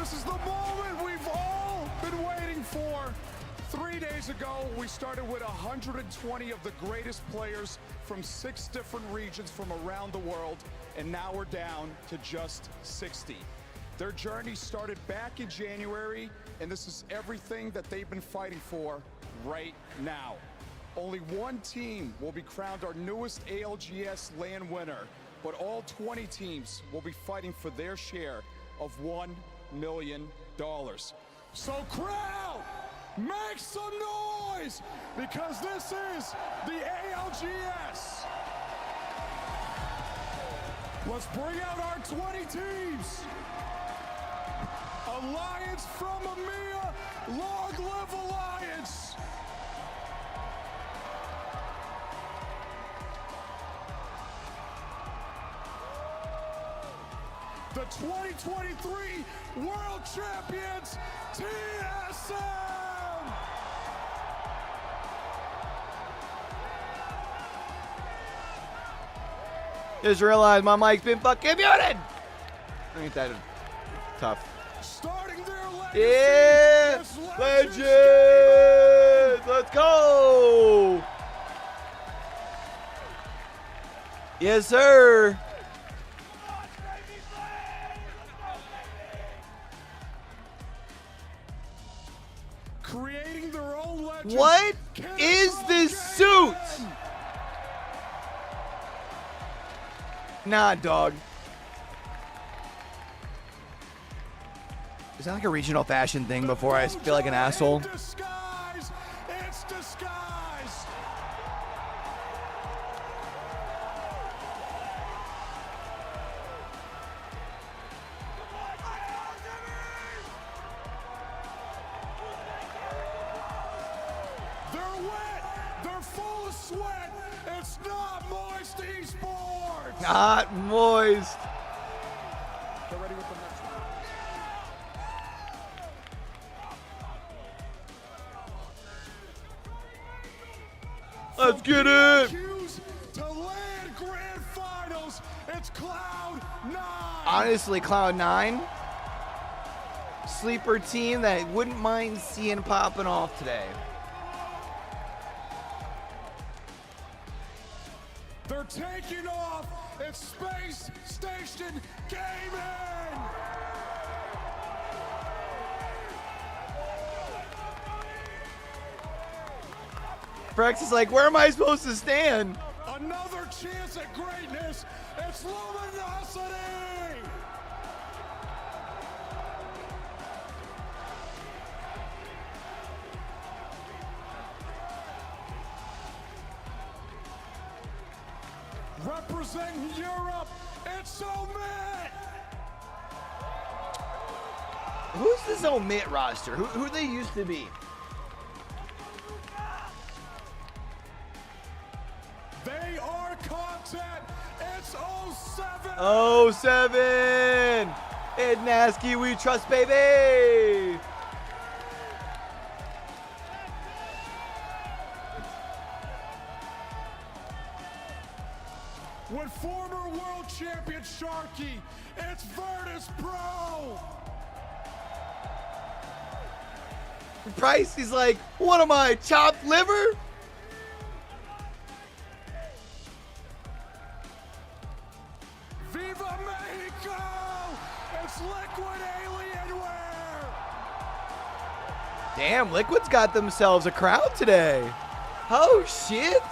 This is the moment we've all been waiting for. 3 days ago, we started with 120 of the greatest players from 6 different regions from around the world, and now we're down to just 60. Their journey started back in January, and this is everything that they've been fighting for right now. Only one team will be crowned our newest ALGS LAN winner, but all 20 teams will be fighting for their share of $1 million. So crowd, make some noise, because this is the ALGS. Let's bring out our 20 teams. Alliance from EMEA, long live Alliance. The 2023 World Champions, TSM! Just realized my mic's been fucking muted. Ain't that tough? Starting their legacy, Yeah, legends! Let's go! Yes, sir. creating their own legends. What is this suit? Nah, dog. Is that like a regional fashion thing before I feel like an asshole? Disguise. It's disguise. They're wet. They're full of sweat. It's not moist esports. Not moist. Get ready with the next one. Let's get it. To LAN Grand Finals, it's Cloud9. Honestly, Cloud9, sleeper team that wouldn't mind seeing popping off today. They're taking off. It's Space Station Gaming. Prex is like, where am I supposed to stand? Another chance at greatness. It's Luminosity. Representing Europe, it's Omit. Who's this Omit roster? Who they used to be? They are content. It's 07. 07. Ed Nasky, we trust, baby. With former world champion Sharky, it's Virtus Pro. Price, he's like, what am I, chopped liver? Viva Mexico! It's Liquid Alienware! Damn, Liquid's got themselves a crowd today. Oh, shit.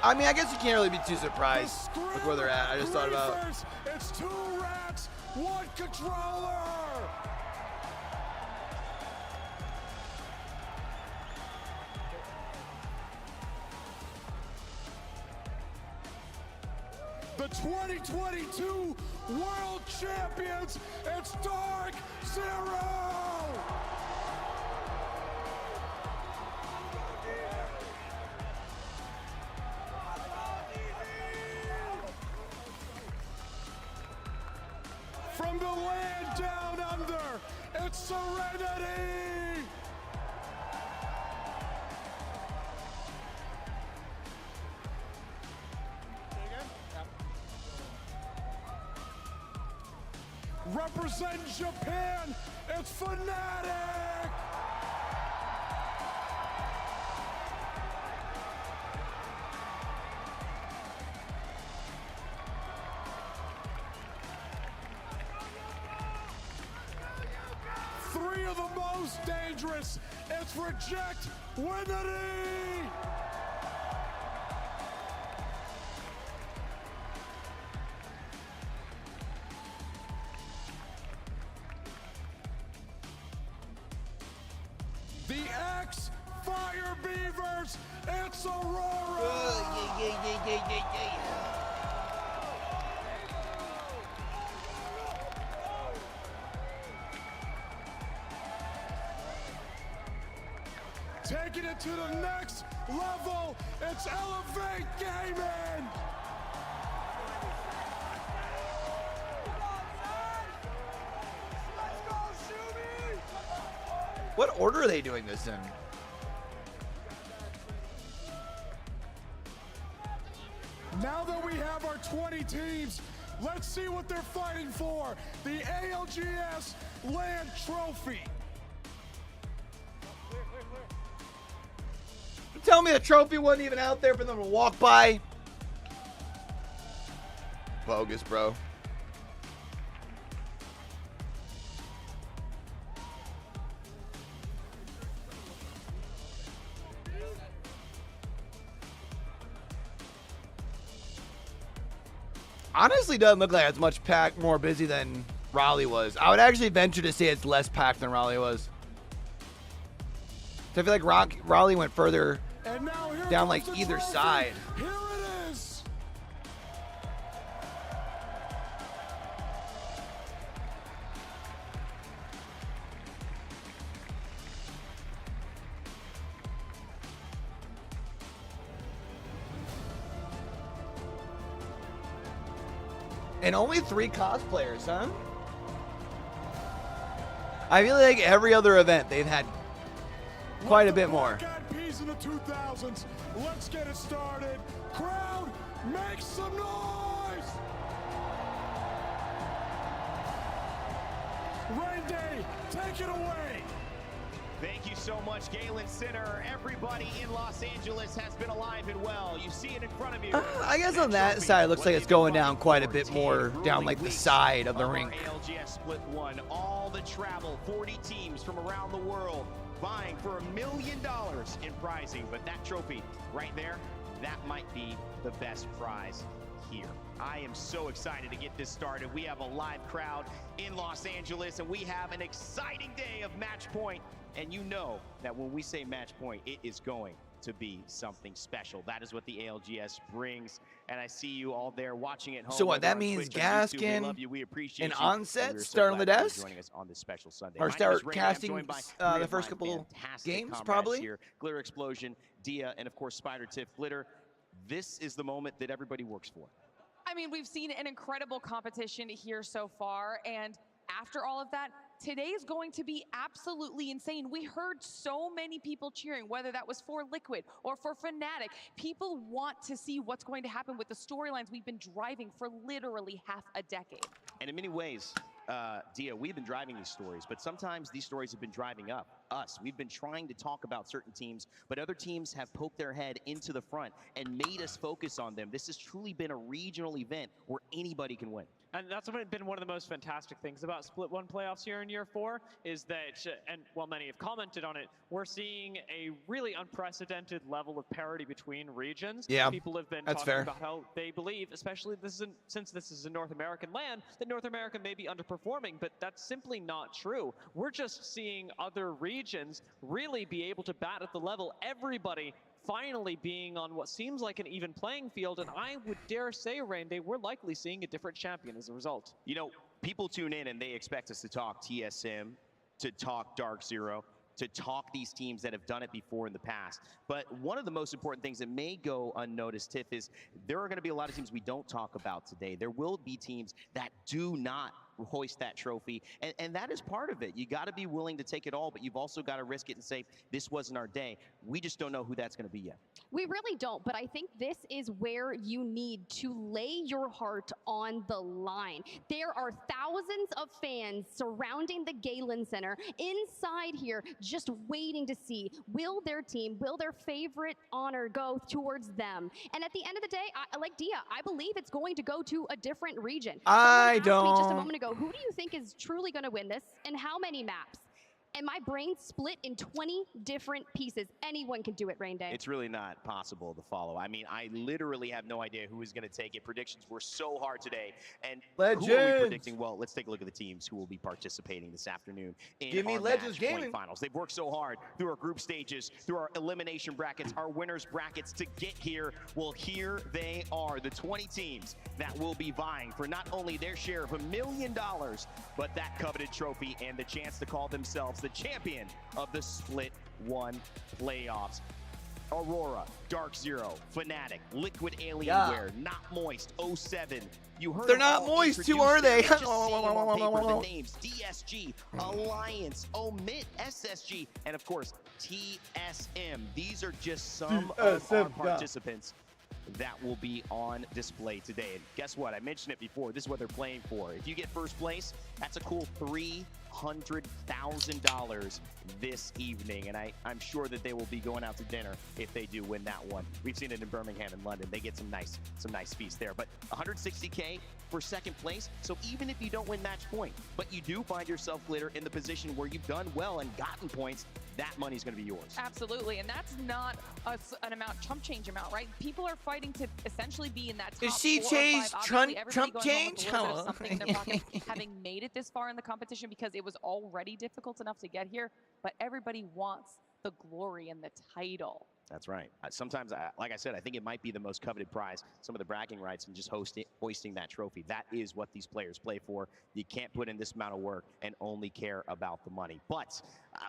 I mean, I guess you can't really be too surprised with where they're at. I just thought about it. It's 2 rats, 1 controller! The 2022 World Champions, it's Dark Zero! From the land down under, it's Serenity! representing Japan, it's Fnatic! Three of the most dangerous, it's Reject Winity! The X Fire Beavers, it's Aurora! Taking it to the next level, it's Elevate Gaming! What order are they doing this in? Now that we have our 20 teams, let's see what they're fighting for. The ALGS LAN Trophy. Tell me the trophy wasn't even out there for them to walk by. Bogus, bro. Honestly, doesn't look like it's much packed, more busy than Raleigh was. I would actually venture to say it's less packed than Raleigh was. So I feel like Raleigh went further down like either side. Here it is. And only 3 cosplayers, huh? I feel like every other event they've had quite a bit more. Peas in the 2000s. Let's get it started. Crowd, make some noise. Rain Day, take it away. Thank you so much, Galen Sinner. Everybody in Los Angeles has been alive and well. You see it in front of you. I guess on that side, it looks like it's going down quite a bit more down like the side of the rink. ALGS Split 1, all the travel, 40 teams from around the world vying for $1 million in prizing. But that trophy right there, that might be the best prize here. I am so excited to get this started. We have a live crowd in Los Angeles, and we have an exciting day of match point. And you know that when we say match point, it is going to be something special. That is what the ALGS brings. And I see you all there watching at home. So what, that means Gaskin and Onset start on the desk? Joining us on this special Sunday. Or start casting the first couple games, probably? Here. Glitter Explosion, Dia, and of course Spider Tiff. Glitter, this is the moment that everybody works for. I mean, we've seen an incredible competition here so far, and after all of that, today is going to be absolutely insane. We heard so many people cheering, whether that was for Liquid or for Fnatic. People want to see what's going to happen with the storylines we've been driving for literally half a decade. And in many ways, Dia, we've been driving these stories, but sometimes these stories have been driving us. We've been trying to talk about certain teams, but other teams have poked their head into the front and made us focus on them. This has truly been a regional event where anybody can win. And that's been one of the most fantastic things about Split 1 playoffs here in Year 4 is that, and while many have commented on it, we're seeing a really unprecedented level of parity between regions. Yeah, people have been that's talking fair. about how they believe, especially since this is a North American LAN, that North America may be underperforming, but that's simply not true. We're just seeing other regions really be able to bat at the level. Everybody finally being on what seems like an even playing field, and I would dare say, Rainday, we're likely seeing a different champion as a result. You know, people tune in and they expect us to talk TSM, to talk Dark Zero, to talk these teams that have done it before in the past. But one of the most important things that may go unnoticed, Tiff, is there are going to be a lot of teams we don't talk about today. There will be teams that do not hoist that trophy. And that is part of it. You got to be willing to take it all, but you've also got to risk it and say, this wasn't our day. We just don't know who that's going to be yet. We really don't, but I think this is where you need to lay your heart on the line. There are thousands of fans surrounding the Galen Center inside here just waiting to see, will their team, will their favorite honor go towards them? And at the end of the day, like Dia, I believe it's going to go to a different region. I Someone asked me just a don't. moment ago, who do you think is truly going to win this and how many maps? And my brain split in 20 different pieces. Anyone can do it, Rain Day. It's really not possible to follow. I mean, I literally have no idea who is going to take it. Predictions were so hard today. And who are we Legends. predicting? Well, let's take a look at the teams who will be participating this afternoon in Give me our Legends match point Gaming. finals. They've worked so hard through our group stages, through our elimination brackets, our winners brackets to get here. Well, here they are, the 20 teams that will be vying for not only their share of $1 million, but that coveted trophy and the chance to call themselves the champion of the Split 1 playoffs. Aurora, Dark Zero, Fnatic, Liquid Alienware, Not Moist, 07. You heard They're them not all moist, introduced who are there. they? Just seeing on paper the names: DSG, Alliance, Omit, SSG, and of course TSM. These are just some of our participants that will be on display today. And guess what? I mentioned it before. This is what they're playing for. If you get first place, that's a cool $300,000 this evening. And I'm sure that they will be going out to dinner if they do win that one. We've seen it in Birmingham and London. They get some nice feast there. But 160K for second place. So even if you don't win match point, but you do find yourself, Glitter, in the position where you've done well and gotten points, that money's going to be yours. Absolutely, and that's not an amount, chump change amount, right? People are fighting to essentially be in that top Is she 4 or 5. changed Obviously, everybody Trump going home with change? a little bit of something in their pocket, having made it this far in the competition because it was already difficult enough to get here, but everybody wants the glory and the title. That's right. Sometimes, like I said, I think it might be the most coveted prize, some of the bragging rights and just hoisting that trophy. That is what these players play for. You can't put in this amount of work and only care about the money. But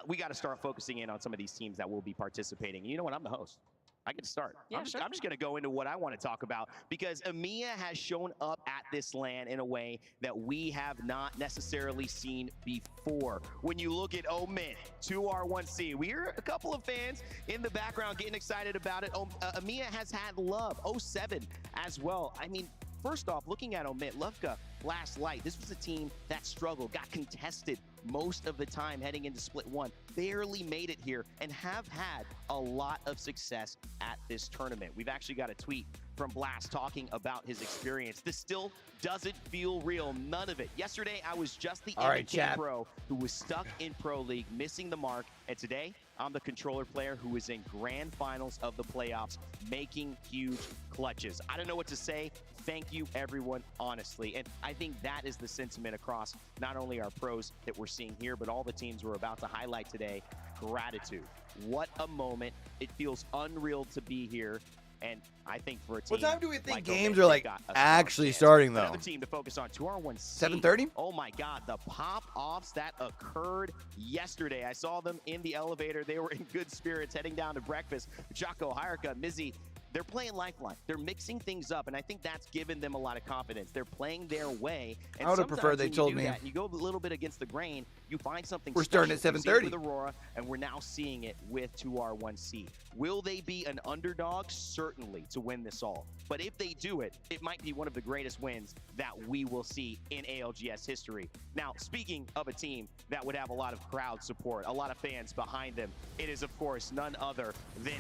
we got to start focusing in on some of these teams that will be participating. You know what? I'm the host. I get to start. Yeah, I'm just going to go into what I want to talk about because EMEA has shown up at this LAN in a way that we have not necessarily seen before. When you look at Omit, 2R1C, we hear a couple of fans in the background getting excited about it. EMEA has had love, 07 as well. I mean, first off, looking at Omit, Lufka, Last Light, this was a team that struggled, got contested most of the time heading into Split 1, barely made it here, and have had a lot of success at this tournament. We've actually got a tweet from Blast talking about his experience. This still doesn't feel real, none of it. Yesterday, I was just the MK pro who was stuck in Pro League, missing the mark, and today, I'm the controller player who is in grand finals of the playoffs, making huge clutches. I don't know what to say. Thank you, everyone, honestly. And I think that is the sentiment across not only our pros that we're seeing here, but all the teams we're about to highlight today. Gratitude. What a moment. It feels unreal to be here. And I think for a team, What time do we think like games Omit, are like got a actually strong chance. starting though? Another team to focus on, 2R1C. 7:30? Oh my God, the pop-offs that occurred yesterday. I saw them in the elevator. They were in good spirits heading down to breakfast. Jocko, Hyrka, Mizzy, they're playing Lifeline. They're mixing things up, and I think that's given them a lot of confidence. They're playing their way. And I would have preferred they told me. That and you go a little bit against the grain, you find something We're starting at special. We see it 7:30. with Aurora, and we're now seeing it with 2R1C. Will they be an underdog? Certainly, to win this all. But if they do it, it might be one of the greatest wins that we will see in ALGS history. Now, speaking of a team that would have a lot of crowd support, a lot of fans behind them, it is, of course, none other than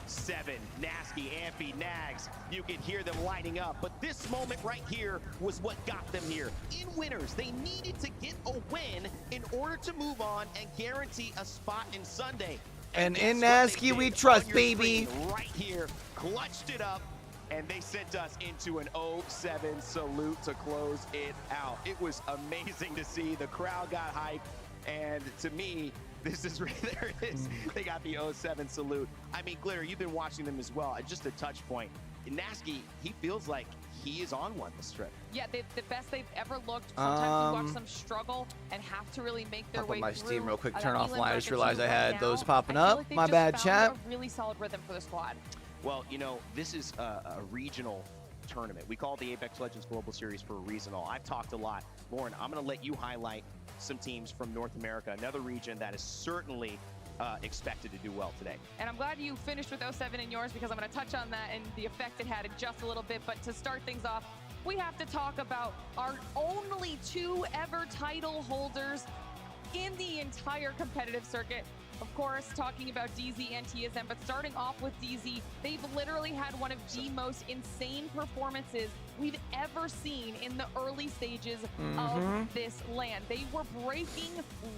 07. Nasky, Ampy, Nags. You can hear them lighting up. But this moment right here was what got them here. In winners, they needed to get a win in order to move on and guarantee a spot in Sunday. And guess in what they Nasky, did? we trust, On your baby. screen right here, clutched it up, and they sent us into an 07 salute to close it out. It was amazing to see. The crowd got hyped, and to me, this is there it is. They got the 07 salute. I mean, Glitter, you've been watching them as well. Just a touch point. Nasky, he feels like he is on one this trip. Yeah, the best they've ever looked. Sometimes we watch them struggle and have to really make their Pop way up my through. Steam real quick, turn That off line. I just Elenberger realized team I had right those now, popping I feel up. like they've My just bad, found chat. a really solid rhythm for the squad. Well, you know, this is a regional tournament. We call it the Apex Legends Global Series for a reason. I've talked a lot. Lauren, I'm going to let you highlight some teams from North America, another region that is certainly expected to do well today. And I'm glad you finished with 07 in yours, because I'm going to touch on that and the effect it had in just a little bit. But to start things off, we have to talk about our only 2 ever title holders in the entire competitive circuit. Of course, talking about doozy and TSM, but starting off with doozy, they've literally had one of the most insane performances we've ever seen in the early stages of this LAN. They were breaking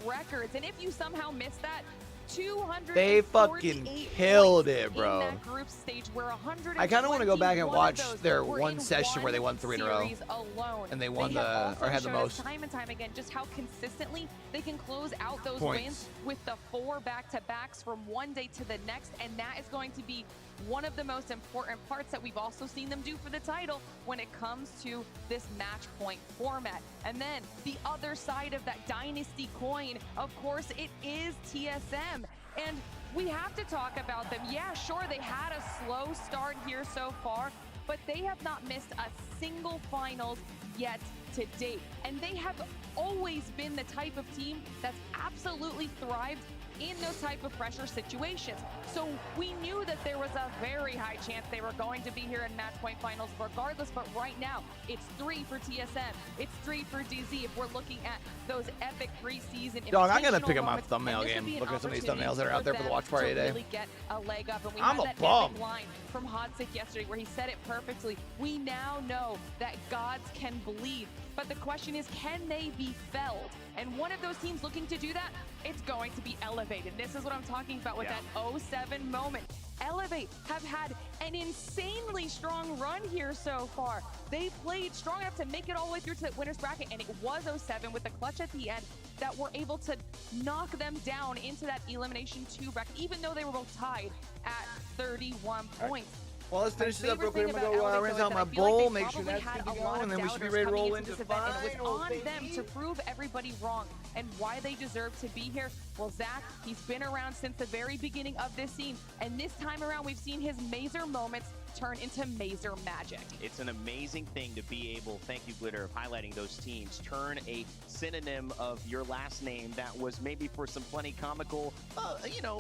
records, and if you somehow missed that, 248 They fucking killed it, bro. in that group stage, where 100. I kind of want to go back and watch their one session where they won 3 in a row. Alone. And they won or had the most. Time and time again, just how consistently they can close out those Points. wins with the 4 back-to-backs from one day to the next. And that is going to be one of the most important parts that we've also seen them do for the title when it comes to this match point format. And then the other side of that dynasty coin, of course, it is TSM. And we have to talk about them. Yeah, sure, they had a slow start here so far, but they have not missed a single finals yet to date. And they have always been the type of team that's absolutely thrived in those type of pressure situations. So we knew that there was a very high chance they were going to be here in match point finals regardless, but right now it's 3 for TSM, it's 3 for doozy if we're looking at those epic preseason. Dog, I'm gonna pick up my moments, thumbnail game. Look at some of these thumbnails that are out there for the watch party to today. Really get a leg up. And we I'm had a that bum. epic line from Hodsick yesterday where he said it perfectly. We now know that gods can bleed, but the question is, can they be felled? And one of those teams looking to do that, it's going to be Elevate. This is what I'm talking about with that 07 moment. Elevate have had an insanely strong run here so far. They played strong enough to make it all the way through to the winner's bracket, and it was 07 with the clutch at the end that were able to knock them down into that Elimination 2 bracket, even though they were both tied at 31 points. Well, let's finish this up real quick. I'm gonna go rinse out my bowl, make sure that's good to go, and then we should be ready to roll into finals. And it was on them to prove everybody wrong and why they deserve to be here. Well, Zach, he's been around since the very beginning of this scene, and this time around we've seen his Mazer moments turn into Mazer magic. It's an amazing thing to be able, thank you Glitter, of highlighting those teams, turn a synonym of your last name that was maybe for some funny comical,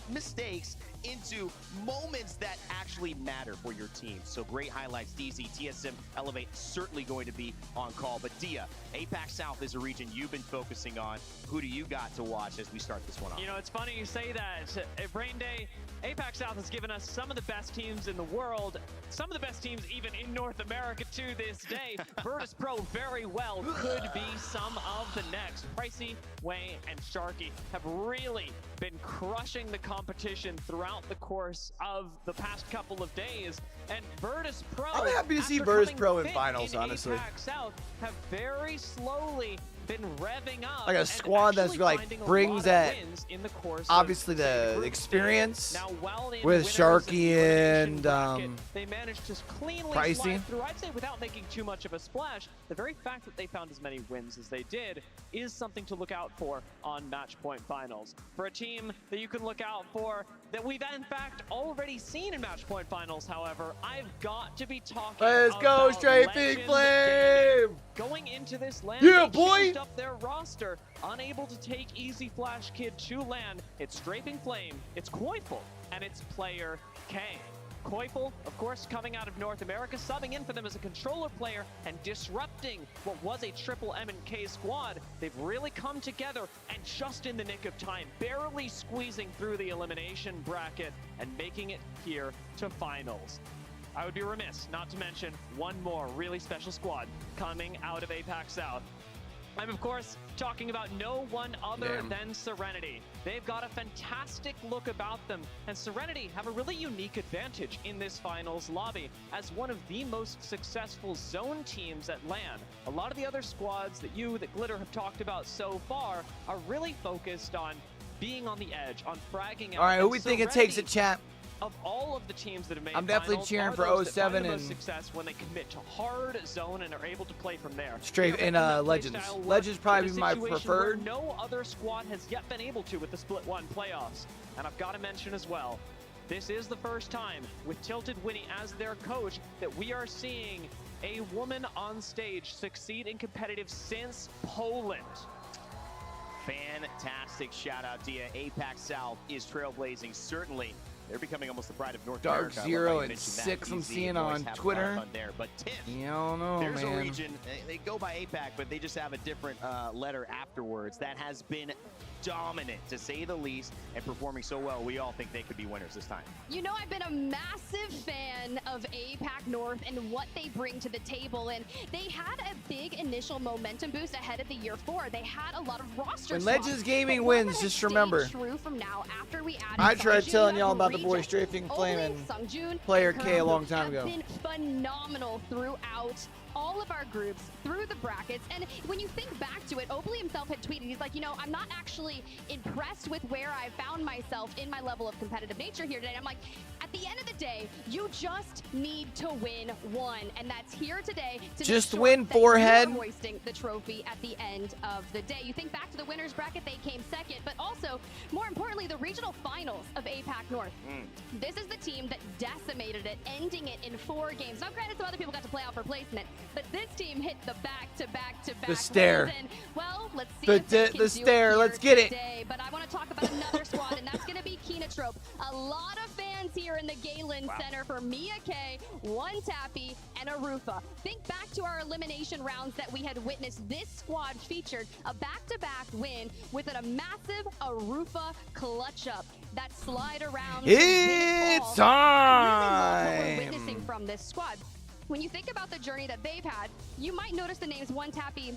mistakes into moments that actually matter for your team. So great highlights, doozy, TSM, Elevate, certainly going to be on call. But Dia, APAC South is a region you've been focusing on. Who do you got to watch as we start this one off? You know, it's funny you say that. At Brain Day, APAC South has given us some of the best teams in the world, some of the best teams even in North America to this day. Virtus Pro very well could be some of the next. Pricey, Way, and Sharky have really been crushing the competition throughout the course of the past couple of days. And Virtus Pro, I'm happy to see after Virtus coming Pro in fifth finals, honestly. APAC South have very slowly been revving up, like a and squad that's actually like finding a brings lot of that wins in the course obviously of the group experience stage. Now, while in with winners Sharky elimination and bracket, they managed to cleanly Pricey. slide through, I'd say without making too much of a splash. The very fact that they found as many wins as they did is something to look out for on match point finals. For a team that you can look out for that we've in fact already seen in match point finals, however, I've got to be talking Let's go, about Straight Legend Big Flame! Going into this LAN, Yeah, they boy! changed up their roster, unable to take Easy Flash Kid to LAN. It's Strafing Flame, it's Koifel, and it's Player K. Koifel, of course, coming out of North America, subbing in for them as a controller player and disrupting what was a triple M&K squad. They've really come together and just in the nick of time, barely squeezing through the elimination bracket and making it here to finals. I would be remiss not to mention one more really special squad coming out of APAC South. I'm, of course, talking about no one other than Serenity. They've got a fantastic look about them, and Serenity have a really unique advantage in this finals lobby as one of the most successful zone teams at LAN. A lot of the other squads that Glitter have talked about so far are really focused on being on the edge, on fragging out. All right, who we think it takes it, chat? Of all of the teams that have made I'm definitely finals, cheering are for those that 07 find the and most success when they commit to hard zone and are able to play from there. Straight in Legends. Legends probably be my preferred. No other squad has yet been able to with the Split 1 playoffs. And I've got to mention as well, this is the first time with Tilted Winnie as their coach that we are seeing a woman on stage succeed in competitive since Poland. Fantastic shout out, Dia. APAC South is trailblazing. Certainly, they're becoming almost the pride of North Dark America. Zero I love how you and mentioned 6 that. I'm DZ seeing always on have a lot of Twitter. fun there. But TIFF, You don't know, there's man. a region, they go by APAC, but they just have a different letter afterwards that has been dominant, to say the least, and performing so well. We all think they could be winners this time. You know, I've been a massive fan of APAC North and what they bring to the table, and they had a big initial momentum boost ahead of the year 4. They had a lot of roster When swaps, Legends Gaming but one wins, that just has remember, stayed true from now after we added I tried Sungjun telling y'all as about the Regent, boy strafing flame Ulti, and Sungjun, Player and K a Kurama long time have ago. been phenomenal throughout all of our groups, through the brackets. And when you think back to it, Oakley himself had tweeted, he's like, you know, I'm not actually impressed with where I found myself in my level of competitive nature here today. I'm like, at the end of the day, you just need to win one. And that's here today to Just make sure win, that forehead. you're hoisting the trophy at the end of the day. You think back to the winners bracket, they came second, but also, more importantly, the regional finals of APAC North. This is the team that decimated it, ending it in 4 games. Now, granted, some other people got to play out for placement, but this team hit the back-to-back-to-back The stare. wins, and, well, let's see The if they can the do stare, it let's here get it. today. But I want to talk about another squad, and that's going to be Kinatrope. A lot of fans here in the Galen Center for Mia K, One Tappy, and Arufa. Think back to our elimination rounds that we had witnessed. This squad featured a back-to-back win with a massive Arufa clutch-up. That slide around. It's I really love what we're time. witnessing from this squad. When you think about the journey that they've had, you might notice the names One Tappy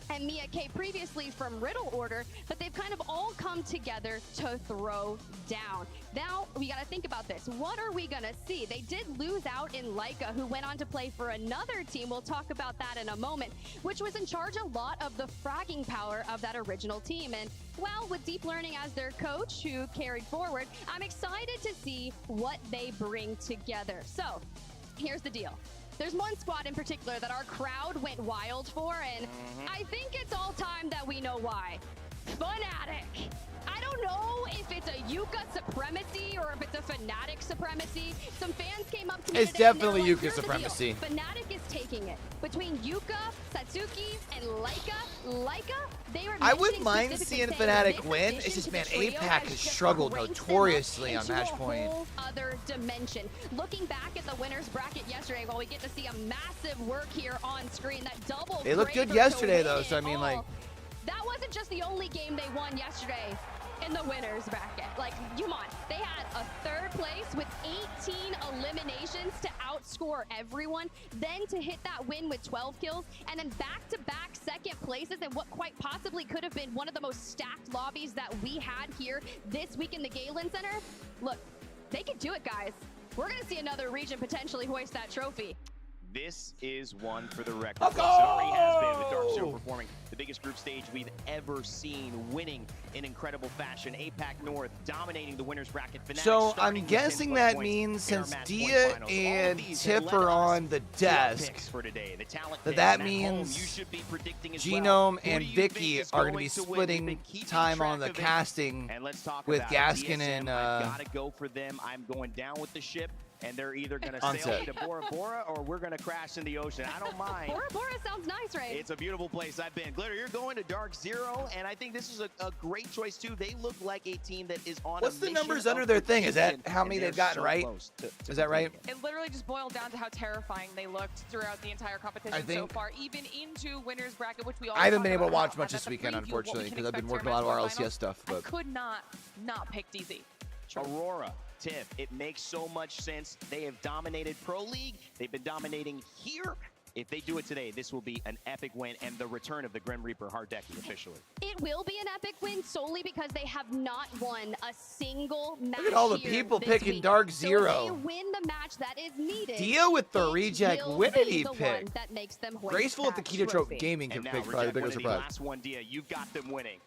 and Mia K previously from Riddle Order, but they've kind of all come together to throw down. Now, we got to think about this. What are we going to see? They did lose out in Leica, who went on to play for another team. We'll talk about that in a moment, which was in charge a lot of the fragging power of that original team. And, well, with Deep Learning as their coach, who carried forward, I'm excited to see what they bring together. So, here's the deal. There's one squad in particular that our crowd went wild for, and I think it's all time that we know why. Fnatic. I don't know if it's a Yuka supremacy or if it's a Fnatic supremacy. Some fans came up to me It's today and definitely they were like, Yuka "Here's the deal. supremacy." Fnatic is taking it. Between Yuka, Satsuki, and Leica, they were I wouldn't mentioning mind specifically seeing saying Fnatic this win. addition It's just, to the man, trio APAC has just struggled ranks them up notoriously on into match a point. whole other dimension. Looking back at the winners bracket yesterday, while we get to see a massive work here on screen, that double They looked good Kraber to yesterday, win though, it so I mean, like, all. That wasn't just the only game they won yesterday in the winners bracket. Like, come on. They had a 3rd place with 18 eliminations to outscore everyone, then to hit that win with 12 kills, and then back-to-back 2nd places in what quite possibly could have been one of the most stacked lobbies that we had here this week in the Galen Center. Look, they could do it, guys. We're going to see another region potentially hoist that trophy. This is one for the record. Let's books. It already has been, with go! Dark Zero performing the biggest group stage we've ever seen, winning in incredible fashion. APAC North dominating the winners bracket. Fnatic So starting I'm with guessing 10+ that points means in our since match point Dia finals. All of and these have Tiff led are us on the to our desk, picks for today. The talent that picks. that And at home, means you should be predicting as Genome well. Who and do you think Vicky is are going to be to win? We've splitting been keeping time track on the of it. casting And let's talk with about it. Gaskin DSM, and I've got to go for them. I'm going down with the ship, and they're either going to On sail set. to Bora Bora or we're going to crash in the ocean. I don't mind. Bora Bora sounds nice, right? It's a beautiful place I've been. Glitter, you're going to Dark Zero, and I think this is a great choice, too. They look like a team that is on What's a the mission numbers of under their thing? Is that completion, how many and they've they're gotten so right? close to Is that right? completing It literally just boiled down to how terrifying they looked throughout the entire competition I so think- far, even into winners bracket, which we all I haven't talked been able to about watch how- much this that's a weekend, preview of what we unfortunately, can because I've been expect working a lot of during our match LCS finals. stuff. I But could not pick DZ. Aurora, Tiff, it makes so much sense. They have dominated Pro League. They've been dominating here. If they do it today, this will be an epic win and the return of the Grim Reaper Hardeki officially. It will be an epic win solely because they have not won a single match. Look at all the here people this picking week. Dark So Zero. if they win the match that is needed. Dia with the it reject will Winity be the one pick. that makes them hoist Graceful at the that Keto trophy. Gaming And pick, now, probably the reject bigger one of the surprise. last one, Dia. You've got them winning.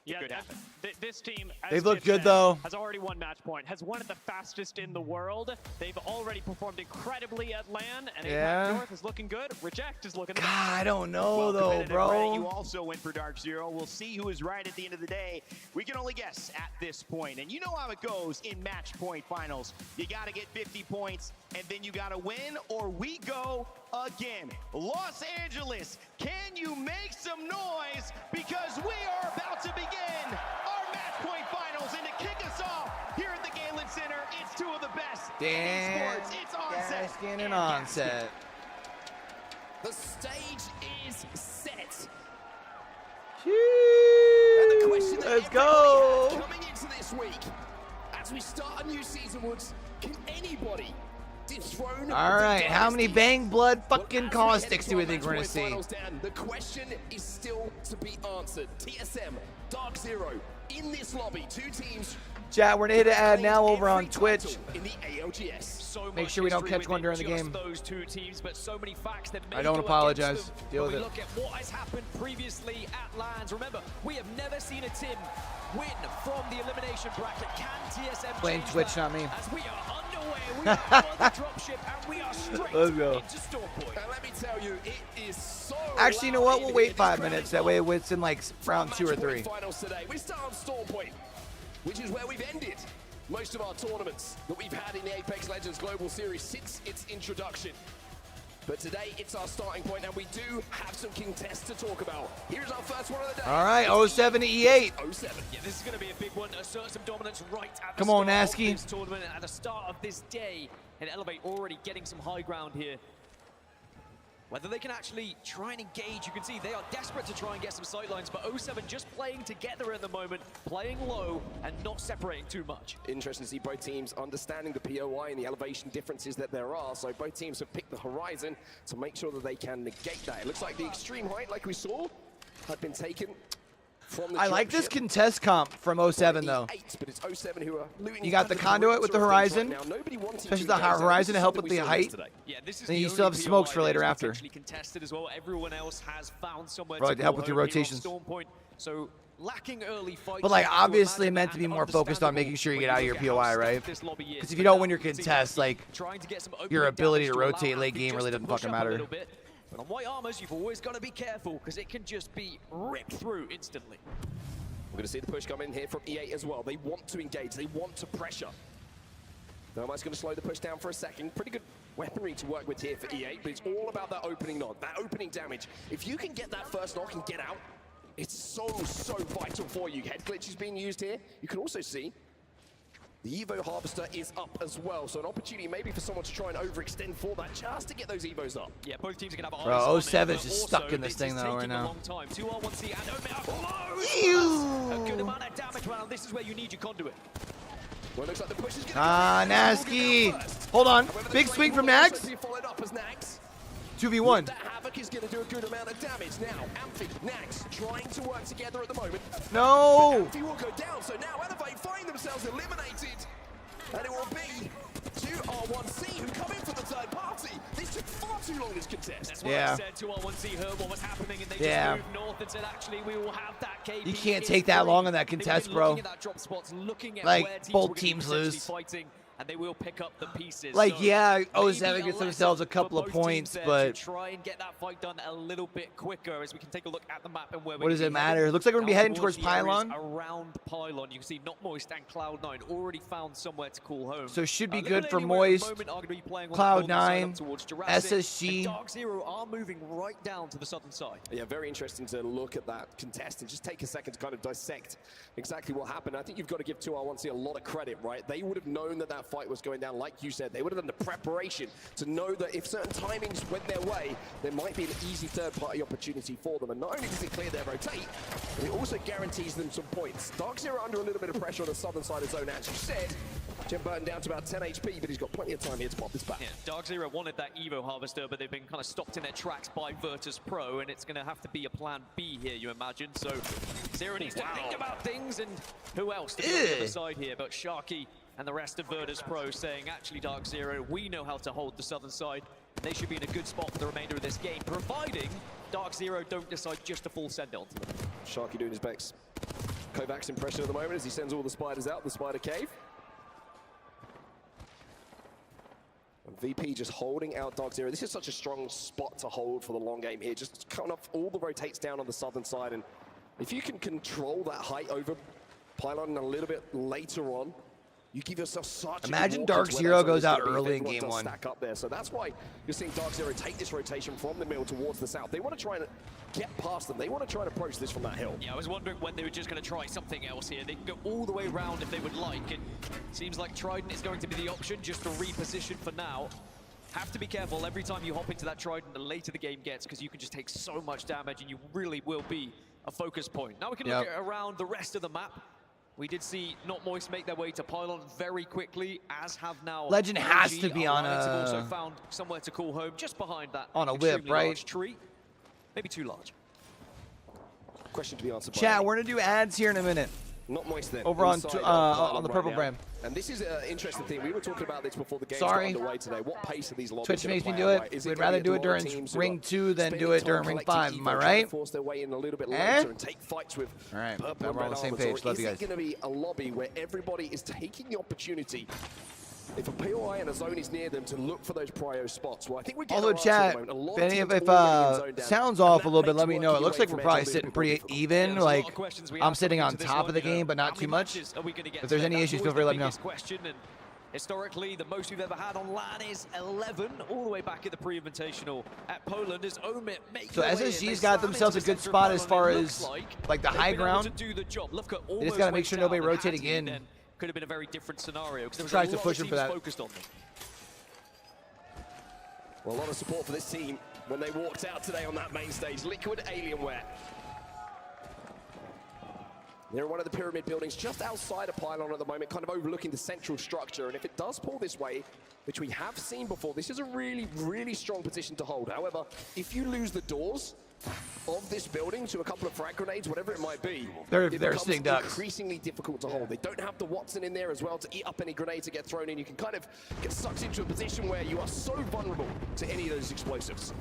Yeah, Could happen. this team, as They've looked Tiff good, said, though. has already won match point, has won it the fastest in the world. They've already performed incredibly at LAN, and Yeah. APAC North is looking good. Reject is looking God, I don't know, Well, though, competitive, Brett. You bro. also went for Dark Zero. We'll see who is right at the end of the day. We can only guess at this point. And you know how it goes in match point finals. You got to get 50 points, and then you got to win, or we go again. Los Angeles, can you make some noise? Because we are about to begin our match point finals. And to kick us off here at the Galen Center, it's two of the best. Dan, Esports, it's onset. Gaskin and onset. The stage is set. And The question that let's everybody go. had coming into this week, as we start a new season, was can anybody dethrone? All right, how many bang blood fucking Well, caustics as do we head think into we're our gonna see? finals, Dan, the question is still to be answered. TSM, Dark Zero, in this lobby, two teams. Chat, we're gonna hit an ad now over on every Twitch. title in the ALGS. So Make much sure we don't history catch one during the within game. just those two teams, but so many facts that I don't may go apologize. against them. Deal When with we it. look at what has happened previously at LANs. Remember, we have never seen a team win from the elimination bracket. Can TSM Playing change Twitch, that? not me. As we are underway, we are on the dropship, and we are straight Let's go. into Stormpoint. And let me tell you, it is so Actually, you know loud what? in We'll here. wait This 5 crowd minutes. is That way loud. it's in like round 2 or 3. Finals today. We start on Stormpoint, which is where we've ended most of our tournaments that we've had in the Apex Legends Global Series since its introduction. But today, it's our starting point, and we do have some contests to talk about. Here's our first one of the day. All right, 07 to E8. 07. Yeah, this is going to be a big one. Assert some dominance right at the Come on, start Nasky. of this tournament, at the start of this day. And Elevate already getting some high ground here. Whether they can actually try and engage, you can see they are desperate to try and get some sightlines, but 07 just playing together at the moment, playing low and not separating too much. Interesting to see both teams understanding the POI and the elevation differences that there are. So both teams have picked the horizon to make sure that they can negate that. It looks like the extreme height, like we saw, had been taken from the I like this dropship. contest comp from 07 though. E8, but it's 07 who are looting You got the under conduit with the roots of things horizon, right now. Nobody wanting especially to the engage that. horizon This to is help something with we the saw height. yesterday. Yeah, this is Then the you still only have smokes POI for later that is after. potentially contested as well. Everyone else has found somewhere Right, to to help call with your home here on rotations. Stormpoint. So lacking early fights. But like you obviously imagine meant that to be and more focused on understandable making sure you when get out of look your at how POI, right? stacked this lobby is. Because if you But don't now win your you can see contest, that like trying to get some your opening ability damage to allow rotate late Anfi game just really to doesn't push fucking up a matter. little bit. But on white armors, you've always got to be careful because it can just be ripped through instantly. We're going to see the push come in here from E8 as well. They want to engage. They want to pressure. Thermite's going to slow the push down for a second. Pretty good weaponry to work with here for E8, but it's all about that opening knock, that opening damage. If you can get that first knock and get out, it's so vital for you. Head glitch is being used here. You can also see the Evo Harvester is up as well, so an opportunity maybe for someone to try and overextend for that, just to get those Evos up. Yeah, both teams are going to have Bro, eyes on it, 07 is but just also stuck in this thing, though, right taking now. a long time. 2R1C and Omega close. A good amount of damage around. This is where you need your conduit. Well, it looks like the push is going Ah, Nasky. Hold on. Big swing from Nags. Followed up as Nags. 2v1. That Havoc is going to do a good amount of damage. Now, Amphi, Nags trying to work together at the moment. No. Amphi will go down, so now Elevate find themselves eliminated. And it will be 2R1C who come in for the third party. This took far too long, this contest. That's what Yeah. I said. 2R1C heard what was happening and they Yeah. just moved north and said, actually, we will have that KP. You can't It's take that free. long on that They've been contest, bro. looking at that drop spots, looking at Like, where teams both were gonna be teams potentially lose. fighting, and they will pick up the pieces. Like, So yeah, maybe 07 a gets lesson themselves a for couple of both teams points, there but to try and get that fight done a little bit quicker as we can take a look at the map and where what we're does gonna it be matter? heading. It looks like we're gonna be Down heading towards the areas Pylon. Around Pylon, you can see Not Moist and Cloud9 already found somewhere to call home. So it should be A good little for anywhere at the Moist, moment are gonna be playing on the Cloud9, northern side up towards Jurassic, SSG. and Dark Zero are moving right down to the southern side. Yeah, very interesting to look at that contest and just take a second to kind of dissect exactly what happened. I think you've got to give 2R1C a lot of credit, right? They would have known that that fight was going down, like you said. They would have done the preparation to know that if certain timings went their way, there might be an easy third-party opportunity for them. And not only does it clear their rotate, but it also guarantees them some points. Dark Zero under a little bit of pressure on the southern side of zone, as you said. Jim Burton down to about 10 HP, but he's got plenty of time here to pop this back. Yeah, Dark Zero wanted that Evo Harvester, but they've been kind of stopped in their tracks by Virtus Pro, and it's going to have to be a plan B here, you imagine. So Zero needs to think about things, and who else to be on the other side here but Sharky and the rest of Virtus Pro saying, actually, Dark Zero, we know how to hold the southern side. They should be in a good spot for the remainder of this game, providing Dark Zero don't decide just to full send it onto them. Sharky doing his best. Kovac's impression at the moment as he sends all the spiders out, the spider cave. And VP just holding out Dark Zero. This is such a strong spot to hold for the long game here. Just cutting off all the rotates down on the southern side. And if you can control that height over Pylon a little bit later on, You give yourself such Imagine a Dark Zero goes out early in game 1. Stack up there. So that's why you're seeing Dark Zero take this rotation from the middle towards the south. They want to try and get past them. They want to try and approach this from that hill. Yeah, I was wondering when they were just going to try something else here. They can go all the way around if they would like. It seems like Trident is going to be the option just to reposition for now. Have to be careful every time you hop into that Trident, the later the game gets, because you can just take so much damage and you really will be a focus point. Now we can look at around the rest of the map. We did see Not Moist make their way to Pylon very quickly, as have now Legend has LG. to be on Alliance have a... also found somewhere to call home, just behind that on a whip, extremely right? large tree. Maybe too large. Question to be answered. Chat, we're going to do ads here in a minute. Not Moist then. Over on Inside the right purple now. brand. And this is an interesting thing. We were talking about this before the game Sorry. got underway today. What pace are these lobbies Twitch gonna makes me play do out, it. right? Is We'd gonna rather be do a it lot of during teams who Ring are 2 than spending do it time during Ring collecting 5. Am I evo, trying to right? force their way in a little bit Eh? later and take fights with All right, purple now and we're on red the same armors, page. or Love you is guys. it going to be a lobby where everybody is taking the opportunity, if a POI and a zone is near them, to look for those prio spots? Well, I think we're getting Also, our answer at chat, the moment. A lot if of any teams if already in zone down, sounds and off a that little bit, makes let me know. It working looks away like we're from probably edge a sitting little bit more pretty difficult. even. There's a lot Like, of questions we I'm have sitting coming on into this top of one, the you know. game, but How not many too much. matches are we gonna get If there's today? any That's issues, always feel free to the let me know. biggest question, and historically, the most we've ever had on LAN is 11, all the way back at the pre-invitational at Poland as Omit make So their way in. SSG's They got slam themselves a into the good center of spot as Poland. far It as looks like the they've high been able ground. to do the job. Look at They just got to make sure nobody rotating in. Then could have been a very different scenario because there was Tries a to lot push of him for teams that. focused on them. Well, a lot of support for this team when they walked out today on that main stage. Liquid Alienware. They're in one of the pyramid buildings just outside of Pylon at the moment, kind of overlooking the central structure. And if it does pull this way, which we have seen before, this is a really, really strong position to hold. However, if you lose the doors of this building to a couple of frag grenades, whatever it might be, They're becomes sitting ducks. increasingly difficult to hold. They don't have the Watson in there as well to eat up any grenades that get thrown in. You can kind of get sucked into a position where you are so vulnerable to any of those explosives.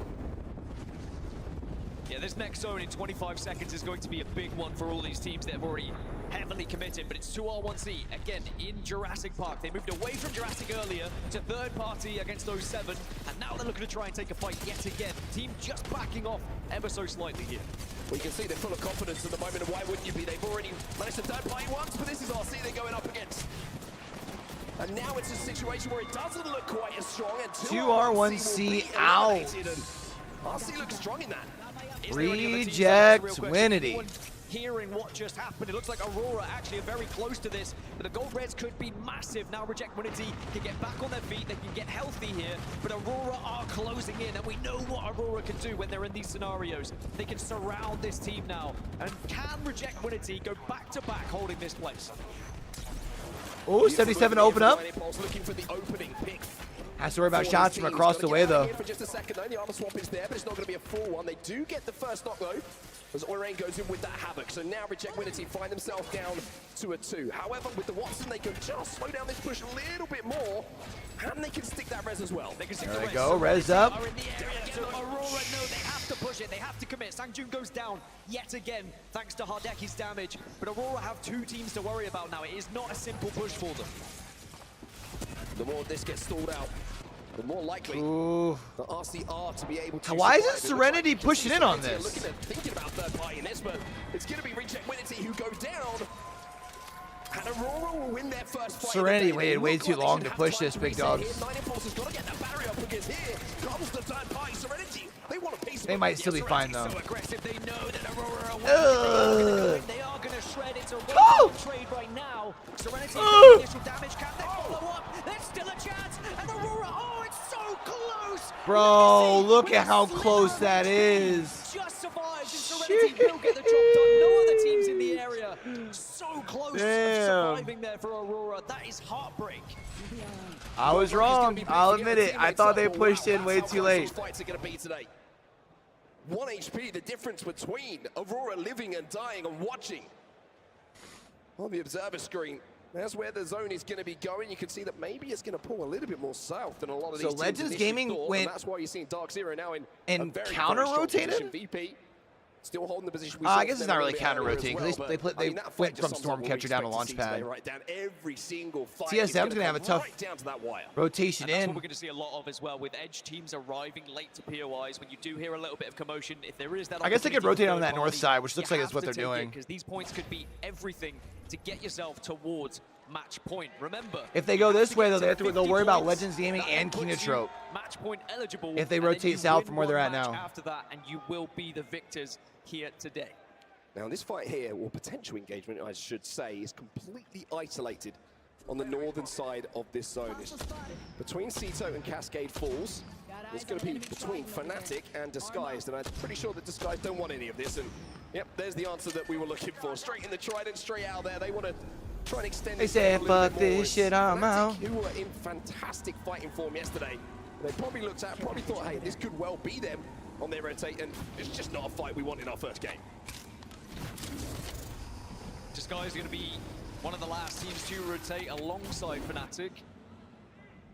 Yeah, this next zone in 25 seconds is going to be a big one for all these teams that have already heavily committed, but it's 2R1C, again, in Jurassic Park. They moved away from Jurassic earlier to third party against those 7, and now they're looking to try and take a fight yet again. Team just backing off ever so slightly here. Well, you can see they're full of confidence at the moment, and why wouldn't you be? They've already managed to third party once, but this is RC they're going up against. And now it's a situation where it doesn't look quite as strong, and 2R1C out. RC looks strong in that. Is there any other teams? That's the real question. Reject-winity. Anyone hearing what just happened, it looks like Aurora actually are very close to this, but the Gold Reds could be massive. Now Reject-winity can get back on their feet, they can get healthy here, but Aurora are closing in, and we know what Aurora can do when they're in these scenarios. They can surround this team now, and can Reject-winity go back-to-back holding this place? Oh, 77 open up. Looking for the opening pick. Has to worry about shots from across the way, though. For just a second, though. The armor swap is there, but it's not going to be a full one. They do get the first knock, though, as Oirain goes in with that Havoc. So now Reject-winity find themselves down to a 2. However, with the Watson, they can just slow down this push a little bit more, and they can stick that res as well. They can stick There the they res. go, res up. Are in the area, so Aurora know they have to push it, they have to commit. Sangjun goes down yet again, thanks to Hardeki's damage, but Aurora have 2 teams to worry about now. It is not a simple push for them. The more this gets stalled out, the more likely Ooh. the RCR to be able to Why isn't survive. It looks Serenity like pushing in on Serenity are this? Looking at thinking about third party in this, but it's going to be Reject-winity who go down. And Aurora will win their first fight. Serenity of the day. waited They way look too like they long should to have push time this, to big reset dog. here. Nine Impulse's got to get that barrier up because here comes the third party. Serenity, they want a piece of They it. might still be fine, though. So aggressive, they know that Aurora are Ugh. they are going to shred. It's a Oh! trade right now. Serenity Ugh. initial damage. Can they follow up? There's still a chance. And Aurora, oh, it's so close. Bro, Legacy look with at how a sliver close of that HP. is. Just survives, and Serenity will get the job done. No other teams in the area so close to Damn. surviving there for Aurora. That is heartbreak. I was wrong. I'll admit it. I thought they pushed in way too late. Fights are going to be today. 1 HP, the difference between Aurora living and dying and watching. On the observer screen, that's where the zone is going to be going. You can see that maybe it's going to pull a little bit more south than a lot of So these teams Legends initially Gaming thought, went and that's why you're seeing Dark Zero now in and a very, counter-rotated? very strong position. VP still holding the position. I guess it's not really counter-rotating, because they went from Stormcatcher down to Launchpad. Right down every single fight. TSM's is going to have a tough right down to that wire. rotation And that's in. what we're going to see a lot of as well, with edge teams arriving late to POIs. When you do hear a little bit of commotion, if there is that, I guess they could opportunity rotate for on that third north party, side, which looks you like it's have what to they're take it, doing. because these points could be everything to get yourself towards match point. Remember, If they go this way, though, they'll worry about points. Legends Gaming That and puts you Kinotrope. match point eligible. If they and then rotate you south win from where they're one at match now. After that, and you will be the victors here today. Now this fight here, or potential engagement I should say, is completely isolated on the northern side of this zone. It's between Cito and Cascade Falls. It's going to be between Fnatic and Disguised, and I'm pretty sure that Disguised don't want any of this. And yep, there's the answer that we were looking for. Straight in the Trident, straight out there. They want to try and extend. They said, "Fuck this shit, I'm out." Who were in fantastic fighting form yesterday. They probably looked at, probably thought, hey, this could well be them on their rotate, and it's just not a fight we want in our first game. Disguise is going to be one of the last teams to rotate alongside Fnatic.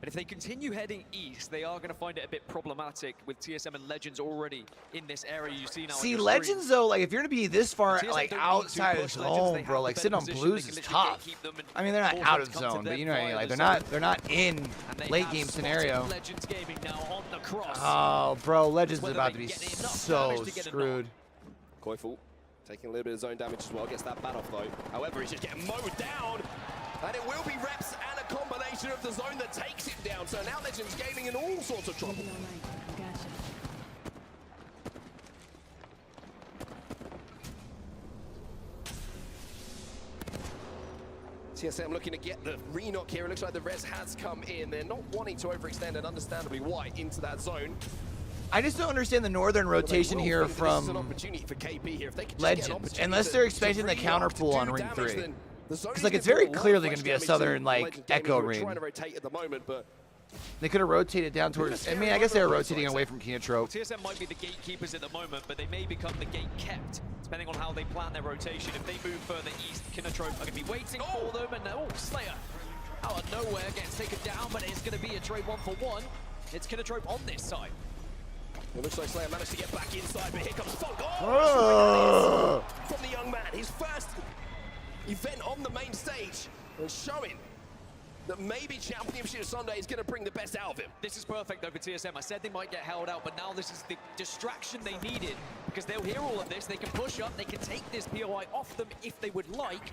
But if they continue heading east, they are going to find it a bit problematic with TSM and Legends already in this area you see now. See, Legends, though, like, if you're going to be this far, TSM like, don't need to outside of push zone, Legends. They bro, have like, the sitting on better blues position. is They can literally tough. gatekeep them and I mean, they're not force out them of to come to zone, but them you know what I mean? via Like, the they're not in And they late have game spotted scenario. Legends Gaming now on the cross. Oh, bro, Legends is Whether about they to be get enough so damage to get a screwed. Koiful taking a little bit of zone damage as well, gets that bat off though. However, he's just getting mowed down, and it will be reps and a combination of the zone that takes it down. So now Legends Gaming in all sorts of trouble. TSM looking to get the re-knock here. It looks like the res has come in. They're not wanting to overextend, and understandably why, into that zone. I just don't understand the northern rotation here This is an from opportunity for KP here. If they could just get an Legends, opportunity unless to- they're to expecting the re-knock, counter to pull do on ring damage, 3. then the zone is like, gonna it's very do a lot clearly of gonna be a fresh damage southern, to like, Legends Gaming, echo who are ring. trying to rotate at the moment, but They could have rotated down towards. I mean, I guess they were rotating away from Kinotrope. TSM might be the gatekeepers at the moment, but they may become the gate kept, depending on how they plan their rotation. If they move further east, Kinotrope are going to be waiting for them, and Slayer out of nowhere gets taken down, but it's going to be a trade 1-for-1. It's Kinotrope on this side. it looks like Slayer managed to get back inside, but here comes Funk. Oh! From the young man, his first event on the main stage, and showing that maybe Championship Sunday is going to bring the best out of him. This is perfect though for TSM. I said they might get held out, but now this is the distraction they needed, because they'll hear all of this, they can push up, they can take this POI off them if they would like.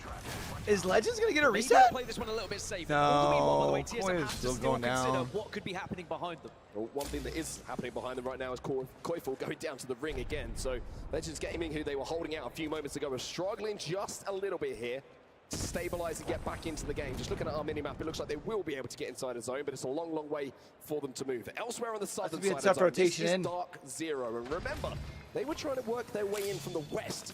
Is Legends gonna get a Maybe reset? play this one a little bit safer. No, All the meanwhile, by the way, Koi TSM is have to still still going consider down. what could be happening behind them. Well, one thing that is happening behind them right now is Koiful going down to the ring again. So Legends Gaming, who they were holding out a few moments ago, are struggling just a little bit here to stabilize and get back into the game. Just looking at our minimap, it looks like they will be able to get inside the zone, but it's a long, long way for them to move. Elsewhere on the southern be a side of tough the zone, rotation this is in. Dark Zero. And remember, they were trying to work their way in from the west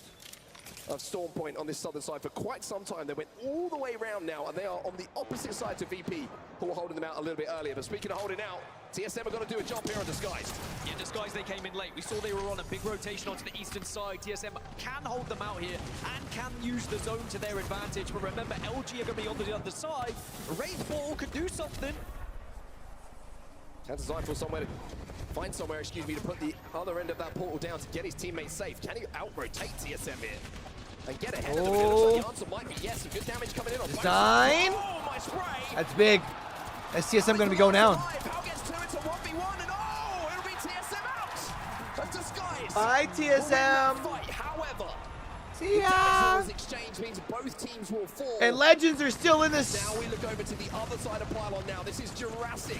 of Storm Point on this southern side for quite some time. They went all the way around now, and they are on the opposite side to VP, who were holding them out a little bit earlier. But speaking of holding out, TSM are going to do a jump here on Disguised. Yeah, Disguised, they came in late. We saw they were on a big rotation onto the eastern side. TSM can hold them out here and can use the zone to their advantage. But remember, LG are going to be on the other side. Wraith Ball could do something. Can design for somewhere to find somewhere, to put the other end of that portal down to get his teammates safe. Can he out-rotate TSM here and get ahead of them? It looks like the answer might be yes. Some good damage coming in on both Design. sides. Oh, my spray! That's big. That's TSM gonna be going down. How gets two? It's a 1v1, and oh, it'll be TSM out. That's Disguised. Bye, TSM. Fight. However, See the ya. damage exchange means both teams will fall. And Legends are still in this. Now we look over to the other side of Pylon now. This is Jurassic.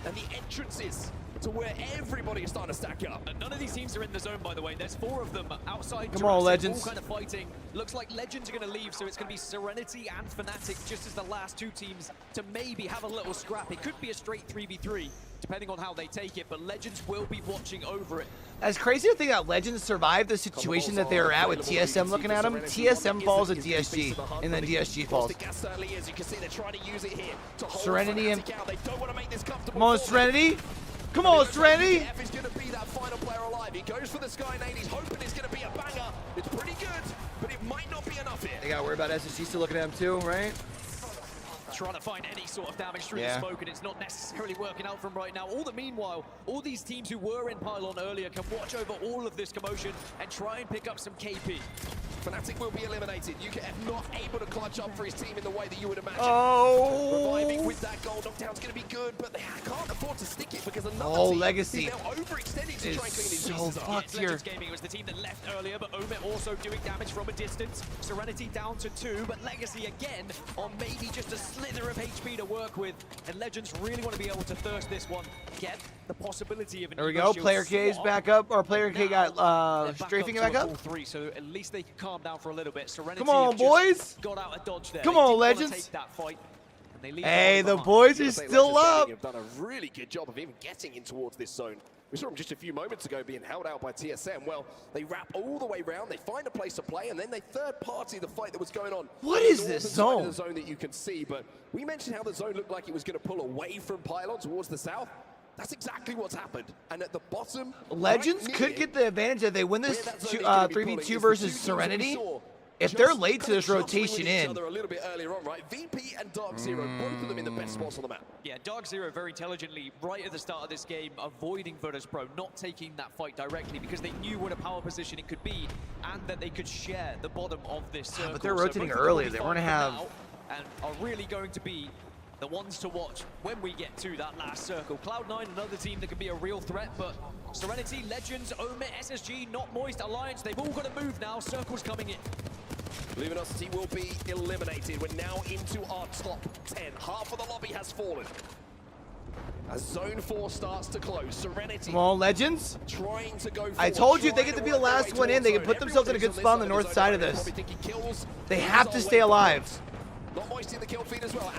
And the entrances to where everybody is starting to stack up. And none of these teams are in the zone, by the way. There's 4 of them outside. Come on, Jurassic, Legends. all kind of fighting. Looks like Legends are going to leave, so it's going to be Serenity and Fnatic just as the last 2 teams to maybe have a little scrap. It could be a straight 3v3, depending on how they take it, but Legends will be watching over it. That's crazy to think that Legends survived the situation that they were at with TSM looking at them. TSM falls at DSG, and then DSG falls. Serenity and... Come on, Serenity. Come on, Serenity. F is going to be that final player alive. He goes for the Sky Nade. He's hoping it's going to be a banger. It's pretty good, but it might not be enough here. They got to worry about SSG still looking at him too, right? Trying to find any sort of damage through the smoke, and it's not necessarily working out from right now. All the meanwhile, all these teams who were in Pylon earlier can watch over all of this commotion and try and pick up some KP. Fnatic will be eliminated. UKF not able to clutch up for his team in the way that you would imagine. Oh. Reviving with that goal, knockdown's going to be good, but they can't afford to stick it because another Oh, team Legacy is now overextending to try and clean his so pieces up. fucked here. Legends Gaming was the team that left earlier, but Omit also doing damage from a distance. Serenity down to 2, but Legacy again on maybe just a slither of HP to work with. And Legends really want to be able to thirst this one, get the possibility of an There we Evo go. Shield Player K's swap. back up, or Player K got They're back strafing up back to a up. full 3, so at least they can calm down for a little bit. Serenity Come on, have just boys. got out of dodge there. Come They on, didn't wanna Legends. take that fight, and they leave Hey, it the behind. boys are Legends still up. Gaming have done a really good job of even getting in towards this zone. We saw them just a few moments ago being held out by TSM. Well, they wrap all the way around, they find a place to play, and then they third-party the fight that was going on. What on the is this northern side of zone? The zone that you can see, but we mentioned how the zone looked like it was going to pull away from Pylon towards the south. That's exactly what's happened. And at the bottom, Legends right could near get the advantage if they win where this that zone is gonna be 3v2 pulling is the versus two teams that we Serenity. saw If just they're late to kinda this jostling rotation with each in. other a little bit earlier on, right? VP and Dark Zero, both of them in the best spots on the map. Yeah, Dark Zero very intelligently, right at the start of this game, avoiding Virtus Pro, not taking that fight directly because they knew what a power position it could be and that they could share the bottom of this circle. But they're So rotating both of them early. will be They want to fine for have. now and are really going to be the ones to watch when we get to that last circle. Cloud9, another team that can be a real threat, but Serenity, Legends, Omit, SSG, Not Moist, Alliance, they've all got to move now. Circle's coming in. Luminosity will be eliminated. We're now into our top 10. Half of the lobby has fallen. As Zone 4 starts to close, Serenity Come on, Legends. trying to go I forward, told you, if they trying get to to be the work their last way one in, they can towards put zone. themselves in a good Everyone spot on the who's north this side of zone this. probably thinking kills. They Kills have to are stay way alive. Not Moist in the kill feed as well.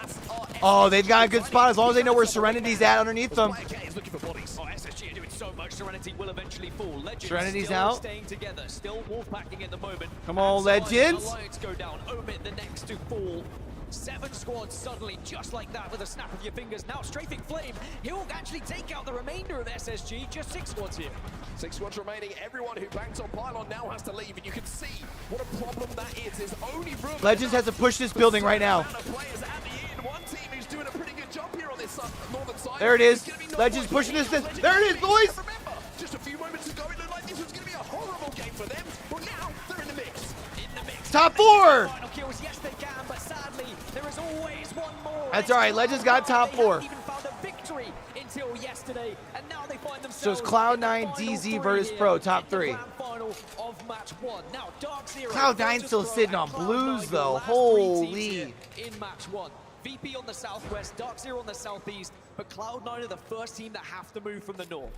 Oh, they've got a good spot as long as they know where Serenity's at underneath them. Is looking for bodies. Oh, SSG are doing so much. Serenity will eventually fall. Legends Serenity's still out. staying together. Still wolfpacking at the moment. Come on, And Alliance- Legends. Alliance go down. Omit the next to fall. 7 squads suddenly, just like that, with a snap of your fingers. Now strafing Flame. He'll actually take out the remainder of SSG. Just 6 squads here. 6 squads remaining. Everyone who banked on Pylon now has to leave, and you can see what a problem that is. There's only room. Legends has to push this building right now. Amount of players at the end. One team who's doing a pretty good job here on this northern side. There it is. It's gonna be Not Legends Moist. pushing this. Legends There it is, boys. Remember, just a few moments ago, it looked like this was going to be a horrible game for them. But now they're in the mix. In the mix. Top 4. Final kills, yes they can, but sadly, there is always one more. That's all right, Legends got top They 4. haven't even found a victory until yesterday, and now they find themselves So it's Cloud9, in the final DZ, 3 Virtus here Pro, top in the 3. grand final of match 1. Now Dark Zero, Cloud9 Virtus still Pro, sitting on and Cloud9, blues, your though. last 3 Holy. teams here in match 1. VP on the southwest, Dark Zero on the southeast, but Cloud9 are the first team that have to move from the north.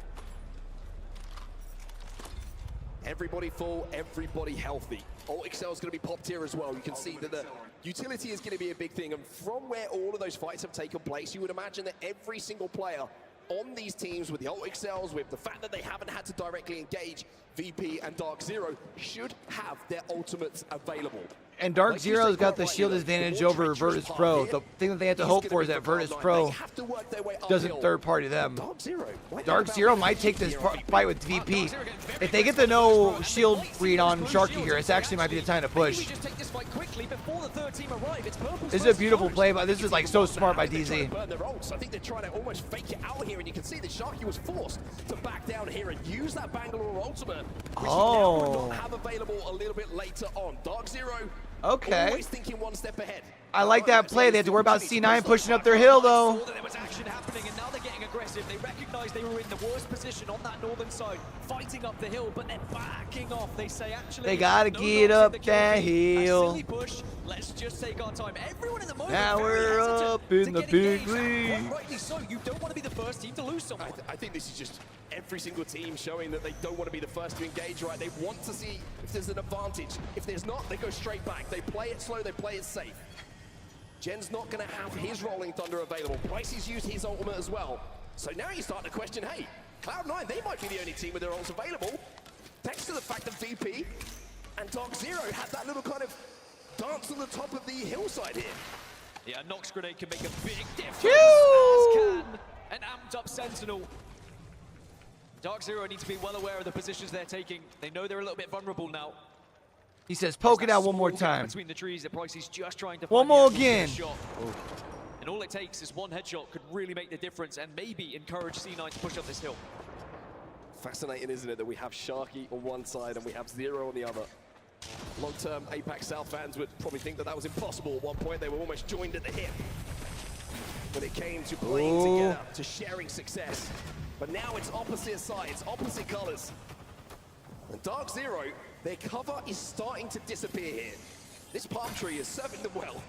Everybody full, everybody healthy. ALGS is going to be popped here as well. You can see that the utility is going to be a big thing. And from where all of those fights have taken place, you would imagine that every single player on these teams with the ALGS, with the fact that they haven't had to directly engage VP and Dark Zero, should have their ultimates available. And Dark Like you Zero's said, got quite the rightly, shield the advantage more over treacherous Virtus part Pro. here The thing that they have to is hope gonna for be is that for Virtus Cloud9. Pro They have to work their way doesn't uphill. third party them. Dark Zero. Why Dark think Zero about might take VP this here on VP? fight with VP. If they get the no shield read on Sharky here, it's actually might be the time to push. Maybe we just take this fight quickly before the third team arrive. It's Purple's This is a first beautiful push. play, but this is like so smart by They're trying DZ. to burn their ults. I think they're trying to almost fake it out here, and you can see that Sharky was forced to back down here and use that Bangalore ultimate, which he now will not have available a little bit later on. Dark Zero, Okay. always thinking one step ahead. I like that play. They had to worry about C9 pushing up their hill, though. Saw that there was action happening, and now they're getting aggressive. They recognized they were in the worst position on that northern side, fighting up the hill, but they're backing off. They say, actually, They gotta no get dogs in up the kill that feed. hill. A silly push. Let's just take our time. Everyone in the moment Now very we're hesitant up in to the get big engaged, and league. quite rightly so. You don't want to be the first team to lose someone. I think this is just every single team showing that they don't want to be the first to engage, right? They want to see if there's an advantage. If there's not, they go straight back. They play it slow, they play it safe. Jen's not going to have his Rolling Thunder available. Bryce's used his ultimate as well. So now you start to question, hey, Cloud9, they might be the only team with their ults available, thanks to the fact that VP and Dark Zero had that little kind of dance on the top of the hillside here. Yeah, Nox Grenade can make a big difference, Phew! as can an amped up Sentinel. Dark Zero need to be well aware of the positions they're taking. They know they're a little bit vulnerable now. He says, poke it That out one more small gap time. between the trees that Bryce is just trying to One find the more actual clear again. shot. And all it takes is one headshot could really make the difference and maybe encourage C9 to push up this hill. Fascinating, isn't it, that we have Sharky on one side and we have Zero on the other. Long-term APAC South fans would probably think that that was impossible at one point. They were almost joined at the hip when it came to playing together, to sharing success. But now it's opposite sides, opposite colors. And Dark Zero, their cover is starting to disappear here. This palm tree is serving them well.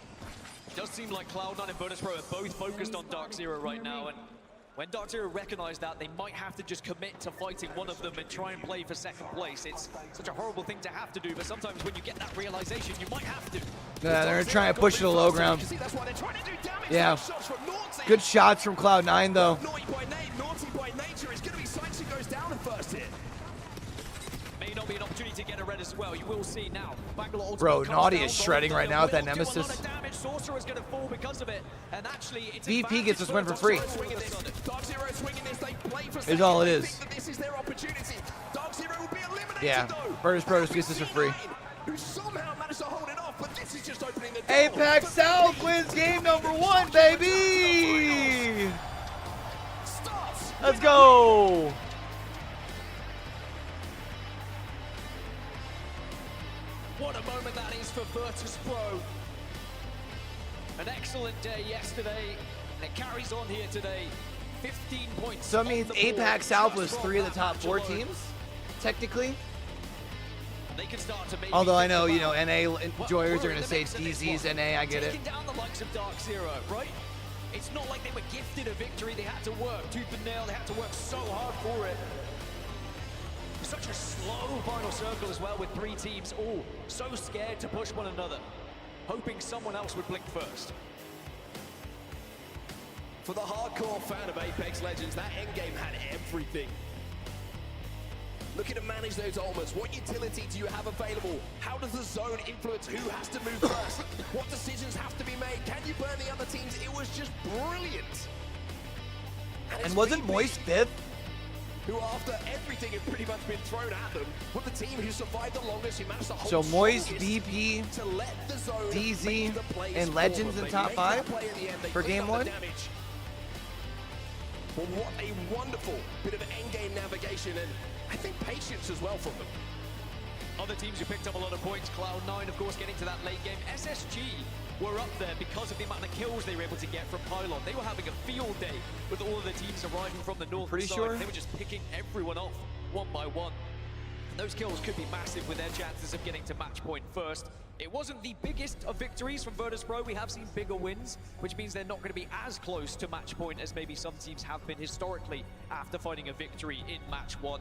It does seem like Cloud9 and Virtus Pro are both focused on Dark Zero right now, and when Dark Zero recognize that, they might have to just commit to fighting one of them and try and play for second place. It's such a horrible thing to have to do, but sometimes when you get that realization, you might have to. Yeah, they're trying to push to the low ground. Yeah. Good shots from Cloud9 though. Naughty by nature is going to be Saints who goes down the first hit. May not be an opportunity to get a red as well. You will see now. Bro, Naughty is shredding right now with that Nemesis. Sorcerer's going to fall because of it, and actually it's VP gets this win for free. Dark Zero swinging this, they play for Is all it is. think that this is their opportunity. Dark Zero will be eliminated Yeah, though. Virtus Pro just gets this for free. Who somehow managed to hold it off, but this is just opening the door. APAC South wins game number 1, baby! Starts. Let's go! What a moment that is for Virtus Pro. An excellent day yesterday, and it carries on here today. 15 points. So it means on the board APAC South was just 3 of the off top that 4 match alone. teams, technically. They can start to maybe Although I think know, you about- know, NA Well, enjoyers we're are in going to the say mix of this DZ's one. NA, I get it. Taking down the likes of Dark Zero, right? It's not like they were gifted a victory. They had to work tooth and nail. They had to work so hard for it. Such a slow final circle as well, with 3 teams all so scared to push one another, hoping someone else would blink first. For the hardcore fan of Apex Legends, that endgame had everything. Looking to manage those ultimates. What utility do you have available? How does the zone influence who has to move first? What decisions have to be made? Can you burn the other teams? It was just brilliant. And wasn't Moist 5th? Who, after everything had pretty much been thrown at them, were the team who survived the longest, who managed to hold So Moist, strongest VP, to let the zone DZ, make the plays and for Legends them. in They top made 5 that play in the end. They for cleaned game up the 1? damage. Well, what a wonderful bit of endgame navigation, and I think patience as well from them. Other teams who picked up a lot of points, Cloud9, of course, getting to that late game. SSG were up there because of the amount of kills they were able to get from Pylon. They were having a field day with all of the teams arriving from the north Pretty side. sure. They were just picking everyone off one by one. And those kills could be massive with their chances of getting to match point first. It wasn't the biggest of victories from Virtus Pro. We have seen bigger wins, which means they're not going to be as close to match point as maybe some teams have been historically after finding a victory in match 1.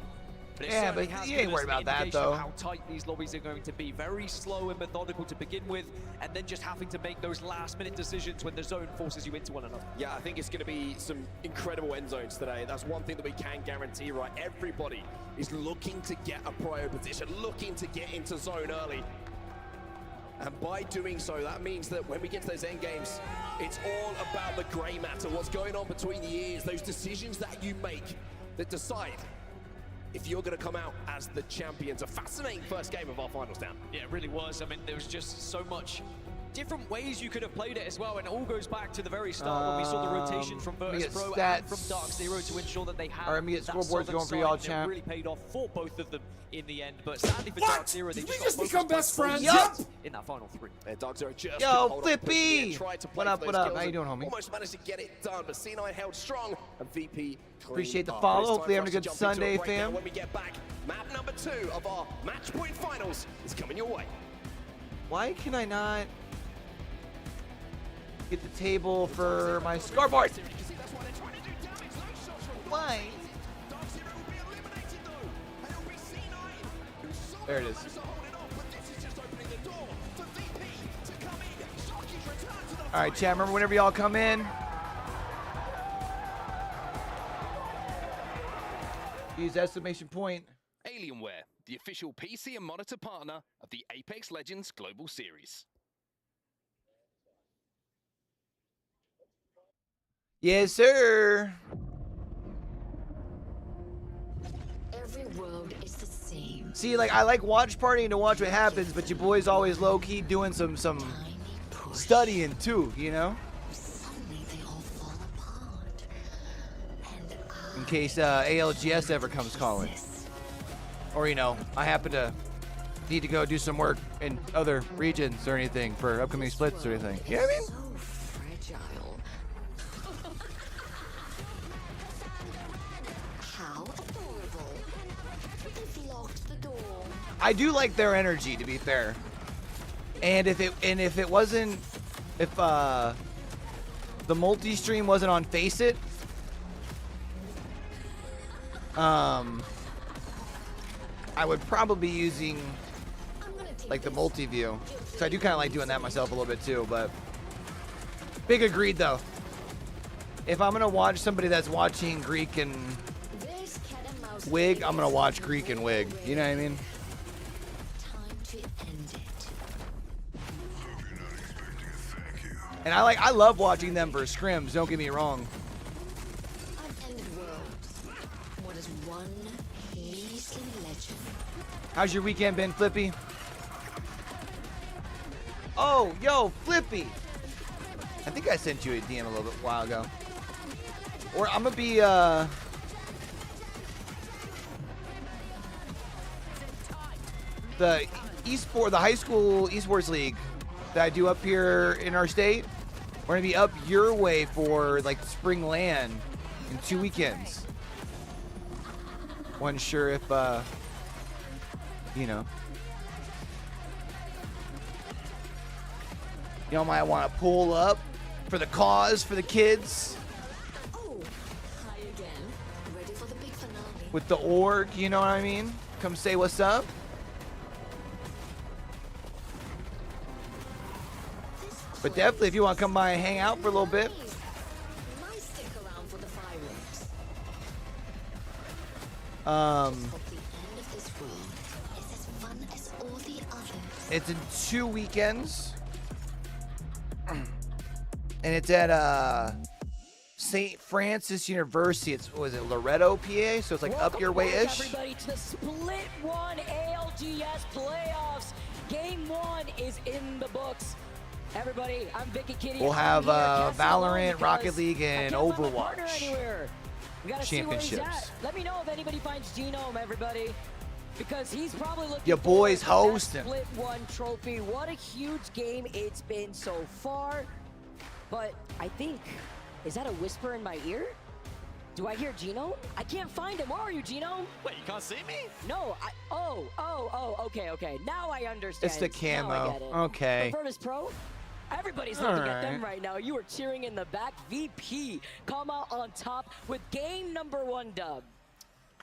But it Yeah, certainly but has you given ain't us worried the about that, indication of though. how tight these lobbies are going to be. Very slow and methodical to begin with, and then just having to make those last-minute decisions when the zone forces you into one another. Yeah, I think it's going to be some incredible end zones today. That's one thing that we can guarantee, right? Everybody is looking to get a prio position, looking to get into zone early. And by doing so, that means that when we get to those end games, it's all about the gray matter, what's going on between the ears, those decisions that you make that decide if you're going to come out as the champions. A fascinating first game of our finals, Dan. Yeah, it really was. I mean, there was just so much different ways you could have played it as well, and it all goes back to the very start when we saw the rotation from let me Virtus get Pro stats. and from Dark Zero to ensure that they had Alright, let me get that scoreboards southern going for side, y'all, and it champ. really paid off for both of them in the end. But sadly for What? Dark Zero, they Did just we got just become focused by best friends? both Yup. sides in that final 3. And Dark Zero just Yo, couldn't hold up the Flippy! push in the end, tried to play What up, for what those up? kills How you and doing, homie? Almost managed to get it done, but C9 held strong, and VP cleaned Appreciate the up. follow. But it's time Hopefully for having a us to good jump into Sunday, breakdown. fam. When we get back, map number 2 of our match point finals is coming your way. Why can I not get the table for my scoreboard? Why? There it is. All right, chat. Remember, whenever y'all come in, use exclamation point. Alienware, the official PC and monitor partner of the Apex Legends Global Series. Yes, sir. Every road is the same. See, like, I like watch partying to watch what happens, but your boy's always low-key doing some Tiny push. studying too, you know? Suddenly they all fall apart. And In case ALGS ever comes calling. this. Or, you know, I happen to need to go do some work in other regions or anything for upcoming splits or anything. You know what I mean? So fragile. How adorable. They've locked the door. I do like their energy, to be fair. And if it wasn't, if the multi-stream wasn't on Face It, I would probably be using like the multi-view. So I do kind of like doing that myself a little bit too, but big agreed though. If I'm gonna watch somebody that's watching Greek and Wig, I'm gonna watch Greek and Wig. You know what I mean? Time to end it. And I love watching them for scrims, don't get me wrong. I've ended worlds. What is one measly legend? How's your weekend been, Flippy? Oh, yo, Flippy! I think I sent you a DM a little bit while ago. Or I'm gonna be the high school esports league that I do up here in our state. We're gonna be up your way for like spring LAN in 2 weekends. Wasn't sure if you know, y'all might want to pull up for the cause for the kids Oh, hi again. Ready for the big finale. with the org, you know what I mean? Come say what's up. But definitely if you want to come by and hang out for a little bit. Might stick around for the fireworks. Um, Hope the end of this world is as fun as all the others. it's in 2 weekends. And it's at St. Francis University. It's, what is it, Loretto, PA? So it's like up your way-ish. Everybody to the Split 1 ALGS playoffs. Game 1 is in the books. Everybody, I'm Vicky Kitty. We'll have Valorant, Rocket League, and Overwatch championships. Let me know if anybody finds Genome, everybody, because he's probably looking. Your boys forward to that hosting. Split 1 trophy. What a huge game it's been so far. But I think, is that a whisper in my ear? Do I hear Genome? I can't find him. Where are you, Genome? Wait, you can't see me? No, okay. Now I understand. It's the Now I camo. get it. Okay. The Virtus Pro? Everybody's looking at them right now. You were cheering in the back. VP come out on top with game number 1 dub.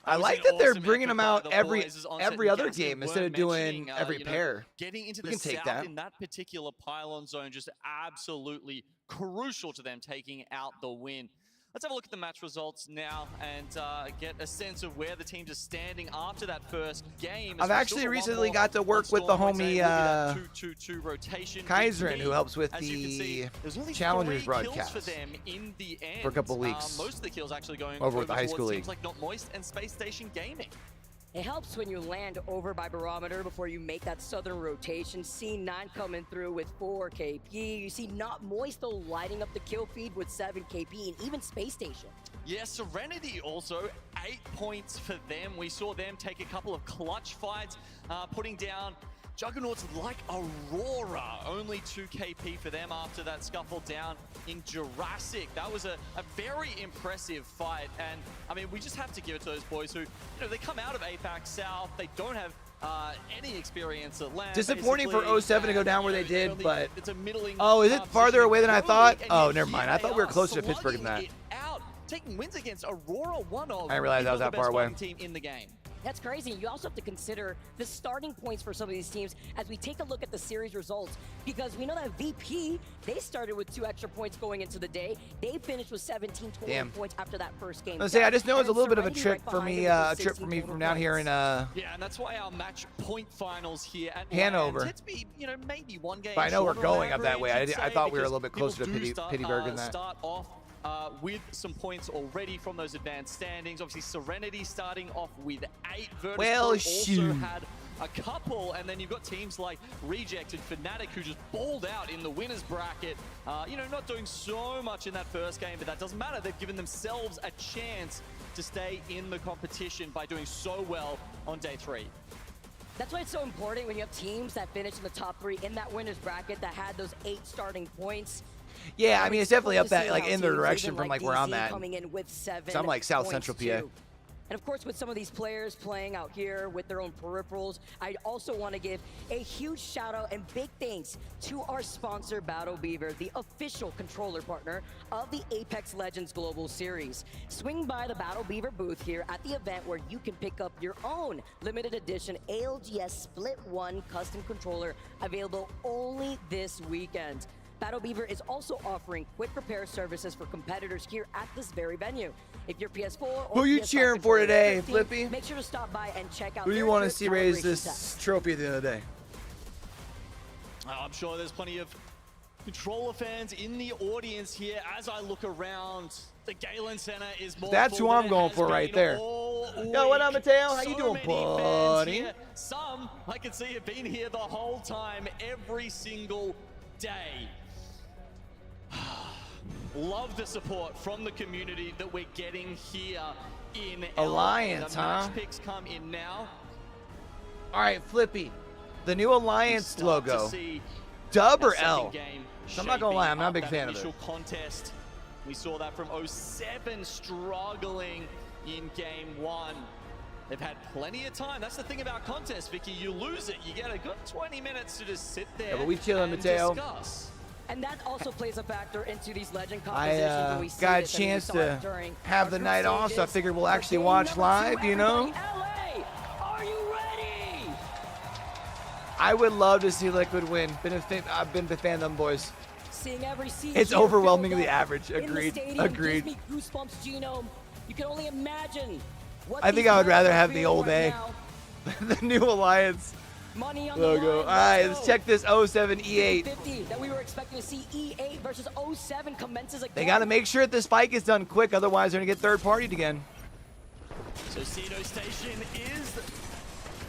I like that they're bringing them out every other game instead of doing every pair. Getting into We the can take south that. in that particular pylon zone just absolutely crucial to them taking out the win. Let's have a look at the match results now and get a sense of where the teams are standing after that first game. I've actually recently got to work with the homie Kaiserin, who helps with the Challengers broadcast for them in the end. for a couple weeks. Most of the kills actually going over with the high school teams league. like Not Moist and Space Station Gaming. It helps when you land over by barometer before you make that southern rotation. C9 coming through with 4 KP. You see Not Moist though lighting up the kill feed with 7 KP and even Space Station. Yeah, Serenity also, 8 points for them. We saw them take a couple of clutch fights, putting down Juggernauts like Aurora. Only 2 KP for them after that scuffle down in Jurassic. That was a very impressive fight. And I mean, we just have to give it to those boys who, they come out of APAC South. They don't have any experience at LAN. Disappointing for 07 to go down where they did, but it's a middling oh, is it farther away than I thought? and Oh, yet never mind. here I thought they we were are closer to Pittsburgh than that. slugging it out, taking wins against Aurora, one of I didn't realize that was the that far best away. fighting team in the game. That's crazy. You also have to consider the starting points for some of these teams as we take a look at the series results, because we know that VP, they started with 2 extra points going into the day. They finished with 17 total points after that first game. I say I just know it's a little bit of a trip for me, from down here in Yeah, and that's why our match point finals here at Hanover. LAN tend to be, maybe one game. But I know we're shorter on going up that way. average, I you'd thought say, we were a because little bit closer to people do Pittsburgh than that. Start off with some points already from those advanced standings. Obviously, Serenity starting off with 8. Virtus Well, Pro also shoot. had a couple, and then you've got teams like Reject and Fnatic who just balled out in the winners bracket. Not doing so much in that first game, but that doesn't matter. They've given themselves a chance to stay in the competition by doing so well on day 3. That's why it's so important when you have teams that finish in the top 3 in that winner's bracket that had those 8 starting points. Yeah, I mean, it's definitely up that, How like, in their teams, direction even from, like, where I'm DZ at. coming in with 7 So I'm, like, South points Central PA. too. And of course, with some of these players playing out here with their own peripherals, I also want to give a huge shout out and big thanks to our sponsor, Battle Beaver, the official controller partner of the Apex Legends Global Series. Swing by the Battle Beaver booth here at the event where you can pick up your own limited edition ALGS Split 1 custom controller, available only this weekend. Battle Beaver is also offering quick repair services for competitors here at this very venue. If your PS4 or Who you PS5 cheering for controller is today, 15, Flippy? Make sure to stop by and check out Who do you their want to drip see raise calibration this test. trophy at the end of the day? I'm sure there's plenty of controller fans in the audience here. As I look around, the Galen Center is more That's full who than I'm it going has for right been there. all Yo, what up, week. Mateo? How you So doing, many fans buddy? here. Some, I can see, have been here the whole time, every single day. Love the support from the community that we're getting here in Alliance, LA. The match huh? picks come in now. All right, Flippy. The new Alliance Start to logo. see Dub or that L? second game So I'm not gonna lie, I'm not a big shaping fan up of that it. initial contest. We saw that from 07 struggling in game 1. They've had plenty of time. That's the thing about contests, Vicky. You lose it, you get a good 20 minutes to just sit there Yeah, but we chilling, and Mateo. discuss. And that also plays a factor into these legend compositions. I when we see got a this, and we chance saw to it during have our the group night off, so I stages. figured we'll For actually game watch number 2, live, you know? everybody, LA, are you ready? I would love to see Liquid win. I've been a fan of them boys. Seeing every seat It's here overwhelmingly filled up average. in the Agreed. stadium Agreed. gives me goosebumps, Genome. You can only imagine what I think these I would players rather are have the feeling old right A. now. The new Alliance Money on the logo. line. All right, Let's let's go. check this 07 E8. 50 that we were expecting to see. E8 versus 07 commences again. They got to make sure that this fight gets done quick, otherwise they're going to get third-partied again. So Cedo Station is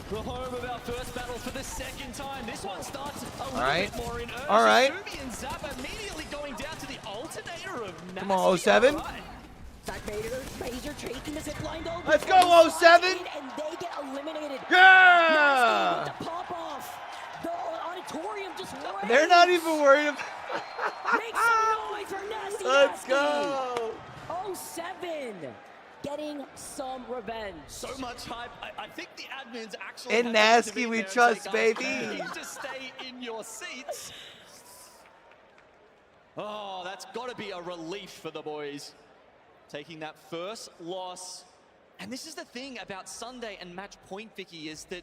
the home of our first battle for the second time. This one starts a little right. bit more in earnest. All right. Sumi and Zap immediately going down to the alternator of Nasty. Come on, 07. All right. Zach Major taking the zip line though. Let's go, 07. And they get eliminated. Yeah! Nasty with the pop off. The auditorium just raised. They're not even worried about Make some noise for Nasty. Let's Nasty. go! 07. Getting some revenge. So much hype. I think the admins actually In had Nasty to be we there and trust, say, baby. "Guys, you need to stay in your seats." Oh, that's got to be a relief for the boys. Taking that first loss. And this is the thing about Sunday and match point, Vicky, is that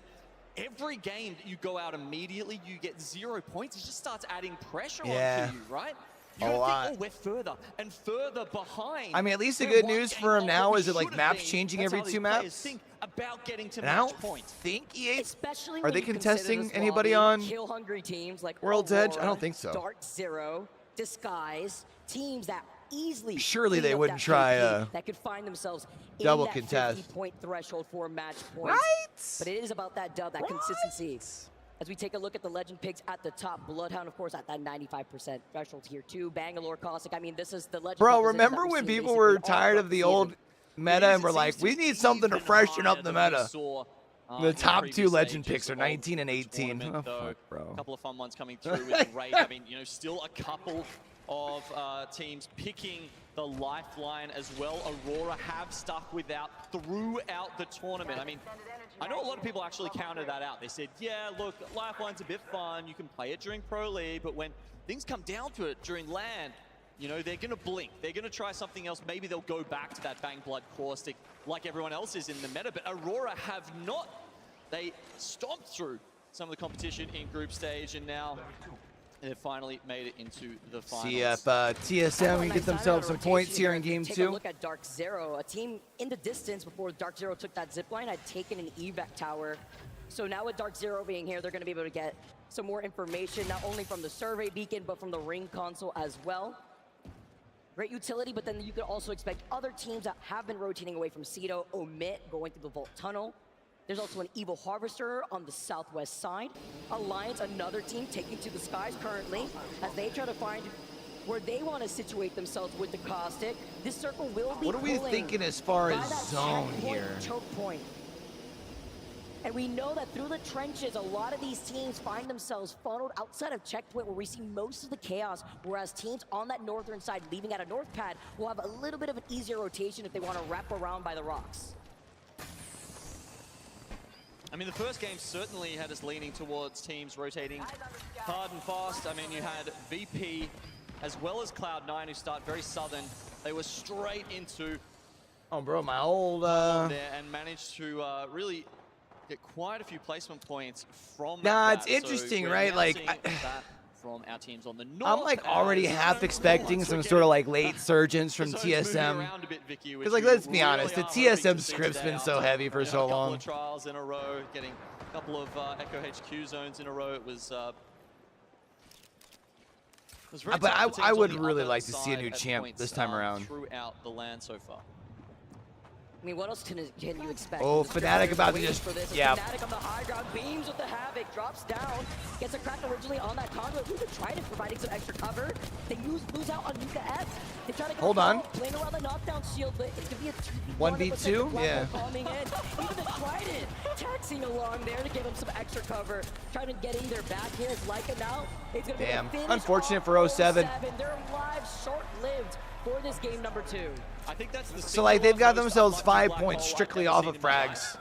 every game that you go out immediately, you get 0 points. It just starts adding pressure Yeah. onto you, right? You A gotta lot. think, oh, we're further and further behind. I mean, at least the We're good one news game for him off now what we is it like should have maps been. changing That's every how these 2 players maps? think about getting to And I match don't point. think EA Especially are when they you consider contesting this anybody lobby, on kill-hungry teams like World's Edge? I Aurora, don't think so. Dark Zero, Disguise, teams that easily Surely they beat up wouldn't that try, KP that could find themselves double in that contest. 50-point threshold for match points. Right? But it is about that dub, that consistency. As we take a look at the legend picks at the top, Bloodhound, of course, at that 95% threshold here too. Bangalore Caustic. I mean, this is the legend. Bro, composition that remember we've when seen people basically were all tired throughout of the season. old meta and were like, we need something to freshen up the meta? The top 2 legend picks are 19 and 18. Oh, fuck, bro. A couple of fun ones coming through with the rate. I mean, you know, still a couple of teams picking the lifeline as well. Aurora have stuck without throughout the tournament. I mean, I know a lot of people actually counted that out. They said, yeah, look, lifeline's a bit fun. You can play it during Pro League, but when things come down to it during LAN, you know, they're going to blink. They're going to try something else. Maybe they'll go back to that Bang Blood Caustic like everyone else is in the meta. But Aurora have not. They stomped through some of the competition in group stage, and now they've finally made it into the finals. See if TSM can get themselves some points here in game Take 2. a look at Dark Zero, a team in the distance before Dark Zero took that zipline, had taken an evac tower. So now with Dark Zero being here, they're going to be able to get some more information, not only from the survey beacon, but from the ring console as well. Great utility, but then you could also expect other teams that have been rotating away from Cedo, omit going through the Vault Tunnel. There's also an Evil Harvester on the southwest side. Alliance, another team taking to the skies currently as they try to find where they want to situate themselves with the Caustic. This circle will be What are we pulling thinking as far by as that zone 10-point here? choke point. And we know that through the trenches, a lot of these teams find themselves funneled outside of checkpoint where we see most of the chaos, whereas teams on that northern side leaving at a north pad will have a little bit of an easier rotation if they want to wrap around by the rocks. I mean, the first game certainly had us leaning towards teams rotating hard and fast. I mean, you had VP as well as Cloud9 who start very southern. They were straight into Oh, bro, my old there and managed to really get quite a few placement points from it's that. interesting, So we're right? now Like, seeing that from our teams on the north. I'm like already half expecting some sort of like late surgence from TSM. Because like, let's be honest, the TSM script's been so heavy for so A couple long. of trials in a row, getting a couple of Echo HQ zones in a row. It was very But tough for I teams would on the really other like to see a side new at champ points, this time around. Throughout the LAN so far. I mean, what else can you expect? Oh, The Fnatic about to waiting just, for this. yeah. Fnatic on the high ground, beams with the Havoc, drops down, gets a crack originally on that conduit. Who's Trident providing some extra cover. They lose out on Nuka F. They try to Hold on. playing around the knockdown shield, but it could be a 1v2? Yeah. Bombing in. Even the Trident taxing along there to give him some extra cover. Trident getting their back here. It's Leica now. It's gonna be Damn. a finish Unfortunate off for 07. Their lives short-lived for this game number 2. I think that's the So like they've got single most themselves unlucky 5 black points hole strictly I've off ever of seen in my frags.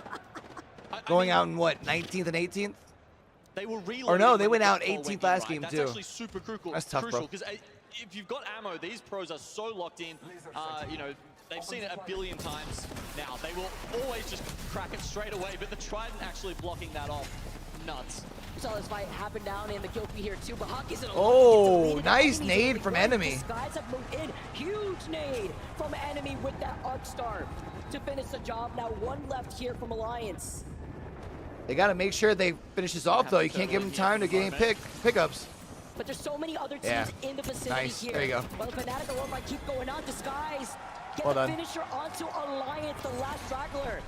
life. Going out in what, 19th and 18th? They were Or no, they when went the out black hole 18th went in, last right? game That's too. actually super crucial. That's tough, bro. Because if you've got ammo, these pros are so locked in. You know, they've seen it a billion times now. They will always just crack it straight away, but the Trident actually blocking that off. Nuts. We saw this fight happen down in the kill feed here too, but Hockey's in a Oh, nice nade from enemy. The guys have moved in. Huge nade from enemy with that arc star to finish the job. Now one left here from Alliance. They got to make sure they finish this off though. You can't give them time to gain pickups. But there's so many other teams Yeah. in the vicinity Nice. here. There you go. Well, Fnatic Aurora might keep going on. Disguise. Get Well the done. finisher onto Alliance, the last straggler.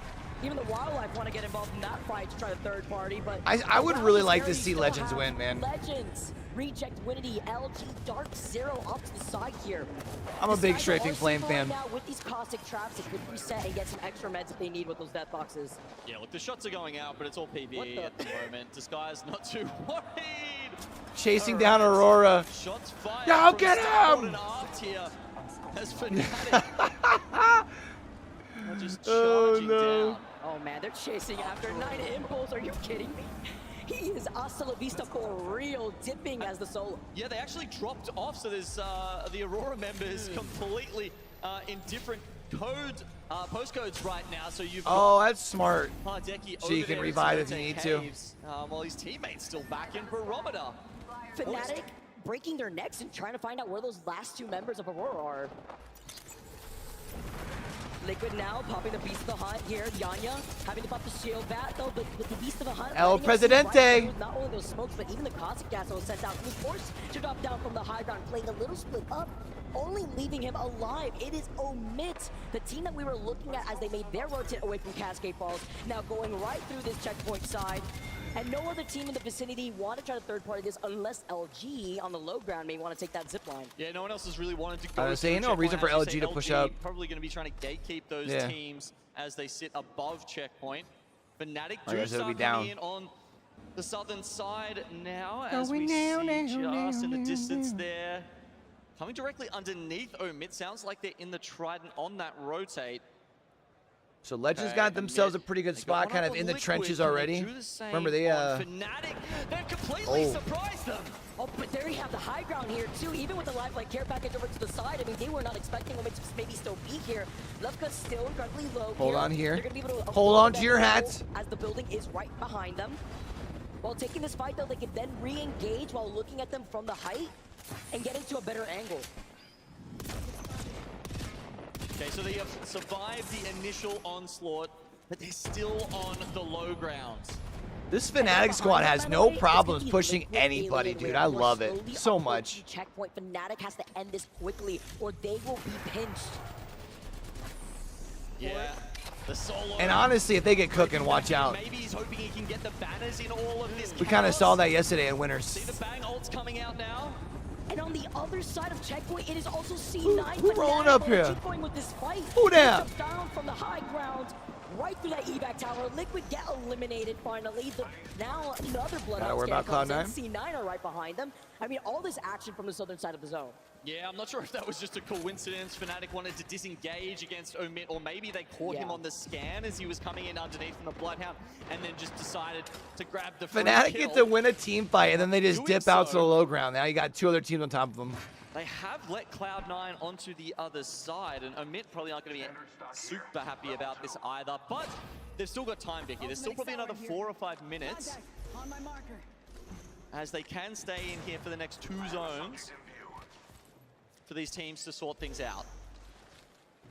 Even the Wildlife want to get involved in that fight to try to third party, but I would really like to Alliance see still Legends have win, man. Legends, Reject, Winity, LG, Dark Zero off to the side here. I'm a big Disguise Strafing are Flame safer fan. right now with these caustic traps. It could reset and get some extra meds if they need with those death boxes. Yeah, look, the shots are going out, but it's all PvE at the moment. Disguise not too worried. Chasing down Aurora. Shots fired. Yo, from get starboard him! and aft here as Fnatic are just Oh, charging no. down. Oh man, they're chasing after 9 impulse. Are you kidding me? He is hasta la vista for real, dipping as the solo. Yeah, they actually dropped off, so there's the Aurora members completely in different postcodes right now. So you've Oh, that's smart. got Hardeki So you over can there revive in if you need Certain to. Caves, while his teammates still back in Barometer. Fnatic breaking their necks and trying to find out where those last 2 members of Aurora are. Liquid now popping the Beast of the Hunt here. Yanya having to pop the shield back though, but with the Beast of the Hunt. El letting us see Presidente. right through not only those smokes, but even the caustic gas that was sent out. He was forced to drop down from the high ground, playing a little split up, only leaving him alive. It is Omit, the team that we were looking at as they made their rotate away from Cascade Falls, now going right through this checkpoint side. And no other team in the vicinity want to try to third party this unless LG on the low ground may want to take that zip line. Yeah, no one else has really wanted to go. I was saying, no reason for LG to push up. Probably going to be trying to gatekeep those teams as they sit above checkpoint. Fnatic do start coming in on the southern side now, as we see just in the distance there. Coming directly underneath Omit, sounds like they're in the Trident on that rotate. So Legends got themselves a pretty good spot, kind of in the trenches already. Remember they Fnatic, they've completely surprised them. Oh, but there you have the high ground here too, even with the lifelike care package over to the side. I mean, they were not expecting them to maybe still be here. Lefka's still incredibly low. Hold on here. They're gonna be able to Hold on to your hats. as the building is right behind them. While taking this fight though, they can then re-engage while looking at them from the height and getting to a better angle. Okay, so they have survived the initial onslaught, but they're still on the low grounds. This Fnatic squad has no problems pushing anybody, dude. I love it so much. Checkpoint. Fnatic has to end this quickly, or they will be pinched. Yeah, the solo. And honestly, if they get cooking, watch out. Maybe he's hoping he can get the banners in all of this. We kind of saw that yesterday in Winners. See the bang ults coming out now. And on the other side of checkpoint, it is also C9. Who rolling up here? Keep going with this fight. Who that? Down from the high ground. right through that evac tower. Liquid get eliminated finally. Now another bloodhound worry scan about comes Cloud9. in. C9 are right behind them. I mean, all this action from the southern side of the zone. Yeah, I'm not sure if that was just a coincidence. Fnatic wanted to disengage against Omit, or maybe they caught him on the scan as he was coming in underneath from the Bloodhound, and then just decided to grab the first Fnatic kill. get to win a team fight, and then they just dip out to the low ground. Now you got 2 other teams on top of them. They have let Cloud9 onto the other side, and Omit probably aren't going to be super happy about this either, but they've still got time, Vicky. There's still probably another 4 or 5 minutes as they can stay in here for the next 2 zones for these teams to sort things out.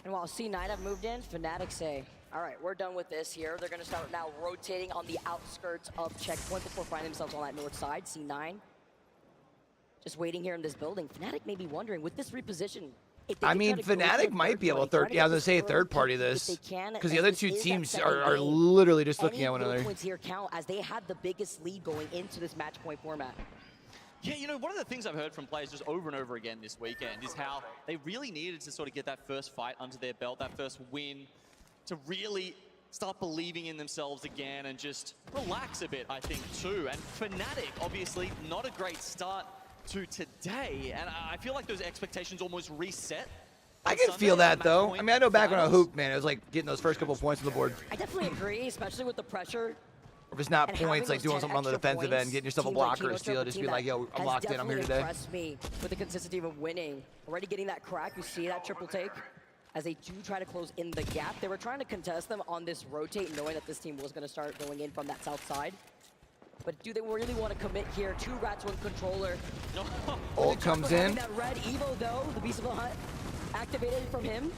And while C9 have moved in, Fnatic say, all right, we're done with this here. They're going to start now rotating on the outskirts of checkpoint before finding themselves on that north side. C9 just waiting here in this building. Fnatic may be wondering, with this reposition, if they I can mean, try to go Fnatic for a might be able to try third. Yeah, I was gonna say get third party if this they can, because the as other this 2 is that teams second are game. literally just looking Any at one goal another. points here count as they had the biggest lead going into this match point format. Yeah, you know, one of the things I've heard from players just over and over again this weekend is how they really needed to sort of get that first fight under their belt, that first win, to really start believing in themselves again and just relax a bit, I think, too. And Fnatic, obviously, not a great start to today, and I feel like those expectations almost reset. I can feel that, though. I mean, I know back when I hooped, man, it was like getting those first couple points on the board. I definitely agree, especially with the pressure. If it's not And points, having like doing those something on the 10 extra defensive points, end, getting yourself a team like blocker or Kino steal, Triple just team be like, that yo, I'm has locked in, I'm here definitely today. impressed me with the consistency of winning. Already getting that crack, you see that triple take. As they do try to close in the gap. They were trying to contest them on this rotate, knowing that this team was going to start going in from that south side. But do they really want to commit here? 2 rats, 1 controller. Ult comes in. That red Evo, though, the Beast of the Hunt, activated from him.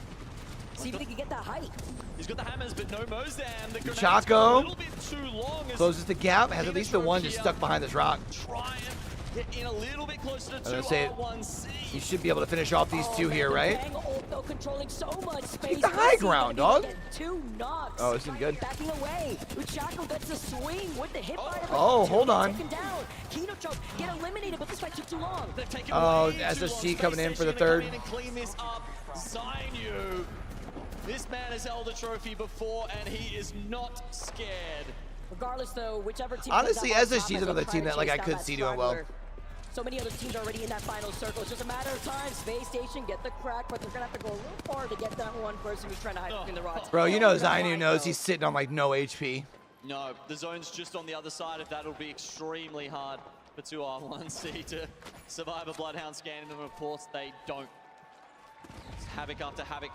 See if they can get that height. He's got the hammers, but no Mozam. The grenade's Chaco a little bit too long. closes the gap, has at least the one just stuck behind this rock. Try and get in a little bit closer to I was gonna say, 2R1C. you should be able to finish off these 2 here, right? Bang ult, though, controlling so much space. Keep the high ground, dog. 2 knocks. Oh, this isn't good. Backing away. Uchako gets a swing with the hit fire. Oh, hold on. Taken down. Kino Choke get eliminated, but this fight took too long. Oh, SSG coming in for the third. Come in and clean this up. Zainu. This man has held a trophy before, and he is not scared. Regardless, though, whichever team. Honestly, comes out on SSG is top, another they'll try team to that, like, I chase could down see that doing well. straggler. So many other teams already in that final circle. It's just a matter of time. Space Station get the crack, but they're gonna have to go a little far to get that one person who's trying to hide between the rods. Bro, you know Zainu knows he's sitting on like no HP. No, the zone's just on the other side of that. It'll be extremely hard for 2R1C to survive a Bloodhound scan, and of course they don't. It's havoc after havoc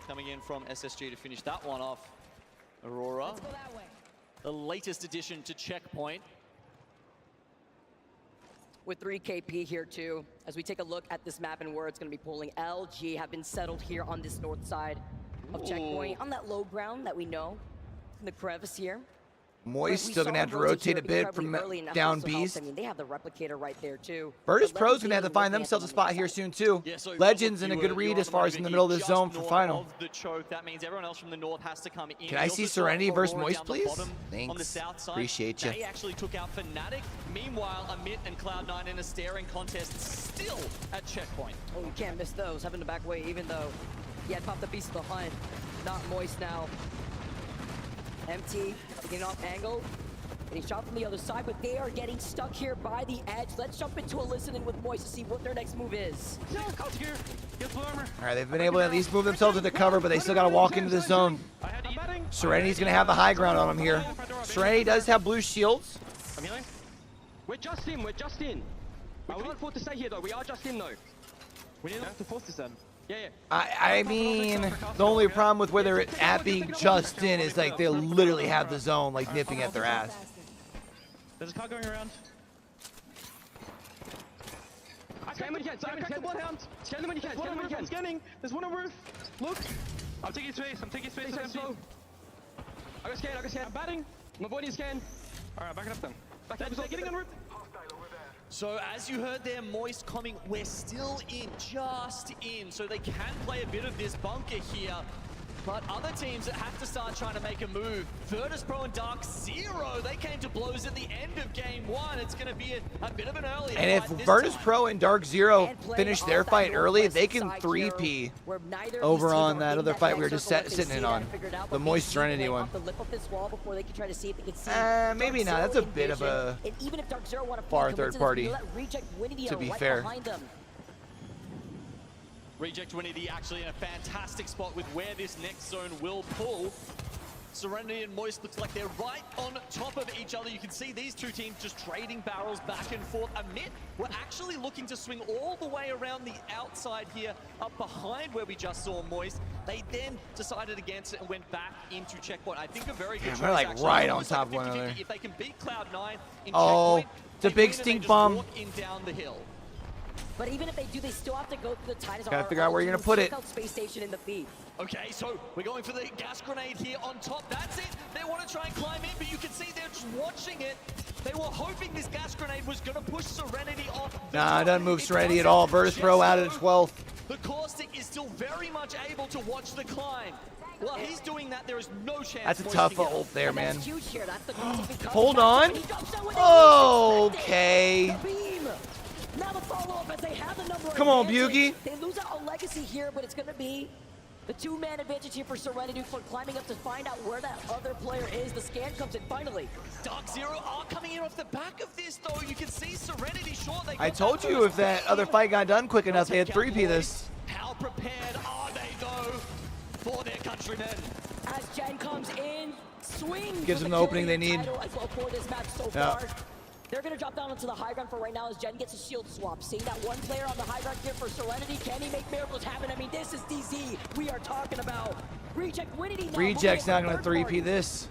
coming in from SSG to finish that one off. Aurora, the latest addition to Checkpoint. With 3 KP here too, as we take a look at this map and where it's going to be pulling. LG have been settled here on this north side of Checkpoint, on that low ground that we know, in the crevice here. Moist We still saw gonna have to Rosie rotate here a bit incredibly from early, and that down also helps. Beast. I mean, they have the replicator right there too. Virtus But Pro's Legends gonna have to even find looking at themselves a them on the spot here inside. soon too. Yeah, so Legends in a good read as far as in the middle of this just zone for north final. of the choke. That means everyone else from the north has to come in. Can I We see also saw Serenity versus Aurora Moist, down the please? bottom On the Thanks. south side. Appreciate ya. They actually took out Fnatic. Meanwhile, Amit and Cloud9 in a staring contest still at Checkpoint. Oh, you can't miss those. Having to back away, even though he had popped the Beast of the Hunt. Not Moist now. MT getting off angle. Getting shot from the other side, but they are getting stuck here by the edge. Let's jump into a listen-in with Moist to see what their next move is. All right, they've been able to at least move themselves into cover, but they still gotta walk into the zone. Serenity's gonna have the high ground on him here. Serenity does have blue shields. I'm healing. We're just in, we're just in. We can't afford to stay here though, we are just in though. We need to force this then. Yeah, yeah. I mean, the only problem with where they're at being just in is like they literally have the zone like nipping at their ass. There's a car going around. Scan when you can, scan the bloodhound. Scan them when you can, scan them when you can. Scanning. There's one on roof. Look. I'm taking space, space. I got scan, I'm batting. I'm avoiding scan. Alright, back it up then. Back it up, getting on roof. So as you heard there, Moist coming, we're still in, just in, so they can play a bit of this bunker here. But other teams that have to start trying to make a move. Virtus Pro and Dark Zero, they came to blows at the end of game one. It's going to be a bit of an early And if Virtus Pro and Dark Zero finish their fight early, they can 3P over on that other fight we were just sitting in on. The Moist Serenity one. Maybe not. That's a bit of a far third party, to be fair. Reject Winity actually in a fantastic spot with where this next zone will pull. Serenity and Moist looks like they're right on top of each other. You can see these two teams just trading barrels back and forth. Amit, we're actually looking to swing all the way around the outside here, up behind where we just saw Moist. They then decided against it and went back into checkpoint. I think a very good choice. They're like actually. right on top of one another. If they can beat Cloud9 in Oh, checkpoint, it's a big stink bomb. walk in down the hill. But even if they do, they still have to go through the Titus. Gotta figure out where you're gonna put it. Space station in the feed. Okay, so we're going for the gas grenade here on top. That's it. They want to try and climb in, but you can see they're just watching it. They were hoping this gas grenade was going to push Serenity off. Nah, it doesn't move Serenity at all. Virtus Pro out at 12th. The Caustic is still very much able to watch the climb. While he's doing that, there is no chance. That's a tough ult there, man. Hold on. Okay. Now the follow-up as they have the number. Come on, Bugie. They lose out on Legacy here, but it's going to be the two-man advantage here for Serenity for climbing up to find out where that other player is. The scan comes in finally. Dark Zero are coming in off the back of this, though. You can see Serenity short. I told you if that other fight got done quick enough, they had 3P this. How prepared are they, though, for their countrymen? As Gen comes in, swings. Gives them the opening they need. For this match so far. They're going to drop down into the high ground for right now as Gen gets a shield swap. Seeing that one player on the high ground here for Serenity. Can he make miracles happen? I mean, this is DZ we are talking about. Reject Winity now. Reject's not going to 3P this.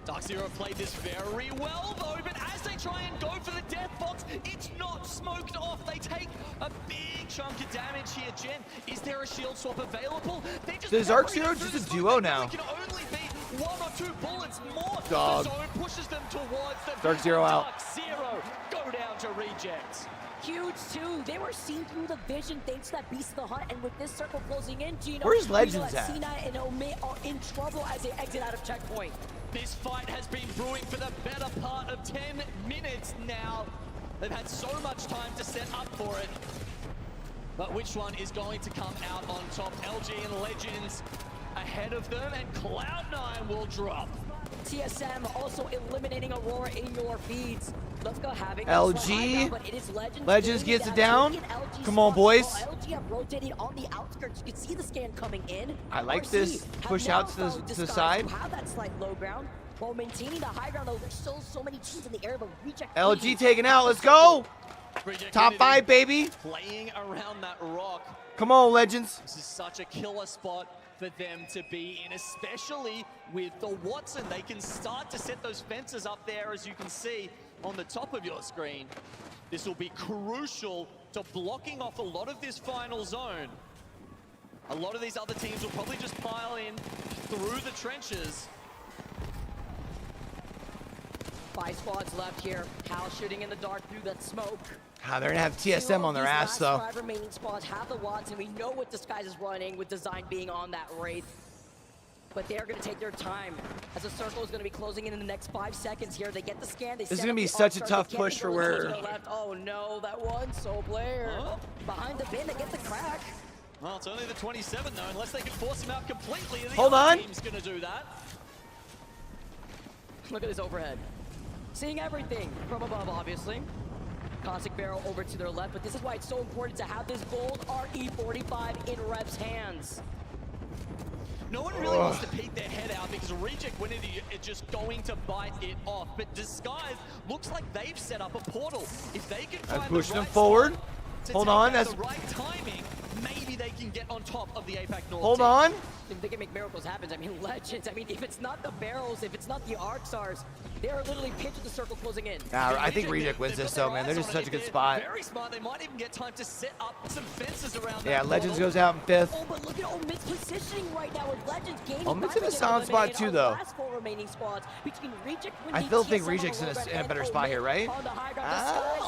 Dark Zero played this very well, though, but as they try and go for the death box, it's not smoked off. They take a big chunk of damage here. Gen, is there a shield swap available? Does Dark Zero just a duo now? It can only be 1 or 2 bullets more. Dog. The zone pushes them towards the Dark Zero out. Dark Zero go down to Reject. Huge too. They were seen through the vision thanks to that Beast of the Hunt, and with this circle closing in, Gino, where's Legends at? Cena and Omit are in trouble as they exit out of checkpoint. This fight has been brewing for the better part of 10 minutes now. They've had so much time to set up for it. But which one is going to come out on top? LG and Legends ahead of them, and Cloud9 will drop. TSM also eliminating Aurora in your feeds. Let's go having LG. but it is Legends gets it down. Come on, boys. LG have rotated on the outskirts. You can see the scan coming in. I like RC this push out to the side. Have that slight low ground while maintaining the high ground. Though there's still so many teams in the air, but Reject. LG taken out. Let's go. Top 5, baby. Playing around that rock. Come on, Legends. This is such a killer spot for them to be in, especially with the Watson. They can start to set those fences up there, as you can see on the top of your screen. This will be crucial to blocking off a lot of this final zone. A lot of these other teams will probably just pile in through the trenches. 5 squads left here. Hal shooting in the dark through that smoke. They're going to have TSM on their ass, though. 5 remaining squads have the Watson. We know what Disguise is running with Design being on that Wraith. But they are going to take their time as the circle is going to be closing in the next 5 seconds here. They get the scan. This is going to be such a tough push for where... Oh no, that one Soul player. Behind the bin, they get the crack. Well, it's only the 27 though, unless they can force him out completely. The Hold on. Team's going to do that. Look at this overhead. Seeing everything from above, obviously. Caustic barrel over to their left, but this is why it's so important to have this gold RE45 in Rep's hands. No one really wants to peek their head out because Reject Winity is just going to bite it off. But Disguise looks like they've set up a portal. If they can find the right them forward. Hold on, that's the right timing, maybe they can get on top of the APAC North. Hold team. on. If they can make miracles happen, I mean, Legends, I mean, if it's not the barrels, if it's not the arc stars, they are literally pinned to the circle closing in. Nah, I think Reject wins this though, man. They're just such a good spot. Very smart. They might even get time to set up some fences around. Yeah, that Legends portal. goes out in 5th. Oh, but look at Omit's positioning right now with Legends gaining. Omit's in a solid spot too, though. Last 4 remaining squads between Reject, I still think Reject's in a better spot here, right?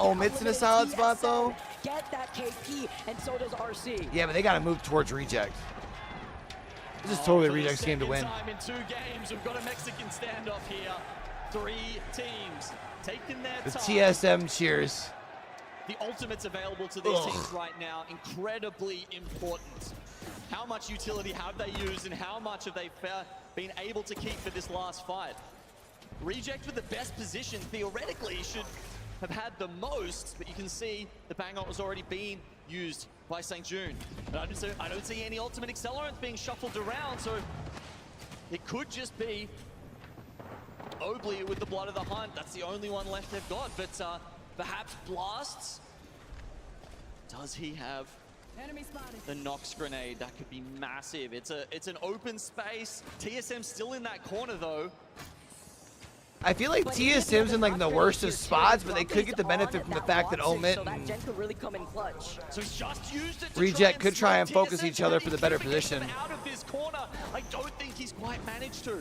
Omit's in a solid spot though. Get that KP, and so does RC. Yeah, but they got to move towards Reject. This is totally a Rejects game to win. Time in 2 games, we've got a Mexican standoff here. 3 teams taking their The time. TSM cheers. The ultimates available to these teams right now, incredibly important. How much utility have they used and how much have they been able to keep for this last fight? Reject with the best position, theoretically, should have had the most, but you can see the bang-on was already being used by St. June. And I don't see any ultimate accelerants being shuffled around, so it could just be Obley with the blood of the hunt. That's the only one left they've got, but perhaps Blasts. Does he have the Nox grenade? That could be massive. It's an open space. TSM still in that corner though. I feel like TSM's in like the worst of spots, but they could get the benefit from the fact that Omit and Reject could try and focus each other for the better position. Out of this corner, I don't think he's quite managed to.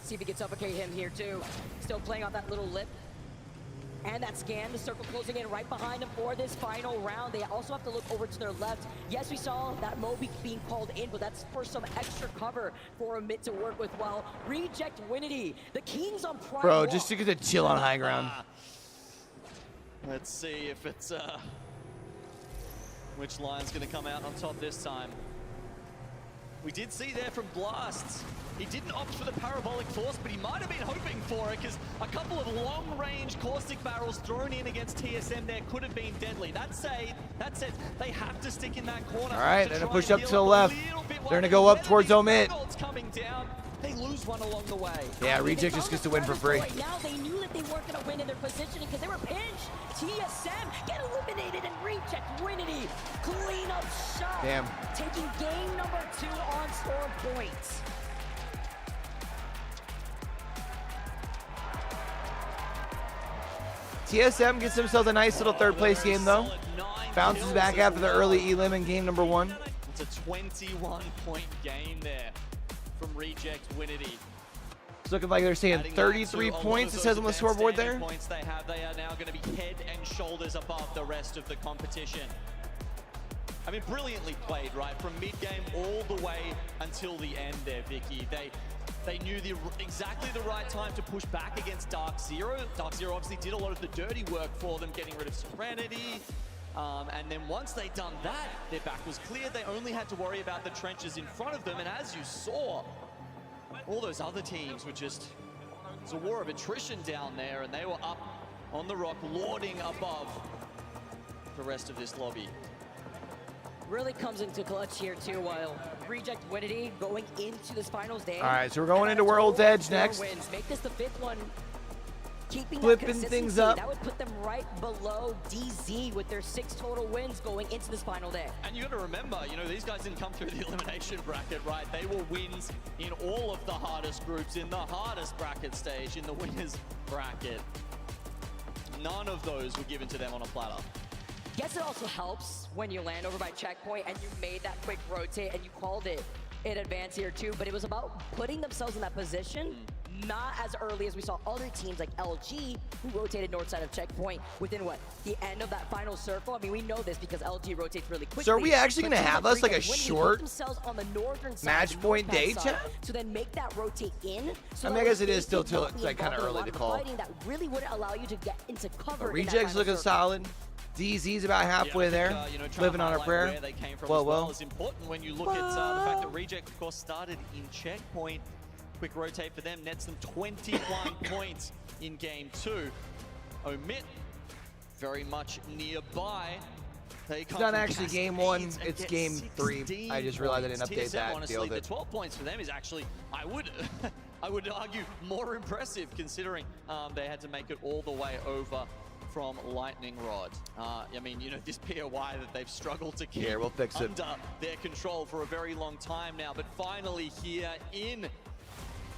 See if he can suffocate him here too. Still playing on that little lip. And that scan, the circle closing in right behind him for this final round. They also have to look over to their left. Yes, we saw that Moby being called in, but that's for some extra cover for a mid to work with. While Reject Winity, the Kings on prime. Bro, just to get to chill on high ground. Let's see if it's which line's gonna come out on top this time. We did see there from Blasts. He didn't opt for the parabolic force, but he might have been hoping for it because a couple of long-range caustic barrels thrown in against TSM there could have been deadly. That said, they have to stick in that corner. All right, they're gonna push up to the left. They're gonna go up towards Omit. Coming down. They lose one along the way. Yeah, Reject just gets to win for free. Right now, they knew that they weren't going to win in their positioning because they were pinched. TSM get eliminated and Reject Winity clean up shot. Damn. Taking game number 2 on score points. TSM gets themselves a nice little third place game though. Bounces back after the early elim in game number 1. It's a 21-point game there from Reject Winity. It's looking like they're saying 33 points, it says on the scoreboard there. Points they are now going to be head and shoulders above the rest of the competition. I mean, brilliantly played, right? From mid-game all the way until the end there, Vicky. They knew exactly the right time to push back against Dark Zero. Dark Zero obviously did a lot of the dirty work for them, getting rid of Serenity. And then once they'd done that, their back was clear. They only had to worry about the trenches in front of them. And as you saw, all those other teams were just, it's a war of attrition down there. And they were up on the rock, lording above the rest of this lobby. Really comes into clutch here too, while Reject Winity going into this finals day. All right, so we're going into World's Edge next. Wins. Make this the 5th one. Keeping Flipping that things up. That would put them right below DZ with their 6 total wins going into this final day. And you got to remember, you know, these guys didn't come through the elimination bracket, right? They were wins in all of the hardest groups, in the hardest bracket stage, in the winners bracket. None of those were given to them on a platter. Guess it also helps when you land over by checkpoint and you made that quick rotate and you called it in advance here too, but it was about putting themselves in that position, not as early as we saw other teams like LG who rotated north side of checkpoint within what, the end of that final circle. I mean, we know this because LG rotates really quickly. So are we actually going to have us like a short on the northern side, match point day, side, chat? to then make that rotate in. So I mean, I guess it is still too, like kind of early to call. That really wouldn't allow you to get into cover. Reject's looking solid. DZ's about halfway there, you know, living on a prayer. Where they came from Whoa, as well whoa. is important when you look at the fact that Reject, of course, started in checkpoint. Quick rotate for them, nets them 21 points in game 2. Omit, very much nearby. It's not actually game 1, it's game 3. I just realized I didn't update TSM, that. honestly, the 12 points for them is actually, I would argue, more impressive considering they had to make it all the way over from Lightning Rod. I mean, you know, this POY that they've struggled to keep we'll fix it. under their control for a very long time now, but finally here in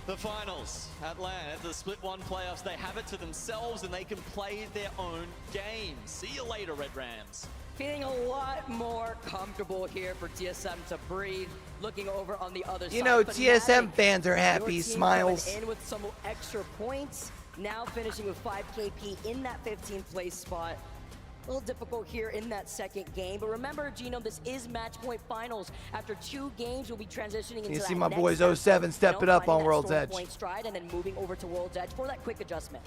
the finals at LAN, at the Split 1 playoffs, they have it to themselves and they can play their own game. See you later, Red Rams. Feeling a lot more comfortable here for TSM to breathe. Looking over on the other side. You know, TSM fans are happy, smiles. In with some extra points. Now finishing with 5 KP in that 15th place spot. A little difficult here in that second game, but remember, Gino, this is match point finals. After 2 games, we'll be transitioning into You that see my next boys step, 07 step it up finding on that World's storm Edge. point stride and then moving over to World's Edge for that quick adjustment.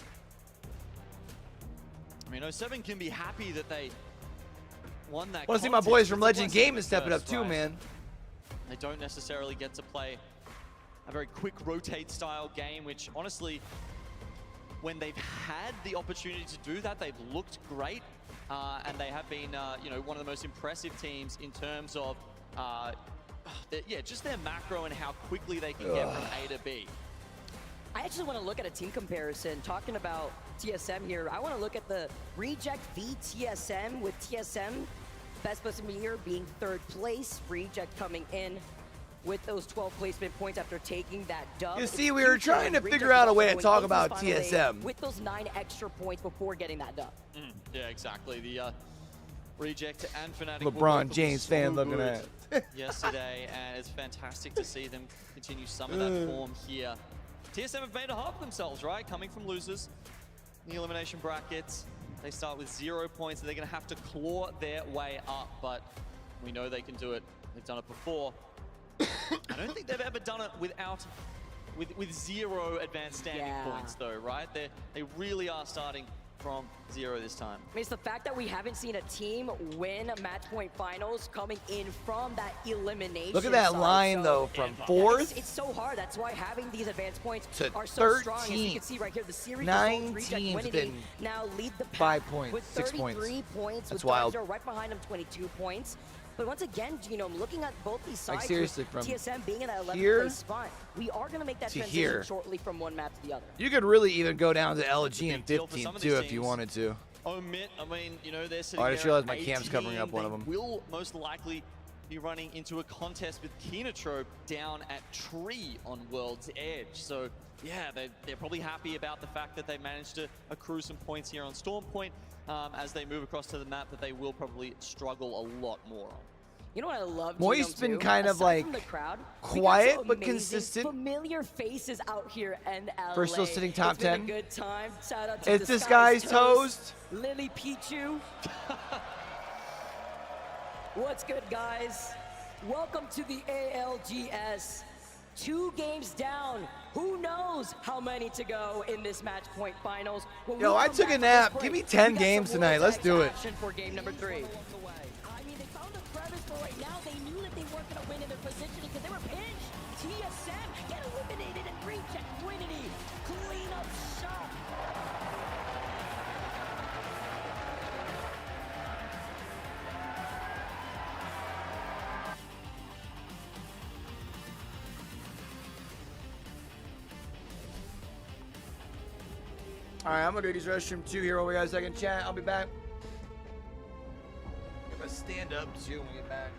I mean, 07 can be happy that they won that. Want to see my boys from Legend Gaming step it up too, man. They don't necessarily get to play a very quick rotate style game, which honestly, when they've had the opportunity to do that, they've looked great. And they have been, you know, one of the most impressive teams in terms of, just their macro and how quickly they can get from A to B. I actually want to look at a team comparison. Talking about TSM here, I want to look at the Reject v TSM, with TSM best person here being 3rd place. Reject coming in with those 12 placement points after taking that dub. You see, we were trying to figure out a way to talk about TSM. With those 9 extra points before getting that dub. Yeah, exactly. The Reject and Fnatic. LeBron James fan looking at yesterday, and it's fantastic to see them continue some of that form here. TSM have made a half of themselves, right? Coming from losers in the elimination brackets. They start with 0 points, and they're going to have to claw their way up, but we know they can do it. They've done it before. I don't think they've ever done it without with 0 advanced standing points, though, right? They really are starting from 0 this time. I mean, it's the fact that we haven't seen a team win a match point finals coming in from that elimination. Look at that line, though, from 4th. It's so hard. That's why having these advanced points to are so 13. strong. As you can see right here, the series 9 results, teams Reject now lead the pack 5 points, with 6 points. 33 points. That's with wild. Doozy right behind them, 22 points. But once again, Gino, looking at both these sides, like seriously, from TSM being in that 11th here place spot, we are going to make that to transition here. shortly from one map to the other. You could really even go down to LG in 15 too if you wanted to. Omit, I mean, you know, they're sitting I just there realized at my cam's covering up one of them. Will most likely be running into a contest with Kenotrope down at Tree on World's Edge. So yeah, they're probably happy about the fact that they managed to accrue some points here on Storm Point. As they move across to the map, that they will probably struggle a lot more on. You know what I love? Moist's been kind of like quiet but consistent. Familiar faces out here in LA. For still sitting top 10. A good time. Shout out to it's this guy's toast. Lily Pichu. What's good, guys? Welcome to the ALGS. 2 games down. Who knows how many to go in this match point finals? Yo, I took a nap. Give me 10 games tonight. Let's do it. For game number 3. I mean, they found a crevice, but right now they knew that they weren't going to win in their positioning because they were pinched. TSM get eliminated and Reject Winity clean up shop. All right, I'm gonna do these restroom 2 here while we got a second chat. I'll be back. I'm gonna stand up too when we get back.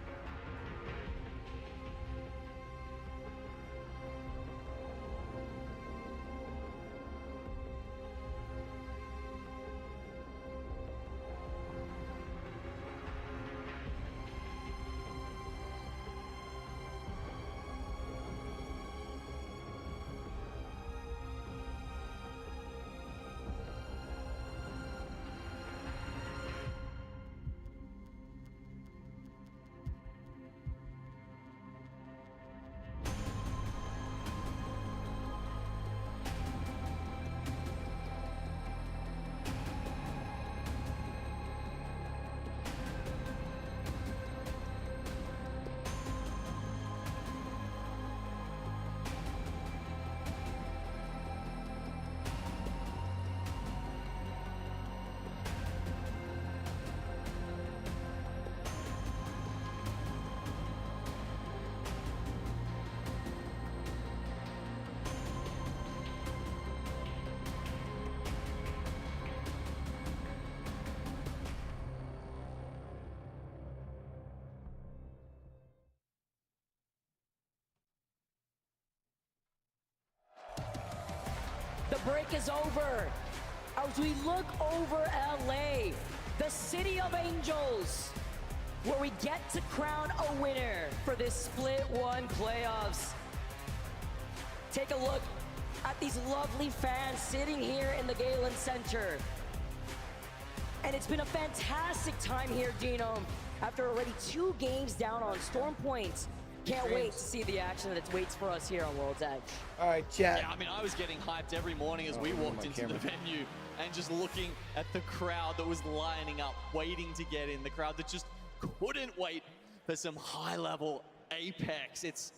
The break is over. As we look over LA, the city of angels, where we get to crown a winner for this Split 1 playoffs. Take a look at these lovely fans sitting here in the Galen Center. And it's been a fantastic time here, Genome. After already 2 games down on Storm Points. Can't wait to see the action that waits for us here on World's Edge. All right, chat. Yeah, I mean, I was getting hyped every morning as we walked into the venue and just looking at the crowd that was lining up, waiting to get in. The crowd that just couldn't wait for some high-level Apex. It's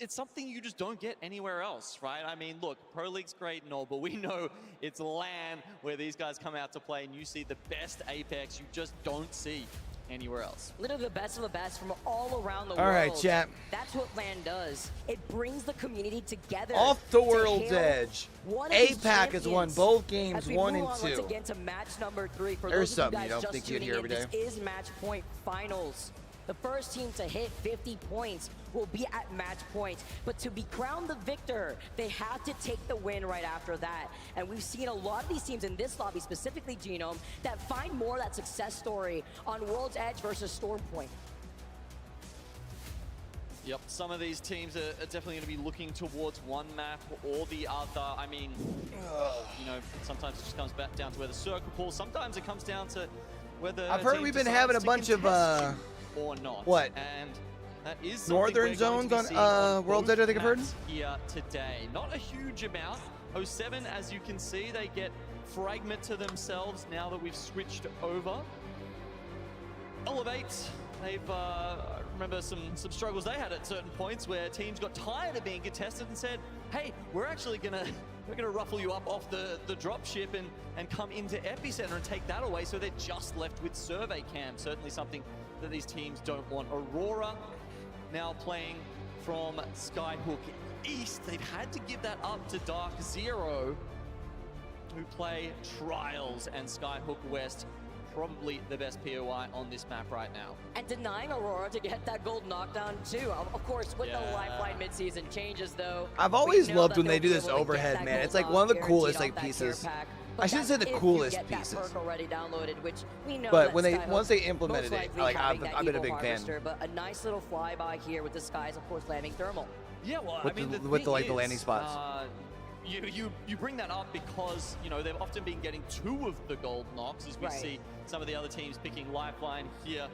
something you just don't get anywhere else, right? I mean, look, Pro League's great and all, but we know it's LAN where these guys come out to play and you see the best Apex you just don't see anywhere else. Literally the best of the best from all around the world. All right, chat. That's what LAN does. It brings the community together. Off the World's Edge. APAC has won both games, 1 and 2. Once again to match number 3. For There's those of you something guys you don't just think you'd tuning hear in, every day. This is match point finals. The first team to hit 50 points will be at match point. But to be crowned the victor, they have to take the win right after that. And we've seen a lot of these teams in this lobby, specifically Genome, that find more of that success story on World's Edge versus Storm Point. Yep, some of these teams are definitely going to be looking towards one map or the other. I mean, you know, sometimes it just comes back down to where the circle pulls. Sometimes it comes down to whether I've heard we've been having a bunch of or not. What? And that is Northern zones on World's Edge, I think I've heard. Here today, not a huge amount. 07, as you can see, they get fragment to themselves now that we've switched over. Elevate, they've I remember some struggles they had at certain points where teams got tired of being contested and said, hey, we're actually gonna ruffle you up off the drop ship and come into Epicenter and take that away, so they're just left with Survey Cam. Certainly something that these teams don't want. Aurora now playing from Skyhook East. They've had to give that up to Dark Zero, who play Trials, and Skyhook West, probably the best POI on this map right now. And denying Aurora to get that gold knockdown too. Of course, with the Lifeline midseason changes though. I've always loved when they do this overhead, man. It's like one of the coolest like pieces. I shouldn't say the coolest pieces. Already downloaded, which we know but when Skyhook once they implemented it, like I've been a big fan. But a nice little flyby here with the Skies, of course, landing thermal. Yeah, well, with I mean, the landing spots. You bring that up because, you know, they've often been getting 2 of the gold knocks, as we see some of the other teams picking Lifeline here.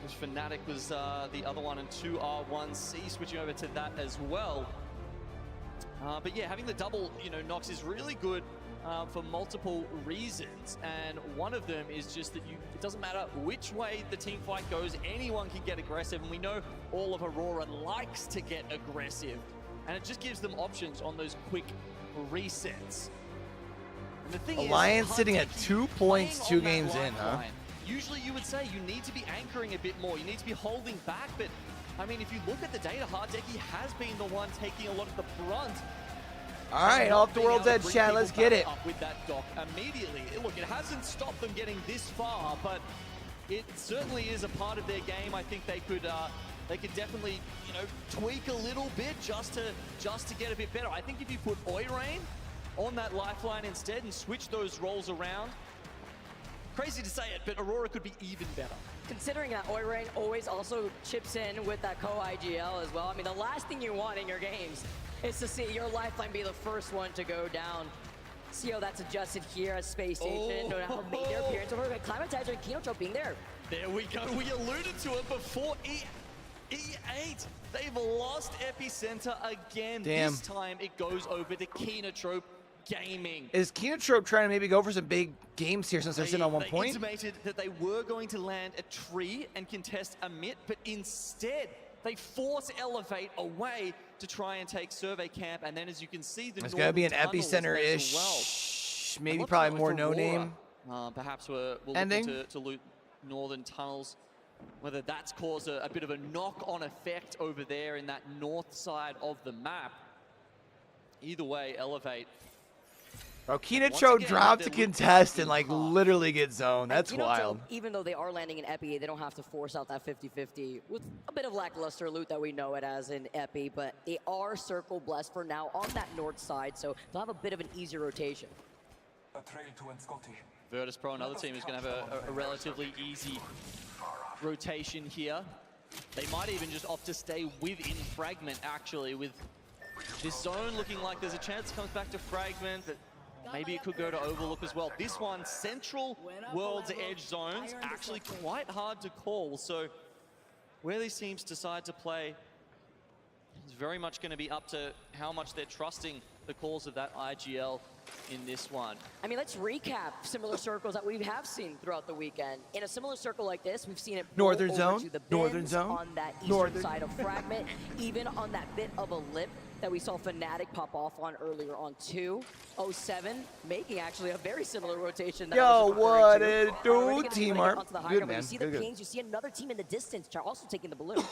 Which Fnatic was the other one, and 2R1C switching over to that as well. But yeah, having the double, you know, knocks is really good for multiple reasons, and one of them is just that it doesn't matter which way the team fight goes, anyone can get aggressive, and we know all of Aurora likes to get aggressive, and it just gives them options on those quick resets. And the thing Alliance is, sitting at 2 points 2 games in, huh? Usually you would say you need to be anchoring a bit more, you need to be holding back, but I mean, if you look at the data, Hardeki has been the one taking a lot of the brunt. All right, off the World's Edge, chat. Let's get it. Up with that dock immediately. Look, it hasn't stopped them getting this far, but it certainly is a part of their game. I think they could definitely, you know, tweak a little bit just to get a bit better. I think if you put Oirain on that Lifeline instead and switch those roles around, crazy to say it, but Aurora could be even better. Considering that Oirain always also chips in with that co-IGL as well. I mean, the last thing you want in your games is to see your Lifeline be the first one to go down. See how that's adjusted here at Space Station. Now made their appearance over Climatizer and Kinotrope being there. There we go. We alluded to it before. E8, they've lost Epicenter again. Damn. This time it goes over to Kinotrope Gaming. Is Kinotrope trying to maybe go for some big games here since they're sitting on 1 point? They intimated that they were going to land a tree and contest a mid, but instead they force Elevate away to try and take Survey Camp, and then as you can see, there's got to be an Epicenter-ish, maybe probably more no-name. Perhaps we're looking to loot Northern Tunnels. Whether that's caused a bit of a knock-on effect over there in that north side of the map. Either way, Elevate. Bro, Kinotrope dropped to contest and like literally get zoned. That's wild. Even though they are landing in Epi, they don't have to force out that 50-50 with a bit of lackluster loot that we know it as in Epi, but they are circle blessed for now on that north side, so they'll have a bit of an easier rotation. Virtus Pro, another team, is going to have a relatively easy rotation here. They might even just opt to stay within Fragment, actually, with this zone looking like there's a chance it comes back to Fragment, but Maybe it could go to Overlook as well. This one, Central World's Edge zones, actually quite hard to call. So where these teams decide to play is very much going to be up to how much they're trusting the calls of that IGL in this one. I mean, let's recap similar circles that we have seen throughout the weekend. In a similar circle like this, we've seen it Northern over zone, to the northern bends zone, on that eastern northern side of Fragment, even on that bit of a lip that we saw Fnatic pop off on earlier on 207, making actually a very similar rotation. That Yo, what to. it do, Team Art? Good, man. You see the pings, you see another team in the distance also taking the balloon.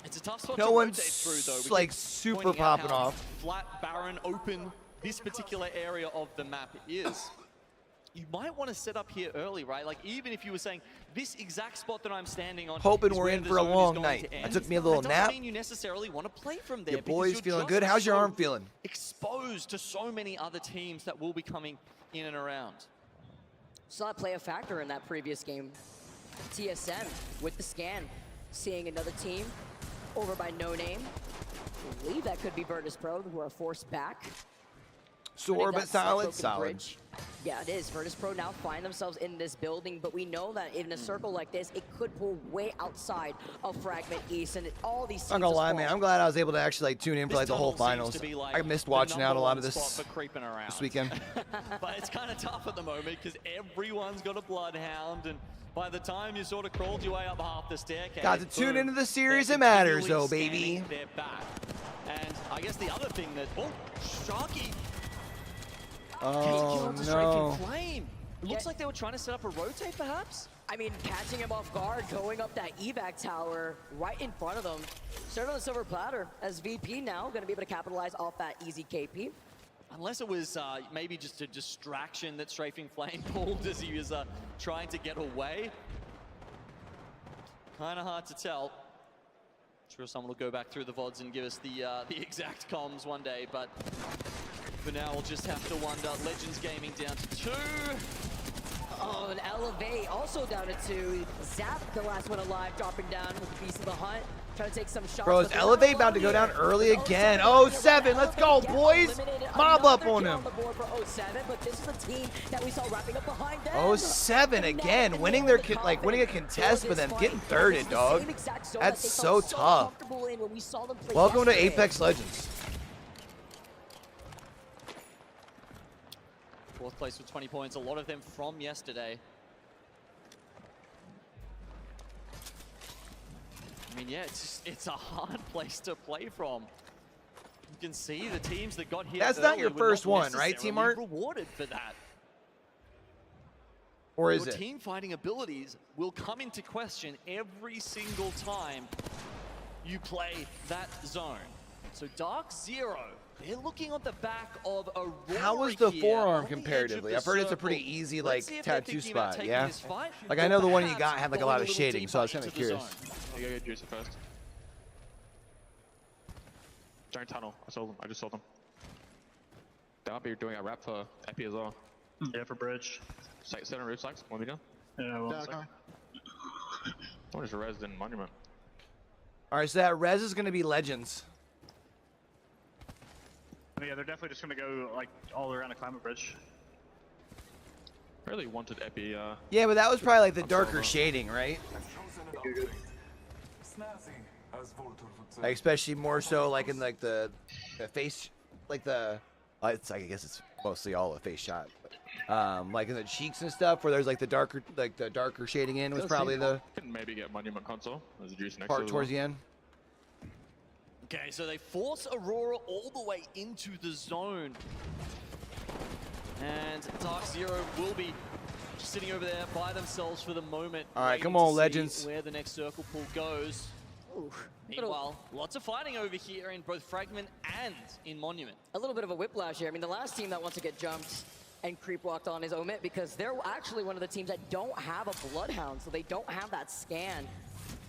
It's a tough spot No to one's rotate through, though. like super Pointing out popping how off. Flat, barren, open this particular area of the map is. You might want to set up here early, right? Like, even if you were saying, this exact spot that I'm standing on Hoping is we're where in the for a zone is long going night. to I end, took me a little that nap. doesn't mean you necessarily want to play from there. Your because boy's you're feeling just good. How's your so arm feeling? exposed to so many other teams that will be coming in and around. Saw it play a factor in that previous game. TSM with the scan, seeing another team over by No Name. I believe that could be Virtus Pro, who are forced back. Sore but That's solid, broken solid. bridge. Yeah, it is. Virtus Pro now find themselves in this building, but we know that in a circle like this, it could pull way outside of Fragment East, and all these teams. I'm not gonna lie, man. I'm glad I was able to actually like tune in for like the whole finals. I missed watching out a lot of this weekend. But it's kind of tough at the moment because everyone's got a bloodhound, and by the time you sort of crawled your way up half the staircase, Got to tune into the series. It matters, though, baby. They're back. And I guess the other thing that Sharky. Oh no! Flame. It looks like they were trying to set up a rotate, perhaps. I mean, catching him off guard, going up that evac tower right in front of them. Served on the silver platter as VP now going to be able to capitalize off that easy KP. Unless it was maybe just a distraction that Strafing Flame pulled as he was trying to get away. Kind of hard to tell. Sure, someone will go back through the VODs and give us the exact comms one day, but for now we'll just have to wonder. Legends Gaming down to 2. Oh, and Elevate also down to 2. Zap, the last one alive, dropping down with the Beast of the Hunt. Trying to take some shots. Bro, is Elevate about to go down early again? 07, let's go, boys! Mob up on him. 07 again, winning their winning a contest, but then getting thirded, dog. That's so tough. Welcome to Apex Legends. 4th place with 20 points, a lot of them from yesterday. I mean, yeah, it's a hard place to play from. You can see the teams that got here. That's not your first one, right, Team Art? Rewarded for that. Or is Your it? team fighting abilities will come into question every single time you play that zone. So Dark Zero, they're looking on the back of Aurora. How was the here forearm on the comparatively? edge I've of the heard it's a circle. pretty easy Let's see if they're tattoo thinking about spot, taking yeah? this fight, Like I or know the one you perhaps got had like a going lot a of little shading, so I was deeper kind of into the curious. zone. You go get Juicer first. Don't tunnel. I saw them. I just saw them. They might be doing a wrap for Epi as well. Yeah, for bridge. Set on roof sacks. One meter. Yeah, one second. What is res in Monument? Alright, so that res is going to be Legends. Yeah, they're definitely just gonna go like all around the climate bridge. Really wanted Epi. Yeah, but that was probably like the darker shading, right? Like especially more so like in like the face, like the, it's like I guess it's mostly all a face shot, but, like in the cheeks and stuff where there's like the darker shading in was probably the Can maybe get Monument console. There's a juice next part to it towards the end. Okay, so they force Aurora all the way into the zone. And Dark Zero will be just sitting over there by themselves for the moment. All right, waiting come to on, see Legends. Where the next circle pull goes. Meanwhile, lots of fighting over here in both Fragment and in Monument. A little bit of a whiplash here. I mean, the last team that wants to get jumped and creep walked on is Omit, because they're actually one of the teams that don't have a Bloodhound, so they don't have that scan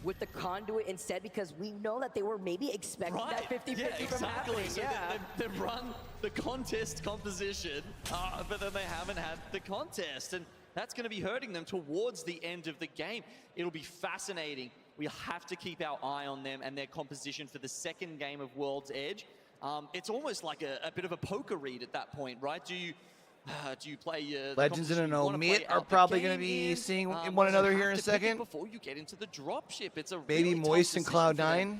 with the conduit instead, because we know that they were maybe expecting that 50-50 from happening. So they've run the contest composition, but then they haven't had the contest, and that's going to be hurting them towards the end of the game. It'll be fascinating. We have to keep our eye on them and their composition for the second game of World's Edge. it's almost like a bit of a poker read at that point, right? Do you play the Legends and an competition you wanna Omit play are up the probably going to game be in? seeing Or one you another have here in a to pick it second. before you get into the dropship. It's a Maybe really tough Moist and decision for them. Cloud9.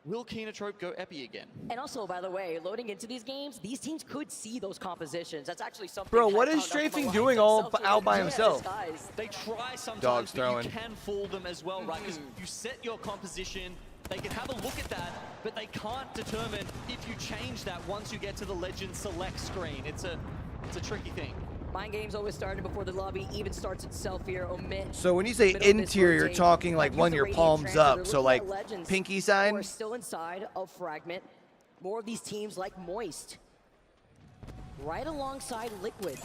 Will Kenotrope go Epi again? And also, by the way, loading into these games, these teams could see those compositions. That's actually something. Bro, that what I is found out from Strafing Alliance doing all themselves, out by yeah, himself? disguise. They try sometimes, Dogs but throwing. you can fool them as well, right? Because you set your composition, they can have a look at that, but they can't determine if you change that once you get to the Legend select screen. It's a tricky thing. Mind games always starting before the lobby even starts itself here. Omit. So when you say middle of this interior, you're rotate, talking like use when the your radiant palms transfer. up. They're So looking like at Legends pinky side. who are still inside of Fragment. More of these teams like Moist. Right alongside Liquid.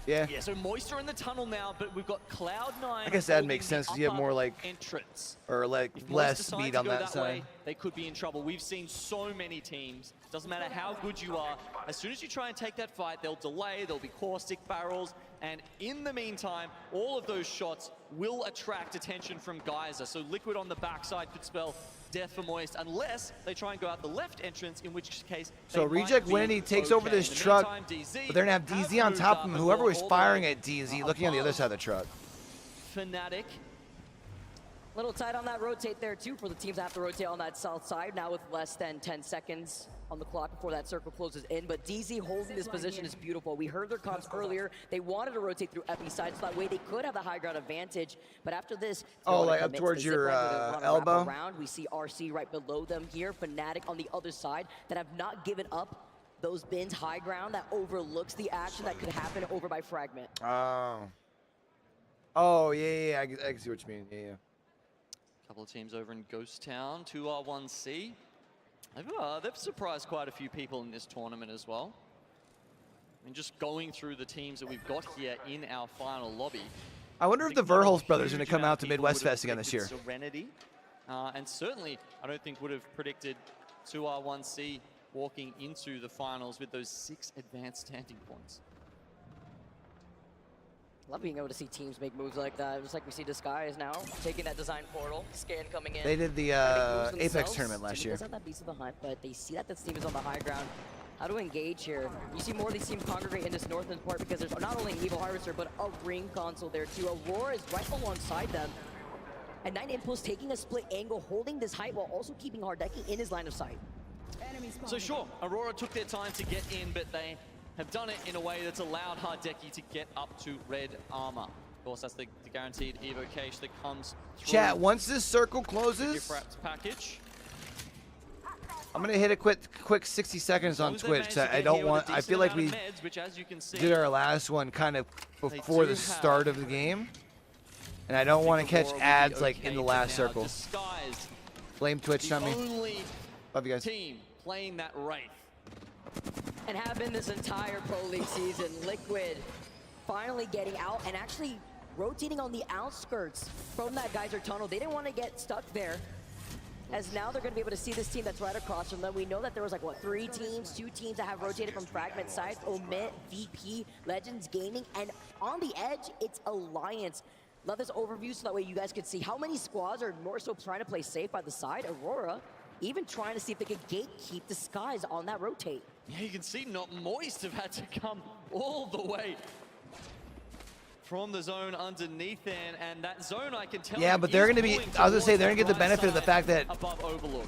Yeah. Yeah, so Moist are in the tunnel now, but we've got Cloud9. I guess that makes sense because you have more like entrance. or like If Moist less decide speed to on go that side. way, they could be in trouble. We've seen so many teams. Doesn't matter how good you are. As soon as you try and take that fight, they'll delay. There'll be caustic barrels, and in the meantime, all of those shots will attract attention from Geyser. So Liquid on the backside could spell death for Moist, unless they try and go out the left entrance, in which case. So Reject Winity takes over this truck, but they're gonna have DZ on top of him. Whoever was firing at DZ, looking on the other side of the truck. Fnatic. Little tight on that rotate there too for the teams that have to rotate on that south side now with less than 10 seconds on the clock before that circle closes in. But DZ holding this position is beautiful. We heard their comms earlier. They wanted to rotate through Epi side so that way they could have the high ground advantage. But after this, Oh, like up towards your elbow? around. We see RC right below them here. Fnatic on the other side that have not given up those bins high ground that overlooks the action that could happen over by Fragment. Oh, yeah. I can see what you mean. Yeah. Couple of teams over in Ghost Town, 2R1C. They've surprised quite a few people in this tournament as well. I mean, just going through the teams that we've got here in our final lobby. I wonder if the Verholz brothers are going to come out to Midwest Fest again this year. Serenity, and certainly, I don't think would have predicted 2R1C walking into the finals with those 6 advanced standing points. Love being able to see teams make moves like that. Just like we see Disguise now taking that design portal, scan coming in. They did the Apex tournament last year. Does have that beast of the hunt, but they see that this team is on the high ground. How to engage here? You see more of these teams congregate in this northern part because there's not only an Evil Harvester, but a ring console there too. Aurora is right alongside them. And Night Impulse taking a split angle, holding this height while also keeping Hardeki in his line of sight. So sure, Aurora took their time to get in, but they have done it in a way that's allowed Hardeki to get up to red armor. Of course, that's the guaranteed evocation that comes through. Chat, once this circle closes, package. I'm gonna hit a quick 60 seconds on Twitch. 'Cause I don't want. I feel like we did our last one kind of before the start of the game, and I don't want to catch ads like in the last circle. Blame Twitch on me. Love you guys. Team playing that Wraith. And have been this entire Pro League season. Liquid finally getting out and actually rotating on the outskirts from that Geyser tunnel. They didn't want to get stuck there, as now they're going to be able to see this team that's right across from them. We know that there was like, what, 2 teams that have rotated from Fragment side, Omit, VP, Legends Gaming, and on the edge, it's Alliance. Love this overview so that way you guys could see how many squads are more so trying to play safe by the side. Aurora even trying to see if they could gatekeep Disguise on that rotate. Yeah, you can see Not Moist have had to come all the way from the zone underneath there, and that zone I can tell. Yeah, but they're going to be. I was going to say they're going to get the benefit of the fact that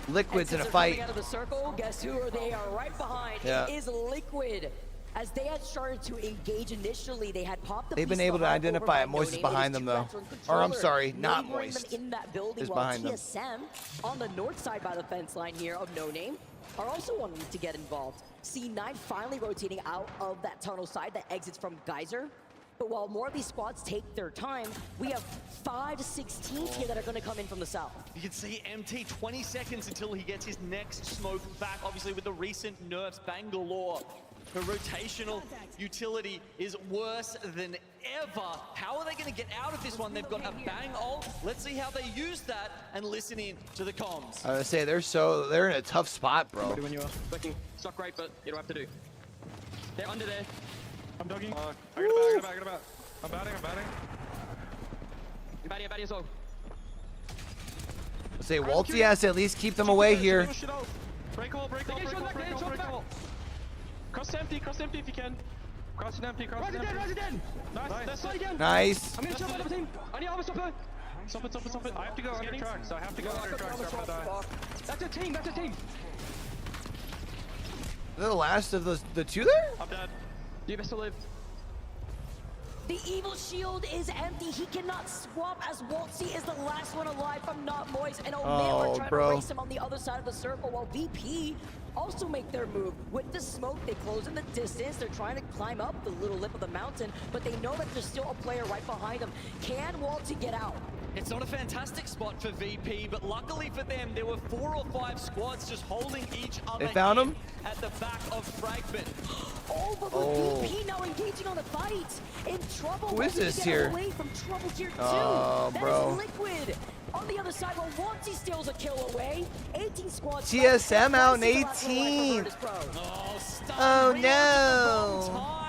Liquid's in a fight. Out of the circle, guess who they are right behind? Yeah. It is Liquid. As they had started to engage initially, they had popped the They've been able to identify it. Moist is behind them though. Or I'm sorry, not Moist. In that building, is while behind them. TSM on the north side by the fence line here of No Name are also wanting to get involved. C9 finally rotating out of that tunnel side that exits from Geyser. But while more of these squads take their time, we have 5 to 6 teams here that are going to come in from the south. You can see MT 20 seconds until he gets his next smoke back. Obviously with the recent nerfs, Bangalore, the rotational utility is worse than ever. How are they going to get out of this one? They've got a bang ult. Let's see how they use that and listen in to the comms. I was going to say they're in a tough spot, bro. When you are clicking, it's not great, but you don't have to do. They're under there. I'm dogging. I got a bat. I'm batting. You're batting as well. Say Walty has to at least keep them away here. Break all, break all, break all, break all, break all. Cross empty if you can. Cross it empty, cross it empty. Rise it in! Nice, slide again! Nice. I'm gonna jump on the team. I need armor stopper. Stop it. I have to go under tracks. I have to go under tracks. I'm gonna die. That's a team, Is that the last of the two there? I'm dead. You best to live. The evil shield is empty. He cannot swap as Waltzy is the last one alive from Not Moist. And Omit are trying to race him on the other side of the circle while VP also make their move. With the smoke, they close in the distance. They're trying to climb up the little lip of the mountain, but they know that there's still a player right behind them. Can Waltzy get out? It's not a fantastic spot for VP, but luckily for them, there were 4 or 5 squads just holding each other. They found him at the back of Fragment. But VP now engaging on the fight. In trouble. Who is this here? Away from trouble here too. Oh, bro. That is Liquid. On the other side, while Waltzy steals a kill away. 18 squads. TSM out in 18. Oh no.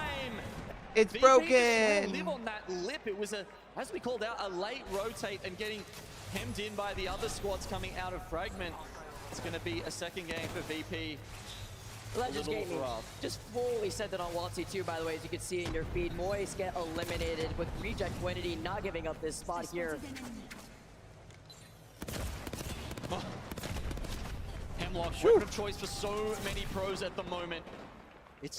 It's VP broken. Live on that lip. It was as we called out, a late rotate and getting hemmed in by the other squads coming out of Fragment. It's going to be a second game for VP. Legends Gaming just fully sent it on Waltzy too, by the way, as you can see in your feed. Moist get eliminated with Reject Quinity not giving up this spot here. Hemlock, weapon of choice for so many pros at the moment.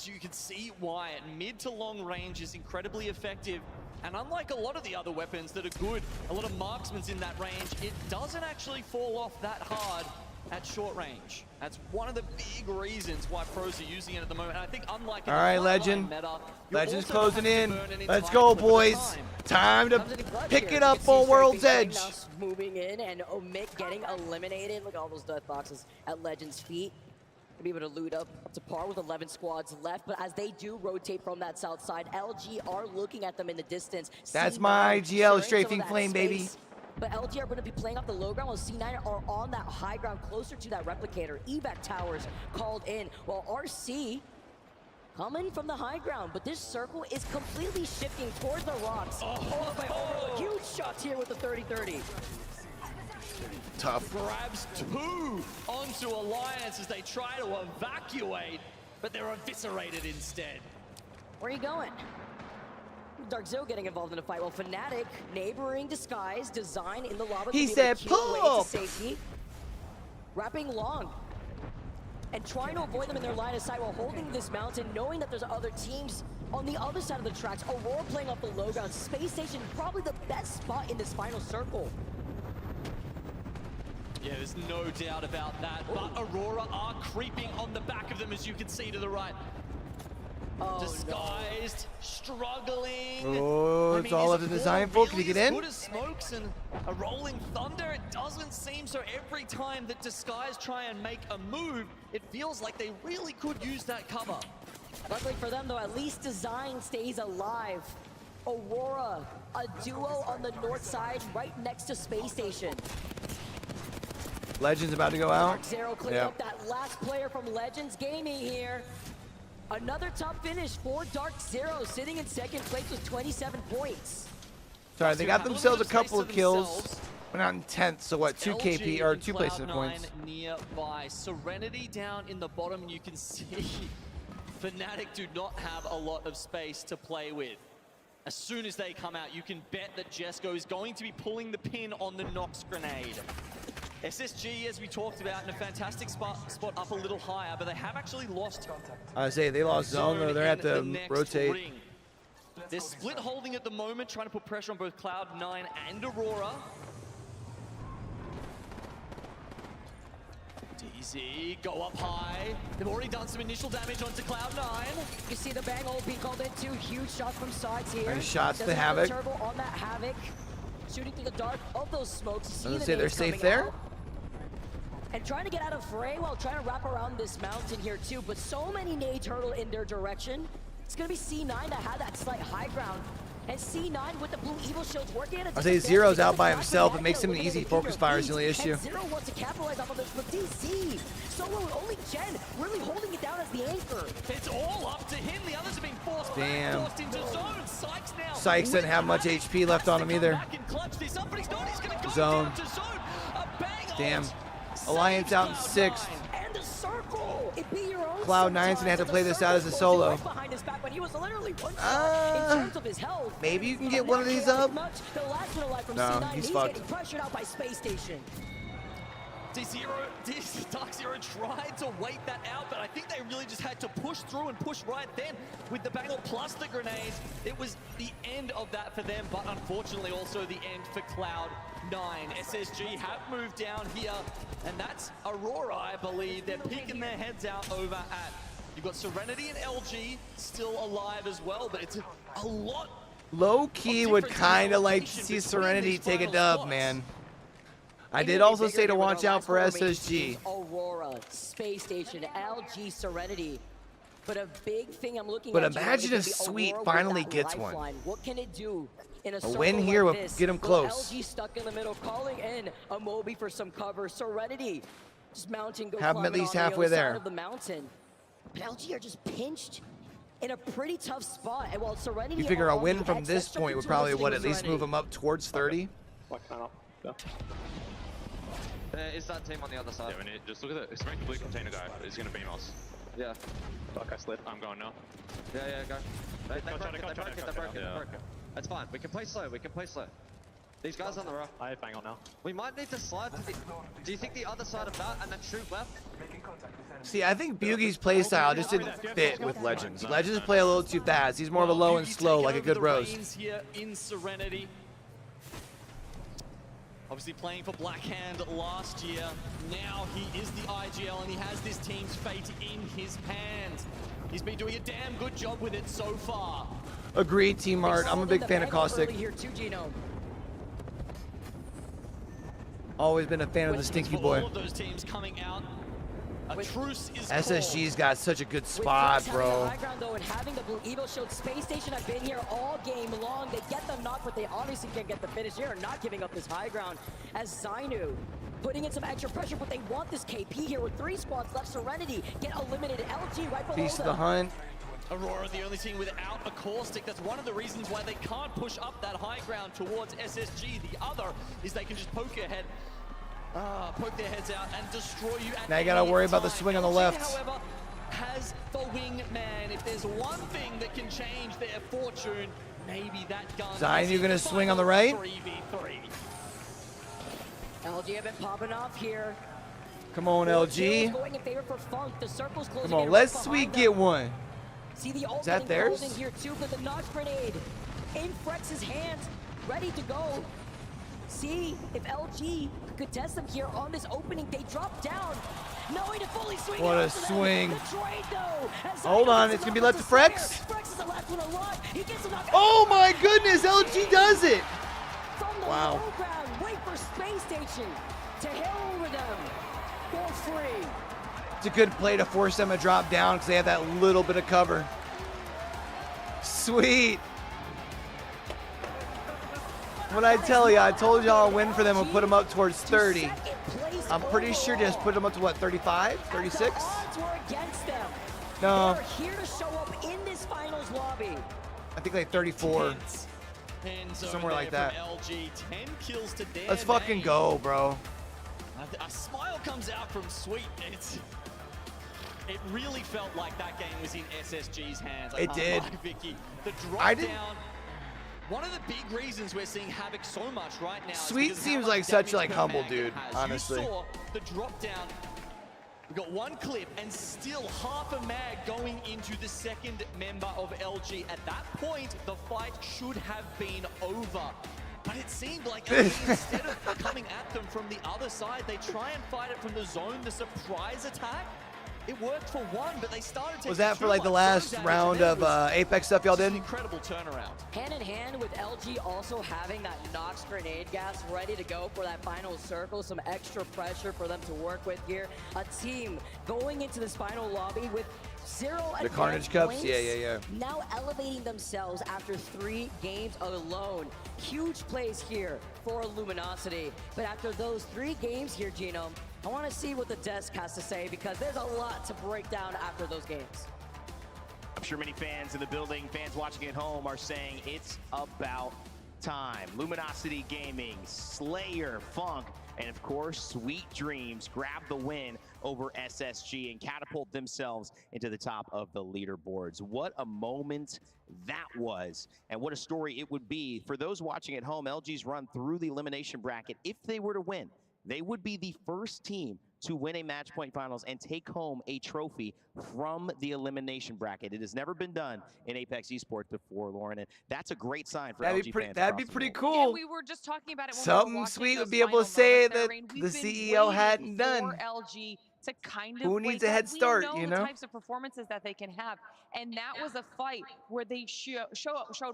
You can see why at mid to long range is incredibly effective. And unlike a lot of the other weapons that are good, a lot of marksmans in that range, it doesn't actually fall off that hard at short range. That's one of the big reasons why pros are using it at the moment. And I think unlike all right, Legend. Legend's closing in. Let's go, boys. Time to pick it up on World's Edge. Moving in and Omit getting eliminated. Look at all those death boxes at Legend's feet. To be able to loot up to par with 11 squads left, but as they do rotate from that south side, LG are looking at them in the distance. That's my GL strafing flame, baby. But LG are going to be playing off the low ground while C9 are on that high ground closer to that replicator. Evac towers called in, while RC coming from the high ground, but this circle is completely shifting towards the rocks. Huge shots here with the 30-30. Tough. Grabs 2 onto Alliance as they try to evacuate, but they're eviscerated instead. Where are you going? Dark Zero getting involved in the fight, while Fnatic, neighboring disguise, design in the lava. He said pull! Safety, wrapping long, and trying to avoid them in their line of sight while holding this mountain, knowing that there's other teams on the other side of the tracks. Aurora playing off the low ground. Space Station, probably the best spot in this final circle. Yeah, there's no doubt about that, but Aurora are creeping on the back of them, as you can see to the right. Disguised, struggling. Oh, it's all of the design for. Can you get in? Good as Smokes and a Rolling Thunder, it doesn't seem so. Every time that Disguise try and make a move, it feels like they really could use that cover. Luckily for them, though, at least Design stays alive. Aurora, a duo on the north side, right next to Space Station. Legends about to go out. Dark Zero cleared up that last player from Legends Gaming here. Another top finish for Dark Zero, sitting in second place with 27 points. Sorry, they got themselves a couple of kills. We're not in 10th, so what, 2 KP, or 2 placement points. Nearby. Serenity down in the bottom, and you can see Fnatic do not have a lot of space to play with. As soon as they come out, you can bet that Jesco is going to be pulling the pin on the Nox grenade. SSG, as we talked about, in a fantastic spot up a little higher, but they have actually lost. I say they lost zone, or they're at the rotate. Ring. They're split holding at the moment, trying to put pressure on both Cloud9 and Aurora. doozy, go up high. They've already done some initial damage onto Cloud9. You see the bang ult being called into. Huge shots from sides here. Nice shots to Havoc. Turbo on that Havoc. Shooting through the dark of those smokes. I was gonna say they're safe there. And trying to get out of fray while trying to wrap around this mountain here too. But so many nades hurtle in their direction. It's gonna be C9 that had that slight high ground. And C9 with the blue evil shields working at a I'll say Zero's out by himself. It makes him an easy focus fire is the only issue. And Zero wants to capitalize off of this, but DZ, solo with only Jen really holding it down as the anchor. It's all up to him. The others have been forced Damn. back, forced into zone. Sykes now. Sykes didn't have much HP left on him either. Zone. Damn. Alliance out in 6th. And the circle It be your own Cloud9's gonna have to play this out as a solo. Right behind his back when he was literally one shot in terms of his health. Maybe you can get one of these up. The last one alive from No, C9, he's he's fucked. getting pressured out by Space Station. Dark Zero tried to wait that out, but I think they really just had to push through and push right then with the Bangle plus the grenades. It was the end of that for them, but unfortunately also the end for Cloud9. SSG have moved down here, and that's Aurora, I believe. They're peeking their heads out over at. You've got Serenity and LG still alive as well, but it's a lot. Low key would kind of like to see Serenity take a dub, man. I did also say to watch out for SSG. Aurora, Space Station, LG, Serenity. But a big thing I'm looking But at imagine is if the Sweet Aurora finally with that gets one. lifeline. What can it do in a win here like would this? get him Well, close. LG stuck in the middle, calling in a Moby for some cover. Serenity just mounting, go Have him at climbing least on the halfway other there. side of the mountain. But LG are just pinched in a pretty tough spot. And while Serenity You figure are a on win the from X, this that's point would just probably, listening what, to at least Serenity. move him up towards 30? Is that team on the other side? Yeah, we need, just look at the smoke blue container guy. He's gonna beam us. Yeah. Fuck, I slid. I'm going now. Yeah, go. They broke it, Container, they broke it. That's fine. We can play slow. These guys on the rough. I have bang on now. We might need to slide to the... Do you think the other side of that and then shoot left? See, I think Bugie's playstyle just didn't fit with Legends. Legends play a little too fast. He's more of a low and slow, like a good Rose. Here in Serenity. Obviously playing for Blackhand last year. Now he is the IGL and he has this team's fate in his hands. He's been doing a damn good job with it so far. Agreed, Team Art. I'm a big fan of Caustic. Here too, Gino. Always been a fan of the Stinky Boy. All of those teams coming out. A truce is SSG's got such a good spot, bro. High ground, though, and having the Blue Eagle Shield, Space Station have been here all game long. They get the knock, but they obviously can't get the finish here, not giving up this high ground. As Zainu putting in some extra pressure, but they want this KP here with 3 squads left. Serenity get eliminated. LG right below Piece of them. the hunt. Aurora, the only team without a caustic. That's one of the reasons why they can't push up that high ground towards SSG. The other is they can just poke their heads out and destroy you. Now you gotta worry about the swing on the left. However, has the wingman. If there's one thing that can change their fortune, maybe that gun. Zion, you gonna swing on the right? 3v3. LG have been popping off here. Come on, LG. Going in favor for Funk. The circle's closing Come on, in let right Sweet behind get them. one. See the ult Is that getting theirs? golden here too, but the Nox grenade in Frex's hands, ready to go. See if LG could test them here on this opening. They drop down, knowing to fully swing. What it a out to them. swing. The trade, though, as Hold Zainu on, gets it's a gonna be knock left to spare. Frex. Frex is the last one alive. He gets a knock. Oh my goodness, LG does it. From the Wow. low ground, wait for Space Station to hell over them for free. It's a good play to force them to drop down because they have that little bit of cover. Sweet. What I tell you, I told y'all I'll win for them and put them up towards 30. I'm pretty sure just put them up to what, 35, 36? Odds were against them. No, They're here to show up in this finals lobby. I think like 34. Somewhere like that. LG, 10 kills to their Let's fucking name. go, bro. A smile comes out from Sweet. It really felt like that game was in SSG's hands. It did. Vicky. The drop I didn't- down. One of the big reasons we're seeing Havoc so much right now. Sweet is because of how seems much like such, damage like, per humble mag it dude, has. honestly. You saw the drop down. We got one clip and still half a mag going into the second member of LG. At that point, the fight should have been over. But it seemed like LG, instead of coming at them from the other side, they try and fight it from the zone, the surprise attack. It worked for one, but they started to. Was that for like the last round of Apex stuff y'all did? Incredible turnaround. Hand in hand with LG also having that Nox grenade gas ready to go for that final circle. Some extra pressure for them to work with here. A team going into this final lobby with 0 The advanced Carnage Cups? points, Yeah. now elevating themselves after 3 games alone. Huge plays here for Luminosity. But after those 3 games here, Gino, I want to see what the desk has to say because there's a lot to break down after those games. I'm sure many fans in the building, fans watching at home are saying it's about time. Luminosity Gaming, Slayer, Funk, And of course, Sweet Dreams grab the win over SSG and catapult themselves into the top of the leaderboards. What a moment that was, and what a story it would be for those watching at home. LG's run through the elimination bracket, if they were to win, they would be the first team to win a match point finals and take home a trophy from the elimination bracket. It has never been done in Apex Esports before, Lauren, and that's a great sign for LG fans. That'd be pretty cool. Yeah, we were just talking about it when Something we were watching Sweet would those be able to final say moments there, that Rain. the We've been CEO hadn't waiting done. for LG to kind of Who needs wake a head up. start, We know you the know? types of performances that they can have, and that was a fight where they showed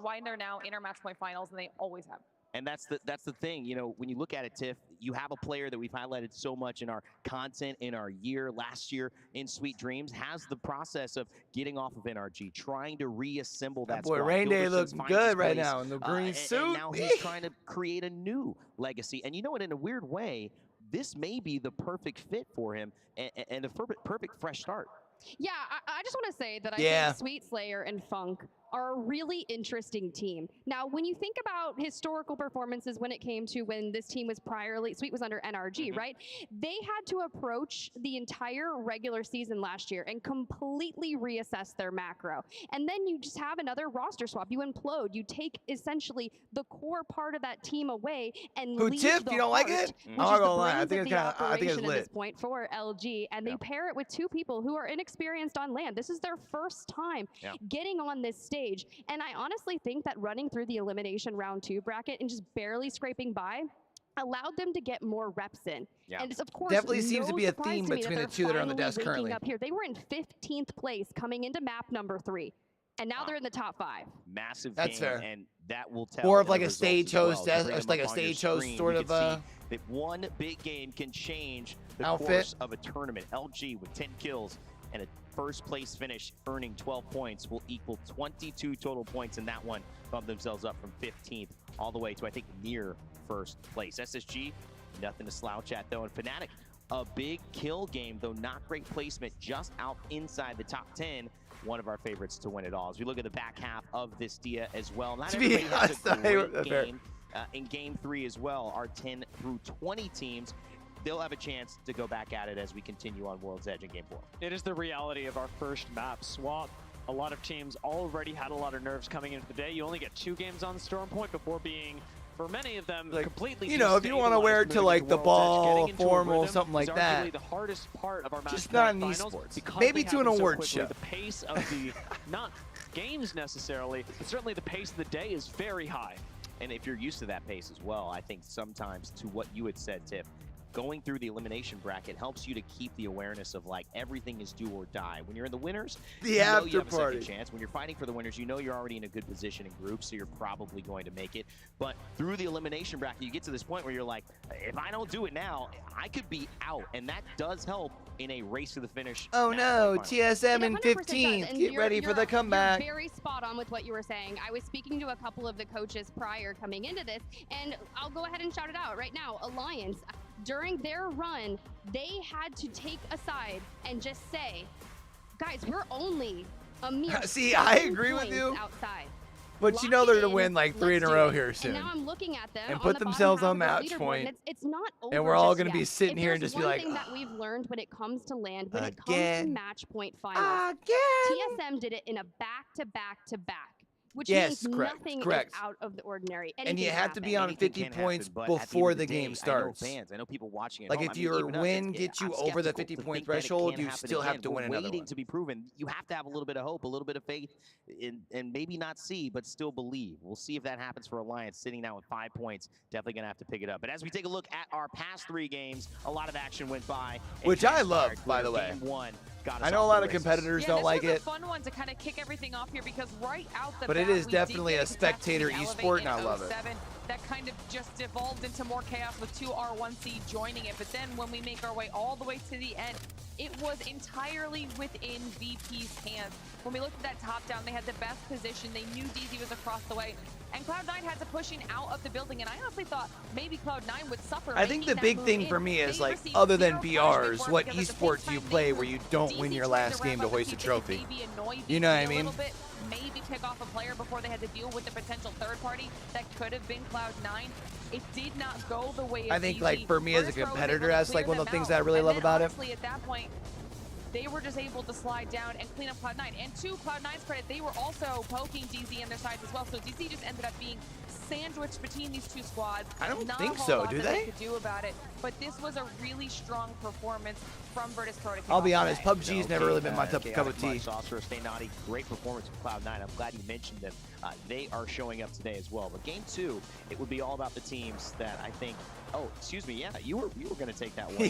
why they're now in our match point finals, and they always have. And that's the thing, you know, when you look at it, Tiff, you have a player that we've highlighted so much in our content in our last year in Sweet Dreams, has the process of getting off of NRG, trying to reassemble that boy squad. Rain Day Gilbertson looks finds good his right place, now in the green suit. And now he's trying to create a new legacy. And you know what, in a weird way, this may be the perfect fit for him and a perfect fresh start. Yeah, I just want to say that I think Sweet Slayer and Funk are a really interesting team. Now, when you think about historical performances when it came to when this team was Sweet was under NRG, right? They had to approach the entire regular season last year and completely reassess their macro. And then you just have another roster swap. You implode. You take essentially the core part of that team away and leave Tiff, the you don't like heart, it? which I'm is not the gonna lie. I brains think of it's the kind of. I think it's operation at lit. this point for LG, and they pair it with two people who are inexperienced on LAN. This is their first time getting on this stage. And I honestly think that running through the elimination round 2 bracket and just barely scraping by allowed them to get more reps in. And it's, of course, Definitely seems to be a surprise theme to me between that the two that are on the they're desk finally waking currently. up here. They were in 15th place coming into map number 3. And now they're in the top 5. Massive That's game, fair. and that will tell. More of in the like a results stage as well. host, If you bring like them a up on your stage host screen, sort you of. can see that one big game can change the Outfit. course of a tournament. LG with 10 kills and a first place finish, earning 12 points, will equal 22 total points in that one. Bump themselves up from 15th all the way to, I think, near first place. SSG, nothing to slouch at though. And Fnatic, a big kill game, though not great placement, just out inside the top 10. One of our favorites to win it all. As we look at the back half of this dia as well, not everybody has a great game in Game 3 as well. Our 10 through 20 teams, they'll have a chance to go back at it as we continue on World's Edge in Game 4. It is the reality of our first map swap. A lot of teams already had a lot of nerves coming into the day. You only get 2 games on Storm Point before being, for many of them, completely You know, if you want to wear it to like the ball, formal, something like that. The hardest part of our match Just not in finals, esports. because Maybe they to an happen so award quickly. show. The pace of the, not games necessarily, but certainly the pace of the day is very high. And if you're used to that pace as well, I think sometimes, to what you had said, Tiff, going through the elimination bracket helps you to keep the awareness of like everything is do or die. When you're in the winners, you know you have a second chance. When you're fighting for the winners, you know you're already in a good position in groups, so you're probably going to make it. But through the elimination bracket, you get to this point where you're like, if I don't do it now, I could be out. And that does help in a race to the finish. Oh no, TSM in 15th. Get ready for the comeback. You're very spot on with what you were saying. I was speaking to a couple of the coaches prior coming into this, and I'll go ahead and shout it out right now. Alliance, during their run, they had to take a side and just say, guys, we're only a mere See, I 7 agree with points you. outside. But you know they're to win like 3 in a row here soon. And now I'm looking at them and on put the themselves bottom on half of match the leaderboard, point. and it's not over And we're all just going to be yet. sitting If here and there's just be one like, thing that we've learned when it comes to land, when it comes to Again. match point finals, TSM did it in a back-to-back-to-back. Which means nothing is out of the ordinary. And you Anything have to be on Anything 50 can points happen, but at before end the of day, game starts. I know fans, I know people watching at Like home. if I mean, your even us, win gets you I'm over the skeptical 50 to point think that it threshold, can you happen still have again. to win We're another waiting one. to be proven. You have to have a little bit of hope, a little bit of faith, and maybe not see, but still believe. We'll see if that happens for Alliance, sitting now with 5 points. Definitely going to have to pick it up. But as we take a look at our past 3 games, a lot of action went by. Which I love, by the way. Game 1 got us I know a off lot the of races. competitors don't like this was it. a fun one to kind of kick everything off here because right out the But bat, it is we definitely did a get spectator contested esport, Elevate and I in love it. 07. That kind of just devolved into more chaos with 2 R1C joining it. But then when we make our way all the way to the end, it was entirely within VP's hands. When we looked at that top down, they had the best position. They knew doozy was across the way. And Cloud9 had to push in out of the building. And I honestly thought maybe Cloud9 would suffer. I think the big thing for me is like, other than BRs, what esports do you play where you don't win your last game to hoist a trophy? You know what I mean? maybe pick off a player before they had to deal with the potential third party that could have been Cloud9. It did not go the way of I think, doozy. like, for me as a First row was competitor, able to that's like clear one of the them things out. that I really And love then, about it. honestly, at that point, they were just able to slide down and clean up Cloud9. And to Cloud9's credit, they were also poking DZ in their sides as well. So DZ just ended up being sandwiched between these two squads. I don't Not think a whole so, lot do that they? could do about it. But this was a really strong performance from Virtus Pro to kick I'll off be the honest, day. PUBG's never really been my cup of tea. Saucer, Stay Naughty, great performance from Cloud9. I'm glad you mentioned them. They are showing up today as well. But game 2, it would be all about the teams that I think. Oh, excuse me. Yeah, you were going to take that one.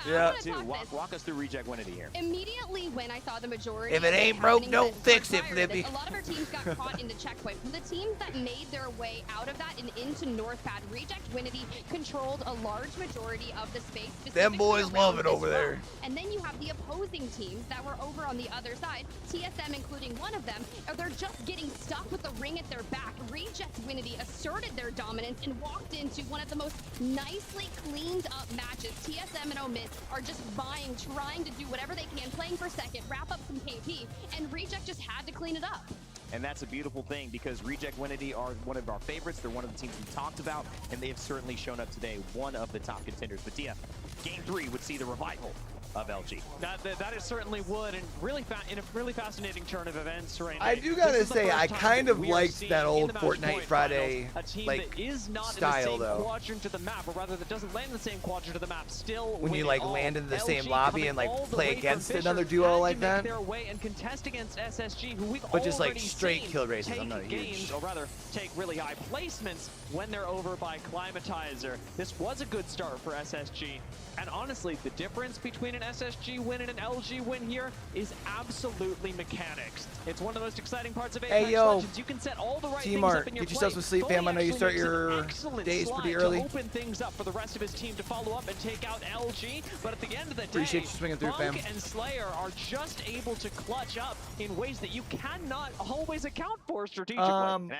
Yeah. Walk us through Reject Winity here. Immediately when I saw the majority If it of what's ain't broke, happening don't that fix it, transpired, Flippy. a lot of our teams got caught in the checkpoint. The teams that made their way out of that and into Northpad, Reject Winity controlled a large majority of the space. Them boys specifically love around it this over there. row. And then you have the opposing teams that were over on the other side, TSM including one of them, they're just getting stuck with the ring at their back. Reject Winity asserted their dominance and walked into one of the most nicely cleaned up matches. TSM and Omit are just vying, trying to do whatever they can, playing for second, wrap up some KP, and Reject just had to clean it up. And that's a beautiful thing because Reject Winity are one of our favorites. They're one of the teams we talked about, and they have certainly shown up today, one of the top contenders. But DF, game 3 would see the revival of LG. That is certainly would, and really in a really fascinating turn of events right now. I do gotta say, I kind of liked that old Fortnite Friday like that is not style in the same though. quadrant of the map, or rather that doesn't land in the same quadrant of the map. Still, When you like land in the same LG lobby and like coming all the play way against from another Fisher duo had like to make that. their way and contest against SSG, who we've But just like already straight seen kill races. take I'm not huge. games, or rather take really high placements when they're over by Climatizer. This was a good start for SSG. And honestly, the difference between an SSG win and an LG win here is absolutely mechanics. It's one of the most exciting parts of Apex Legends. You can set all the right things up in your get yourself play. some sleep, fam. I know you start your days pretty early. To open things up for the rest of his team to follow up and take out LG, but at the end of the day, Appreciate you swinging through, Monk fam. and Slayer are just able to clutch up in ways that you cannot always account for strategically.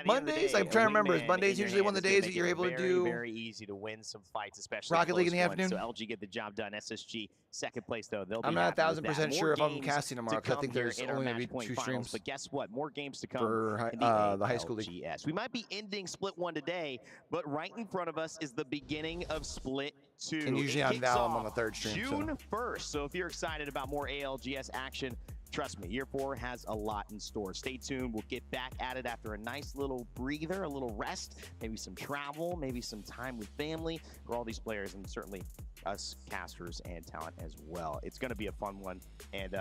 Mondays, I'm trying to remember. Is Mondays usually one of the days that you're able to do very easy to win some fights, especially Rocket League in the close ones. afternoon? So LG get the job done. SSG second place though. They'll be I'm not happy with that. 1,000% sure if More I'm games casting tomorrow, to 'cause I come think here there's in our only gonna match be point 2 finals. streams. But guess what? More games to come for in the high school league. ALGS. We might be ending Split 1 today, but right in front of us is the beginning of Split 2. And usually It on kicks Val, I'm off on the 3rd stream, so. June 1st. So if you're excited about more ALGS action, trust me, Year 4 has a lot in store. Stay tuned. We'll get back at it after a nice little breather, a little rest, maybe some travel, maybe some time with family for all these players, and certainly us casters and talent as well. It's going to be a fun one. And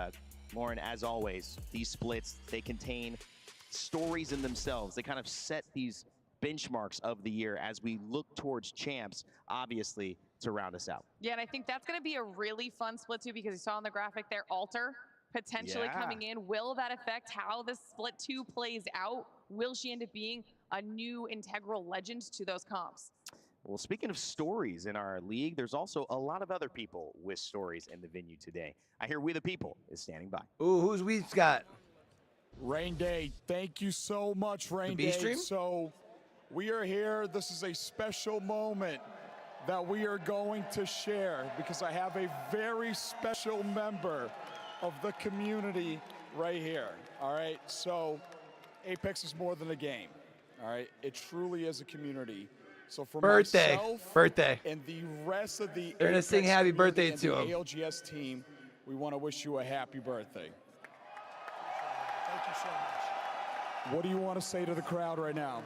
Lauren, as always, these splits, they contain stories in themselves. They kind of set these benchmarks of the year as we look towards champs, obviously, to round us out. Yeah, and I think that's going to be a really fun split too, because you saw on the graphic there, Alter potentially coming in. Will that affect how the split 2 plays out? Will she end up being a new integral legend to those comps? Well, speaking of stories in our league, there's also a lot of other people with stories in the venue today. I hear We the People is standing by. Ooh, who's we got? Rain Day, thank you so much, Rain Day. B-stream? So we are here. This is a special moment that we are going to share because I have a very special member of the community right here. All right, so Apex is more than a game. All right, it truly is a community. So for myself and the rest of the They're gonna Apex sing happy community birthday and to the him. ALGS team, we want to wish you a happy birthday. Thank you so much. What do you want to say to the crowd right now?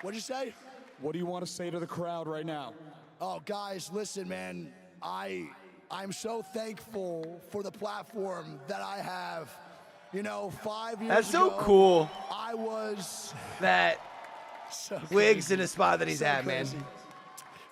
What'd you say? What do you want to say to the crowd right now? Oh, guys, listen, man. I'm so thankful for the platform that I have. You know, 5 years That's so ago, cool. I was that so Wiggs crazy. in the spot that he's So at, man. crazy.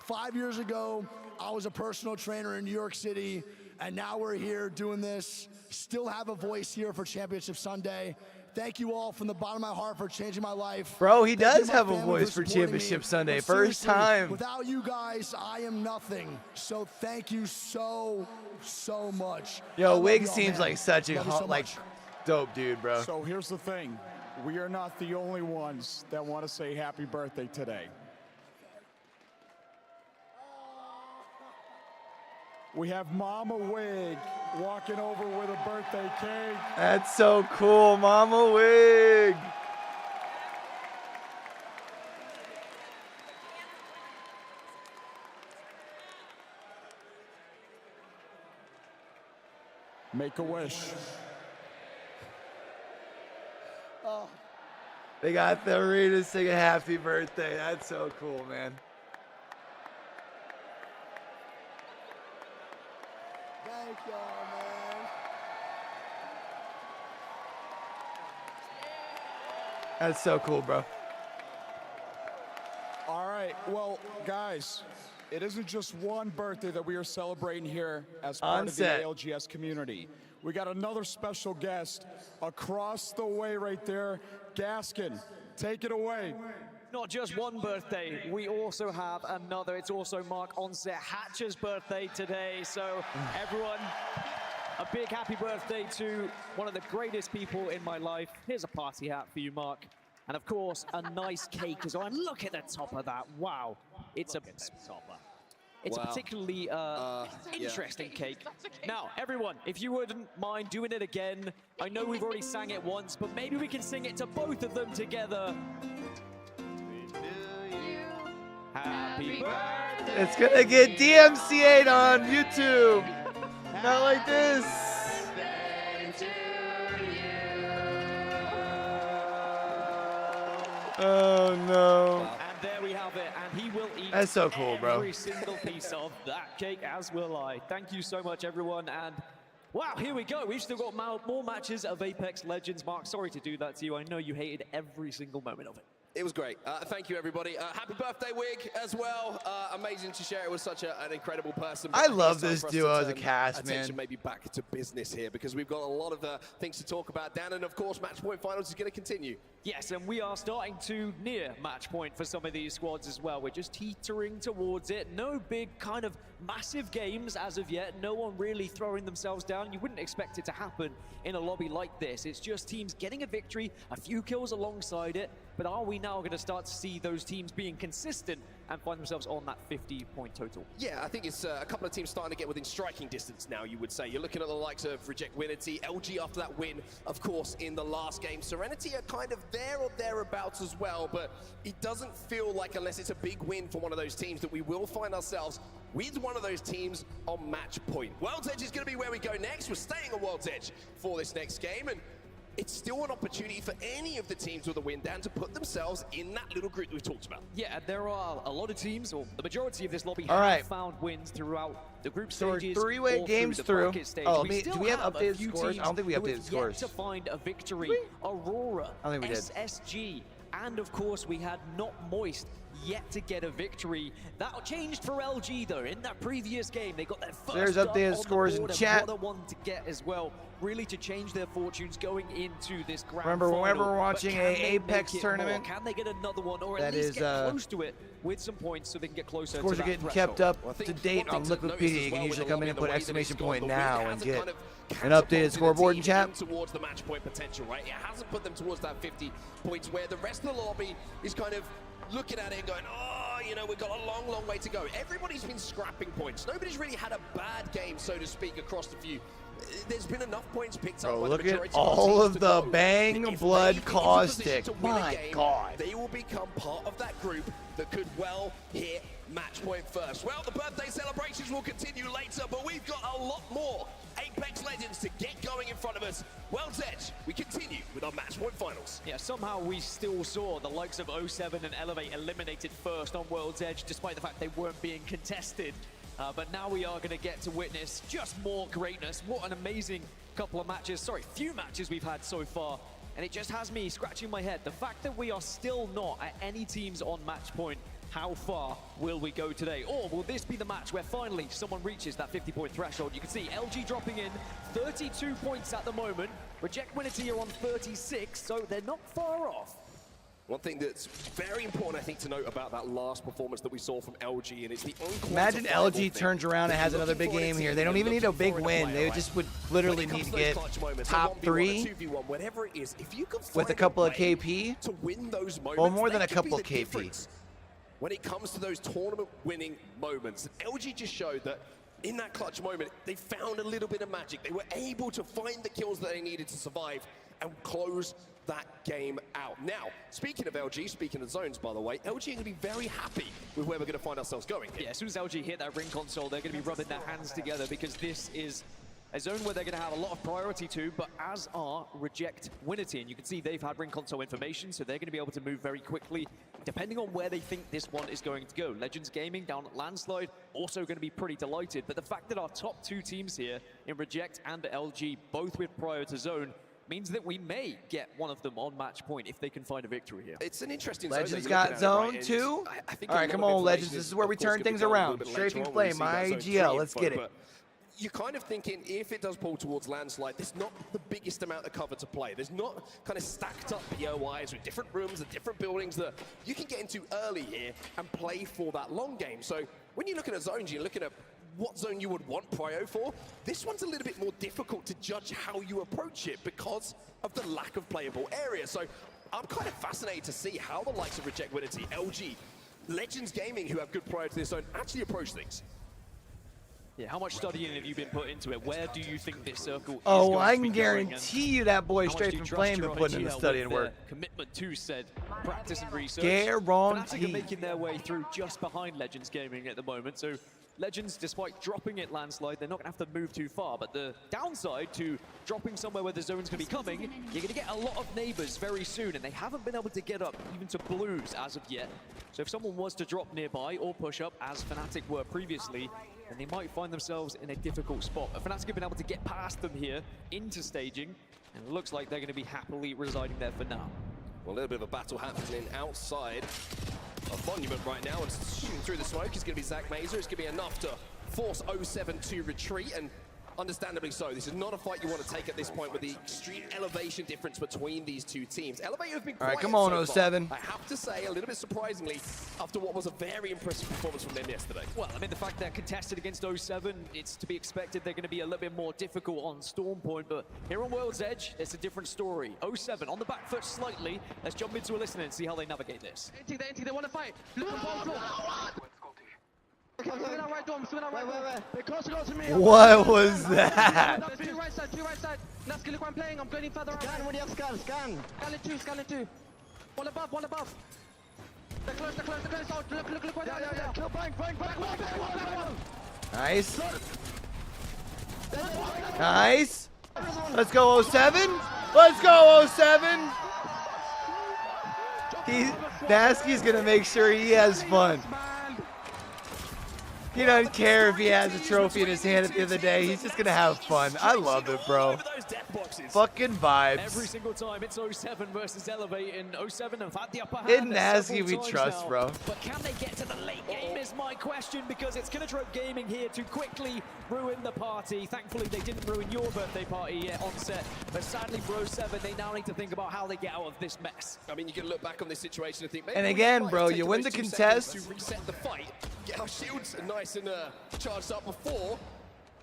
5 years ago, I was a personal trainer in New York City, and now we're here doing this. Still have a voice here for Championship Sunday. Thank you all from the bottom of my heart for changing my life. Bro, he Thank does you, my have a family, voice for supporting Championship me. Sunday. But First seriously, time. Without you guys, I am nothing. So thank you so much. I Yo, love Wiggs y'all, seems man. like such a Love you so like much. dope dude, bro. So here's the thing. We are not the only ones that want to say happy birthday today. We have Mama Wig walking over with a birthday cake. That's so cool, Mama Wig. Make a wish. Oh. They got the arena singing happy birthday. That's so cool, man. Thank y'all, man. That's so cool, bro. All right, well, guys, it isn't just one birthday that we are celebrating here as part of the ALGS community. We got another special guest across the way right there. Gaskin, take it away. Not just one birthday, we also have another. It's also Mark Onset Hatcher's birthday today. So everyone, a big happy birthday to one of the greatest people in my life. Here's a party hat for you, Mark. And of course, a nice cake as well. And look at the top of that. Wow. It's a particularly interesting cake. Now, everyone, if you wouldn't mind doing it again, I know we've already sang it once, but maybe we can sing it to both of them together. Happy birthday. It's gonna get DMCA'd on YouTube. Not like this. Oh no. And there we have it, and he will eat That's so cool, bro. every single piece of that cake, as will I. Thank you so much, everyone, and wow, here we go. We've still got more matches of Apex Legends. Mark, sorry to do that to you. I know you hated every single moment of it. It was great. Thank you, everybody. Happy birthday, Wig, as well. Amazing to share it with such an incredible person. I love this duo as a cast, man. Attention maybe back to business here because we've got a lot of things to talk about. Dan, and of course, Match Point Finals is going to continue. Yes, and we are starting to near match point for some of these squads as well. We're just teetering towards it. No big kind of massive games as of yet. No one really throwing themselves down. You wouldn't expect it to happen in a lobby like this. It's just teams getting a victory, a few kills alongside it. But are we now going to start to see those teams being consistent and find themselves on that 50-point total? Yeah, I think it's a couple of teams starting to get within striking distance now, you would say. You're looking at the likes of Reject Winity, LG after that win, of course, in the last game. Serenity are kind of there or thereabouts as well, but it doesn't feel like, unless it's a big win for one of those teams, that we will find ourselves with one of those teams on match point. World's Edge is going to be where we go next. We're staying on World's Edge for this next game, and it's still an opportunity for any of the teams with a win down to put themselves in that little group that we've talked about. Yeah, there are a lot of teams, or the majority of this lobby have found wins throughout the group stages. So three-way games through. Oh, do we have updated scores? I don't think we updated scores. Yet to find a victory. Aurora, I think we did. SSG, and of course we had Not Moist yet to get a victory. That changed for LG though. In that previous game, they got their first There's updated scores in chat. What a one to get as well, really to change their fortunes going into this grand Remember, final. whenever we're watching a Apex tournament, can they get another one, or at least get close to it with some points so they can get closer scores to are that getting threshold? kept up to date on Liquipedia. You can usually come in and put exclamation point now and get an updated scoreboard in chat. Towards the match point potential, right? It hasn't put them towards that 50 points where the rest of the lobby is kind of looking at it and going, oh, you know, we've got a long, long way to go. Everybody's been scrapping points. Nobody's really had a bad game, so to speak, across the few. There's been enough points picked up. Bro, look at all of the bang blood caustic. My God. They will become part of that group that could well hit match point first. Well, the birthday celebrations will continue later, but we've got a lot more Apex Legends to get going in front of us. World's Edge, we continue with our match point finals. Yeah, somehow we still saw the likes of 07 and Elevate eliminated first on World's Edge, despite the fact they weren't being contested. But now we are going to get to witness just more greatness. What an amazing couple of matches, few matches we've had so far. And it just has me scratching my head. The fact that we are still not at any teams on match point, how far will we go today? Or will this be the match where finally someone reaches that 50-point threshold? You can see LG dropping in 32 points at the moment. Reject Winity are on 36, so they're not far off. One thing that's very important, I think, to note about that last performance that we saw from LG, and it's the Imagine LG turns around and has another big game here. They don't even need a big win. They just would literally need to get top 3 with a couple of KP. To win those moments, well, more than a couple of KP. When it comes to those tournament-winning moments, LG just showed that in that clutch moment, they found a little bit of magic. They were able to find the kills that they needed to survive and close that game out. Now, speaking of LG, speaking of zones, by the way, LG are going to be very happy with where we're going to find ourselves going here. Yeah, as soon as LG hit that ring console, they're going to be rubbing their hands together because this is a zone where they're going to have a lot of priority to, but as are Reject Winity. And you can see they've had ring console information, so they're going to be able to move very quickly, depending on where they think this one is going to go. Legends Gaming down at Landslide, also going to be pretty delighted. But the fact that our top two teams here in Reject and LG, both with prior to zone, means that we may get one of them on match point if they can find a victory here. It's an interesting Legends got zone too. All right, come on, Legends. This is where we turn things around. Strafing Flame, my IGL. Let's get it. You're kind of thinking, if it does pull towards Landslide, there's not the biggest amount of cover to play. There's not kind of stacked up POIs with different rooms and different buildings that you can get into early here and play for that long game. So when you're looking at zones, you're looking at what zone you would want prio for. This one's a little bit more difficult to judge how you approach it because of the lack of playable area. So I'm kind of fascinated to see how the likes of Reject Winity, LG, Legends Gaming, who have good prio to this zone, actually approach things. Yeah, how much studying have you been put into it? Where do you think this circle is Oh, going I to be can guarantee you that boy Strafing Flame been putting in the study and work. Commitment to said practice and research. Guarantee. Fnatic are making their way through just behind Legends Gaming at the moment, so Legends, despite dropping it Landslide, they're not going to have to move too far. But the downside to dropping somewhere where the zone's going to be coming, you're going to get a lot of neighbors very soon, and they haven't been able to get up even to blues as of yet. So if someone was to drop nearby or push up, as Fnatic were previously, then they might find themselves in a difficult spot. But Fnatic have been able to get past them here into staging, and it looks like they're going to be happily residing there for now. Well, a little bit of a battle happening outside of Monument right now, and shooting through the smoke is going to be Zach Mazer. It's going to be enough to force 07 to retreat, and understandably so. This is not a fight you want to take at this point with the extreme elevation difference between these two teams. Elevator have been quiet. All right, come on, so 07. I have to say, a little bit surprisingly, after what was a very impressive performance from them yesterday. Well, I mean, the fact they're contested against 07, it's to be expected they're going to be a little bit more difficult on Storm Point, but here on World's Edge, it's a different story. 07 on the back foot slightly. Let's jump into a listen and see how they navigate this. They want to fight. Look at ball floor. What was that? Two right side. Nasky, look where I'm playing. I'm going further around. Scan, what do you have? Scan. Scan it two. One above. They're close. Oh, look where they are. Yeah. Kill, bang. Nice. Let's go 07. Let's go 07. Nasky's gonna make sure he has fun. He doesn't care if he has a trophy in his hand at the end of the day. He's just gonna have fun. I love it, bro. Fucking vibes. Every single time it's 07 versus Elevate, and 07 have had the upper hand. Didn't Nasky we trust, now. bro. But can they get to the late game is my question, because it's Kinatrope Gaming here to quickly ruin the party. Thankfully, they didn't ruin your birthday party yet on set, but sadly for 07, they now need to think about how they get out of this mess. I mean, you can look back on this situation and think, maybe And again, bro, you win the contest. To reset the fight, get our shields nice and charged up before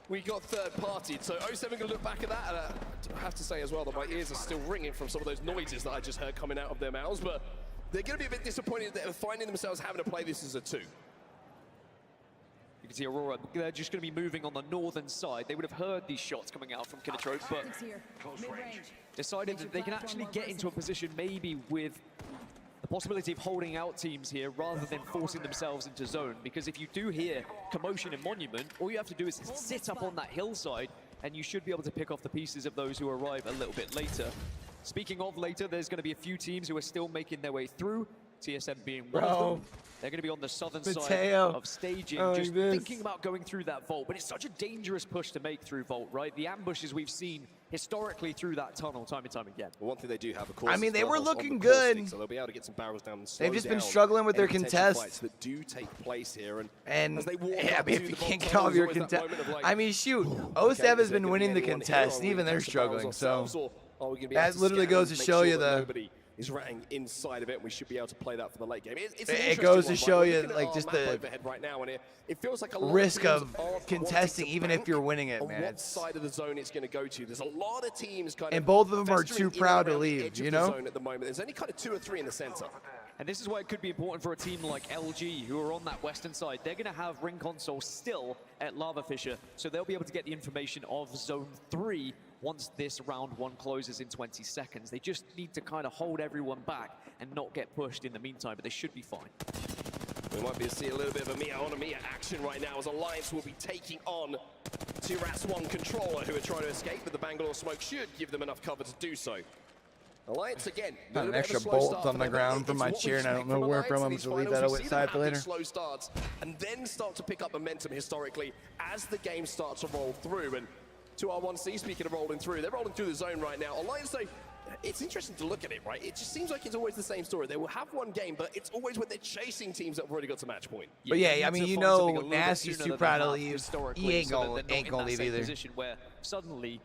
we got third party. So 07 can look back at that, and I have to say as well that my ears are still ringing from some of those noises that I just heard coming out of their mouths, but they're going to be a bit disappointed that they're finding themselves having to play this as a 2. You can see Aurora, they're just going to be moving on the northern side. They would have heard these shots coming out from Kinatrope, but decided that they can actually get into a position maybe with the possibility of holding out teams here rather than forcing themselves into zone. Because if you do hear commotion in Monument, all you have to do is sit up on that hillside and you should be able to pick off the pieces of those who arrive a little bit later. Speaking of later, there's going to be a few teams who are still making their way through, TSM being one of them. They're going to be on the southern side of staging, just thinking about going through that vault. But it's such a dangerous push to make through vault, right? The ambushes we've seen historically through that tunnel time and time again. Well, one thing they do have, of course, I mean, they were looking good. So they'll be able to get some barrels down and They've just been struggling with their contests that do take place here. And as they walk yeah, I mean, if you can't get all of your contest, I mean, shoot, 07 has been winning the contest, and even they're struggling. So that literally goes to show you the. Is ratting inside of it, and we should be able to play that for the late game. It goes to show you, like, just the right now, and it feels like a risk of contesting, even if you're winning it, man. What side of the zone it's going to go to? There's a lot of teams kind of, and both of them are too proud to leave, you know. At the moment, there's only kind of 2 or 3 in the center. And this is why it could be important for a team like LG, who are on that western side. They're going to have Ring Console still at Lava Fisher, so they'll be able to get the information of Zone 3 once this round 1 closes in 20 seconds. They just need to kind of hold everyone back and not get pushed in the meantime, but they should be fine. We might be seeing a little bit of a Mia on a Mia action right now as Alliance will be taking on Tirat's one controller who are trying to escape, but the Bangalore smoke should give them enough cover to do so. Alliance again. Got an extra bolt on the ground from my chair, and I don't know where from. I'm just gonna leave that outside for later. Slow starts and then start to pick up momentum historically as the game starts to roll through. And 2R1C, speaking of rolling through, they're rolling through the zone right now. Alliance, though, it's interesting to look at it, right? It just seems like it's always the same story. They will have one game, but it's always when they're chasing teams that have already got to match point. But yeah, I mean, you know, Nasty's too proud to leave. He ain't gonna leave either. Position where suddenly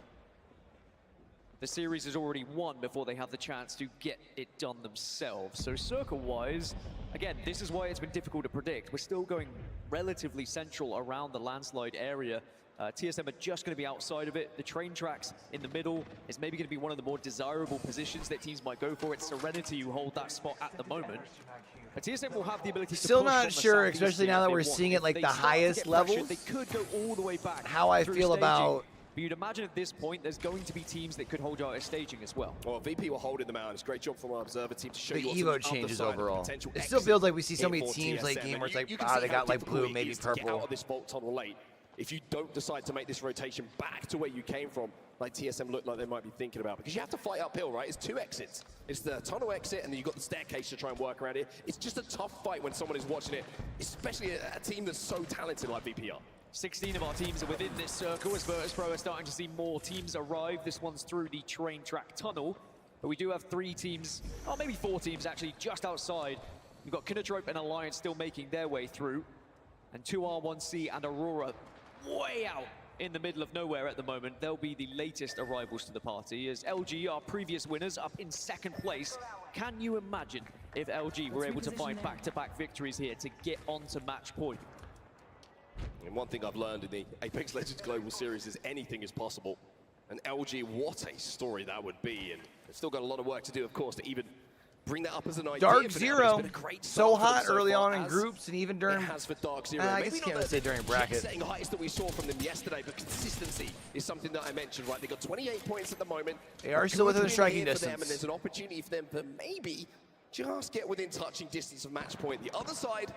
the series is already won before they have the chance to get it done themselves. So circle-wise, again, this is why it's been difficult to predict. We're still going relatively central around the landslide area. TSM are just going to be outside of it. The train tracks in the middle is maybe going to be one of the more desirable positions that teams might go for. It's Serenity who hold that spot at the moment. But TSM will have the ability to still push not sure, especially now that we're seeing it like the highest levels. They could go all the way back. How I feel about. But you'd imagine at this point, there's going to be teams that could hold out a staging as well. Well, VP were holding them out. It's a great job from our observer team to show the you Evo changes overall. It still feels like we see so many teams late game where it's like, they got like blue, maybe purple. Get out of this vault tunnel late. If you don't decide to make this rotation back to where you came from, like TSM look like they might be thinking about, because you have to fight uphill, right? It's 2 exits. It's the tunnel exit, and then you've got the staircase to try and work around it. It's just a tough fight when someone is watching it, especially a team that's so talented like VPR. 16 of our teams are within this circle as Virtus Pro are starting to see more teams arrive. This one's through the train track tunnel, but we do have 3 teams, or maybe 4 teams actually, just outside. We've got Kinotrope and Alliance still making their way through, and 2R1C and Aurora way out in the middle of nowhere at the moment. They'll be the latest arrivals to the party, as LG, our previous winners, up in 2nd place. Can you imagine if LG were able to find back-to-back victories here to get onto match point? And one thing I've learned in the Apex Legends Global Series is anything is possible. And LG, what a story that would be. And they've still got a lot of work to do, of course, to even bring that up as an idea. Dark Zero, so hot early on in groups and even during. It has for Dark Zero. I guess can't say during bracket. Setting heights that we saw from them yesterday, but consistency is something that I mentioned, right? They got 28 points at the moment. They are still within striking distance. And there's an opportunity for them to maybe just get within touching distance of match point. The other side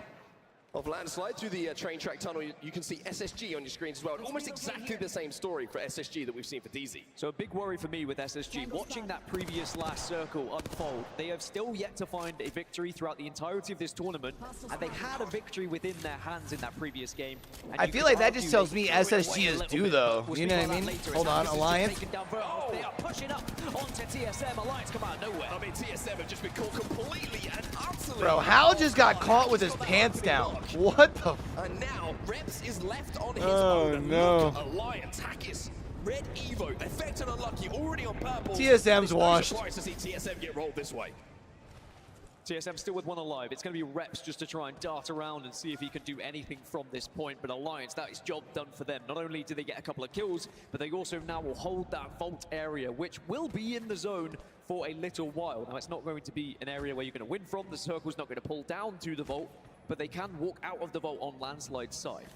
of landslide through the train track tunnel, you can see SSG on your screens as well. Almost exactly the same story for SSG that we've seen for doozy. So a big worry for me with SSG, watching that previous last circle unfold, they have still yet to find a victory throughout the entirety of this tournament, and they had a victory within their hands in that previous game. I feel like that just tells me SSG is due though, you know what I mean? Hold on, Alliance. They are pushing up onto TSM. Alliance come out of nowhere. I mean, TSM have just been caught completely and utterly. Bro, Hal just got caught with his pants down. What the? And now Reps is left on his own. And No. Look at Alliance, Hackis, Red Evo, Effect and Unlucky already on purple. TSM's washed. Surprised to see TSM get rolled this way. TSM still with one alive. It's going to be Reps just to try and dart around and see if he can do anything from this point. But Alliance, that is job done for them. Not only do they get a couple of kills, but they also now will hold that vault area, which will be in the zone for a little while. Now, it's not going to be an area where you're going to win from. The circle's not going to pull down to the vault, but they can walk out of the vault on landslide's side.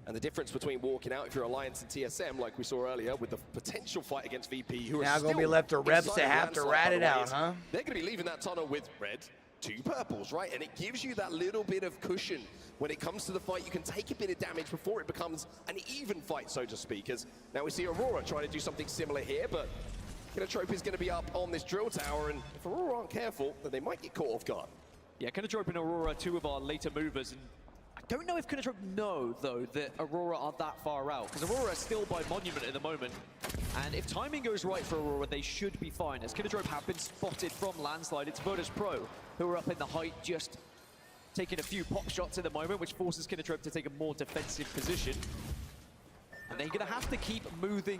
And the difference between walking out if you're Alliance and TSM, like we saw earlier, with the potential fight against VP, who now are going to be left to Reps to have to rat it out, huh? They're going to be leaving that tunnel with red, 2 purples, right? And it gives you that little bit of cushion when it comes to the fight. You can take a bit of damage before it becomes an even fight, so to speak. As now we see Aurora trying to do something similar here, but Kinotrope is going to be up on this drill tower, and if Aurora aren't careful, then they might get caught off guard. Yeah, Kinotrope and Aurora, 2 of our later movers, and I don't know if Kinotrope know, though, that Aurora are that far out, because Aurora is still by Monument at the moment, and if timing goes right for Aurora, they should be fine, as Kinotrope have been spotted from landslide. It's Virtus Pro, who are up in the height, just taking a few pop shots at the moment, which forces Kinotrope to take a more defensive position. And they're going to have to keep moving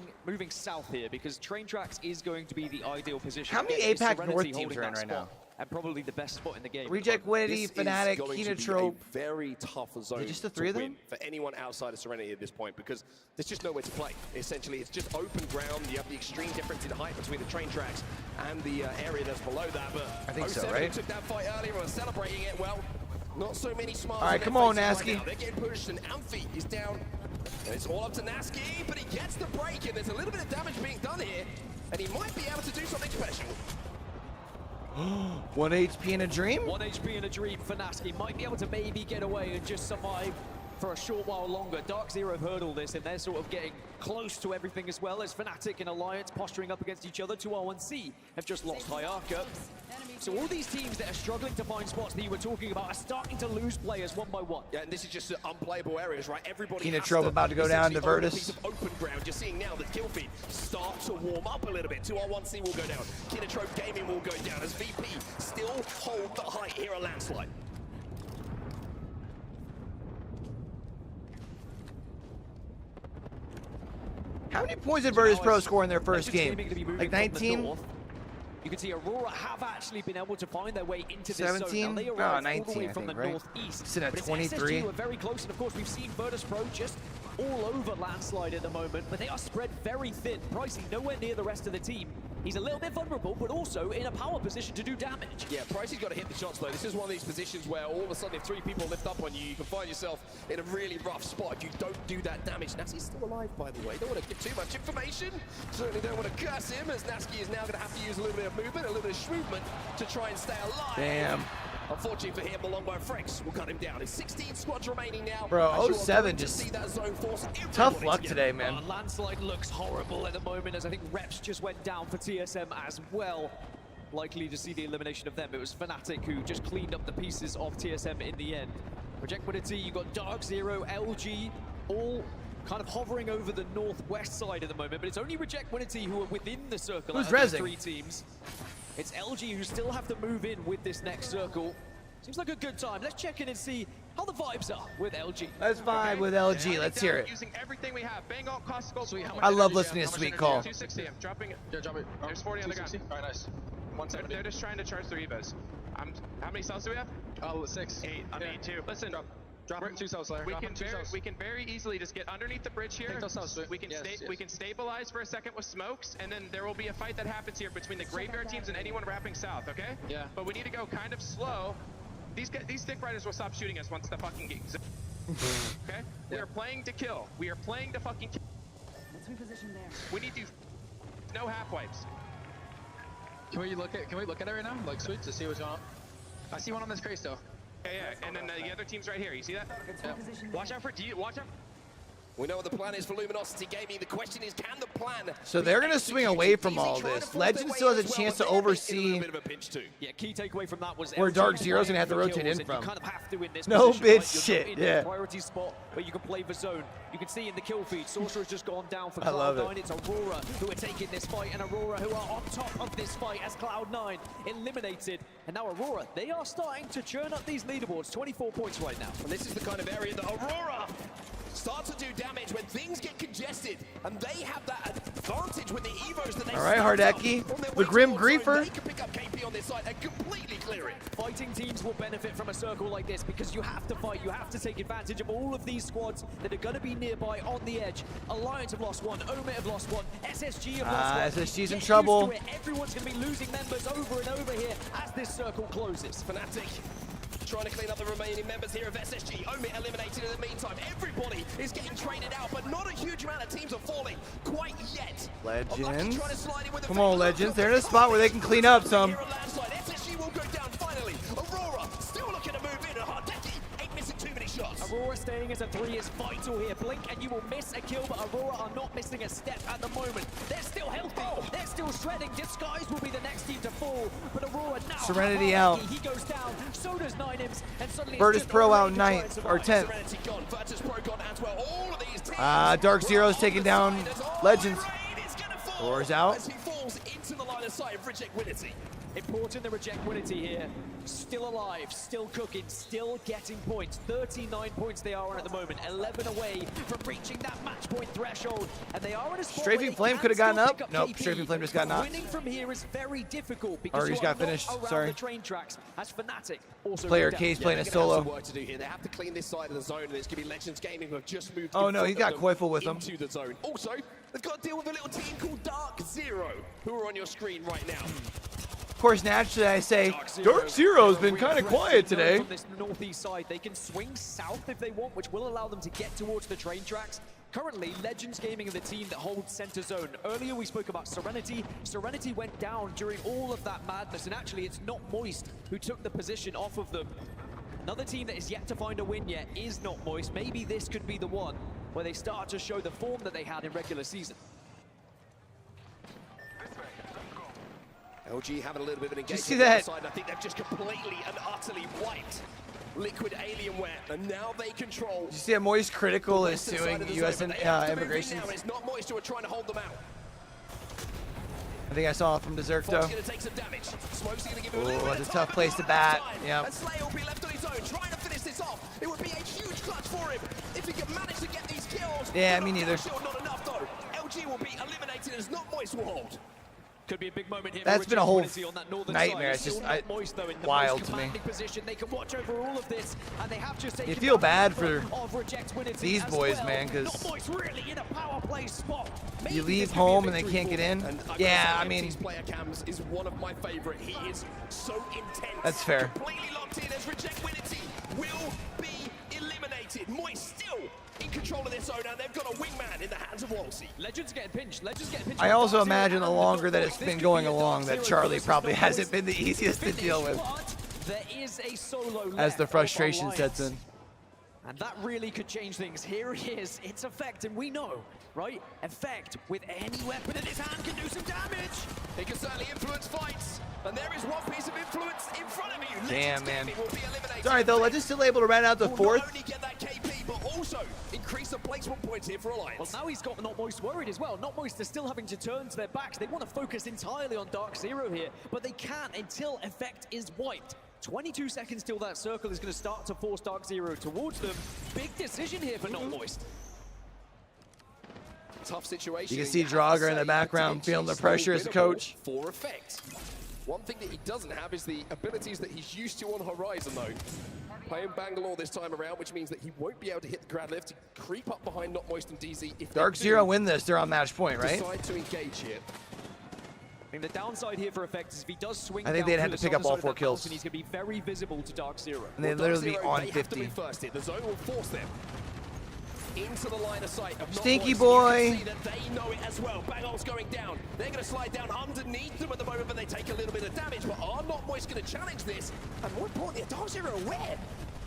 south here, because train tracks is going to be the ideal position. How many APAC North teams are in right now? and probably the best spot in the game. Reject Winity, This Fnatic, is going to be Kinotrope. a very tough zone just the three to of them? win for anyone outside of Serenity at this point, because there's just nowhere to play. Essentially, it's just open ground. You have the extreme difference in height between the train tracks and the area that's below that. But I think so, 07 right? took that fight earlier and was celebrating it. Well, not so many smiles. All right, on come their on, faces right Nasky. now. They're getting pushed, and Amphi is down. And it's all up to Nasky, but he gets the break, and there's a little bit of damage being done here, and he might be able to do something special. 1 HP in a dream? 1 HP in a dream for Nasky. Might be able to maybe get away and just survive for a short while longer. Dark Zero have heard all this, and they're sort of getting close to everything as well, as Fnatic and Alliance posturing up against each other. 2R1C have just lost Hayaka. So all these teams that are struggling to find spots that you were talking about are starting to lose players one by one. Yeah, and this is just unplayable areas, right? Everybody Kinotrope about to go down to essentially own a Virtus. piece of open ground. You're seeing now that kill feed start to warm up a little bit. 2R1C will go down. Kinotrope Gaming will go down as VP still hold the height here at Landslide. How many points did Virtus Pro score in their first game? Gaming to be moving Like from the 19? north. You can see Aurora have actually been able to find their way into this 17? zone. Now they Oh, arrived all 19, the way I from think, the right? northeast. Sitting at But it's 23. SSG who are very close, and of course we've seen Virtus Pro just all over Landslide at the moment, but they are spread very thin. Pricey nowhere near the rest of the team. He's a little bit vulnerable, but also in a power position to do damage. Yeah, Pricey's got to hit the shots though. This is one of these positions where all of a sudden if 3 people lift up on you, you can find yourself in a really rough spot if you don't do that damage. Naski's still alive, by the way. Don't want to give too much information. Certainly don't want to curse him, as Nasky is now going to have to use a little bit of movement, a little bit of movement to try and stay alive. Damn. Unfortunately for him, the Longbow Frex will cut him down. There's 16 squads remaining now. Bro, As you are 07 going to just see that zone force tough everybody luck together. today, man. Landslide looks horrible at the moment, as I think reps just went down for TSM as well. Likely to see the elimination of them. It was Fnatic who just cleaned up the pieces of TSM in the end. Project Winity, you got Dark Zero, LG, all kind of hovering over the northwest side at the moment, but it's only Reject Winity who are within the circle. Who's out of the rezzing? 3 teams. It's LG who still have to move in with this next circle. Seems like a good time. Let's check in and see how the vibes are with LG. Let's vibe with LG. Let's hear it. Using everything we have. Bang on cost scope. I love listening to Sweet Call. 260. I'm dropping it. Yeah, drop it. There's 40 on the ground. All right, nice. 170. They're just trying to charge their evas. How many cells do we have? 6. 8. I'm 8 too. Listen. Drop 2 cells, Slayer. We can very easily just get underneath the bridge here. We can stabilize for a second with smokes, and then there will be a fight that happens here between the graveyard teams and anyone wrapping south. Okay? Yeah. But we need to go kind of slow. These stick riders will stop shooting us once the fucking game. Okay? We are playing to kill. We are playing to fucking kill. Let's reposition there. We need to no half wipes. Can we look at it right now? Like Sweet to see what's going on? I see one on this crate though. Yeah, and then the other team's right here. You see that? Yeah. Watch out for watch out. We know what the plan is for Luminosity Gaming. The question is, can the plan... So they're going to swing away from all this. Legend still has a chance to oversee Yeah, key takeaway from that was where LG Dark Zero's going to have to for rotate kills, in and from. You kind of have to in this No position, bitch right? You're shit, not in yeah. the priority spot, but you can play the zone. You can see in the kill feed, Sorcerer's just gone down for I love Cloud9. it. It's Aurora who are taking this fight, and Aurora who are on top of this fight as Cloud9 eliminated. And now Aurora, they are starting to churn up these leaderboards. 24 points right now. And this is the kind of area that Aurora starts to do damage when things get congested, and they have that advantage with the evos that they All right, stack up Hardecki, on their the way Grim towards zone. Griefer. They can pick up KP on this side and completely clear it. Fighting teams will benefit from a circle like this because you have to fight, you have to take advantage of all of these squads that are going to be nearby on the edge. Alliance have lost one, Omit have lost one, SSG have lost one. SSG's in Get trouble. used to it. Everyone's going to be losing members over and over here as this circle closes. Fnatic trying to clean up the remaining members here of SSG. Omit eliminated in the meantime. Everybody is getting traded out, but not a huge amount of teams are falling quite yet. Legends. Come on, Legends. They're in a spot where they can clean up some. SSG will go down finally. Aurora still looking to move in. Hardecki ain't missing too many shots. Aurora staying as a 3 is vital here. Blink and you will miss a kill, but Aurora are not missing a step at the moment. They're still healthy. They're still shredding. Disguise will be the next team to fall, but Aurora now. Serenity out. He goes down. So does 9ims, and suddenly Virtus it's just Pro out Aurora to try 9th and or survive. 10th. Serenity gone. Virtus Pro gone as well. All of these teams. Dark Zero's taking down Legends. Aurora's out. As he falls into the line of sight of Reject Winity. Important the rejectability here. Still alive, still cooking, still getting points. 39 points they are on at the moment. 11 away from reaching that match point threshold. And they are in a spot Strafing where Flame they could have can gotten still up. pick up Nope, KP. Strafing Flame just got knocked. Winning from here is very difficult because Or you he's are got not finished, around sorry. the train tracks as Fnatic. Also Player moved out. K's playing a They're gonna have solo. some work to do here. They have to clean this side of the zone, and it's going to be Legends Gaming who have just moved. Oh in no, he front got of them Koifel with him. into the zone. Also, they've got to deal with a little team called Dark Zero, who are on your screen right now. Of course, naturally I say, Dark Zero's been kind of quiet today. From this northeast side, they can swing south if they want, which will allow them to get towards the train tracks. Currently, Legends Gaming are the team that holds center zone. Earlier we spoke about Serenity. Serenity went down during all of that madness, and actually it's not Moist who took the position off of them. Another team that is yet to find a win yet is not Moist. Maybe this could be the one where they start to show the form that they had in regular season. LG having a little bit of an engagement. you see that? Side, and I think they've just completely and utterly wiped Liquid Alienware, and now they control. Did you see a Moist critical is suing US immigration? It's not Moist who are trying to hold them out. I think I saw it from Deserto. Fox gonna take some damage. Smoke's gonna give him a little bit It's of a tough time, place to bat. Yeah. And Slayer will be left on his own, trying to finish this off. It would be a huge clutch for him if he can manage to get these kills. Yeah, me neither. Not enough though. LG will be eliminated as not Moist will hold. Could be a big moment here. That's been a whole on that northern nightmare. Side. It's just Moist, though, in the wild most to me. commanding position. They can watch over all of this, and they have just taken You feel back bad for of Rejectability these as boys, well. man, because Not Moist really in a power play spot. Maybe you this leave could be a home and they victory can't get for in. them. And Yeah, I mean, MT's player cams is one of my favorite. He is so intense. That's fair. Completely locked in as Rejectability will be eliminated. Moist still in control of their zone, and they've got a wingman in the hands of Ulti. Legends getting pinched. Legends getting pinched. I also imagine the longer that it's been going along, that Charlie probably hasn't been the easiest to deal with There is a solo as the left frustration of sets Alliance. in. And that really could change things. Here he is. It's Effect, and we know, right? Effect, with any weapon in his hand, can do some damage. He can certainly influence fights, and there is one piece of influence in front of you. Damn, man. Will be eliminated. Sorry though, Legends still able to round out the Will fourth. not only get that KP, but also increase the placement points here for Alliance. Well, now he's got Not Moist worried as well. Not Moist are still having to turn to their backs. They want to focus entirely on Dark Zero here, but they can't until Effect is wiped. 22 seconds till that circle is going to start to force Dark Zero towards them. Big decision here for Not Moist. Tough situation. You can see Draugr in the background feeling the pressure as a coach. For Effect. One thing that he doesn't have is the abilities that he's used to on Horizon, though. Playing Bangalore this time around, which means that he won't be able to hit the grad lift, creep up behind Not Moist and DZ. If Dark they Zero do win this, they're on match point, right? decide to engage here. I mean, the downside here for Effect is if he does swing I think down they'd have through to the pick up southern all side of 4 that kills. mountain, he's going to be very visible to Dark Zero. And they'd Well, literally Dark be Zero, on they have to 50. be first here. The zone will force them into the line of sight of Not Stinky Moist. boy. You can see that they know it as well. Bangol's going down. They're going to slide down underneath them at the moment, but they take a little bit of damage. But are Not Moist going to challenge this? And more importantly, are Dark Zero aware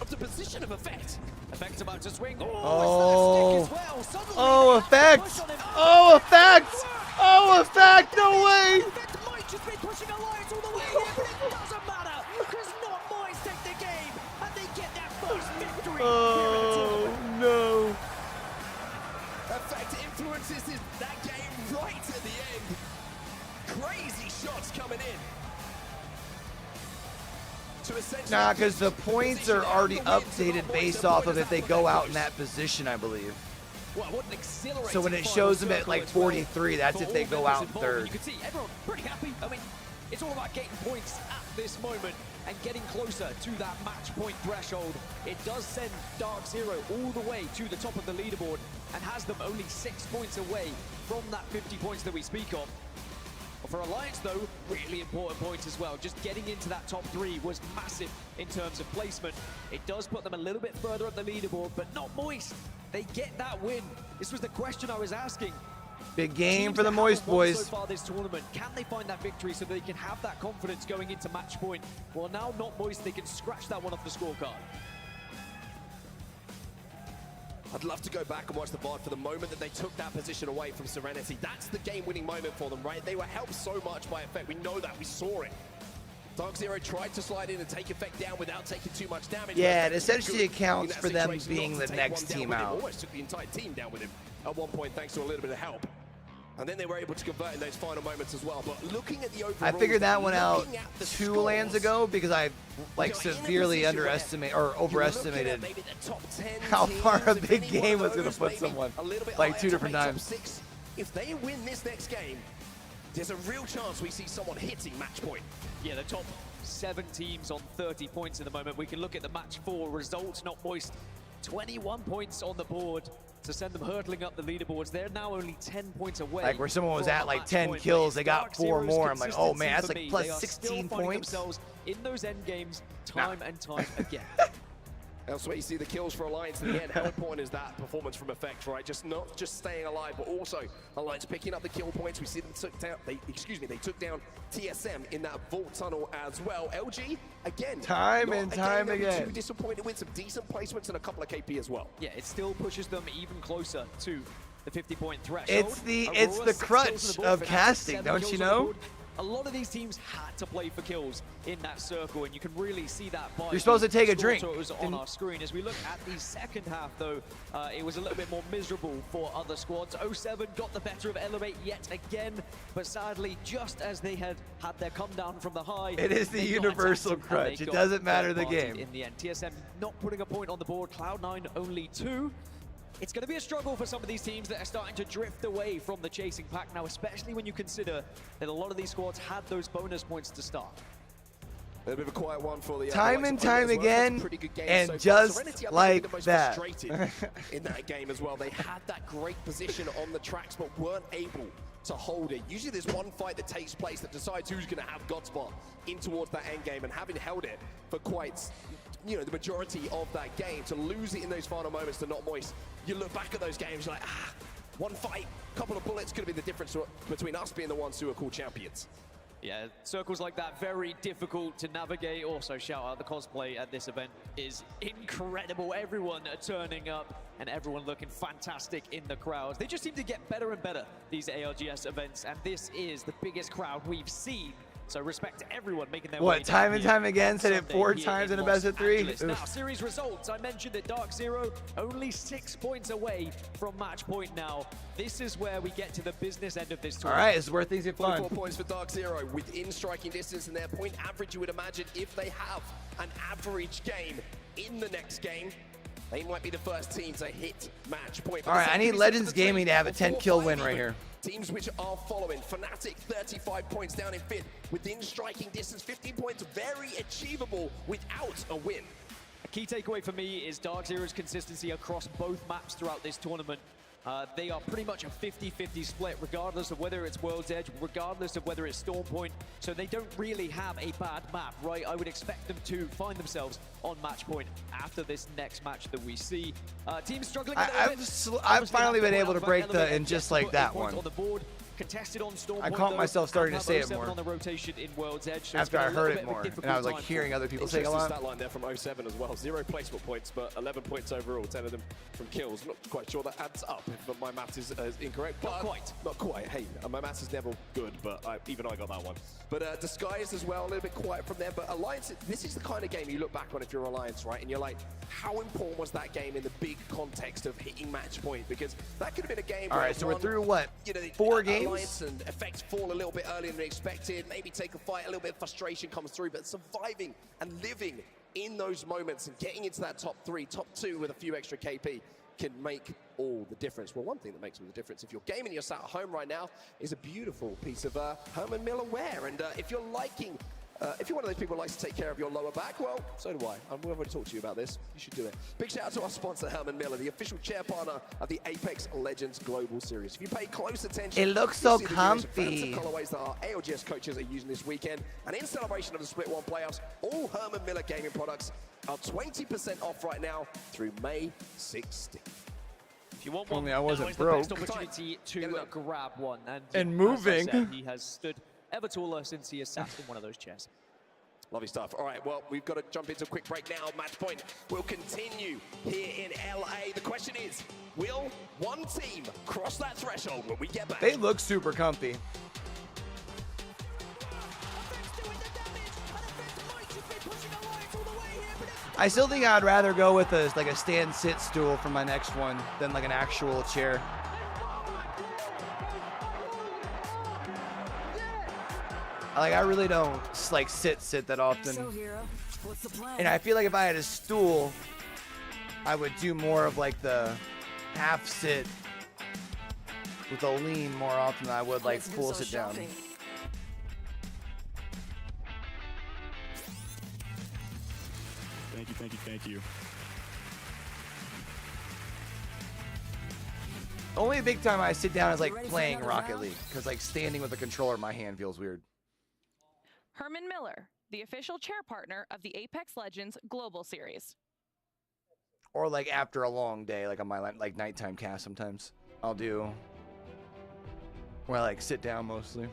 of the position of Effect? Effect's about to swing. Oh, Stick as well. Suddenly oh, they have to push Effect! on him. Oh, Effect! Oh, Effect! No way! Effect might just be pushing Alliance all the way here, but it doesn't matter because Not Moist take the game and they get their first victory here in the tournament. Oh, no. Effect influences that game right at the end. Crazy shots coming in. To essentially Nah, because the points are already updated based off of if they go out in that position, I believe. Well, what an exhilarating So when it final shows them at circle like as well 43, that's for if they all go members out in involved. And third. you can see everyone pretty happy. I mean, it's all about getting points at this moment and getting closer to that match point threshold. It does send Dark Zero all the way to the top of the leaderboard and has them only 6 points away from that 50 points that we speak of. For Alliance, though, really important points as well. Just getting into that top 3 was massive in terms of placement. It does put them a little bit further up the leaderboard, but Not Moist. They get that win. This was the question I was asking. Big game Teams for the that Moist haven't won boys. So far this tournament, can they find that victory so they can have that confidence going into match point? Well, now Not Moist, they can scratch that one off the scorecard. I'd love to go back and watch the VOD for the moment that they took that position away from Serenity. That's the game-winning moment for them, right? They were helped so much by Effect. We know that. We saw it. Dark Zero tried to slide in and take Effect down without taking too much damage. Yeah, but it essentially good accounts in for that them situation being not the to take next one down team with him. out. Almost took the entire team down with him at one point thanks to a little bit of help. And then they were able to convert in those final moments as well. But looking at the overall, I figured that one out 2 LANs ago because I like severely underestimated or overestimated how far a big game was going to put someone like 2 different times. If they win this next game, there's a real chance we see someone hitting match point. Yeah, the top 7 teams on 30 points at the moment. We can look at the match 4 results. Not Moist, 21 points on the board to send them hurtling up the leaderboards. They're now only 10 points away. Like where someone was at like 10 kills, they got 4 more. I'm like, oh man, that's like plus 16 points. In those end games, time and time again. Elsewhere, you see the kills for Alliance in the end. How important is that performance from Effect, right? Just not just staying alive, but also Alliance picking up the kill points. We see them took down. They took down TSM in that vault tunnel as well. LG again, time and time again. Too disappointed with some decent placements and a couple of KP as well. Yeah, it still pushes them even closer to the 50-point threshold. It's the crutch of casting, don't you know? A lot of these teams had to play for kills in that circle, and you can really see that by You're supposed to take a drink. Totals on our screen. As we look at the second half, though, it was a little bit more miserable for other squads. 07 got the better of Elevate yet again, but sadly, just as they had their come down from the high, it is the universal crutch. It doesn't matter the game. In the end, TSM not putting a point on the board. Cloud9 only 2. It's going to be a struggle for some of these teams that are starting to drift away from the chasing pack now, especially when you consider that a lot of these squads had those bonus points to start. A bit of a quiet one for the time and time again, and just like that. In that game as well, they had that great position on the tracks, but weren't able to hold it. Usually there's one fight that takes place that decides who's going to have Godspot in towards that end game, and having held it for quite, you know, the majority of that game, to lose it in those final moments to Not Moist, you look back at those games, you're like, one fight, couple of bullets could have been the difference between us being the ones who are called champions. Yeah, circles like that, very difficult to navigate. Also, shout out the cosplay at this event is incredible. Everyone turning up and everyone looking fantastic in the crowds. They just seem to get better and better, these ALGS events, and this is the biggest crowd we've seen. So respect to everyone making their way What, time and time again? Said it 4 Sunday times in a Los best of 3? Angeles. Now, series results. I mentioned that Dark Zero only 6 points away from match point now. This is where we get to the business end of this tournament. All right, it's where things get fun. 44 points for Dark Zero within striking distance, and their point average, you would imagine, if they have an average game in the next game, they might be the first team to hit match point. All right, I need Legends Gaming to have a 10-kill win right here. Teams which are following. Fnatic, 35 points down in 5th. Within striking distance, 15 points, very achievable without a win. A key takeaway for me is Dark Zero's consistency across both maps throughout this tournament. They are pretty much a 50-50 split, regardless of whether it's World's Edge, regardless of whether it's Storm Point. So they don't really have a bad map, right? I would expect them to find themselves on match point after this next match that we see. Teams struggling a little bit. I've finally been able to break the in just like that one. On the board. Contested on Storm I Point, caught myself starting to say it 07 more on the rotation in World's Edge, so after I heard it more, and I was like hearing other people say a lot. Stat line there from 07 as well. 0 placement points, but 11 points overall. 10 of them from kills. Not quite sure that adds up, if my maths is incorrect. Not quite. Not quite. Hey, my maths is never good, but even I got that one. But Disguised as well, a little bit quiet from there. But Alliance, this is the kind of game you look back on if you're Alliance, right? And you're like, how important was that game in the big context of hitting match point? Because that could have been a game. All right, so we're through what? 4 games. Alliance and Effects fall a little bit earlier than expected. Maybe take a fight, a little bit of frustration comes through, but surviving and living in those moments and getting into that top 3, top 2 with a few extra KP can make all the difference. Well, one thing that makes all the difference, if you're gaming, you're sat at home right now, is a beautiful piece of Herman Miller wear. And if you're liking, if you're one of those people who likes to take care of your lower back, well, so do I. I've already talked to you about this. You should do it. Big shout out to our sponsor, Herman Miller, the official chair partner of the Apex Legends Global Series. If you pay close attention, it looks so comfy. Colorways that our ALGS coaches are using this weekend. And in celebration of the Split 1 playoffs, all Herman Miller gaming products are 20% off right now through May 16th. If you want one, only I wasn't now is the broke. best opportunity to grab one. And moving. As I said, he has stood ever taller since he has sat in one of those chairs. Lovely stuff. All right, well, we've got to jump into a quick break now. Match point will continue here in LA. The question is, will one team cross that threshold when we get back? They look super comfy. I still think I'd rather go with a stand-sit stool for my next one than like an actual chair. Like, I really don't like sit that often. So, hero, what's the plan? And I feel like if I had a stool, I would do more of like the half sit with a lean more often than I would like full sit down. Thank you, thank you, thank you. Only big time I sit down is like playing Rocket League, because like standing with a controller in my hand feels weird. Herman Miller, the official chair partner of the Apex Legends Global Series. Or like after a long day, like on my like nighttime cast sometimes, I'll do where I like sit down mostly.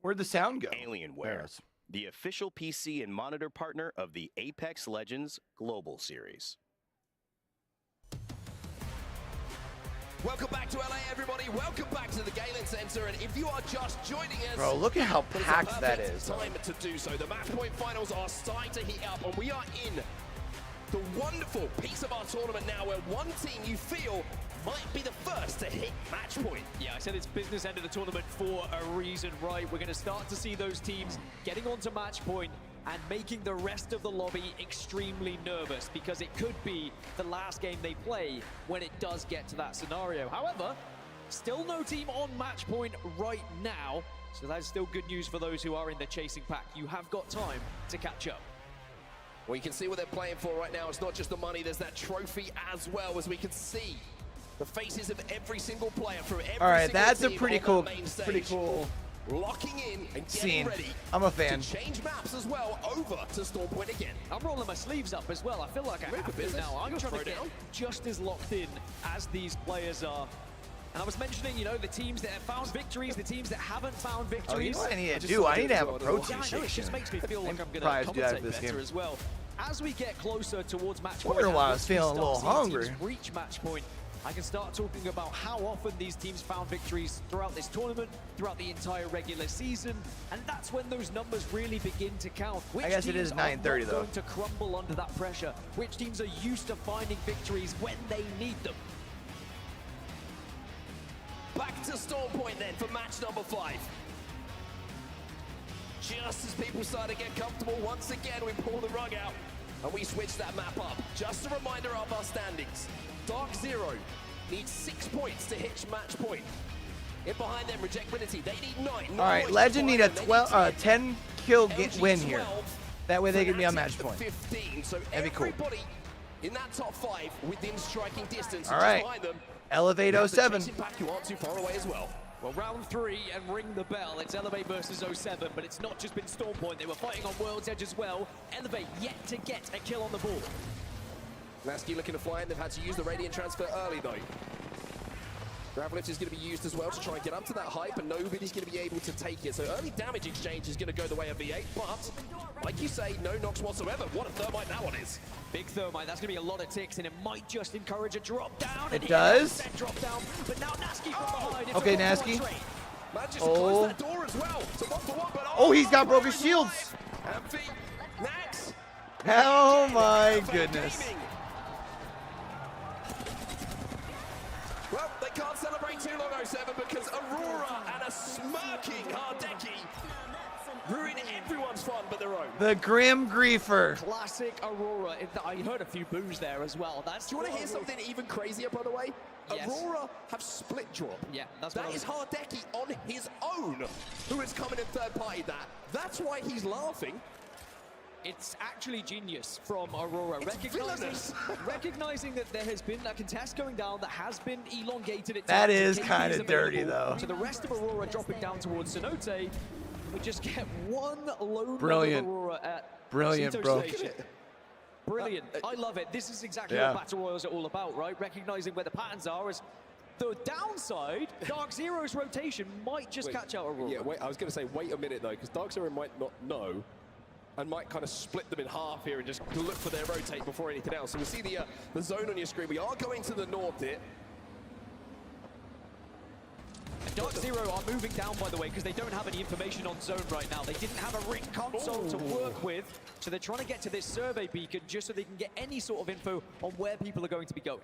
Where'd the sound go? Alienware, the official PC and monitor partner of the Apex Legends Global Series. Welcome back to LA, everybody. Welcome back to the Galen Center. And if you are just joining us, Bro, look at how it's a packed that perfect is. Time to do so. The match point finals are starting to heat up, and we are in the wonderful piece of our tournament now, where one team you feel might be the first to hit match point. Yeah, I said it's business end of the tournament for a reason, right? We're going to start to see those teams getting onto match point and making the rest of the lobby extremely nervous, because it could be the last game they play when it does get to that scenario. However, still no team on match point right now, so that's still good news for those who are in the chasing pack. You have got time to catch up. Well, you can see what they're playing for right now. It's not just the money, there's that trophy as well, as we can see the faces of every single player from every All right, single that's a team pretty on cool, that main stage. pretty cool Locking in and getting scene. ready. I'm a fan. To change maps as well over to Stormpoint again. I'm rolling my sleeves up as well. I feel like I have to now. I'm trying to get just as locked in as these players are. And I was mentioning, you know, the teams that have found victories, the teams that haven't found victories. Oh, you know what I need to do? I need to have a protein shake. It just makes me feel like I'm going to competitive commentate better as well. As we get closer towards match point, Wonder why I was feeling a little hungry. Reach match point, I can start talking about how often these teams found victories throughout this tournament, throughout the entire regular season, and that's when those numbers really begin to count. Which I guess it is 9:30 though. Going to crumble under that pressure? Which teams are used to finding victories when they need them? Back to Stormpoint then for match number 5. Just as people start to get comfortable, once again we pull the rug out and we switch that map up. Just a reminder of our standings. Dark Zero needs 6 points to hit match point. In behind them, Rejectability, they need 9. All right, Legend need a 10 kill win here. That way they can be on match point. 15, so that'd be cool. Everybody in that top 5 within striking distance. All right, behind them, Elevate 07. you aren't too far away as well. Well, round 3 and ring the bell. It's Elevate versus 07, but it's not just been Stormpoint. They were fighting on World's Edge as well. Elevate yet to get a kill on the board. Lasky looking to fly in. They've had to use the Radiant transfer early though. Gravelift is going to be used as well to try and get up to that hype, and nobody's going to be able to take it. So early damage exchange is going to go the way of V8, but like you say, no knocks whatsoever. What a thermite that one is. Big thermite, that's going to be a lot of ticks, and it might just encourage a drop down. It does. Drop down, but now Nasky from behind. It's Okay, a Nasky. Managed to close that door as well. So 1-for-1, but Oh, he's got broken shields. Amphi, Nax. Oh my goodness. Well, they can't celebrate too long, 07, because Aurora and a smirking Hardeki ruin everyone's fun but their own. The Grim Griefer. Classic Aurora. I heard a few boos there as well. That's. Do you want to hear something even crazier, by the way? Yes. Aurora have split drop. Yeah, that's that is Hardeki on his own, who has come in and third party that. That's why he's laughing. It's actually genius from Aurora, recognizing that there has been a contest going down that has been elongated. That is kind of dirty, though. So the rest of Aurora dropping down towards Cenote, we just get one lone Brilliant. Aurora at Brilliant, Cito bro. Station. Brilliant. I love it. This is exactly what Battle Royals are all about, right? Recognizing where the patterns are. As the downside, Dark Zero's rotation might just catch out Aurora. Yeah, wait, I was going to say, wait a minute, though, because Dark Zero might not know and might kind of split them in half here and just look for their rotate before anything else. So we see the zone on your screen. We are going to the north here. Dark Zero are moving down, by the way, because they don't have any information on zone right now. They didn't have a ring console to work with, so they're trying to get to this survey beacon just so they can get any sort of info on where people are going to be going.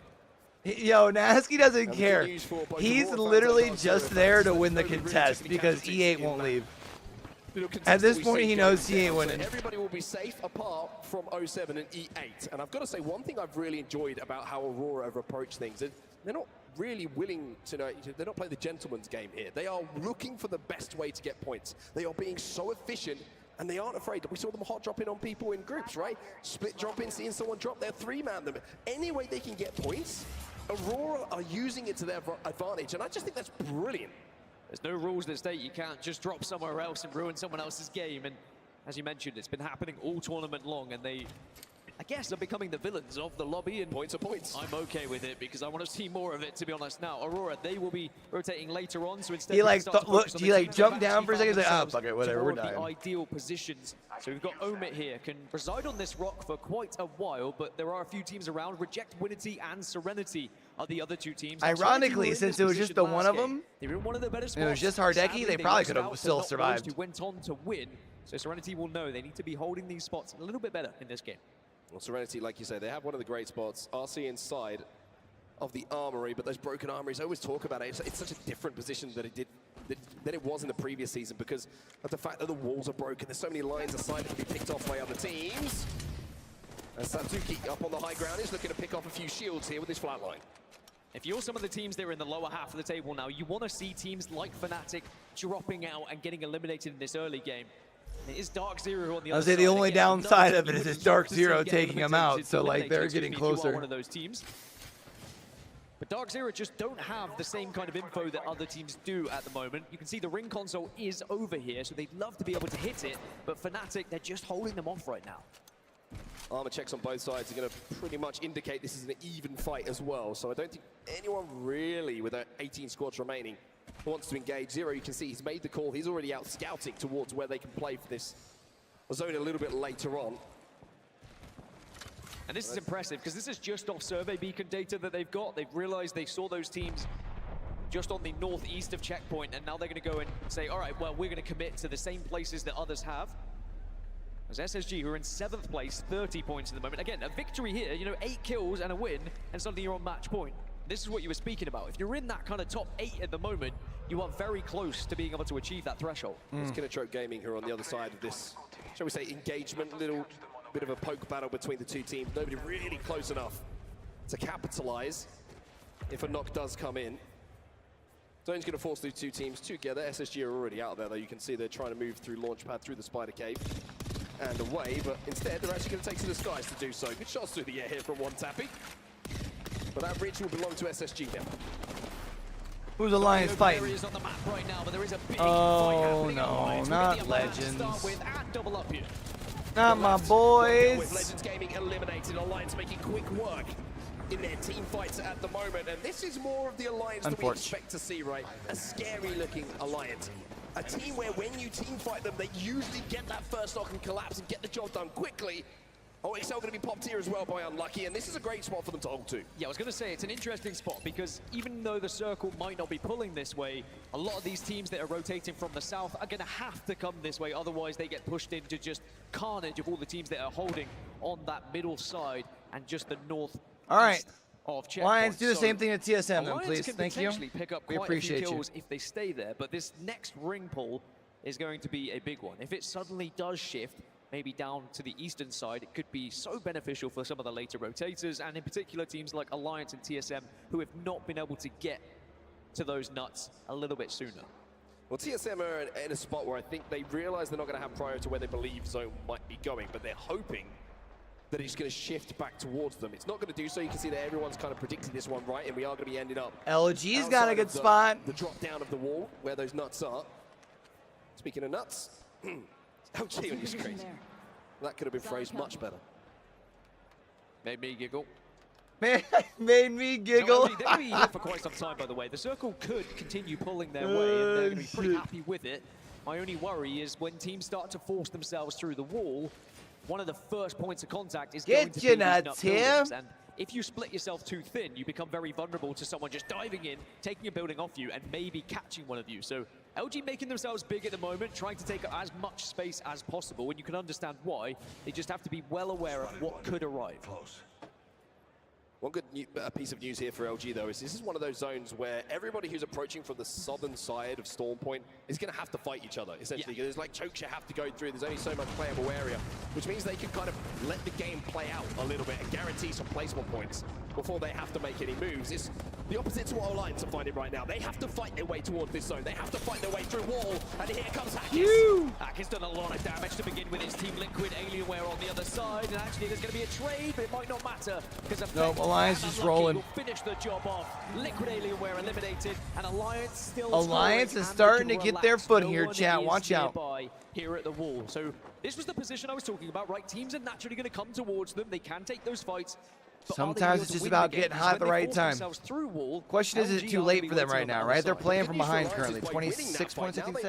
Yo, Nasky doesn't care. He's literally just there to win the contest because E8 won't leave. At this point, he knows he ain't winning. Everybody will be safe apart from 07 and E8. And I've got to say, one thing I've really enjoyed about how Aurora have approached things is they're not really willing to know, they're not playing the gentleman's game here. They are looking for the best way to get points. They are being so efficient, and they aren't afraid. We saw them hot dropping on people in groups, right? Split dropping, seeing someone drop, they're three-man them. Any way they can get points, Aurora are using it to their advantage, and I just think that's brilliant. There's no rules that state you can't just drop somewhere else and ruin someone else's game, and as you mentioned, it's been happening all tournament long, and they, I guess, are becoming the villains of the lobby, and points are points. I'm okay with it because I want to see more of it, to be honest. Now, Aurora, they will be rotating later on, so instead he like he like jumped down for a second. He's like, oh fuck it, whatever, we're dying. The ideal positions. So we've got Omit here, can reside on this rock for quite a while, but there are a few teams around. Reject, Winity, and Serenity are the other two teams. Ironically, since it was just the one of them, they're in one of the better spots. it was just Hardeki, they probably could have still survived. Who went on to win. So Serenity will know they need to be holding these spots a little bit better in this game. Well, Serenity, like you say, they have one of the great spots. RC inside of the armory, but those broken armories, I always talk about it. It's such a different position than it was in the previous season because of the fact that the walls are broken. There's so many lines aside that can be picked off by other teams. And Satsuki up on the high ground is looking to pick off a few shields here with his flatline. If you're some of the teams that are in the lower half of the table now, you want to see teams like Fnatic dropping out and getting eliminated in this early game. It is Dark Zero on the other side. I'll say the only downside of it is it's Dark Zero taking them out, so like they're getting closer. One of those teams. But Dark Zero just don't have the same kind of info that other teams do at the moment. You can see the ring console is over here, so they'd love to be able to hit it, but Fnatic, they're just holding them off right now. Armor checks on both sides are going to pretty much indicate this is an even fight as well, so I don't think anyone really, with 18 squads remaining, wants to engage. Zero, you can see he's made the call. He's already out scouting towards where they can play for this zone a little bit later on. And this is impressive because this is just off survey beacon data that they've got. They've realized they saw those teams just on the northeast of checkpoint, and now they're going to go and say, all right, well, we're going to commit to the same places that others have. As SSG, who are in 7th place, 30 points at the moment. Again, a victory here, you know, 8 kills and a win, and suddenly you're on match point. This is what you were speaking about. If you're in that kind of top 8 at the moment, you are very close to being able to achieve that threshold. It's Kinatrope Gaming who are on the other side of this, shall we say, engagement, little bit of a poke battle between the two teams. Nobody really close enough to capitalize if a knock does come in. Zone's going to force these two teams together. SSG are already out there, though. You can see they're trying to move through Launchpad, through the Spider Cave, and away, but instead they're actually going to take to the skies to do so. Good shots through the air here from One Tappy. But that bridge will belong to SSG now. Who's Alliance fighting? On the map right now, but there is a big oh no, not Legends. Not my boys. With Legends Gaming eliminated, Alliance making quick work in their team fights at the moment, and this is more of the Alliance that we expect to see, right? A scary looking Alliance. A team where when you team fight them, they usually get that first knock and collapse and get the job done quickly. OXL going to be popped here as well by Unlucky, and this is a great spot for them to hold to. Yeah, I was going to say, it's an interesting spot because even though the circle might not be pulling this way, a lot of these teams that are rotating from the south are going to have to come this way, otherwise they get pushed into just carnage of all the teams that are holding on that middle side and just the north. All right. Lions, do the same thing at TSM then, please. Can Thank you. Pick up We quite appreciate a few kills you. if they stay there, but this next ring pull is going to be a big one. If it suddenly does shift, maybe down to the eastern side, it could be so beneficial for some of the later rotators, and in particular teams like Alliance and TSM, who have not been able to get to those nuts a little bit sooner. Well, TSM are in a spot where I think they realize they're not going to have prior to where they believe Zone might be going, but they're hoping that it's going to shift back towards them. It's not going to do so. You can see that everyone's kind of predicting this one right, and we are going to be ending up. LG's got a good spot. The drop down of the wall where those nuts are. Speaking of nuts, LG on your screen. That could have been phrased much better. Made me giggle. Made me giggle. They're going to be here for quite some time, by the way. The circle could continue pulling their way, and they're going to be pretty happy with it. My only worry is when teams start to force themselves through the wall, one of the first points of contact is going to be these nut buildings. And if you split yourself too thin, you become very vulnerable to someone just diving in, taking a building off you, and maybe catching one of you. So LG making themselves big at the moment, trying to take as much space as possible, and you can understand why. They just have to be well aware of what could arrive. One good piece of news here for LG, though, is this is one of those zones where everybody who's approaching from the southern side of Storm Point is going to have to fight each other, essentially. There's like chokes you have to go through. There's only so much playable area, which means they can kind of let the game play out a little bit and guarantee some placement points before they have to make any moves. It's the opposite to what Alliance are finding right now. They have to fight their way towards this zone. They have to fight their way through wall, and here comes Hackis. Hackis done a lot of damage to begin with. His Team Liquid, Alienware on the other side, and actually there's going to be a trade, but it might not matter because Alliance is rolling. Will finish the job off. Liquid Alienware eliminated, and Alliance still. Alliance is starting to get their foot here, chat. Watch out. Here at the wall. So this was the position I was talking about, right? Teams are naturally going to come towards them. They can take those fights. Sometimes it's just about getting hot at the right time. Question is it too late for them right now, right? They're playing from behind currently. 26 points, I think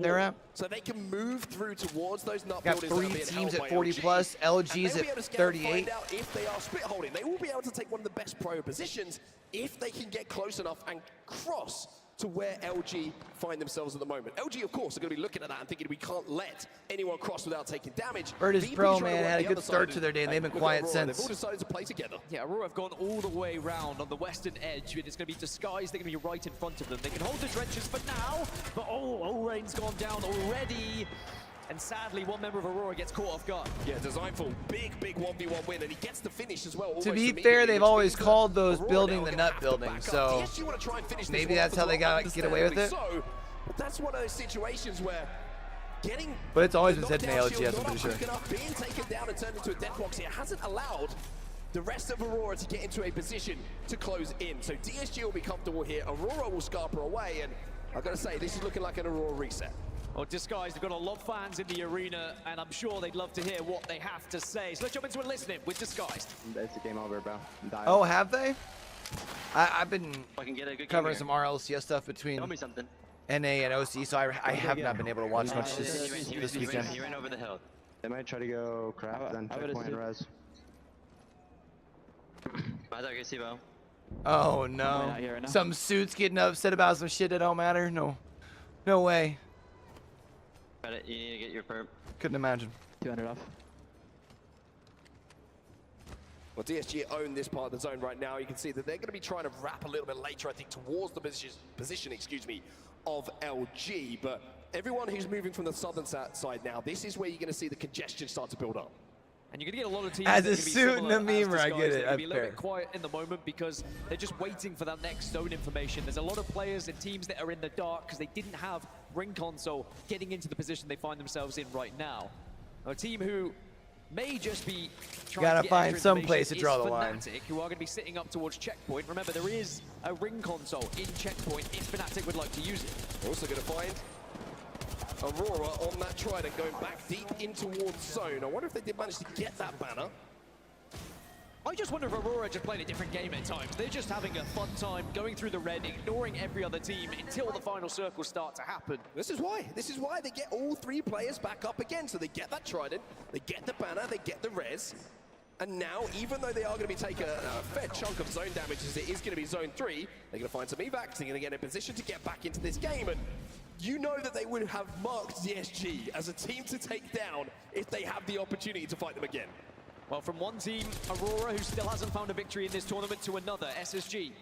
they're at. So they can move through towards those nut Got buildings. 3 teams at 40 plus. LG's at 38. If they are split holding, they will be able to take one of the best pro positions if they can get close enough and cross to where LG find themselves at the moment. LG, of course, are going to be looking at that and thinking we can't let anyone cross without taking damage. Virtus Pro, man, had a good start to their day, and they've been quiet since. They've all decided to play together. Yeah, Aurora have gone all the way around on the western edge, and it's going to be Disguise. They're going to be right in front of them. They can hold the trenches for now, but Rain's gone down already. And sadly, one member of Aurora gets caught off guard. Yeah, Designful, big 1v1 win, and he gets the finish as well. To be fair, they've always called those building the nut building, so maybe that's how they got get away with it. But that's one of those situations where getting. But it's always been said in ALGS, I'm pretty sure. Being taken down and turned into a death box here hasn't allowed the rest of Aurora to get into a position to close in. So DSG will be comfortable here. Aurora will scarper away, and I've got to say, this is looking like an Aurora reset. Well, Disguise, they've got a lot of fans in the arena, and I'm sure they'd love to hear what they have to say. So let's jump into it listening with Disguise. It's a game over, bro. Oh, have they? I've been covering some here. RLCS stuff between Tell me something. NA and OC, so I have not been able to watch much this weekend. He ran over the hill. They might try to go crap, then checkpoint and res. Oh, no. Some suits getting upset about some shit that don't matter? No. No way. You need to get your perp. Couldn't imagine. 200 off. Well, DSG own this part of the zone right now. You can see that they're going to be trying to wrap a little bit later, I think, towards the position, of LG. But everyone who's moving from the southern side now, this is where you're going to see the congestion start to build up. And you're going to get a lot of teams as a suit and a memer, I get it. They're be a little bit quiet in the moment because they're just waiting for that next zone information. There's a lot of players and teams that are in the dark because they didn't have ring console getting into the position they find themselves in right now. A team who may just be trying to find some place to draw the line. Who are going to be sitting up towards checkpoint. Remember, there is a ring console in checkpoint if Fnatic would like to use it. We're also going to find Aurora on that trident going back deep in towards zone. I wonder if they did manage to get that banner. I just wonder if Aurora just playing a different game at times. They're just having a fun time going through the red, ignoring every other team until the final circles start to happen. This is why they get all 3 players back up again. So they get that trident, they get the banner, they get the res. And now, even though they are going to be taking a fair chunk of zone damage as it is going to be zone 3, they're going to find some evacs, they're going to get in a position to get back into this game. And you know that they would have marked DSG as a team to take down if they have the opportunity to fight them again. Well, from one team, Aurora, who still hasn't found a victory in this tournament, to another, SSG.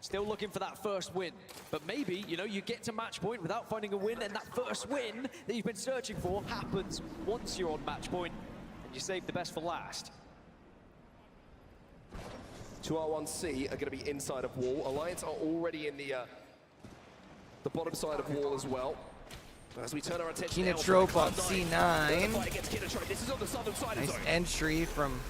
Still looking for that first win. But maybe, you know, you get to match point without finding a win, and that first win that you've been searching for happens once you're on match point, and you save the best for last. 2R1C are going to be inside of wall. Alliance are already in the bottom side of wall as well. As we turn our attention Kina Trope on C9. This is on the southern side nice of zone. Entry from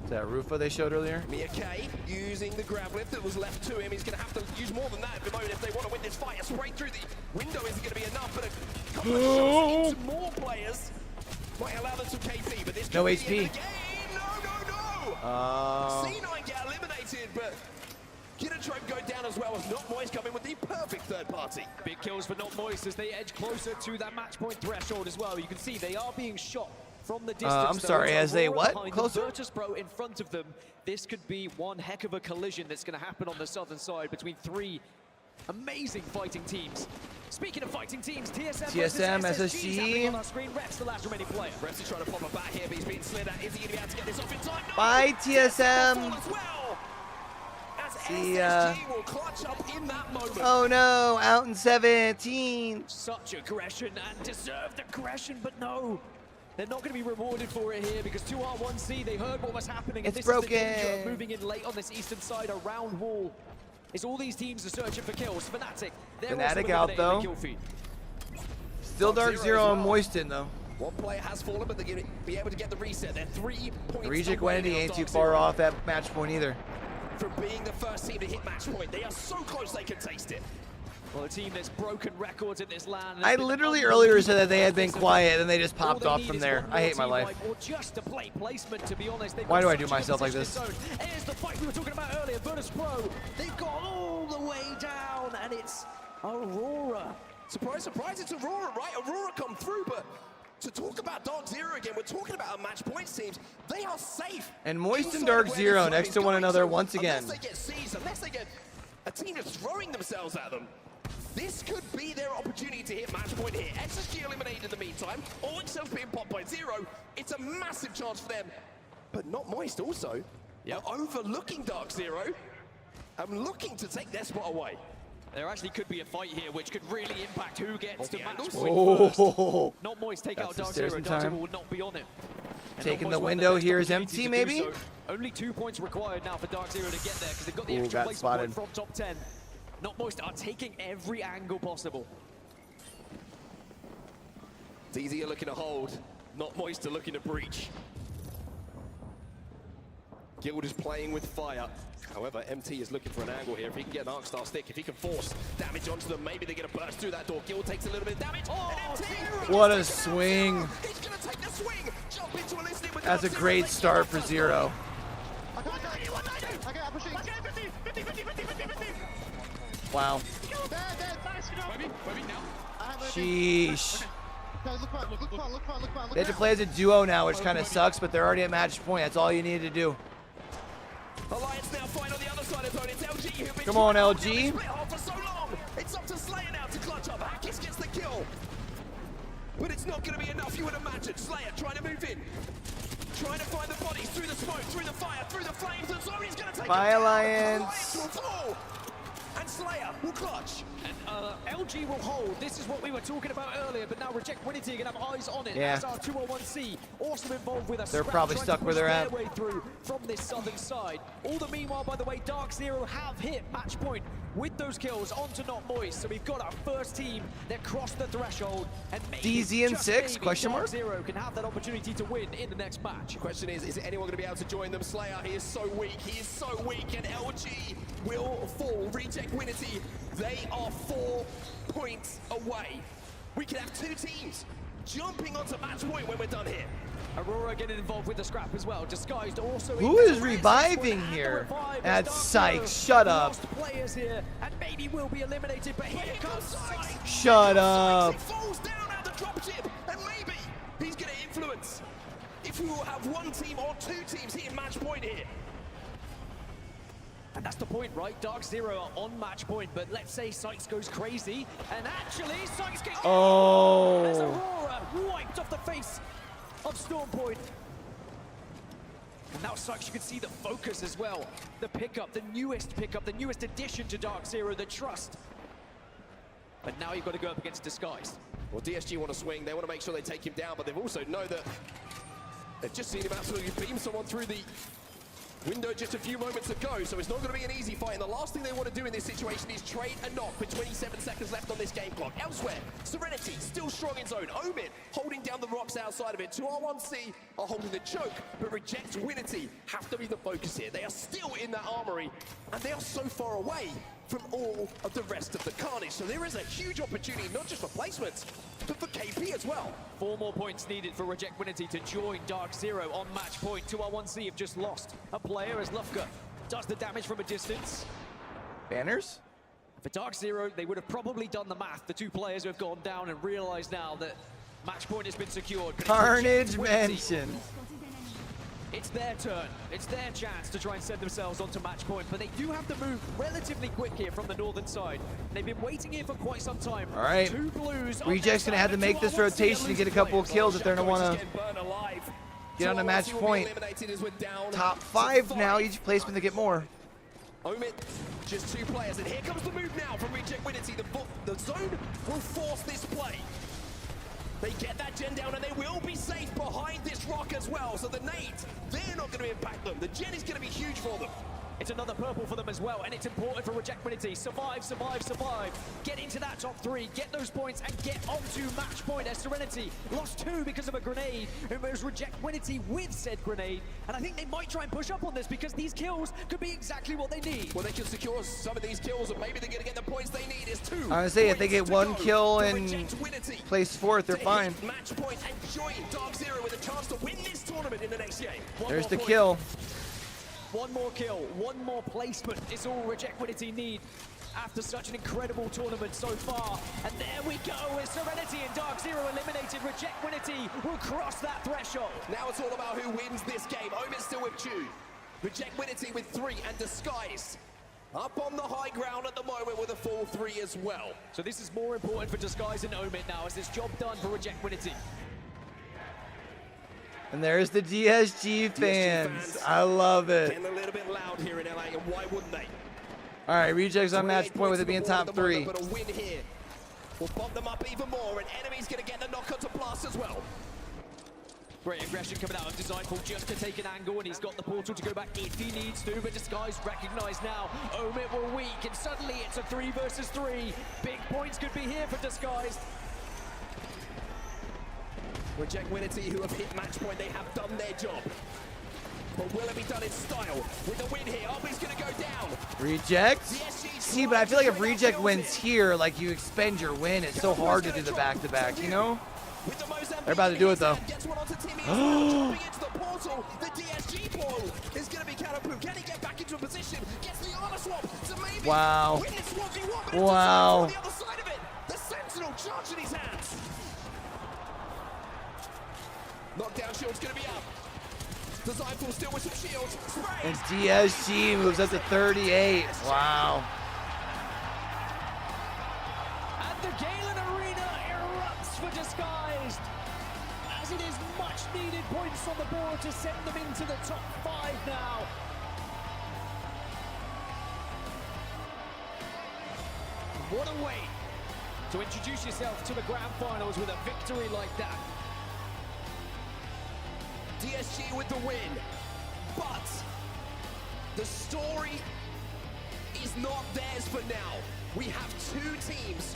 that Rufa they showed earlier. Mia K using the grab lift that was left to him. He's going to have to use more than that at the moment if they want to win this fight. A spray through the window isn't going to be enough, but a couple of shots into more players might allow them some KP. But this no could HP. Be no. C9 get eliminated, but Kinatrope go down as well as Not Moist come in with the perfect third party. Big kills for Not Moist as they edge closer to that match point threshold as well. You can see they are being shot from the distance. I'm sorry, as they what? Closer? Virtus Pro in front of them. This could be one heck of a collision that's going to happen on the southern side between three amazing fighting teams. Speaking of fighting teams, TSM SSG. On our screen. Reps the last remaining player. Reps is trying to pop a back here, but he's being slid at. Is he going to be able to get this off in time? No! Bye, TSM. See ya. Will clutch up in that moment. Oh no, out in 17. Such aggression and deserved aggression, but no. They're not going to be rewarded for it here because 2R1C, they heard what was happening. It's and this broken. Is the danger of moving in late on this eastern side around wall. It's all these teams are searching for kills. Fnatic, they're Fnatic also out though. Kill feed. Still Dark Zero and Moisten though. One player has fallen, but they're going to be able to get the reset. They're 3 points Reject away Wendy now, ain't too Dark far Zero. off that match point either. From being the first team to hit match point. They are so close they can taste it. Well, a team that's broken records in this LAN. I literally earlier said that they had been quiet and they just popped off from there. I hate my life. Or just to play placement, to be honest. Why do I do myself like this? Here's the fight we were talking about earlier. Virtus Pro, they've gone all the way down, and it's Aurora. Surprise, surprise, it's Aurora, right? Aurora come through, but to talk about Dark Zero again, we're talking about our match points teams. They are safe. And Moist and Dark Zero next to one another once again. Unless they get seized, unless they get a team just throwing themselves at them, this could be their opportunity to hit match point here. SSG eliminated in the meantime. All themselves being popped by Zero. It's a massive chance for them. But Not Moist also. They're overlooking Dark Zero. I'm looking to take their spot away. There actually could be a fight here which could really impact who gets to match point Oh, first. Not Moist take out that's Dark Zero. Dark Zero time. will not be on it. And Taking Not the Moist window will have here is best empty, opportunity to maybe? do so. Only 2 points required now for Dark Zero to get there because they've got the Ooh, extra got placement spotted. point from top 10. Not Moist are taking every angle possible. doozy are looking to hold. Not Moist are looking to breach. Guild is playing with fire. However, MT is looking for an angle here. If he can get an Arc Star stick, if he can force damage onto them, maybe they're going to burst through that door. Guild takes a little bit of damage. What a swing. He's going to take the swing. Jump into a listening with That's a great start for Zero. Wow. Sheesh. They have to play as a duo now, which kind of sucks, but they're already at match point. That's all you need to do. Alliance now fight on the other side of it. It's LG who've been Come on, trying to LG. split off for so long. It's up to Slayer now to clutch up. Hackis gets the kill. But it's not going to be enough, you would imagine. Slayer trying to move in. Trying to find the bodies through the smoke, through the fire, through the flames. And Zori's going to take Bye, it down. Alliance. Will fall. And Slayer will clutch. And LG will hold. This is what we were talking about earlier, but now Reject Winnity are going to have eyes on it. Yeah. As our 201C also involved with a They're probably stuck where they're at. Way through from this southern side. All the meanwhile, by the way, Dark Zero have hit match point with those kills onto Not Moist. So we've got our first team that crossed the threshold, and maybe, DZ and just 6, maybe, question Dark mark? Zero can have that opportunity to win in the next match. The question is anyone going to be able to join them? Slayer, he is so weak. He is so weak, and LG will fall. Reject Winnity, they are 4 points away. We could have 2 teams jumping onto match point when we're done here. Aurora getting involved with the scrap as well. Disguised also. Who is reviving here? That's Sykes. Shut up. Lost players here, and maybe will be eliminated. But here comes Sykes. Shut up. He falls down at the dropship, and maybe he's going to influence if we will have 1 team or 2 teams hitting match point here. And that's the point, right? Dark Zero are on match point, but let's say Sykes goes crazy, and actually Sykes gets As Aurora wiped off the face of Storm Point. And now Sykes, you can see the focus as well. The pickup, the newest addition to Dark Zero, the trust. But now you've got to go up against Disguised. Well, DSG want to swing. They want to make sure they take him down, but they've also know that they've just seen him absolutely beam someone through the window just a few moments ago, so it's not going to be an easy fight, and the last thing they want to do in this situation is trade a knock with 27 seconds left on this game clock. Elsewhere, Serenity still strong in zone. Omid holding down the rocks outside of it. 2R1C are holding the choke, but Reject Winnity have to be the focus here. They are still in that armory, and they are so far away from all of the rest of the carnage. So there is a huge opportunity, not just for placements, but for KP as well. 4 more points needed for Reject Winnity to join Dark Zero on match point. 2R1C have just lost a player as Lufka does the damage from a distance. Banners? For Dark Zero, they would have probably done the math, the two players who have gone down, and realized now that match point has been secured. But Carnage mentioned. It's their turn. It's their chance to try and send themselves onto match point, but they do have to move relatively quick here from the northern side. They've been waiting here for quite some time. All right. Two blues. Reject's gonna have to make this rotation to get a couple of kills if they're gonna wanna get on a match point. Top 5 now, each placement to get more. Omid, just 2 players, and here comes the move now from Rejectwinity. The zone will force this play. They get that gen down, and they will be safe behind this rock as well. So the nades, they're not going to impact them. The gen is going to be huge for them. It's another purple for them as well, and it's important for Rejectwinity. Survive, survive, survive. Get into that top 3, get those points, and get onto match point as Serenity lost 2 because of a grenade. It was Rejectwinity with said grenade, and I think they might try and push up on this because these kills could be exactly what they need. Well, they can secure some of these kills, and maybe they're going to get the points they need. Is 2. I would say if they get 1 kill and place 4th, they're fine. Match point and join Dark Zero with a chance to win this tournament in the next game. There's the kill. One more kill, one more placement is all Rejectwinity need after such an incredible tournament so far. And there we go, with Serenity and Dark Zero eliminated, Rejectwinity will cross that threshold. Now it's all about who wins this game. Omid's still with 2. Rejectwinity with 3, and Disguise up on the high ground at the moment with a full 3 as well. So this is more important for Disguise and Omid now, as this job done for Rejectwinity. And there's the DSG fans. I love it. Getting a little bit loud here in LA, and why wouldn't they? All right, Rejects on match point with it being top 3. But a win here will bump them up even more, and Enemy's going to get the knock-on to Blast as well. Great aggression coming out of Designful just to take an angle, and he's got the portal to go back if he needs to, but Disguise recognized now. Omid were weak, and suddenly it's a 3 versus 3. Big points could be here for Disguise. Rejectwinity, who have hit match point, they have done their job. But will it be done in style? With the win here, Obi's gonna go down. Reject? See, but I feel like if Reject wins here, like you expend your win, it's so hard to do the back-to-back, you know? They're about to do it though. Jumping into the portal, the DSG portal is gonna be Catapu. Can he get back into a position? Gets the armor swap to maybe Wow. win this 1v1, but Wow. on the other side of it, the Sentinel charge in his hands. Knockdown shield's gonna be up. Designful still with some shields. Spray. And DSG moves up to 38. Wow. And the Galen Arena erupts for Disguised, as it is much needed points on the board to send them into the top 5 now. What a way to introduce yourself to the grand finals with a victory like that. DSG with the win, but the story is not theirs for now. We have 2 teams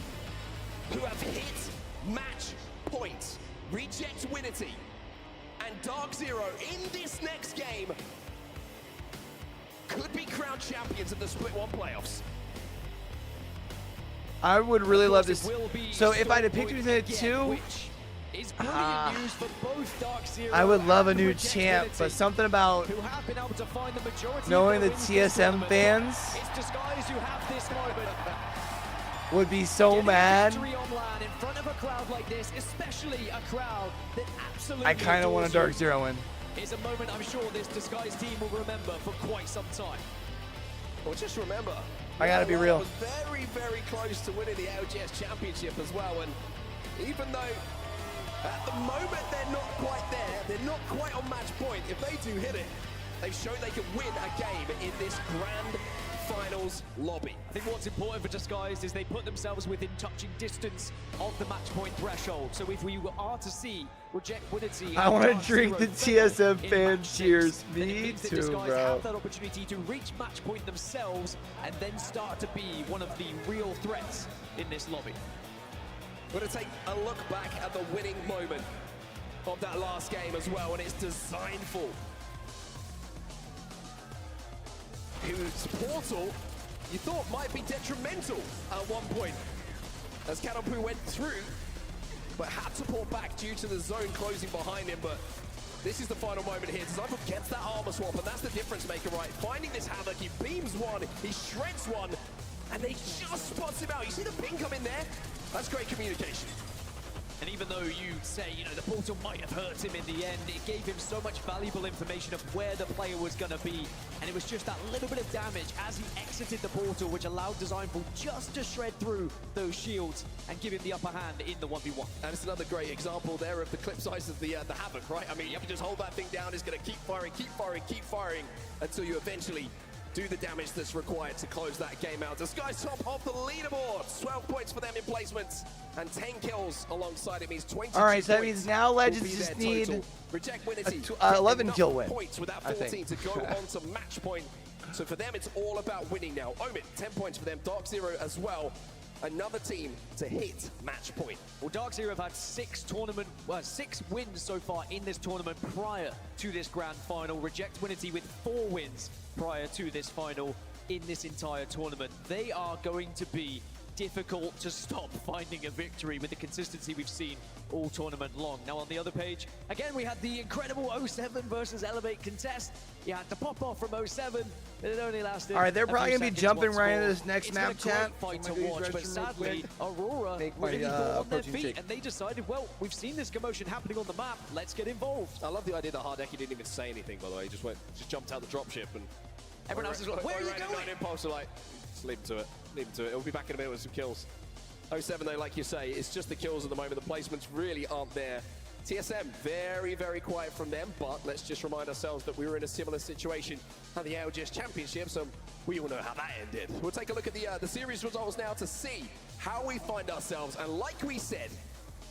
who have hit match points. Rejectwinity and Dark Zero in this next game could be crowned champions of the Split 1 playoffs. I would really love this. So if I had to pick between the 2, I would love a new champ, but something about knowing the TSM fans would be so mad. I kind of want a Dark Zero win. Is a moment I'm sure this Disguise team will remember for quite some time. Well, just remember, I gotta be real. was very, very close to winning the ALGS championship as well, and even though at the moment they're not quite there, they're not quite on match point, if they do hit it, they've shown they can win a game in this grand finals lobby. I think what's important for Disguised is they put themselves within touching distance of the match point threshold. So if we are to see Rejectwinity, I want to drink the TSM fan cheers. Me too, Disguised bro. have that opportunity to reach match point themselves and then start to be one of the real threats in this lobby. We're going to take a look back at the winning moment of that last game as well, and it's Designful, whose portal you thought might be detrimental at one point as Catapu went through, but had to pull back due to the zone closing behind him. But This is the final moment here. Designful gets that armor swap, and that's the difference maker, right? Finding this Havoc, he beams one, he shreds one, and they just spots him out. You see the ping come in there? That's great communication. And even though you say, you know, the portal might have hurt him in the end, it gave him so much valuable information of where the player was going to be. And it was just that little bit of damage as he exited the portal, which allowed Designful just to shred through those shields and give him the upper hand in the 1v1. And it's another great example there of the clip size of the Havoc, right? I mean, you can just hold that thing down. It's going to keep firing, keep firing, keep firing until you eventually do the damage that's required to close that game out. The Sky's top of the leaderboard. 12 points for them in placements and 10 kills alongside it means 20. All right, so that means now Legends just need 11 kill win, points with that 14 to go on to match point. So for them, it's all about winning now. Omid, 10 points for them. Dark Zero as well. Another team to hit match point. Well, Dark Zero have had 6 wins so far in this tournament prior to this grand final. Reject Winity with 4 wins prior to this final in this entire tournament. They are going to be difficult to stop finding a victory with the consistency we've seen all tournament long. Now on the other page, again, we had the incredible 07 versus Elevate contest. You had to pop off from 07, but it only lasted. All right, they're probably going to be jumping right into this next it's map chat. Fight to watch, but sadly, Aurora really got on their feet, and they decided, well, we've seen this commotion happening on the map, let's get involved. I love the idea that Hardeki didn't even say anything, by the way. He just jumped out the dropship, and everyone else is like, where are you going? Impulse are like, just leave him to it. Leave him to it. It'll be back in a minute with some kills. 07 though, like you say, it's just the kills at the moment. The placements really aren't there. TSM, very, very quiet from them, but let's just remind ourselves that we were in a similar situation at the ALGS Championship, so we all know how that ended. We'll take a look at the series results now to see how we find ourselves, and like we said,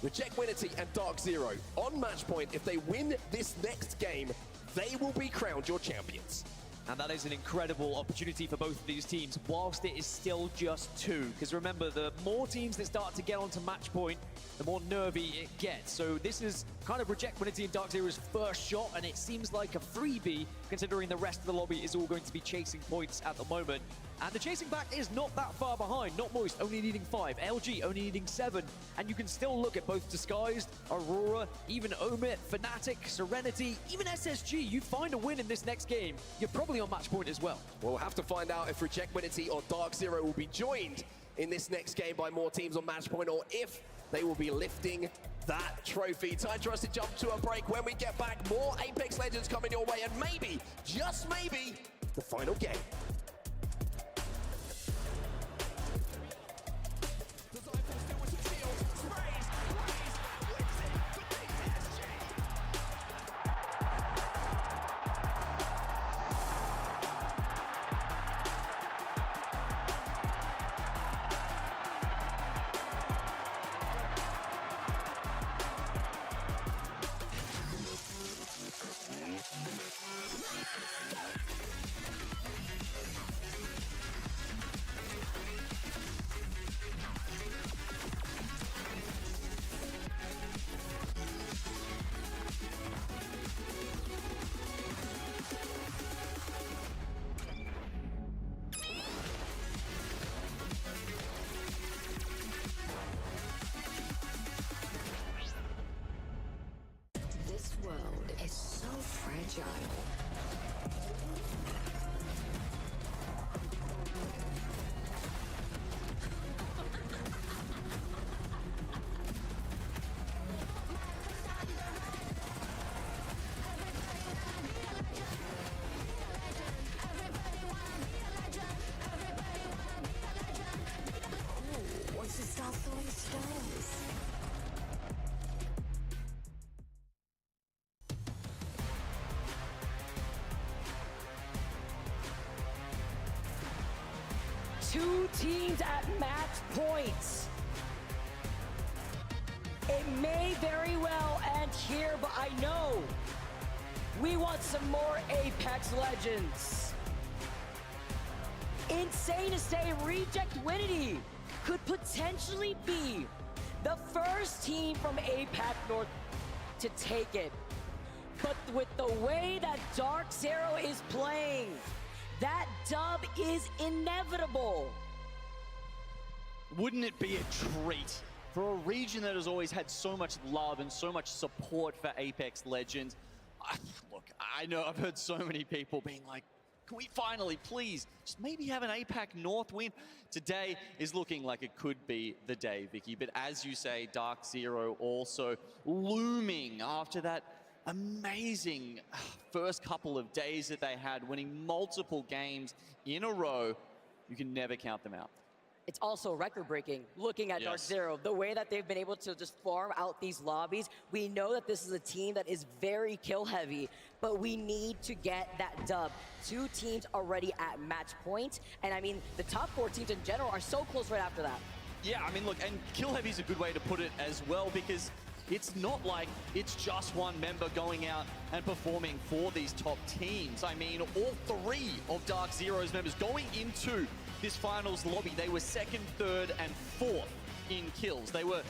Reject Winity and Dark Zero on match point. If they win this next game, they will be crowned your champions. And that is an incredible opportunity for both of these teams, whilst it is still just 2. Because remember, the more teams that start to get onto match point, the more nervy it gets. So this is kind of Reject Winity and Dark Zero's first shot, and it seems like a freebie, considering the rest of the lobby is all going to be chasing points at the moment. And the chasing back is not that far behind. Not Moist only needing 5, LG only needing 7. And you can still look at both Disguised, Aurora, even Omid, Fnatic, Serenity, even SSG. You find a win in this next game, you're probably on match point as well. We'll have to find out if Reject Winity or Dark Zero will be joined in this next game by more teams on match point, or if they will be lifting that trophy. Time for us to jump to a break. When we get back, more Apex Legends coming your way, and maybe, just maybe, the final game. Two teams at match points. It may very well end here, but I know we want some more Apex Legends. Insane to say, Reject Winity could potentially be the first team from APAC North to take it. But with the way that Dark Zero is playing, that dub is inevitable. Wouldn't it be a treat for a region that has always had so much love and so much support for Apex Legends? Look, I know I've heard so many people being like, can we finally, please, just maybe have an APAC North win? Today is looking like it could be the day, Vicky. But as you say, Dark Zero also looming after that amazing first couple of days that they had, winning multiple games in a row. You can never count them out. It's also record-breaking looking at Dark Zero. The way that they've been able to just farm out these lobbies, we know that this is a team that is very kill-heavy, but we need to get that dub. 2 teams already at match point, and I mean, the top 4 teams in general are so close right after that. Yeah, I mean, look, and kill-heavy is a good way to put it as well, because it's not like it's just one member going out and performing for these top teams. I mean, all 3 of Dark Zero's members going into this finals lobby, they were 2nd, 3rd, and 4th in kills. They were,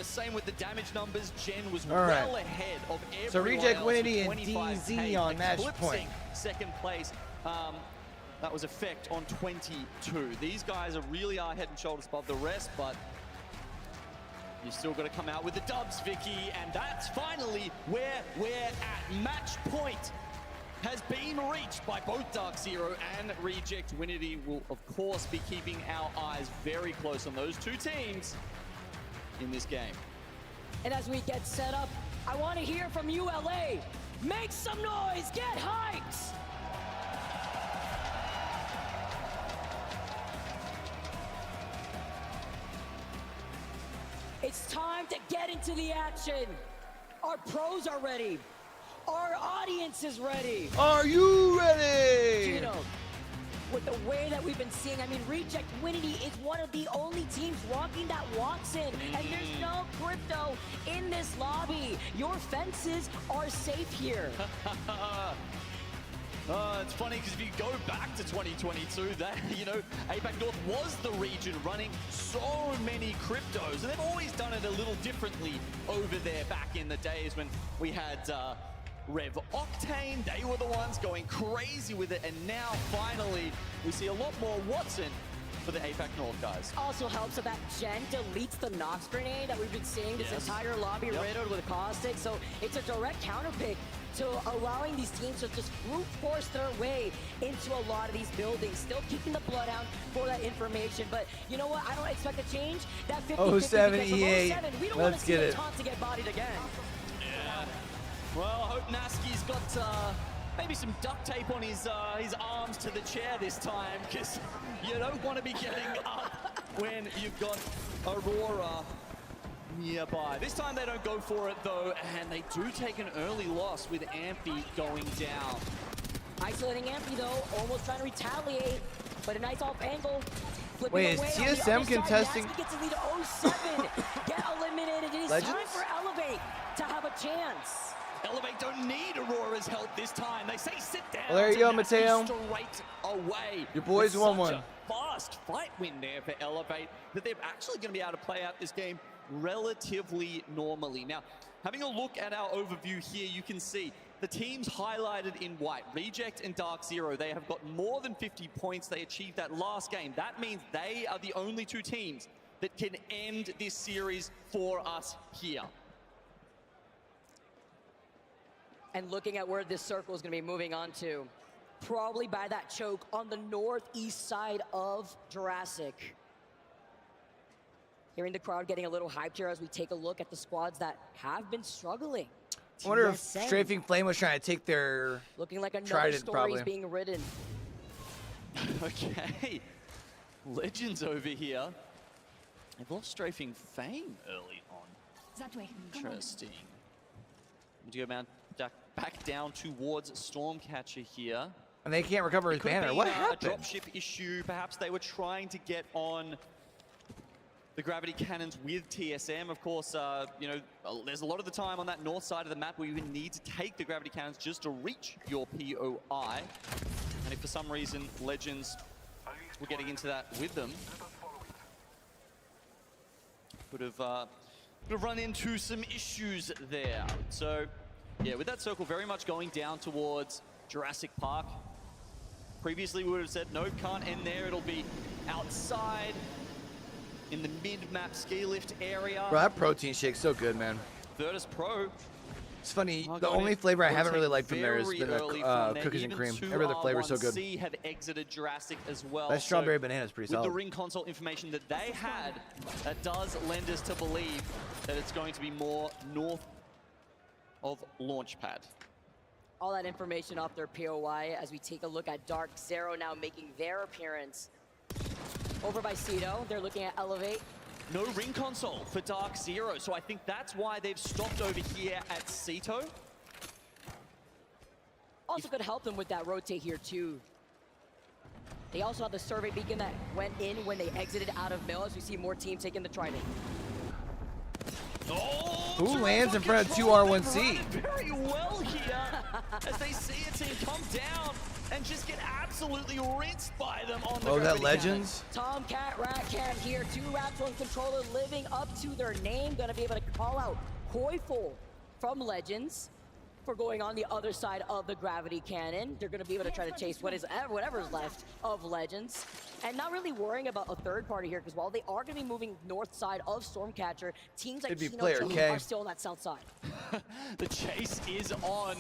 same with the damage numbers. Gen was well ahead of everyone So Reject, else Winity, and 25K, DZ on match point. 2nd place. That was Effect on 22. These guys really are head and shoulders above the rest, but you still got to come out with the dubs, Vicky, and that's finally where we're at. Match point has been reached by both Dark Zero and Reject. Winity will, of course, be keeping our eyes very close on those 2 teams in this game. And as we get set up, I want to hear from you, LA. Make some noise, get hyped! It's time to get into the action. Our pros are ready. Our audience is ready. Are you ready? Gino, with the way that we've been seeing, I mean, Reject Winity is one of the only teams rocking that Watson, and there's no crypto in this lobby. Your fences are safe here. It's funny because if you go back to 2022, that, you know, APAC North was the region running so many cryptos, and they've always done it a little differently over there back in the days when we had Rev Octane. They were the ones going crazy with it, and now finally we see a lot more Watson for the APAC North guys. Also helps that Gen deletes the Nox grenade that we've been seeing this entire lobby riddled with caustic, so it's a direct counterpick to allowing these teams to just brute force their way into a lot of these buildings, still keeping the bloodhound for that information. But you know what? I don't expect a change. That 50-50 07 EA. We don't Let's want to see get a it. taunt to get bodied again. Yeah. Well, I hope Naski's got maybe some duct tape on his arms to the chair this time, because you don't want to be getting up when you've got Aurora nearby. This time they don't go for it though, and they do take an early loss with Amphi going down. Isolating Amphi though, almost trying to retaliate, but a nice off angle. Wait, is TSM contesting? Naski gets a lead of 07, get eliminated. It is Legends? time for Elevate to have a chance. Elevate don't need Aurora's help this time. They say sit down. Well, there you go, Mateo. Straight away. Your boys It's won such one. a fast fight win there for Elevate that they're actually going to be able to play out this game relatively normally. Now, having a look at our overview here, you can see the teams highlighted in white, Reject and Dark Zero. They have got more than 50 points. They achieved that last game. That means they are the only 2 teams that can end this series for us here. And looking at where this circle is going to be moving on to, probably by that choke on the northeast side of Jurassic. Hearing the crowd getting a little hyped here as we take a look at the squads that have been struggling. I wonder if TSM, Strafing Flame was trying to take their looking like another Trident, story probably. is being written. Okay. Legends over here. They've lost Strafing Fame early on. Interesting. To go back down towards Stormcatcher here. And they can't recover his Could banner. be What a happened? dropship issue. Perhaps they were trying to get on the gravity cannons with TSM. Of course, you know, there's a lot of the time on that north side of the map where you need to take the gravity cannons just to reach your POI. And if for some reason Legends were getting into that with them, could have run into some issues there. So, yeah, with that circle very much going down towards Jurassic Park. Previously, we would have said, no, can't end there. It'll be outside in the mid-map ski lift area. Bro, that protein shake's so good, man. Virtus Pro It's funny. The only flavor I haven't really liked from there has been the cookies and cream. Every other flavor is so good. Have exited Jurassic as well. That strawberry banana is pretty solid. With the ring console information that they had, that does lend us to believe that it's going to be more north of Launchpad. All that information off their POI as we take a look at Dark Zero now making their appearance. Over by Cito, they're looking at Elevate. No ring console for Dark Zero, so I think that's why they've stopped over here at Cito. Also could help them with that rotate here too. They also have the survey beacon that went in when they exited out of Mill, as we see more teams taking the Trident. Oh, who lands in front of 2R1C? Very well here as they see a team come down and just get absolutely rinsed by them on the that Legends? Tomcat, Ratcat here, 2 Rats, 1 Controller living up to their name. Gonna be able to call out Koiful from Legends for going on the other side of the gravity cannon. They're gonna be able to try to chase whatever's left of Legends. And not really worrying about a third party here, because while they are gonna be moving north side of Stormcatcher, teams like Kino are still on that south side. The chase is on.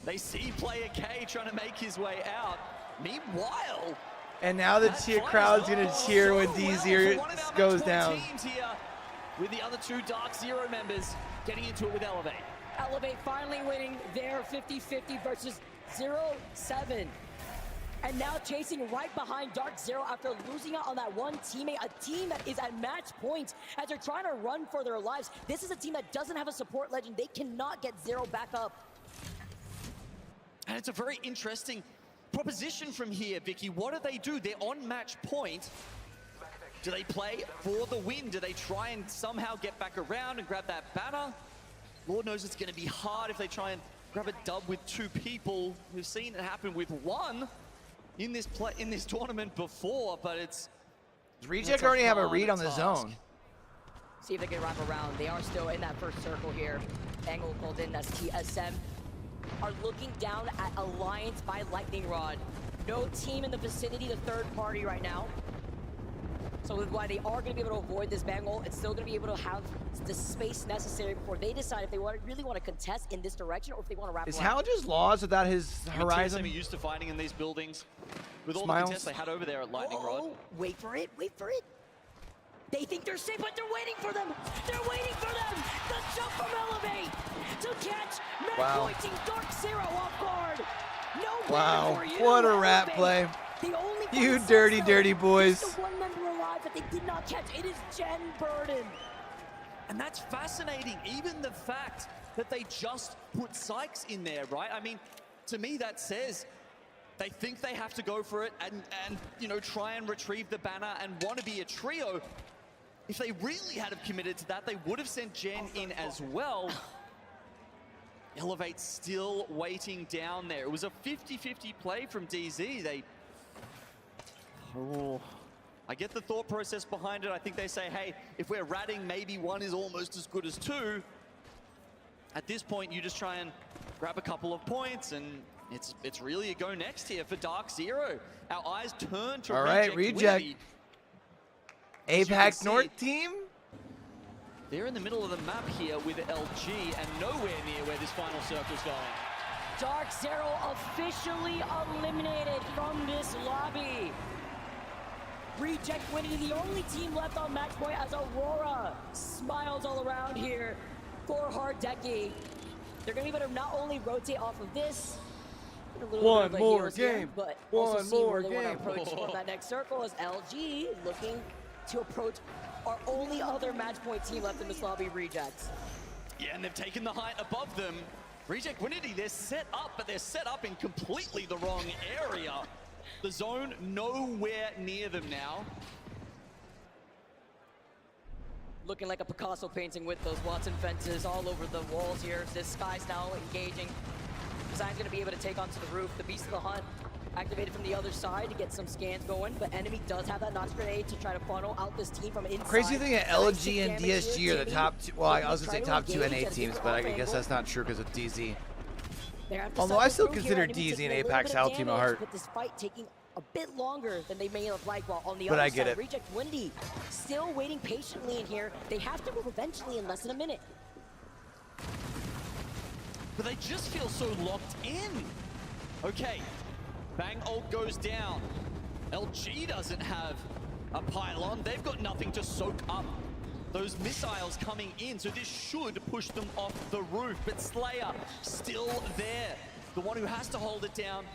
They see player K trying to make his way out. Meanwhile, and now the crowd's gonna cheer when doozy goes down. Teams here with the other 2 Dark Zero members getting into it with Elevate. Elevate finally winning their 50-50 versus 0-7. And now chasing right behind Dark Zero after losing out on that one teammate, a team that is at match points as they're trying to run for their lives. This is a team that doesn't have a support legend. They cannot get Zero back up. And it's a very interesting proposition from here, Vicky. What do? They're on match point. Do they play for the win? Do they try and somehow get back around and grab that banner? Lord knows it's going to be hard if they try and grab a dub with 2 people. We've seen it happen with 1 in this tournament before, but it's... Reject already have a read on the zone. See if they can wrap around. They are still in that first circle here. Angle called in, that's TSM. Are looking down at Alliance by Lightning Rod. No team in the vicinity, the third party right now. So with why they are going to be able to avoid this bangle, it's still going to be able to have the space necessary before they decide if they really want to contest in this direction or if they want to wrap around. Is Hal just lost without his horizon? TSM are used to fighting in these buildings. With all the contests they had over there at Lightning Rod. Wait for it, wait for it. They think they're safe, but they're waiting for them. They're waiting for them. The jump from Elevate to catch pointing Dark Zero off guard. No wow, for you, what a Elevate. rat play. The only You dirty, dirty boys. Just the one member alive that they did not catch. It is Jen Burden. And that's fascinating. Even the fact that they just put Sykes in there, right? I mean, to me that says they think they have to go for it and you know, try and retrieve the banner and want to be a trio. If they really had have committed to that, they would have sent Jen in as well. Elevate still waiting down there. It was a 50-50 play from DZ. I get the thought process behind it. I think they say, hey, if we're ratting, maybe 1 is almost as good as 2. At this point, you just try and grab a couple of points, and it's really a go next here for Dark Zero. Our eyes turn to Reject. APAC North team? They're in the middle of the map here with LG and nowhere near where this final circle's going. Dark Zero officially eliminated from this lobby. Reject winning, the only team left on match point as Aurora smiles all around here for Hardeki. They're going to be able to not only rotate off of this, one more game, here, but also see where they want to approach from that next circle as LG looking to approach our only other match point team left in this lobby, Rejects. Yeah, and they've taken the height above them. Reject Winity, they're set up, but they're set up in completely the wrong area. The zone nowhere near them now. Looking like a Picasso painting with those Watson fences all over the walls here. This Sky's now engaging. Design's gonna be able to take onto the roof. The Beast of the Hunt activated from the other side to get some scans going, but enemy does have that Nox grenade to try to funnel out this team from inside. Crazy thing at LG and DSG are the top 2, well, I was gonna say top 2 NA teams, but I guess that's not true because of DZ. Although I still consider DZ and APAC South team a heart. With this fight taking a bit longer than they may have liked, while on the But other I get side, it. Reject Windy still waiting patiently in here. They have to move eventually in less than a minute. but they just feel so locked in. Okay, Bang ult goes down. LG doesn't have a pylon. They've got nothing to soak up those missiles coming in, so this should push them off the roof. But Slayer still there, the one who has to hold it down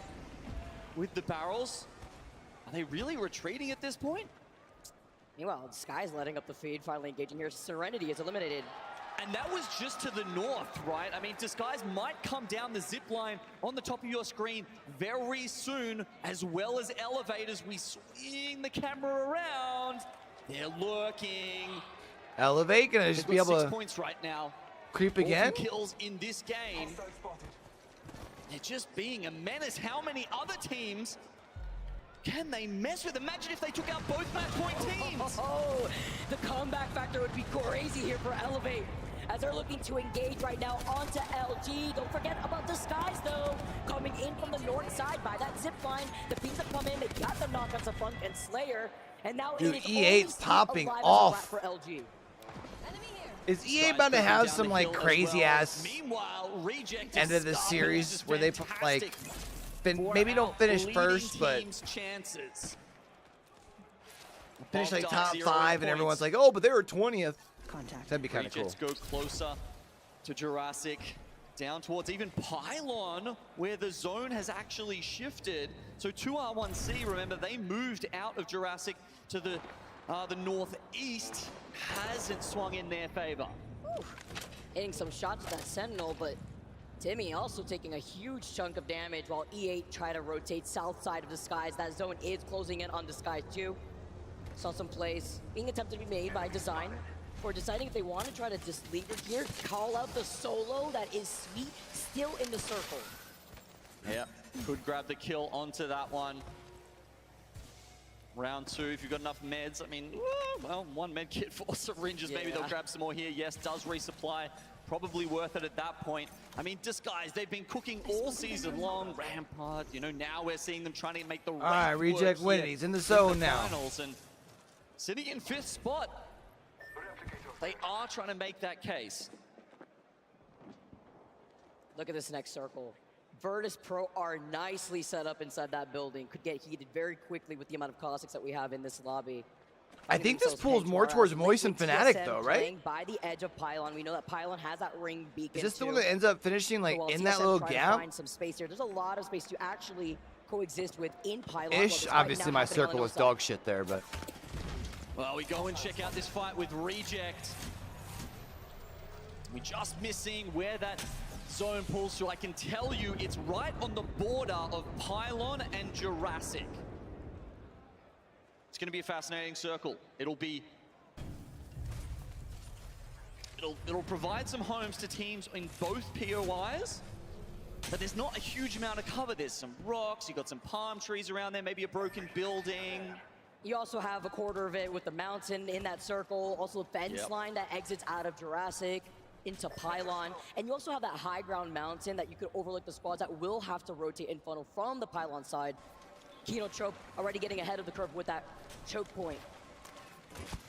with the barrels. Are they really retreating at this point? Meanwhile, Sky's letting up the feed, finally engaging here. Serenity is eliminated. And that was just to the north, right? I mean, Disguise might come down the zip line on the top of your screen very soon, as well as elevators. We swing the camera around. They're lurking. Elevate, gonna just be able 6 to points right now. creep All again. 2 kills in this game. They're just being a menace. How many other teams can they mess with? Imagine if they took out both match point teams. Oh, the comeback factor would be crazy here for Elevate, as they're looking to engage right now onto LG. Don't forget about Disguise, though, coming in from the north side by that zip line. The pings have come in, they got the knockouts of Funk and Slayer, and now Dude, it is EA's popping off. for LG. Is EA about to have some like crazy ass Meanwhile, Reject end of the series where they like maybe don't finish first, but chances. finish like Bulldog top 0 5, and everyone's like, oh, but they were 20th. That'd be kind of cool. Rejects go closer to Jurassic, down towards even Pylon, where the zone has actually shifted. So 2R1C, remember, they moved out of Jurassic to the northeast, hasn't swung in their favor. Hitting some shots at that Sentinel, but Timmy also taking a huge chunk of damage while E8 try to rotate south side of Disguise. That zone is closing in on Disguise too. Saw some plays being attempted to be made by Design for deciding if they want to try to just leave it here, call out the solo that is Sweet still in the circle. Yeah, could grab the kill onto that one. Round 2, if you've got enough meds, I mean, well, 1 med kit, 4 syringes, maybe they'll grab some more here. Yes, does resupply, probably worth it at that point. I mean, Disguise, they've been cooking all season long. Rampart, you know, now we're seeing them trying to make the All right, Reject win. He's in the zone now. Finals, and sitting in 5th spot. They are trying to make that case. Look at this next circle. Virtus Pro are nicely set up inside that building. Could get heated very quickly with the amount of caustics that we have in this lobby. I think this pulls more towards Moist and Fnatic though, right? By the edge of Pylon. We know that Pylon has that ring beacon. Is this the one that ends up finishing like in that little gap? Find some space here. There's a lot of space to actually coexist with in Pylon. Ish. Obviously my circle was dog shit there, but. Well, we go and check out this fight with Reject. We're just missing where that zone pulls to. I can tell you it's right on the border of Pylon and Jurassic. It's going to be a fascinating circle. It'll provide some homes to teams in both POIs, but there's not a huge amount of cover. There's some rocks, you've got some palm trees around there, maybe a broken building. You also have a quarter of it with the mountain in that circle, also a fence line that exits out of Jurassic into Pylon, and you also have that high ground mountain that you could overlook the squads that will have to rotate and funnel from the Pylon side. Kino Trope already getting ahead of the curve with that choke point.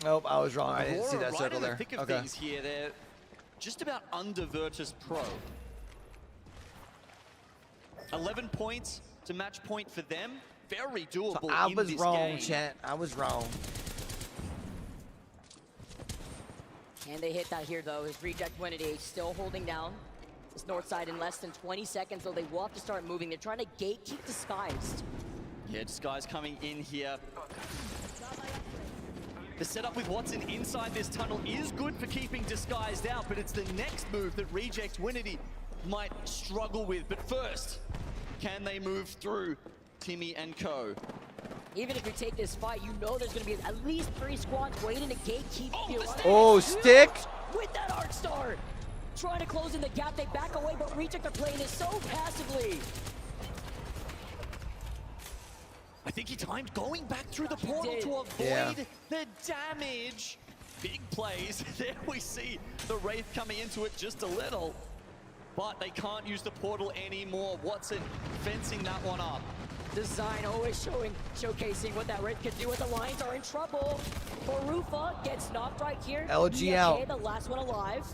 Nope, I was wrong. I didn't see that circle there. Right in the thick of things here. They're just about under Virtus Pro. 11 points to match point for them. Very doable So I in was this wrong, game. chat. I was wrong. And they hit that here though, is Reject Winity still holding down this north side in less than 20 seconds, though they will have to start moving. They're trying to gatekeep Disguised. Yeah, Disguise coming in here. The setup with Watson inside this tunnel is good for keeping Disguised out, but it's the next move that Reject Winity might struggle with. But first, can they move through Timmy and Co? Even if you take this fight, you know there's going to be at least 3 squads waiting to gatekeep. Oh, stick! With that Arc Star! Trying to close in the gap, they back away, but Reject are playing this so passively. I think he timed going back through the portal to avoid the damage. Big plays. There we see the Wraith coming into it just a little. But they can't use the portal anymore. Watson fencing that one up. Design always showcasing what that Wraith can do, and the Lions are in trouble. Rufa gets knocked right here. LG out. The last one alive.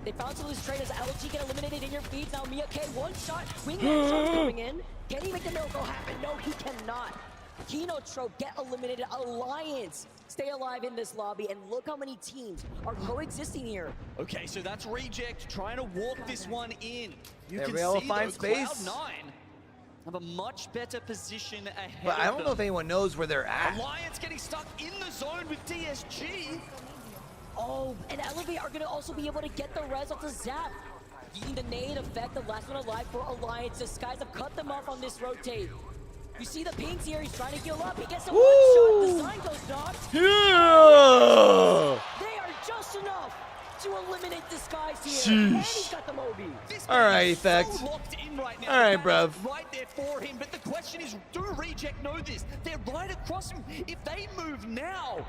They found some loose trade as LG get eliminated in your feeds. Now Mia K, one shot, wingman shot coming in. Can he make the miracle happen? No, he cannot. Kinotrope get eliminated. Alliance stay alive in this lobby, and look how many teams are coexisting here. Okay, so that's Reject trying to walk this one in. You They're can able to see find though, space. Cloud9 have a much better position ahead. But I of don't know them. if anyone knows where they're at. Alliance getting stuck in the zone with DSG. Oh, and Elevate are gonna also be able to get the res off the zap. Using the nade effect, the last one alive for Alliance. The Skies have cut them off on this rotate. You see the pings here, he's trying to heal up. He gets a one shot, the sign goes knocked. Yeah! They are just enough to eliminate the Skies here. And he's got the Moby. All right, Effect. So locked in right now. All right, bruv. Right there for him, but the question is, do Reject know this? They're right across him. If they move now,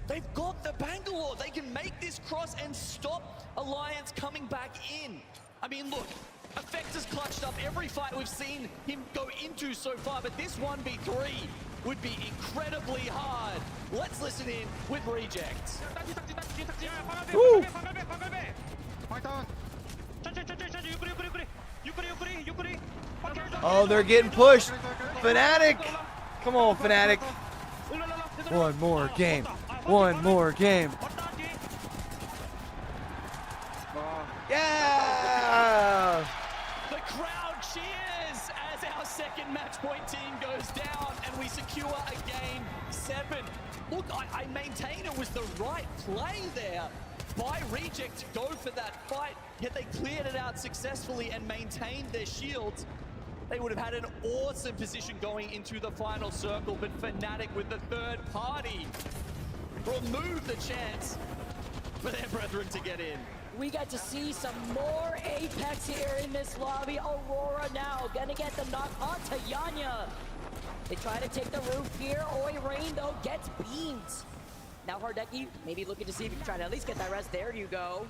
they've got the Bangalore. They can make this cross and stop Alliance coming back in. I mean, look, Effect has clutched up every fight we've seen him go into so far, but this 1v3 would be incredibly hard. Let's listen in with Reject. Woo. Oh, they're getting pushed. Fnatic. Come on, Fnatic. One more game. One more game. Yeah! The crowd cheers as our second match point team goes down and we secure a game 7. Look, I maintain it was the right play there by Reject to go for that fight, yet they cleared it out successfully and maintained their shields. They would have had an awesome position going into the final circle, but Fnatic with the third party remove the chance for their brethren to get in. We got to see some more Apex here in this lobby. Aurora now gonna get the knock onto Yanya. They try to take the roof here. Oi Rain though gets beamed. Now Hardeki maybe looking to see if he can try to at least get that res. There you go.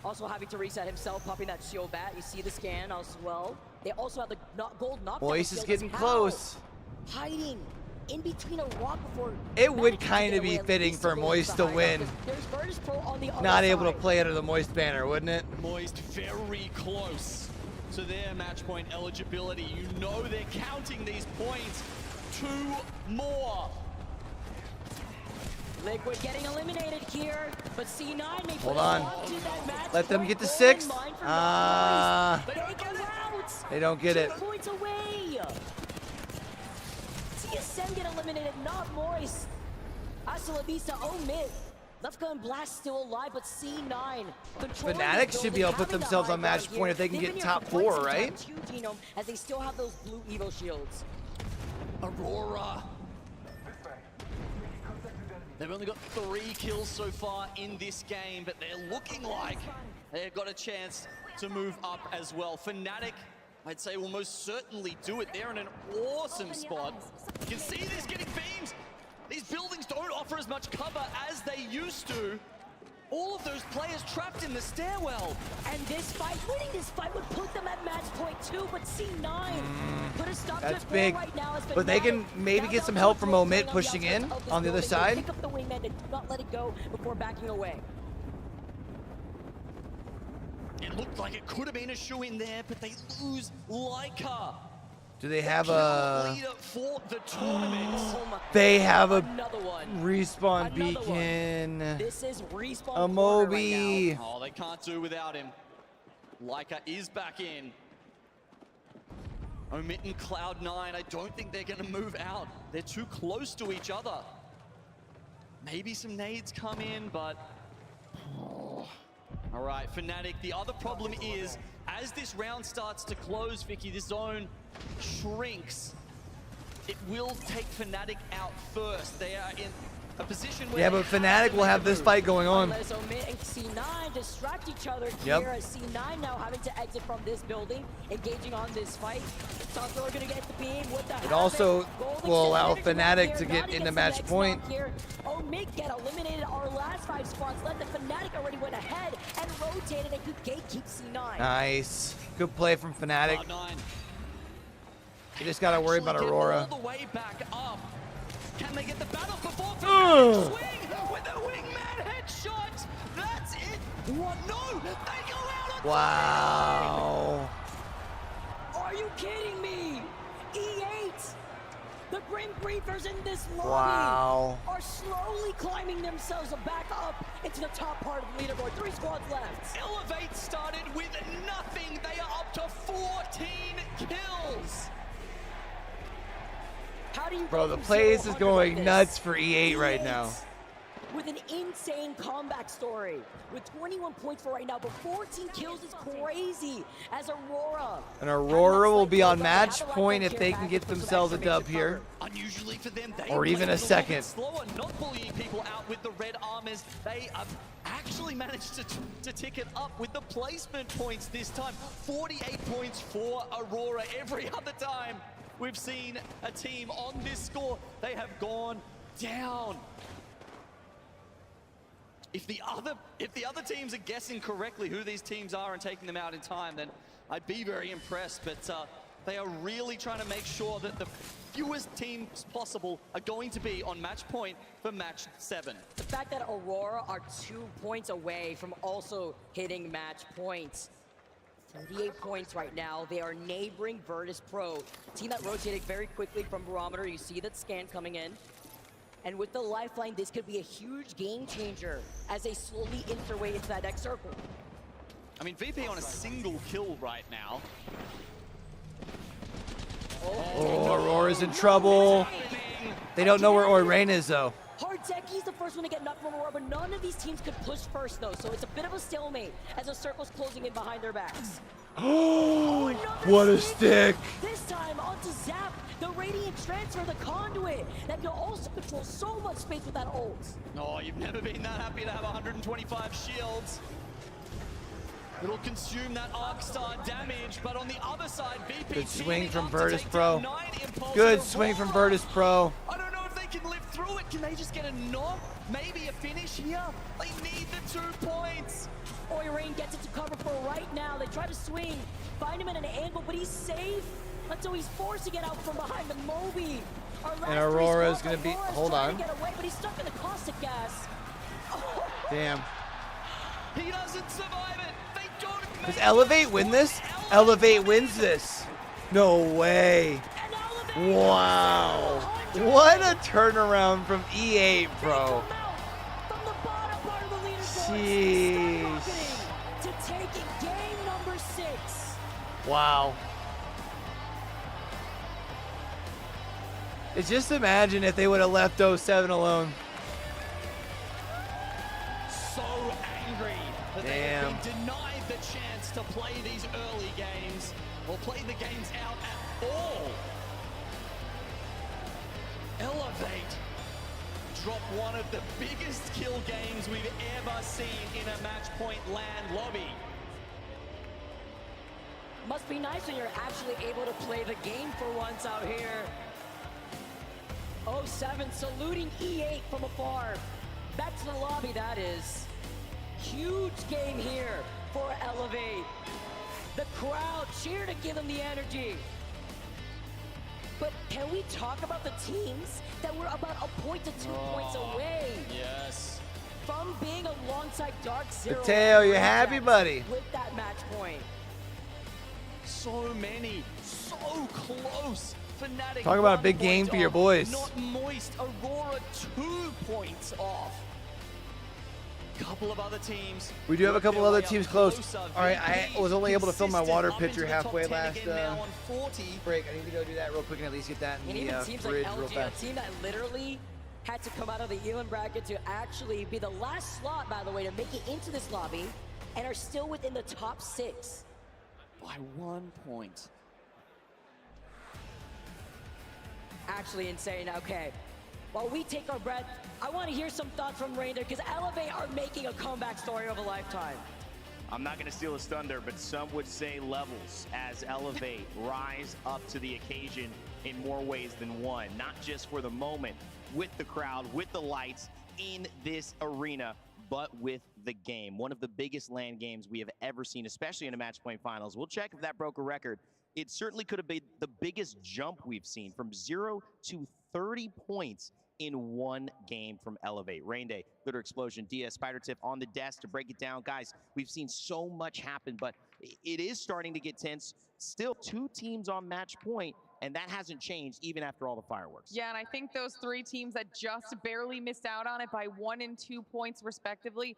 Also having to reset himself, popping that shield bat. You see the scan as well. They also have the gold knockdown. Moist is shield. getting How? close. Hiding in between a rock before. It would kind of be fitting for Moist to win. Not able to play under the Moist banner, wouldn't it? Moist very close to their match point eligibility. You know they're counting these points. 2 more. Liquid getting eliminated here, but C9 may Hold put on. us onto that match Let them point. get to Goal 6. in mind for the boys. They go out. They don't get 2 it. points away. TSM get eliminated, not Moist. Hasta la vista, mid. Lefka and Blast still alive, but C9 controlling Fnatic this should be building, able to put having the themselves high on match ground point if they here. can They've get been top here for 4, quite some right? time, too, Genome, as they still have those blue Evo shields. Aurora. They've only got 3 kills so far in this game, but they're looking like they've got a chance to move up as well. Fnatic, I'd say, will most certainly do it. They're in an awesome spot. You can see this getting beams. These buildings don't offer as much cover as they used to. All of those players trapped in the stairwell. And this fight, winning this fight would put them at match point 2, but C9 put a stop to That's it big. right now. But they can maybe get some help from Omit pushing in on the other side. Pick up the wingman and not let it go before backing away. It looked like it could have been a shoe in there, but they lose Leica. Do they have a... Leader for the tournament. They have a Another one. respawn Another beacon. This is respawn A corner Moby. right now. Oh, they can't do without him. Leica is back in. Omit and Cloud9, I don't think they're gonna move out. They're too close to each other. Maybe some nades come in, but... Oh. All right, Fnatic, the other problem is, as this round starts to close, Vicky, this zone shrinks. It will take Fnatic out first. They are in a position where... Yeah, but Fnatic will have this fight going on. Unless Omit and C9 distract each other Yep. here, as C9 now having to exit from this building, engaging on this fight. They're gonna get the beam with the It also Golden will allow Six Fnatic here, to now get to into the match next point. knock here. Omit get eliminated. Our last 5 spots led the Fnatic already went ahead and rotated and could gatekeep C9. Nice. Good play from Fnatic. Cloud9. You just gotta worry about Aurora. All the way back up. Can they get the battle before Ugh. swing with a wingman headshot? That's it. What? No, they go out on Wow. Grim Reapers in this lobby Wow. are slowly climbing themselves back up into the top part of the leaderboard. 3 squads left. Elevate started with nothing. They are up to 14 kills. How do you Bro, go the from place 0 is to 100 going like this? nuts for E8 right now. With an insane comeback story. With 21 points for right now, but 14 kills is crazy as Aurora. And Aurora will be on match point if they can get themselves a dub here. Unusually for them, they Or even a second. slower, not bullying people out with the red armors. They actually managed to tick it up with the placement points this time. 48 points for Aurora. Every other time we've seen a team on this score, they have gone down. If the other teams are guessing correctly who these teams are and taking them out in time, then I'd be very impressed. But they are really trying to make sure that the fewest teams possible are going to be on match point for match 7. The fact that Aurora are 2 points away from also hitting match points. 38 points right now. They are neighboring Virtus Pro. Team that rotated very quickly from Barometer. You see that scan coming in. And with the lifeline, this could be a huge game changer as they slowly inch their way into that next circle. I mean, VP on a single kill right now. Oh, Aurora's in trouble. They don't know where Orain is, though. Hardzeki's the first one to get knocked from Aurora, but none of these teams could push first, though. So it's a bit of a stalemate as the circle's closing in behind their backs. Oh, what a stick. This time onto Zap, the Radiant Transfer, the conduit that can also control so much space with that ult. Oh, you've never been that happy to have 125 shields. It'll consume that Arc Star damage, but on the other side, VP Good swing from teaming up to Virtus take Pro. down 9 impulse Good Aurora. swing from Virtus Pro. I don't know if they can live through it. Can they just get a knock? Maybe a finish here? They need the 2 points. Orain gets it to cover for right now. They try to swing, find him in an angle, but he's safe until he's forced to get out from behind the Moby. And Aurora's going to be... Hold on. Get away, but he's stuck in the caustic gas. Damn. He doesn't survive it. They don't. Does Elevate win this? Elevate wins this. No way. Wow. What a turnaround from E8, bro. Jeez. To taking game number 6. Wow. Just imagine if they would have left 07 alone. So angry that they have been denied the chance to play these early games or play the games out at all. Elevate drop one of the biggest kill games we've ever seen in a match point LAN lobby. Must be nice when you're actually able to play the game for once out here. 07 saluting E8 from afar. Back to the lobby, that is. Huge game here for Elevate. The crowd cheer to give them the energy. But can we talk about the teams that were about a point to 2 points away? Yes. From being alongside Dark Zero. Mateo, you happy, buddy? With that match point. So many, so close. Fnatic. Talk about a 1 big game point for your off. boys. Not moist. Aurora 2 points off. Couple of other teams. We do have a couple other teams close. Closer. All right, I was only able to fill my water Consistent up pitcher into the top halfway 10 last again now on 40. break. I need to go do that real quick and at least get that in And the even teams fridge like real LG, fast. a team that literally had to come out of the Elan bracket to actually be the last slot, by the way, to make it into this lobby, and are still within the top 6. By 1 point. Actually insane. Okay, while we take our breath, I want to hear some thoughts from Rainer, because Elevate are making a comeback story of a lifetime. I'm not going to steal his thunder, but some would say levels as Elevate rise up to the occasion in more ways than one. Not just for the moment, with the crowd, with the lights in this arena, but with the game. One of the biggest LAN games we have ever seen, especially in a match point finals. We'll check if that broke a record. It certainly could have been the biggest jump we've seen, from 0 to 30 points in one game from Elevate. Rain Day, Glitter Explosion, DS, Spider Tip on the desk to break it down. Guys, we've seen so much happen, but it is starting to get tense. Still 2 teams on match point, and that hasn't changed even after all the fireworks. Yeah, and I think those 3 teams that just barely missed out on it by 1 and 2 points respectively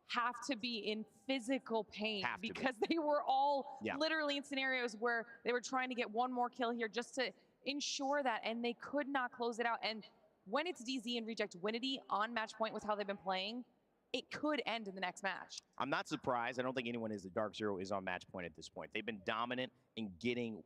have to be in physical pain because they were all literally in scenarios where they were trying to get one more kill here just to ensure that, and they could not close it out. And when it's doozy and Reject Winity on match point with how they've been playing, it could end in the next match. I'm not surprised. I don't think anyone is the Dark Zero is on match point at this point. They've been dominant in getting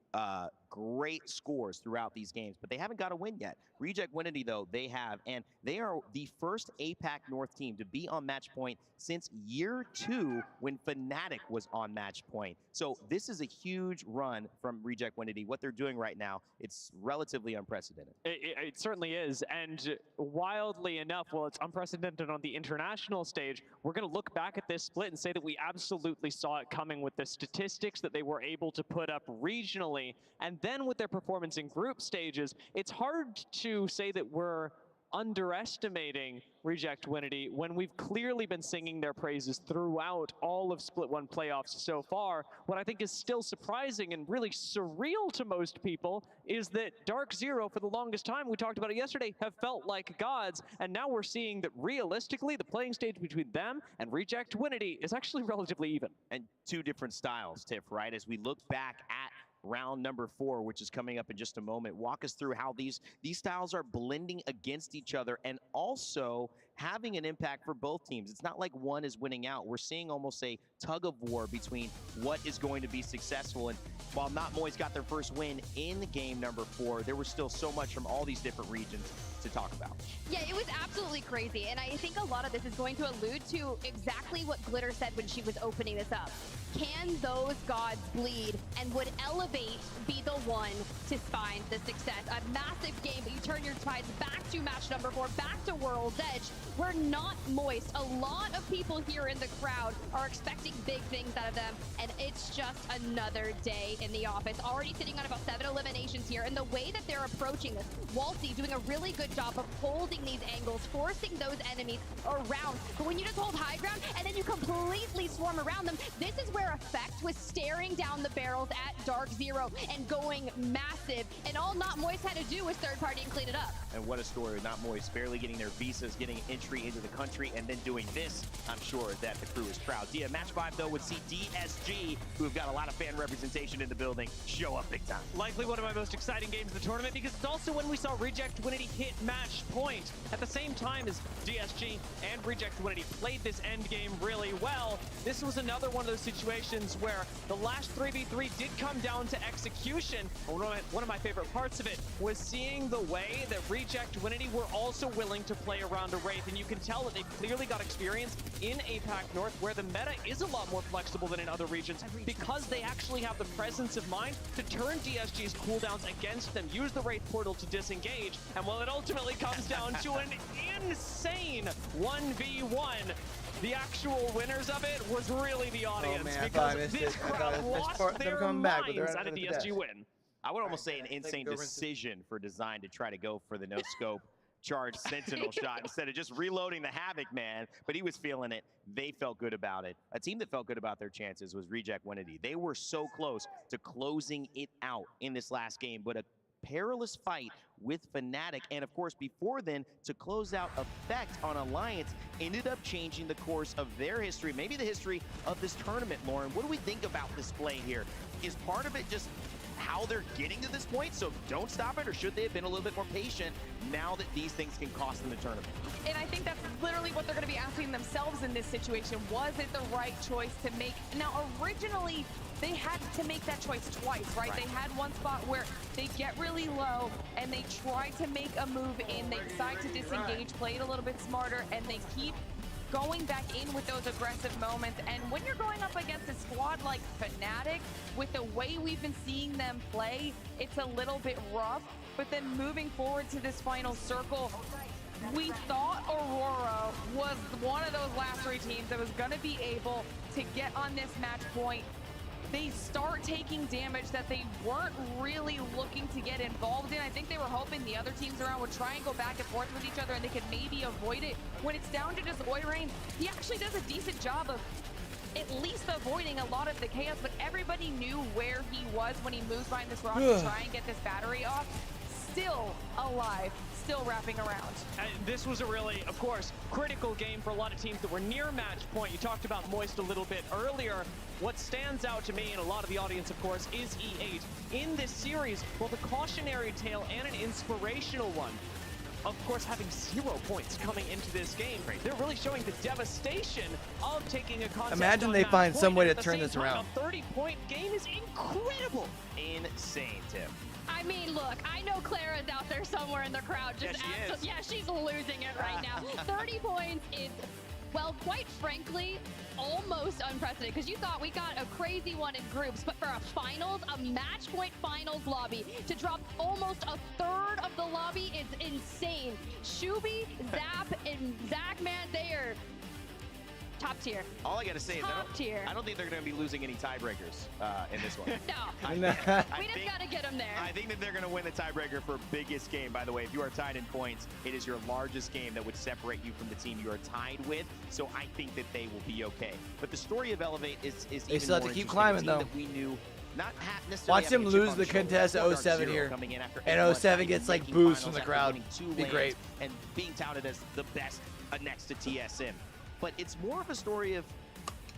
great scores throughout these games, but they haven't got a win yet. Reject Winity, though, they have, and they are the first APAC North team to be on match point since year 2 when Fnatic was on match point. So this is a huge run from Reject Winity. What they're doing right now, it's relatively unprecedented. It certainly is, and wildly enough, well, it's unprecedented on the international stage. We're going to look back at this split and say that we absolutely saw it coming with the statistics that they were able to put up regionally, and then with their performance in group stages. It's hard to say that we're underestimating Reject Winity when we've clearly been singing their praises throughout all of Split 1 playoffs so far. What I think is still surprising and really surreal to most people is that Dark Zero, for the longest time, we talked about it yesterday, have felt like gods, and now we're seeing that realistically the playing stage between them and Reject Winity is actually relatively even. And 2 different styles, Tiff, right? As we look back at round number 4, which is coming up in just a moment. Walk us through how these styles are blending against each other and also having an impact for both teams. It's not like one is winning out. We're seeing almost a tug of war between what is going to be successful. And while Not Moy's got their first win in game number 4, there was still so much from all these different regions to talk about. Yeah, it was absolutely crazy. And I think a lot of this is going to allude to exactly what Glitter said when she was opening this up. Can those gods bleed, and would Elevate be the one to find the success? A massive game, but you turn your tides back to match number 4, back to World's Edge. We're not moist. A lot of people here in the crowd are expecting big things out of them, and it's just another day in the office. Already sitting on about 7 eliminations here, and the way that they're approaching this, Walty doing a really good job of holding these angles, forcing those enemies around. But when you just hold high ground and then you completely swarm around them, this is where Effect was staring down the barrels at Dark Zero and going massive. And all Not Moist had to do was third party and clean it up. And what a story. Not Moist barely getting their visas, getting entry into the country, and then doing this. I'm sure that the crew is proud. Match 5, though, would see DSG, who have got a lot of fan representation in the building, show up big time. Likely one of my most exciting games of the tournament, because it's also when we saw Reject Winity hit match point. At the same time as DSG and Reject Winity played this end game really well, this was another one of those situations where the last 3v3 did come down to execution. One of my favorite parts of it was seeing the way that Reject Winity were also willing to play around a Wraith, and you can tell that they've clearly got experience in APAC North, where the meta is a lot more flexible than in other regions, because they actually have the presence of mind to turn DSG's cooldowns against them, use the Wraith portal to disengage, and while it ultimately comes down to an insane 1v1, the actual winners of it was really the audience, because this crowd lost their minds at a DSG win. I would almost say an insane decision for Design to try to go for the no-scope charge Sentinel shot instead of just reloading the Havoc, man. But he was feeling it. They felt good about it. A team that felt good about their chances was Reject Winity. They were so close to closing it out in this last game, but a perilous fight with Fnatic, and of course before then, to close out Effect on Alliance, ended up changing the course of their history, maybe the history of this tournament. Lauren, what do we think about this play here? Is part of it just how they're getting to this point, so don't stop it, or should they have been a little bit more patient now that these things can cost them the tournament? And I think that's literally what they're going to be asking themselves in this situation. Was it the right choice to make? Now, originally, they had to make that choice twice, right? They had one spot where they get really low and they try to make a move in. They decide to disengage, play it a little bit smarter, and they keep going back in with those aggressive moments. And when you're going up against a squad like Fnatic, with the way we've been seeing them play, it's a little bit rough. But then moving forward to this final circle, we thought Aurora was one of those last 3 teams that was going to be able to get on this match point. They start taking damage that they weren't really looking to get involved in. I think they were hoping the other teams around would try and go back and forth with each other and they could maybe avoid it. When it's down to just Oirain, he actually does a decent job of at least avoiding a lot of the chaos, but everybody knew where he was when he moved behind this rock to try and get this battery off. Still alive, still wrapping around. And this was a really, of course, critical game for a lot of teams that were near match point. You talked about Moist a little bit earlier. What stands out to me and a lot of the audience, of course, is E8. In this series, both a cautionary tale and an inspirational one. Of course, having 0 points coming into this game, they're really showing the devastation of taking a contest. Imagine they find some way to turn this around. A 30-point game is incredible. Insane, Tim. I mean, look, I know Clara's out there somewhere in the crowd. Just yeah, she's losing it right now. 30 points is, well, quite frankly, almost unprecedented, because you thought we got a crazy one in groups, but for a finals, a match point finals lobby, to drop almost a third of the lobby is insane. Shuby, Zap, and Zach, man, they are top tier. All I gotta say is I don't think they're gonna be losing any tiebreakers in this one. No. We just gotta get them there. I think that they're gonna win the tiebreaker for biggest game. By the way, if you are tied in points, it is your largest game that would separate you from the team you are tied with. So I think that they will be okay. But the story of Elevate is they even still have more to keep interesting. climbing, A team though. That we knew not necessarily Watch them lose the contest at 07 here. And 07 gets like boos from the crowd. Be great. And being touted as the best next to TSM. But it's more of a story of,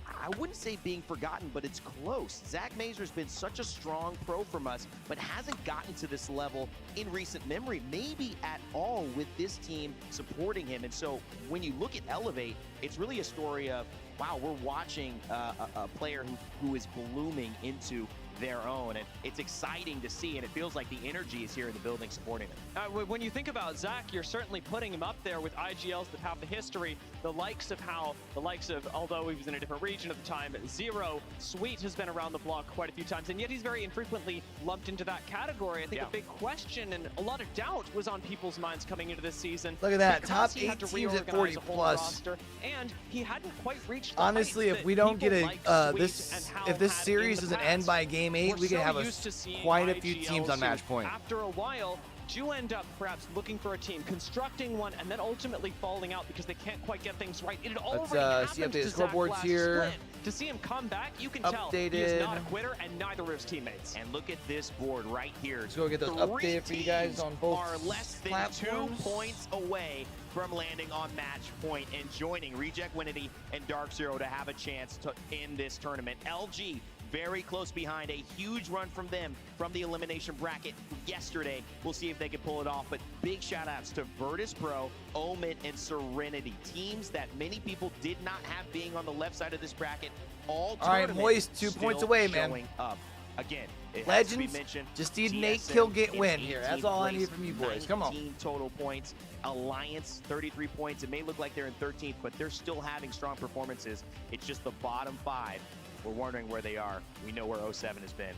I wouldn't say being forgotten, but it's close. Zach Mazur's been such a strong pro from us, but hasn't gotten to this level in recent memory, maybe at all, with this team supporting him. And so when you look at Elevate, it's really a story of, wow, we're watching a player who is blooming into their own, and it's exciting to see, and it feels like the energy is here in the building supporting them. When you think about Zach, you're certainly putting him up there with IGLs that have the history, the likes of, although he was in a different region at the time, Zero, Sweet has been around the block quite a few times, and yet he's very infrequently lumped into that category. I think a big question and a lot of doubt was on people's minds coming into this season. Look at that, because top he 8 had to teams at reorganize 40 a whole plus. roster, and he hadn't quite reached the Honestly, heights if we that don't get people a like Sweet and Hal if this had in series the doesn't past. end by game 8, we We're could so have used to seeing quite a few IGLs teams on who, match point. After a while, do end up perhaps looking for a team, constructing one, and then ultimately falling out because they can't quite get things right. It had already happened see updated to Zach scoreboards last here. split. To see him come back, you can tell he is not a quitter, and neither are his teammates. And look at this board right here. Let's go get those updated for you guys on both are less than platforms. 2 points away from landing on match point and joining Reject Winity and Dark Zero to have a chance to end this tournament. LG very close behind, a huge run from them from the elimination bracket yesterday. We'll see if they can pull it off, but big shout outs to Virtus Pro, Omen, and Serenity, teams that many people did not have being on the left side of this bracket all right, Moist, 2 points away, man. showing up. Again, it Legends, has to be mentioned, just need an TSM 8 kill get in win here. That's all I 18th need from you boys. Come on. 19 total points. Alliance, 33 points. It may look like they're in 13th, but they're still having strong performances. It's just the bottom 5. We're wondering where they are. We know where 07 has been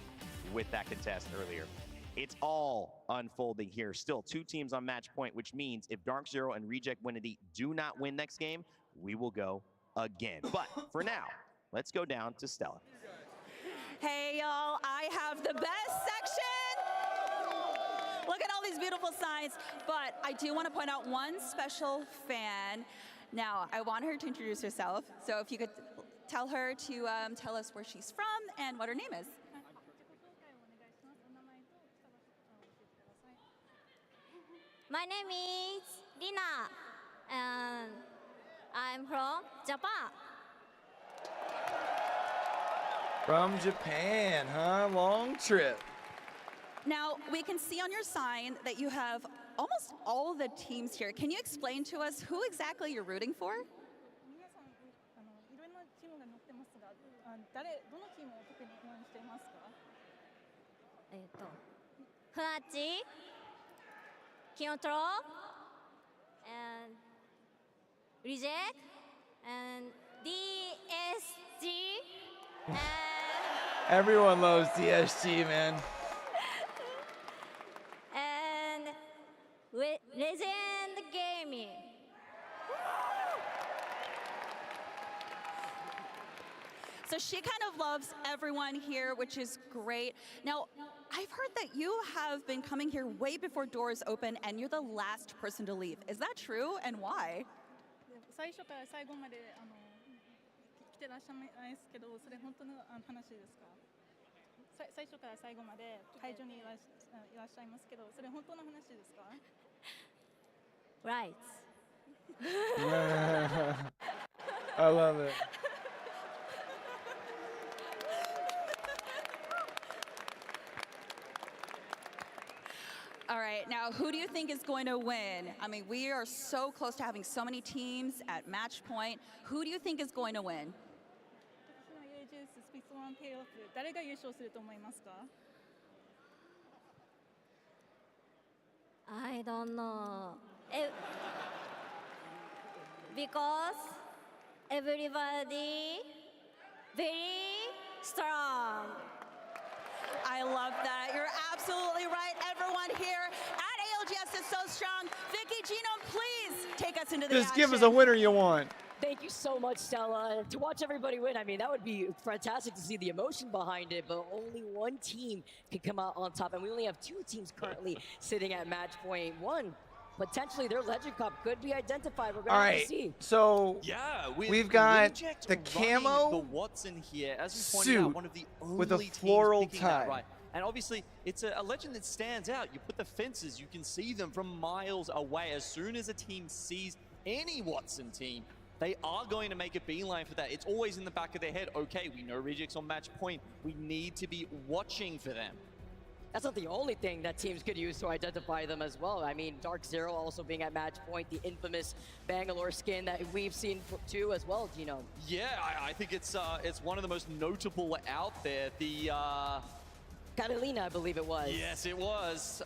with that contest earlier. It's all unfolding here. Still 2 teams on match point, which means if Dark Zero and Reject Winity do not win next game, we will go again. But for now, let's go down to Stella. Hey, y'all, I have the best section. Look at all these beautiful signs. But I do want to point out one special fan. Now, I want her to introduce herself. So if you could tell her to tell us where she's from and what her name is. My name is Lina, and I'm from Japan. From Japan, huh? Long trip. Now, we can see on your sign that you have almost all the teams here. Can you explain to us who exactly you're rooting for? フナッチ、キヨトロ、and Reject, and DSG, and Everyone loves DSG, man. and Legend Gaming. So she kind of loves everyone here, which is great. Now, I've heard that you have been coming here way before doors open, and you're the last person to leave. Is that true, and why? 最初から最後まで来てらっしゃいますけど、それ本当の話ですか？最初から最後まで会場にいらっしゃいますけど、それ本当の話ですか？ Right. I love it. All right, now who do you think is going to win? I mean, we are so close to having so many teams at match point. Who do you think is going to win? 今年の ALGS スピッツワンペイオフ、誰が優勝すると思いますか？ I don't know. Because everybody very strong. I love that. You're absolutely right. Everyone here at ALGS is so strong. Vicky, Gino, please take us into the Just action. give us a winner you want. Thank you so much, Stella. To watch everybody win, I mean, that would be fantastic to see the emotion behind it, but only one team could come out on top, and we only have 2 teams currently sitting at match point 1. Potentially their Legend Cup could be identified. We're going to have to see. So yeah, we've got Reject the camo the Watson here, as we pointed suit out, one of the only with a teams floral picking that tie. right. And obviously, it's a legend that stands out. You put the fences, you can see them from miles away. As soon as a team sees any Watson team, they are going to make a beeline for that. It's always in the back of their head, okay, we know Reject's on match point. We need to be watching for them. That's not the only thing that teams could use to identify them as well. I mean, Dark Zero also being at match point, the infamous Bangalore skin that we've seen too as well, Gino. Yeah, I think it's one of the most notable out there. The Catalina, I believe it was. Yes, it was.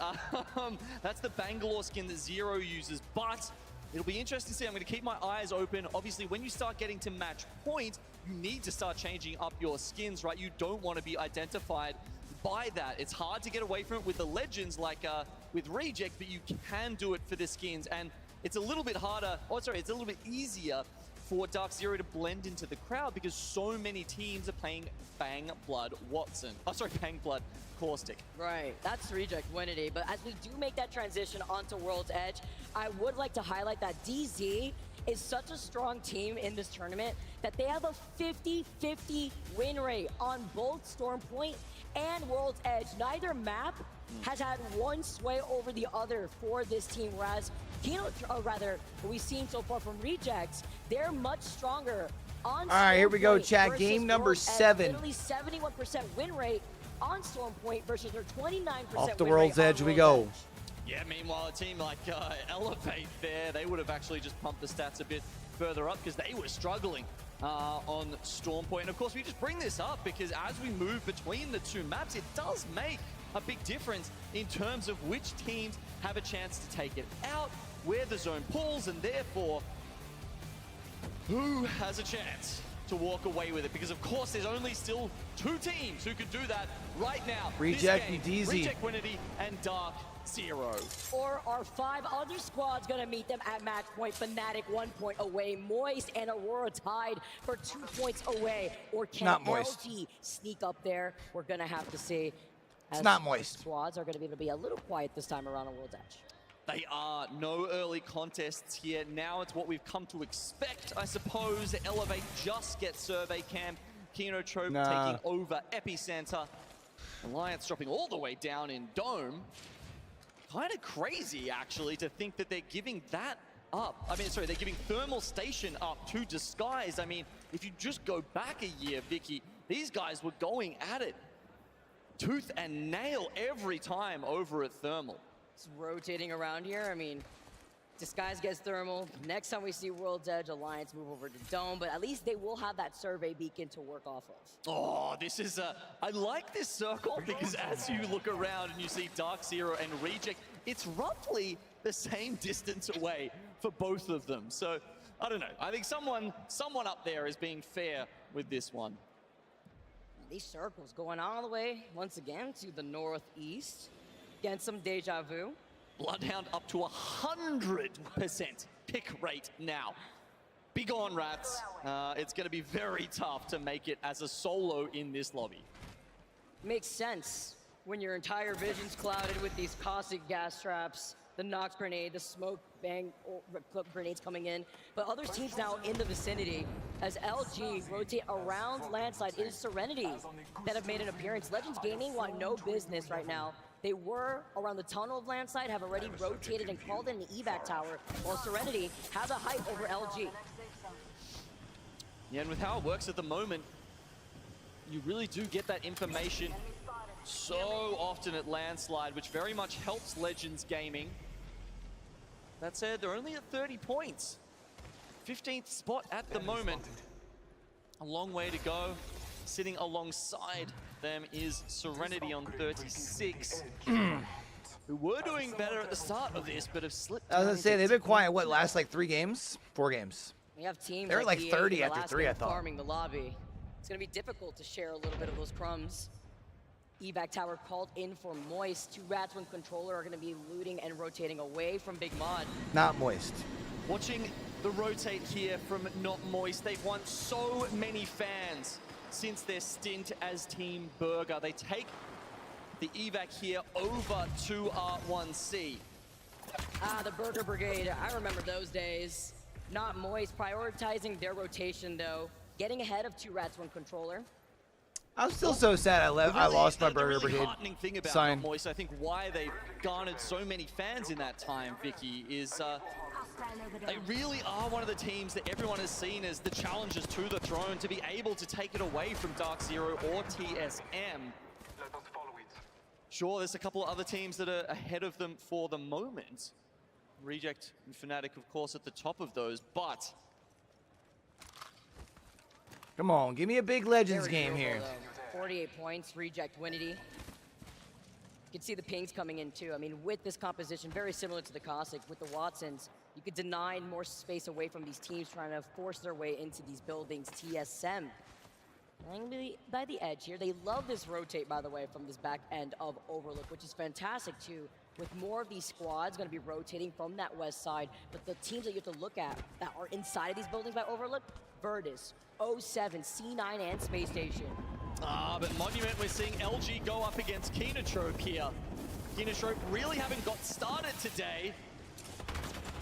That's the Bangalore skin that Zero uses, but it'll be interesting to see. I'm going to keep my eyes open. Obviously, when you start getting to match point, you need to start changing up your skins, right? You don't want to be identified by that. It's hard to get away from it with the legends like with Reject, but you can do it for the skins, and it's a little bit harder, it's a little bit easier for Dark Zero to blend into the crowd because so many teams are playing Bang Blood Watson. Bang Blood Caustic. Right, that's Reject Winity, but as we do make that transition onto World's Edge, I would like to highlight that DZ is such a strong team in this tournament that they have a 50-50 win rate on both Storm Point and World's Edge. Neither map has had one sway over the other for this team, whereas what we've seen so far from Rejects, they're much stronger on Storm Point. All right, here we go, chat. Game number 7. Literally 71% win rate on Storm Point versus their 29% Off the win World's rate Edge on we World's go. Edge. Yeah, meanwhile, a team like Elevate there, they would have actually just pumped the stats a bit further up because they were struggling on Storm Point. And of course, we just bring this up because as we move between the 2 maps, it does make a big difference in terms of which teams have a chance to take it out, where the zone pulls, and therefore, who has a chance to walk away with it? Because of course, there's only still 2 teams who could do that right now. Reject and DZ. Reject Winity and Dark Zero. Or are 5 other squads going to meet them at match point? Fnatic 1 point away, Moist and Aurora tied for 2 points away. Or can LG sneak up there? We're going to have to see. It's not Moist. Squads are going to be able to be a little quiet this time around on World's Edge. They are no early contests here. Now it's what we've come to expect, I suppose. Elevate just gets Survey Camp. Kinotrope taking over Epicenter. Alliance dropping all the way down in Dome. Kind of crazy, actually, to think that they're giving that up. They're giving Thermal Station up to Disguise. I mean, if you just go back a year, Vicky, these guys were going at it tooth and nail every time over at Thermal. It's rotating around here. I mean, Disguise gets Thermal. Next time we see World's Edge, Alliance move over to Dome, but at least they will have that survey beacon to work off of. Oh, this is I like this circle because as you look around and you see Dark Zero and Reject, it's roughly the same distance away for both of them. So, I don't know. I think someone up there is being fair with this one. These circles going all the way, once again, to the northeast. Again, some deja vu. Bloodhound up to 100% pick rate now. Be gone, Rats. It's going to be very tough to make it as a solo in this lobby. Makes sense when your entire vision's clouded with these caustic gas traps, the Nox grenade, the smoke bang grenades coming in. But other teams now in the vicinity As LG rotate around Landslide, it is Serenity that have made an appearance. Legends Gaming want no business right now. They were around the tunnel of Landslide, have already rotated and called in the evac tower, while Serenity has a height over LG. Yeah, and with how it works at the moment, you really do get that information so often at Landslide, which very much helps Legends Gaming. That said, they're only at 30 points. 15th spot at the moment. A long way to go. Sitting alongside them is Serenity on 36. Who were doing better at the start of this, but have slipped. I was gonna say, they've been quiet, what, last like 3 games? 4 games. We have teams They're like EA 30 the after last 3, game I thought. farming the lobby. It's gonna be difficult to share a little bit of those crumbs. Evac tower called in for Moist. 2 rats, 1 controller are gonna be looting and rotating away from Big Mod. Not Moist. Watching the rotate here from Not Moist, they've won so many fans since their stint as Team Burger. They take the evac here over to R1C. Ah, the Burger Brigade, I remember those days. Not Moist, prioritizing their rotation though. Getting ahead of 2 rats, 1 controller. I'm still so sad I lost my Burger Brigade. The heartening thing about Sign. Not Moist, I think why they've garnered so many fans in that time, Vicky, is they really are one of the teams that everyone has seen as the challengers to the throne, to be able to take it away from Dark Zero or TSM. Sure, there's a couple of other teams that are ahead of them for the moment. Reject and Fnatic, of course, at the top of those, but... Come on, give me a big Legends Very game doable, here. though. 48 points, Reject Winity. You can see the pings coming in too. I mean, with this composition, very similar to the Cossack, with the Watsons, you could deny more space away from these teams trying to force their way into these buildings. TSM, by the edge here. They love this rotate, by the way, from this back end of Overlook, which is fantastic too, with more of these squads going to be rotating from that west side. But the teams that you have to look at that are inside of these buildings by Overlook, Virtus, 07, C9, and Space Station. Ah, but Monument, we're seeing LG go up against Kenotrope here. Kenotrope really haven't got started today.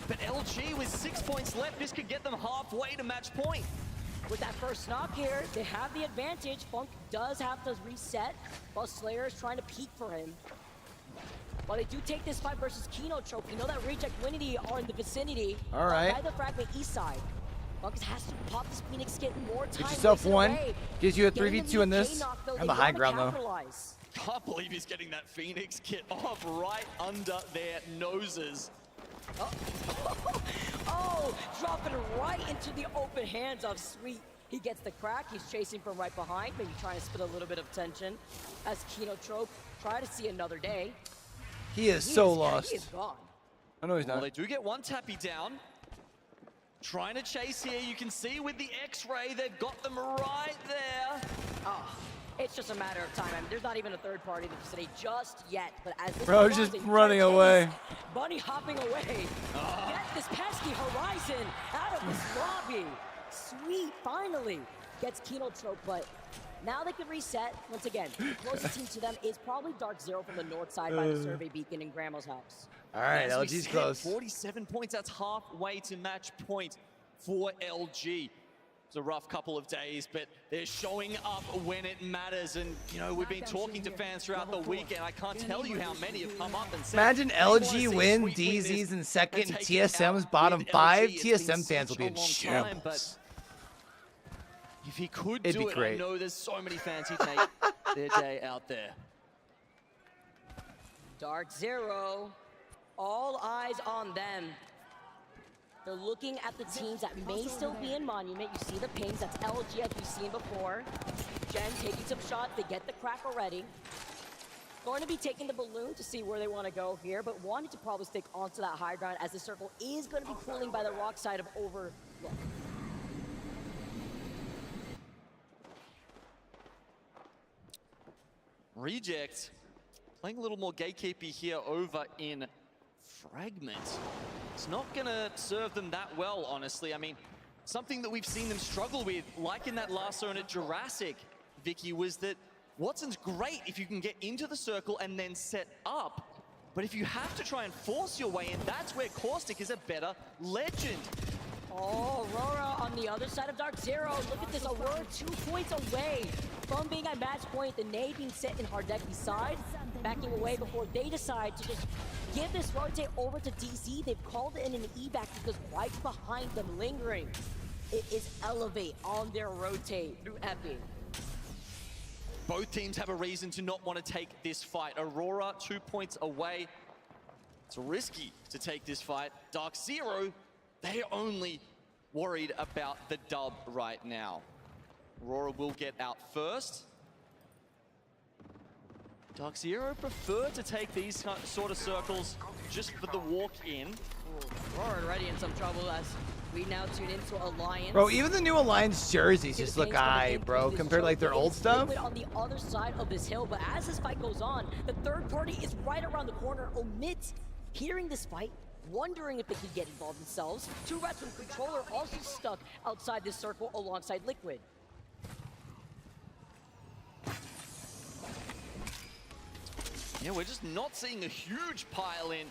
But LG with 6 points left, this could get them halfway to match point. With that first knock here, they have the advantage. Funk does have to reset, while Slayer is trying to peek for him. While they do take this fight versus Kenotrope, you know that Reject Winity are in the vicinity. All right. By the fragment east side. Funk has to pop this Phoenix, get more time. Get yourself one. Away. Gives you a Getting 3v2 in this. And the high ground, though. Capitalize. Can't believe he's getting that Phoenix kit off right under their noses. Oh, dropping it right into the open hands of Sweet. He gets the crack. He's chasing from right behind, maybe trying to spit a little bit of tension as Kenotrope try to see another day. He is so lost. He is gone. I know he's not. Well, they do get one tappy down. Trying to chase here. You can see with the X-ray, they've got them right there. Oh, it's just a matter of time. I mean, there's not even a third party in the vicinity just yet. But as this Bro, goes just on, running away. Bunny hopping away. Get this pesky Horizon out of this lobby. Sweet, finally gets Kenotrope, but now they can reset. Once again, the closest team to them is probably Dark Zero from the north side by the survey beacon in Grandma's house. All right, As we LG's said, close. 47 points, that's halfway to match point for LG. It's a rough couple of days, but they're showing up when it matters. And, you know, we've been talking to fans throughout the weekend. I can't tell you how many have come up and said, Imagine "We wanna LG see win, Sweet this DZ's in and second, and take it out TSM's bottom with 5. LG." It's been TSM fans will such be a in long time, but shambles. if he could It'd do be it, great. I know there's so many fans he'd make their day out there. Dark Zero, all eyes on them. They're looking at the teams that may still be in Monument. You see the pings, that's LG as we've seen before. Gen taking some shots, they get the crack already. Going to be taking the balloon to see where they want to go here, but wanting to probably stick onto that high ground as the circle is going to be cooling by the rock side of Overlook. Reject playing a little more gatekeepy here over in Fragment. It's not gonna serve them that well, honestly. I mean, something that we've seen them struggle with, like in that last zone at Jurassic, Vicky, was that Watson's great if you can get into the circle and then set up. But if you have to try and force your way in, that's where Caustic is a better legend. Oh, Aurora on the other side of Dark Zero. Look at this, Aurora 2 points away from being at match point. The nade being set in Hardeki's side, backing away before they decide to just give this rotate over to DZ. They've called it in an evac because right behind them lingering, it is Elevate on their rotate through Epi. Both teams have a reason to not want to take this fight. Aurora 2 points away. It's risky to take this fight. Dark Zero, they're only worried about the dub right now. Aurora will get out first. Dark Zero prefer to take these sort of circles just for the walk in. Aurora already in some trouble as we now tune into Alliance. Bro, even the new Alliance jerseys just look aight, bro, compared to like their old stuff. On the other side of this hill, but as this fight goes on, the third party is right around the corner. Omit hearing this fight, wondering if they could get involved themselves. Two rats from Controller also stuck outside this circle alongside Liquid. Yeah, we're just not seeing a huge pile in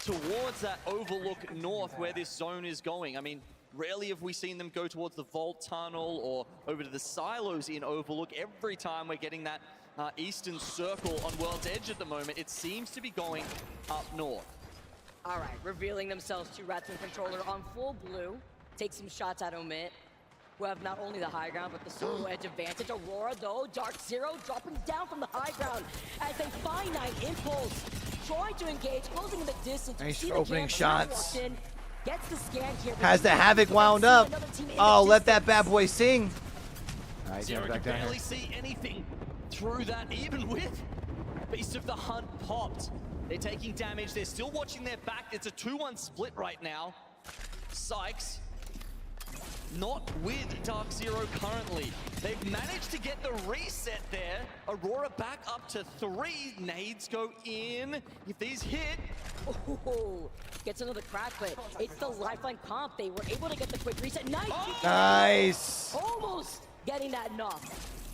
towards that Overlook North where this zone is going. I mean, rarely have we seen them go towards the Vault Tunnel or over to the silos in Overlook. Every time we're getting that eastern circle on World's Edge at the moment, it seems to be going up north. All right, revealing themselves, two rats and Controller on full blue. Take some shots at Omit, who have not only the high ground, but the solo edge advantage. Aurora, though, Dark Zero dropping down from the high ground as a finite impulse. Trying to engage, closing in the distance. Nice opening shots. Gets the scan here. Has the Havoc wound up. Oh, let that bad boy sing. All right, Zero back can down barely here. see anything through that, even with Beast of the Hunt popped. They're taking damage. They're still watching their back. It's a 2-1 split right now. Sykes not with Dark Zero currently. They've managed to get the reset there. Aurora back up to 3. Nades go in. If these hit, oh, gets another crack, but it's the lifeline comp. They were able to get the quick reset. Nice. Oh. Nice. Almost getting that knock.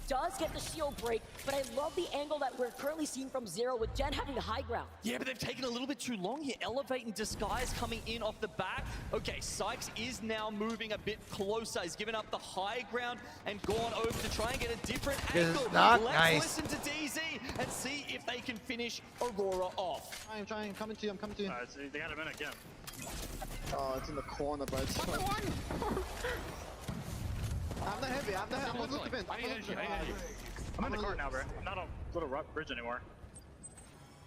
Does get the shield break, but I love the angle that we're currently seeing from Zero with Jen having the high ground. yeah, but they've taken a little bit too long here. Elevate and Disguise coming in off the back. Okay, Sykes is now moving a bit closer. He's given up the high ground and gone over to try and get a different angle. Not Let's nice. listen to DZ and see if they can finish Aurora off. I'm trying, coming to you, I'm coming to you. They got him in again. Oh, it's in the corner, bro. It's I'm not heavy, I'm not looking in. I'm in the car now, bro. I'm not on little bridge anymore.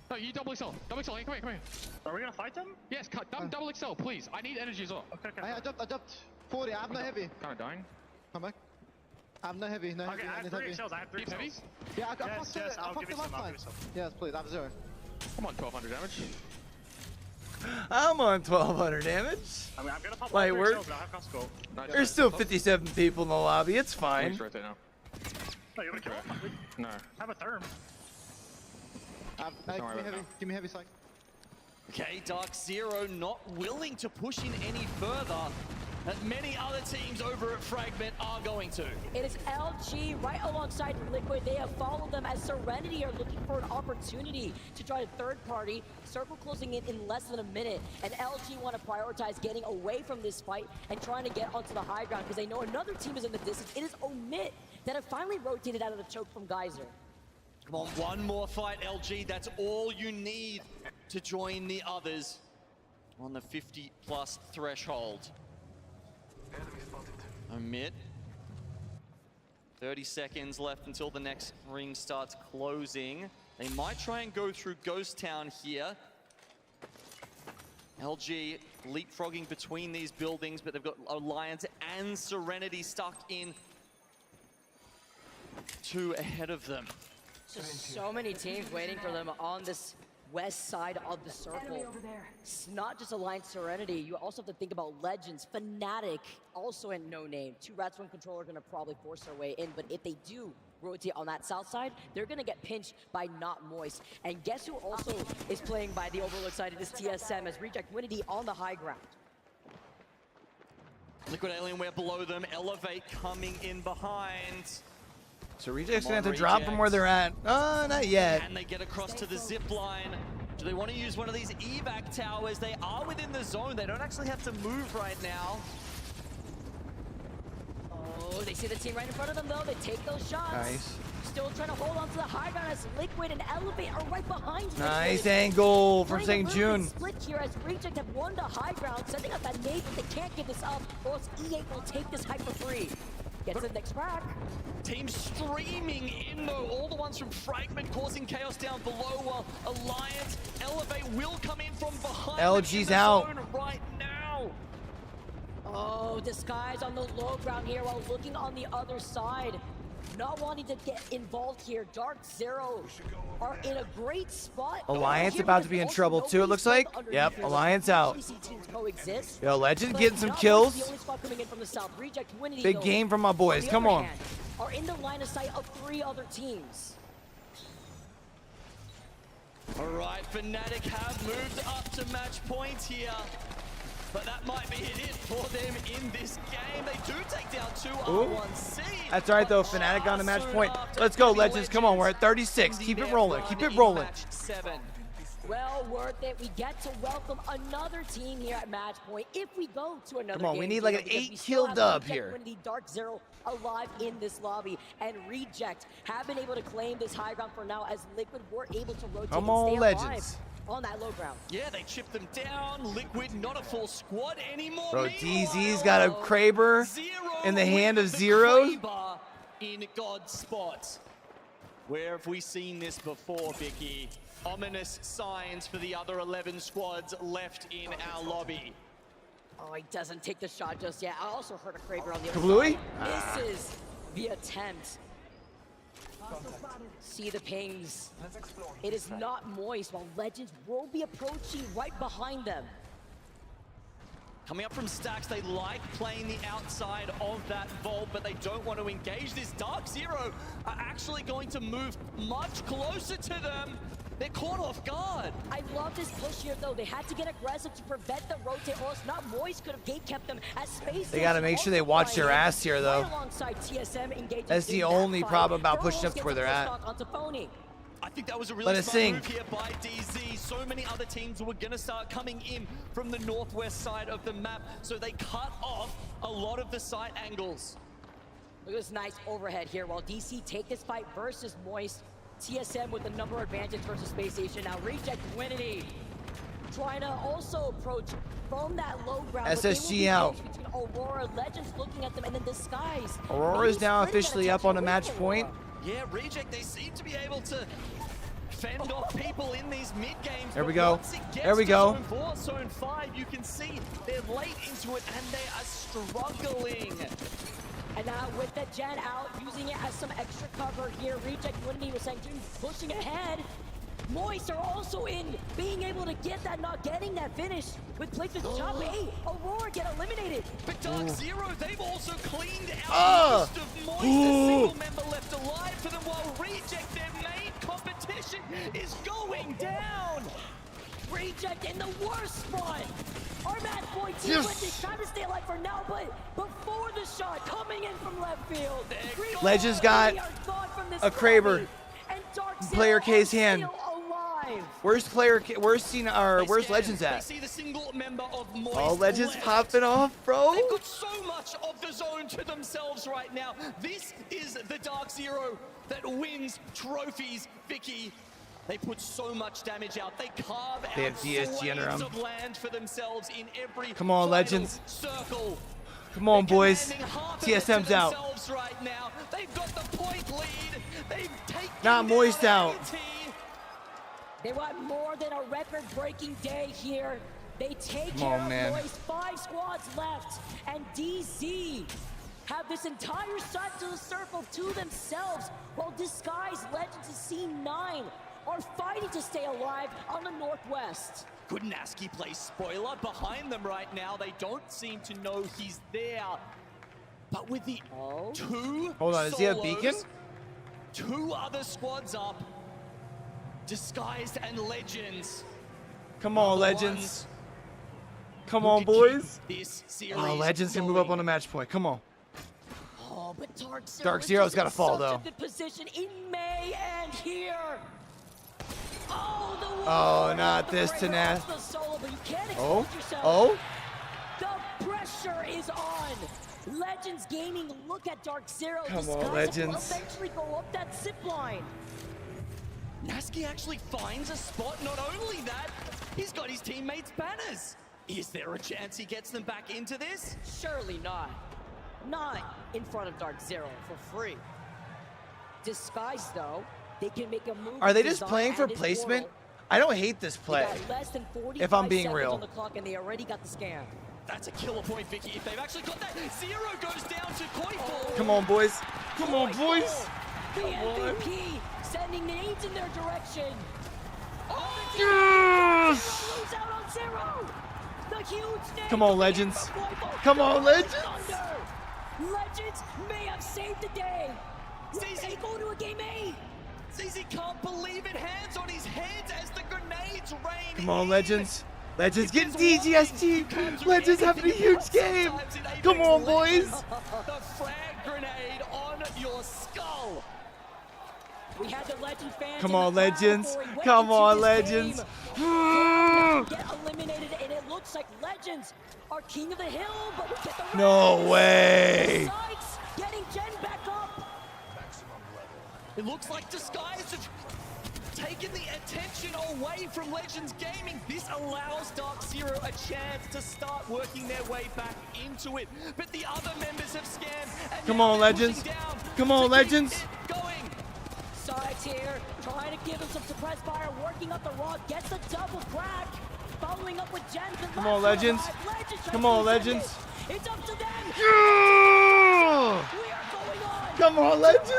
No, you double XL. Double XL, hey, come here. Are we gonna fight them? Yes, cut. Double XL, please. I need energy as well. Okay. I jumped 40, I'm not heavy. Kind of dying. Come back. I'm not heavy, no Okay, heavy. I have 3 XLs, I have 3 Heavy? XLs. Yeah, I Yes, yes, I'll give you some, I'll give you some. Yes, please, I'm 0. I'm on 1200 damage. I'm on 1200 damage. I mean, I'm gonna pop Light 3 work. XLs, but I have crossbow. There's still 57 people in the lobby. It's fine. Right there now. No, you wanna kill him? No. Have a therm. Give me heavy psych. Okay, Dark Zero not willing to push in any further. That many other teams over at Fragment are going to. It is LG right alongside Liquid. They have followed them as Serenity are looking for an opportunity to try a third party. Circle closing in less than a minute. And LG want to prioritize getting away from this fight and trying to get onto the high ground because they know another team is in the distance. It is Omit that have finally rotated out of the choke from Geyser. Come on, one more fight, LG. That's all you need to join the others on the 50+ threshold. Omit. 30 seconds left until the next ring starts closing. They might try and go through Ghost Town here. LG leapfrogging between these buildings, but they've got Alliance and Serenity stuck in 2 ahead of them. Just so many teams waiting for them on this west side of the circle. It's not just Alliance Serenity, you also have to think about Legends, Fnatic, also in No Name. Two Rats, one Controller are gonna probably force their way in, but if they do rotate on that south side, they're gonna get pinched by Not Moist. And guess who also is playing by the Overlook side? It is TSM as Reject Winity on the high ground. Liquid Alienware below them, Elevate coming in behind. So Reject's gonna have to drop from where they're at. Not yet. And they get across to the zip line. Do they want to use one of these evac towers? They are within the zone. They don't actually have to move right now. Oh, they see the team right in front of them, though. They take those shots. Nice. Still trying to hold on to the high ground as Liquid and Elevate are right behind Liquid. Nice angle from St. June. Split here as Reject have won the high ground, setting up that nade, but they can't give this up, or else E8 will take this hype for free. Gets the next crack. Team streaming in though, all the ones from Fragment causing chaos down below, while Alliance, Elevate will come in from behind. LG's out. Right now. Oh, Disguise on the low ground here while looking on the other side. Not wanting to get involved here. Dark Zero are in a great spot. Alliance about to be in trouble too, it looks like. Yep, Alliance out. Yo, Legend getting some kills. Big game from my boys, come on. Are in the line of sight of 3 other teams. All right, Fnatic have moved up to match point here. But that might be it for them in this game. They do take down 2 R1C. That's all right though, Fnatic on the match point. Let's go, Legends. Come on, we're at 36. Keep it rolling. Keep it rolling. Well worth it. We get to welcome another team here at match point. If we go to another Come on, we game need like an 8-kill dub here. The Dark Zero alive in this lobby, and Reject have been able to claim this high ground for now as Liquid were able to rotate Come and on, stay Legends. alive on that low ground. Yeah, they chipped them down. Liquid, not a full squad anymore. Bro, DZ's got a Kraber in the hand of Zeros. In God's spot. Where have we seen this before, Vicky? Ominous signs for the other 11 squads left in our lobby. Oh, he doesn't take the shot just yet. I also heard a Kraber on the other Kablooey? side. Misses the attempt. See the pings. It is not Moist, while Legends will be approaching right behind them. Coming up from Stacks, they like playing the outside of that vault, but they don't want to engage. This Dark Zero are actually going to move much closer to them. They're caught off guard. I love this push here, though. They had to get aggressive to prevent the rotate, or else not Moist could have gate kept them as space. They got to make sure they watch their ass here, though. Right alongside TSM engaging. That's the only problem about pushing up to where they're at. I think that was a really smart move here by DZ. So many other teams were going to start coming in from the northwest side of the map, so they cut off a lot of the side angles. Look at this nice overhead here while DC take this fight versus Moist. TSM with the number advantage versus Space Station. Now Reject Winity trying to also approach from that low ground. SSG out. Between Aurora, Legends looking at them, and then Disguise. Aurora is now officially up on the match point. Yeah, Reject, they seem to be able to fend off people in these mid games. There we go. There we go. Zone 4, Zone 5, you can see they're late into it and they are struggling. And now with the Jet out, using it as some extra cover here, Reject Winity was saying, pushing ahead. Moist are also in, being able to get that, not getting that finish with placement top 8. Aurora get eliminated. But Dark Zero, they've also cleaned out most of Moist. A single member left alive for them, while Reject, their main competition, is going down. Reject in the worst spot. Our match point team is trying to stay alive for now, but before the shot coming in from left field. Legends got a Kraber. Player K's hand. Where's where's Legends at? See the single member of Moist. Oh, Legends popping off, bro. They've got so much of the zone to themselves right now. This is the Dark Zero that wins trophies, Vicky. They put so much damage out. They carve out swathes of land for themselves in every Come on, Legends. circle. Come on, boys. TSM's out. Right now. They've got the point lead. They've taken Not Moist out. They want more than a record-breaking day here. They take Come on, care of Moist. 5 squads left, and DZ have this entire side to the circle to themselves, while Disguise, Legends, and C9 are fighting to stay alive on the northwest. Goodnaski plays spoiler behind them right now. They don't seem to know he's there. But with the 2 Hold on, does he have beacon? 2 other squads up. Disguised and Legends. Come on, Legends. Come on, boys. Oh, Legends can move up on the match point. Come on. Oh, but Dark Zero's got to fall, though. Good position in May and here. Oh, not this tenacity. Oh, The pressure is on. Legends Gaming, look at Dark Zero. Come This on, guy will Legends. eventually go up that zip line. Naski actually finds a spot. Not only that, he's got his teammates' banners. Is there a chance he gets them back into this? Surely not. Not in front of Dark Zero for free. Disguise though, they can make a move. Are they with just Design playing for and his placement? portal. I don't hate this They play. got less than 45 If I'm being seconds real. on the clock and they already got the scan. That's a killer point, Vicky. If they've actually got that, Zero goes down to Koiful. Come on, boys. Come on, boys. The MVP sending nades in their direction. Oh, Yes! lose out on Zero. The huge nade. Come on, Legends. Come on, Legends. Legends may have saved the day. They go to a game 8. ZZ can't believe it. Hands on his head as the grenades rain. Come on, Legends. Legends getting DGST. Legends having a huge game. Come on, boys. The frag grenade on your skull. We had the Legend fans. Come on, Legends. Come on, Legends. Get eliminated, and it looks like Legends are king of the hill, but we get the No way. Sides getting Gen back up. It looks like Disguise have taken the attention away from Legends Gaming. This allows Dark Zero a chance to start working their way back into it. But the other members have scanned. And Come now on, they're Legends. pushing down Come on, to keep Legends. it going. Sides here, trying to give him some suppressed fire, working up the rock, gets the double crack, following up with Gen. Come on, Legends. Come on, Legends. It's up to them. Yeah! Come on, Legends.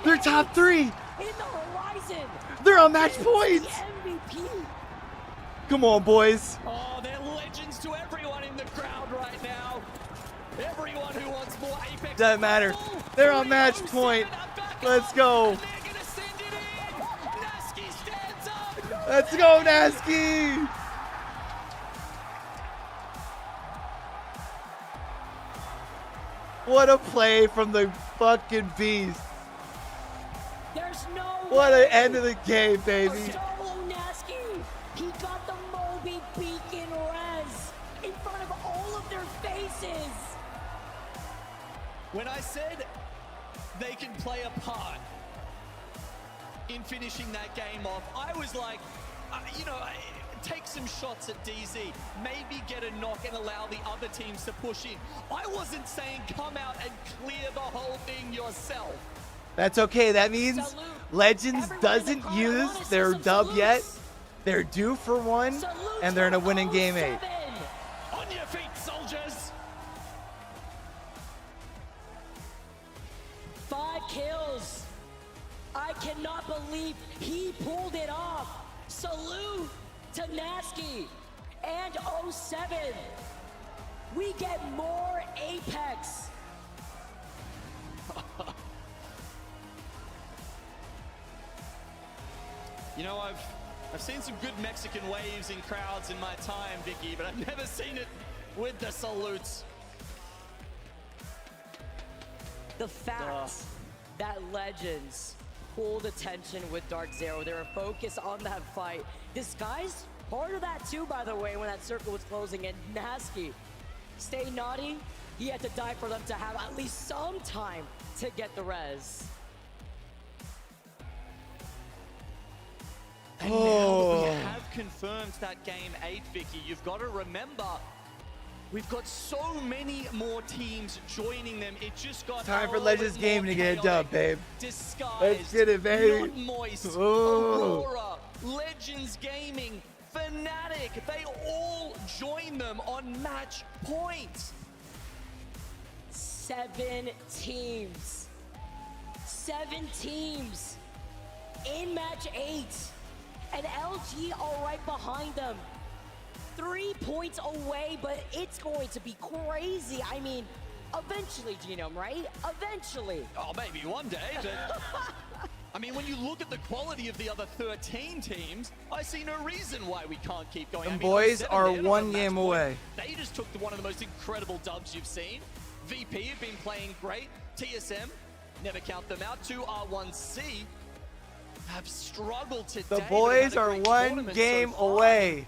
They're top 3. In the horizon. They're on match points. MVP. Come on, boys. Oh, they're legends to everyone in the crowd right now. Everyone who wants more Apex. Doesn't matter. They're on match point. Let's go. Let's go, Naski. What a play from the fucking beast. There's no What an end of the game, baby. Solo Naski. He got the Moby Beacon res in front of all of their faces. When I said they can play a part in finishing that game off, I was like, take some shots at DZ, maybe get a knock and allow the other teams to push in. I wasn't saying come out and clear the whole thing yourself. That's okay. That means Legends doesn't use their dub yet. They're due for one, and they're in a winning game 8. On your feet, soldiers. 5 kills. I cannot believe he pulled it off. Salute to Naski and 07. We get more Apex. You know, I've seen some good Mexican waves in crowds in my time, Vicky, but I've never seen it with the salutes. The fact that Legends pulled attention with Dark Zero, they were focused on that fight. Disguise, part of that too, by the way, when that circle was closing, and Naski, stay naughty, he had to die for them to have at least some time to get the res. And now that we have confirmed that game 8, Vicky, you've got to remember, we've got so many more teams joining them. It just got Time for a Legends little bit Game more to get a dub, babe. Disguised, Let's get it, baby. Not Moist, Oh. Aurora, Legends Gaming, Fnatic, they all join them on match point. 7 teams. 7 teams in match 8. And LG are right behind them. 3 points away, but it's going to be crazy. I mean, eventually, Genome, right? Eventually. Oh, maybe one day, but I mean, when you look at the quality of the other 13 teams, I see no reason why we can't keep going. Them boys are 1 game away. They just took one of the most incredible dubs you've seen. VP have been playing great. TSM, never count them out. 2R1C have struggled today. The boys are 1 game away.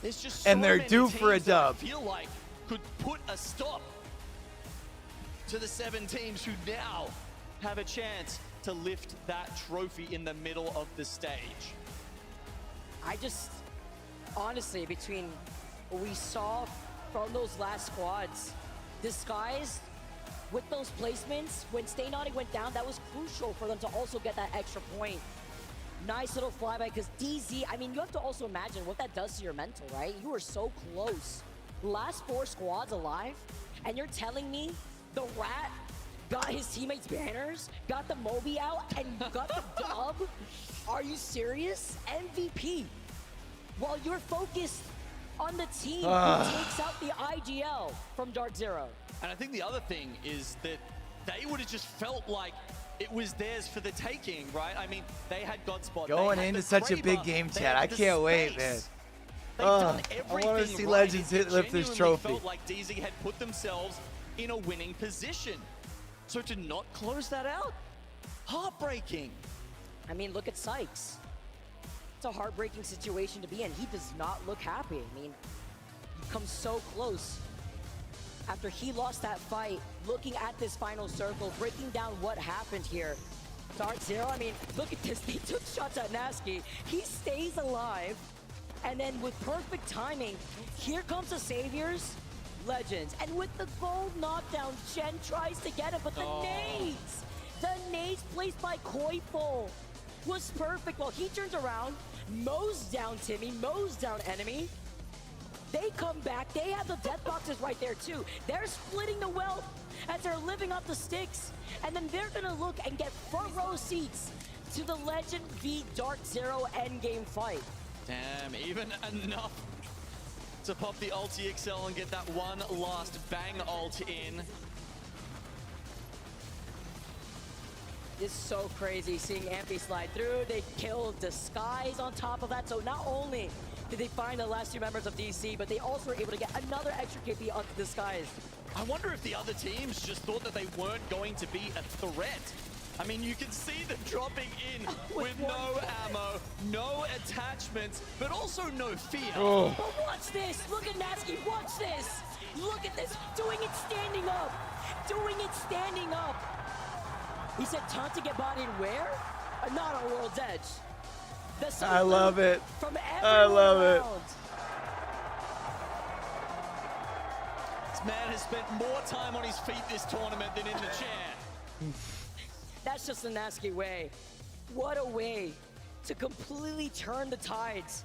There's just and so they're many due for a teams that I dub. feel like could put a stop to the 7 teams who now have a chance to lift that trophy in the middle of the stage. I just, honestly, between what we saw from those last squads, Disguise, with those placements, when Stay Naughty went down, that was crucial for them to also get that extra point. Nice little flyby, because DZ, I mean, you have to also imagine what that does to your mental, right? You were so close. Last 4 squads alive, and you're telling me the Rat got his teammates' banners, got the Moby out, and got the dub? Are you serious? MVP. While you're focused on the team who takes out the IGL from Dark Zero. And I think the other thing is that they would have just felt like it was theirs for the taking, right? I mean, they had Godspot. Going into such a big game, chat. I can't wait, man. I want to see Legends lift this trophy. Felt like DZ had put themselves in a winning position. So to not close that out, heartbreaking. I mean, look at Sykes. It's a heartbreaking situation to be in. He does not look happy. I mean, he comes so close. After he lost that fight, looking at this final circle, breaking down what happened here. Dark Zero, I mean, look at this. They took shots at Nasky. He stays alive. And then with perfect timing, here comes the Saviors, Legends. And with the gold knockdown, Shen tries to get it, but the nades placed by Koiful was perfect. Well, he turns around, mows down Timmy, mows down enemy. They come back, they have the death boxes right there too. They're splitting the wealth as they're living off the sticks. And then they're gonna look and get front row seats to the Legend v Dark Zero endgame fight. Damn, even enough to pop the Ulti XL and get that one last bang ult in. It's so crazy seeing Ampy slide through. They killed Disguise on top of that. So not only did they find the last 2 members of DC, but they also were able to get another extra KP onto Disguise. I wonder if the other teams just thought that they weren't going to be a threat. I mean, you can see them dropping in with no ammo, no attachments, but also no fear. Oh. But watch this. Look at Nasky. Watch this. Look at this. Doing it standing up. Doing it standing up. He said, time to get bodied where? Not on World's Edge. I love it. From I love it. This man has spent more time on his feet this tournament than in the chair. That's just the Nasky way. What a way to completely turn the tides.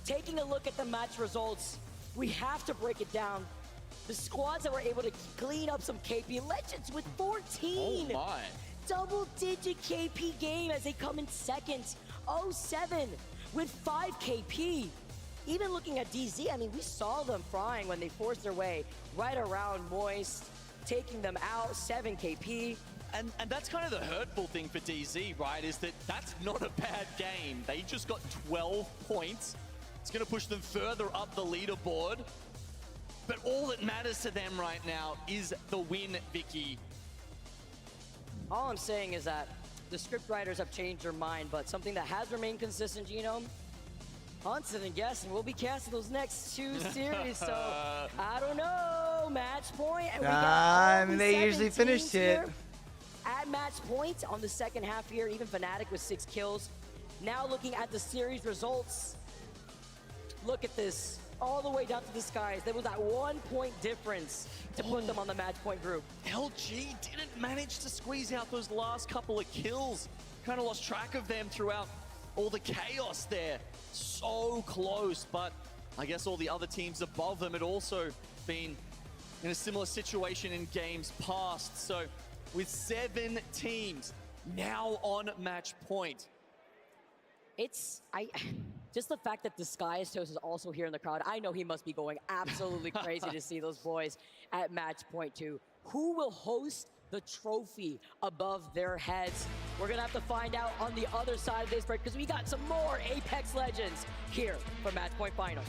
Taking a look at the match results, we have to break it down. The squads that were able to clean up some KP, Legends with 14. Oh my. Double-digit KP game as they come in second. 0-7 with 5 KP. Even looking at DZ, I mean, we saw them frying when they forced their way right around Moist, taking them out, 7 KP. And that's kind of the hurtful thing for DZ, right, is that that's not a bad game. They just got 12 points. It's going to push them further up the leaderboard. But all that matters to them right now is the win, Vicky. All I'm saying is that the script writers have changed their mind, but something that has remained consistent, Genome, Hunson and Guess, and we'll be casting those next 2 series, so I don't know, match point. And we got I mean, they usually finish it. At match point on the second half here, even Fnatic with 6 kills. Now looking at the series results, look at this, all the way down to the skies. There was that 1 point difference to put them on the match point group. LG didn't manage to squeeze out those last couple of kills. Kind of lost track of them throughout all the chaos there. So close, but I guess all the other teams above them had also been in a similar situation in games past. So with 7 teams now on match point. Just the fact that Disguise Toast is also here in the crowd, I know he must be going absolutely crazy to see those boys at match point 2. Who will host the trophy above their heads? We're gonna have to find out on the other side of this break because we got some more Apex Legends here for Match Point Finals.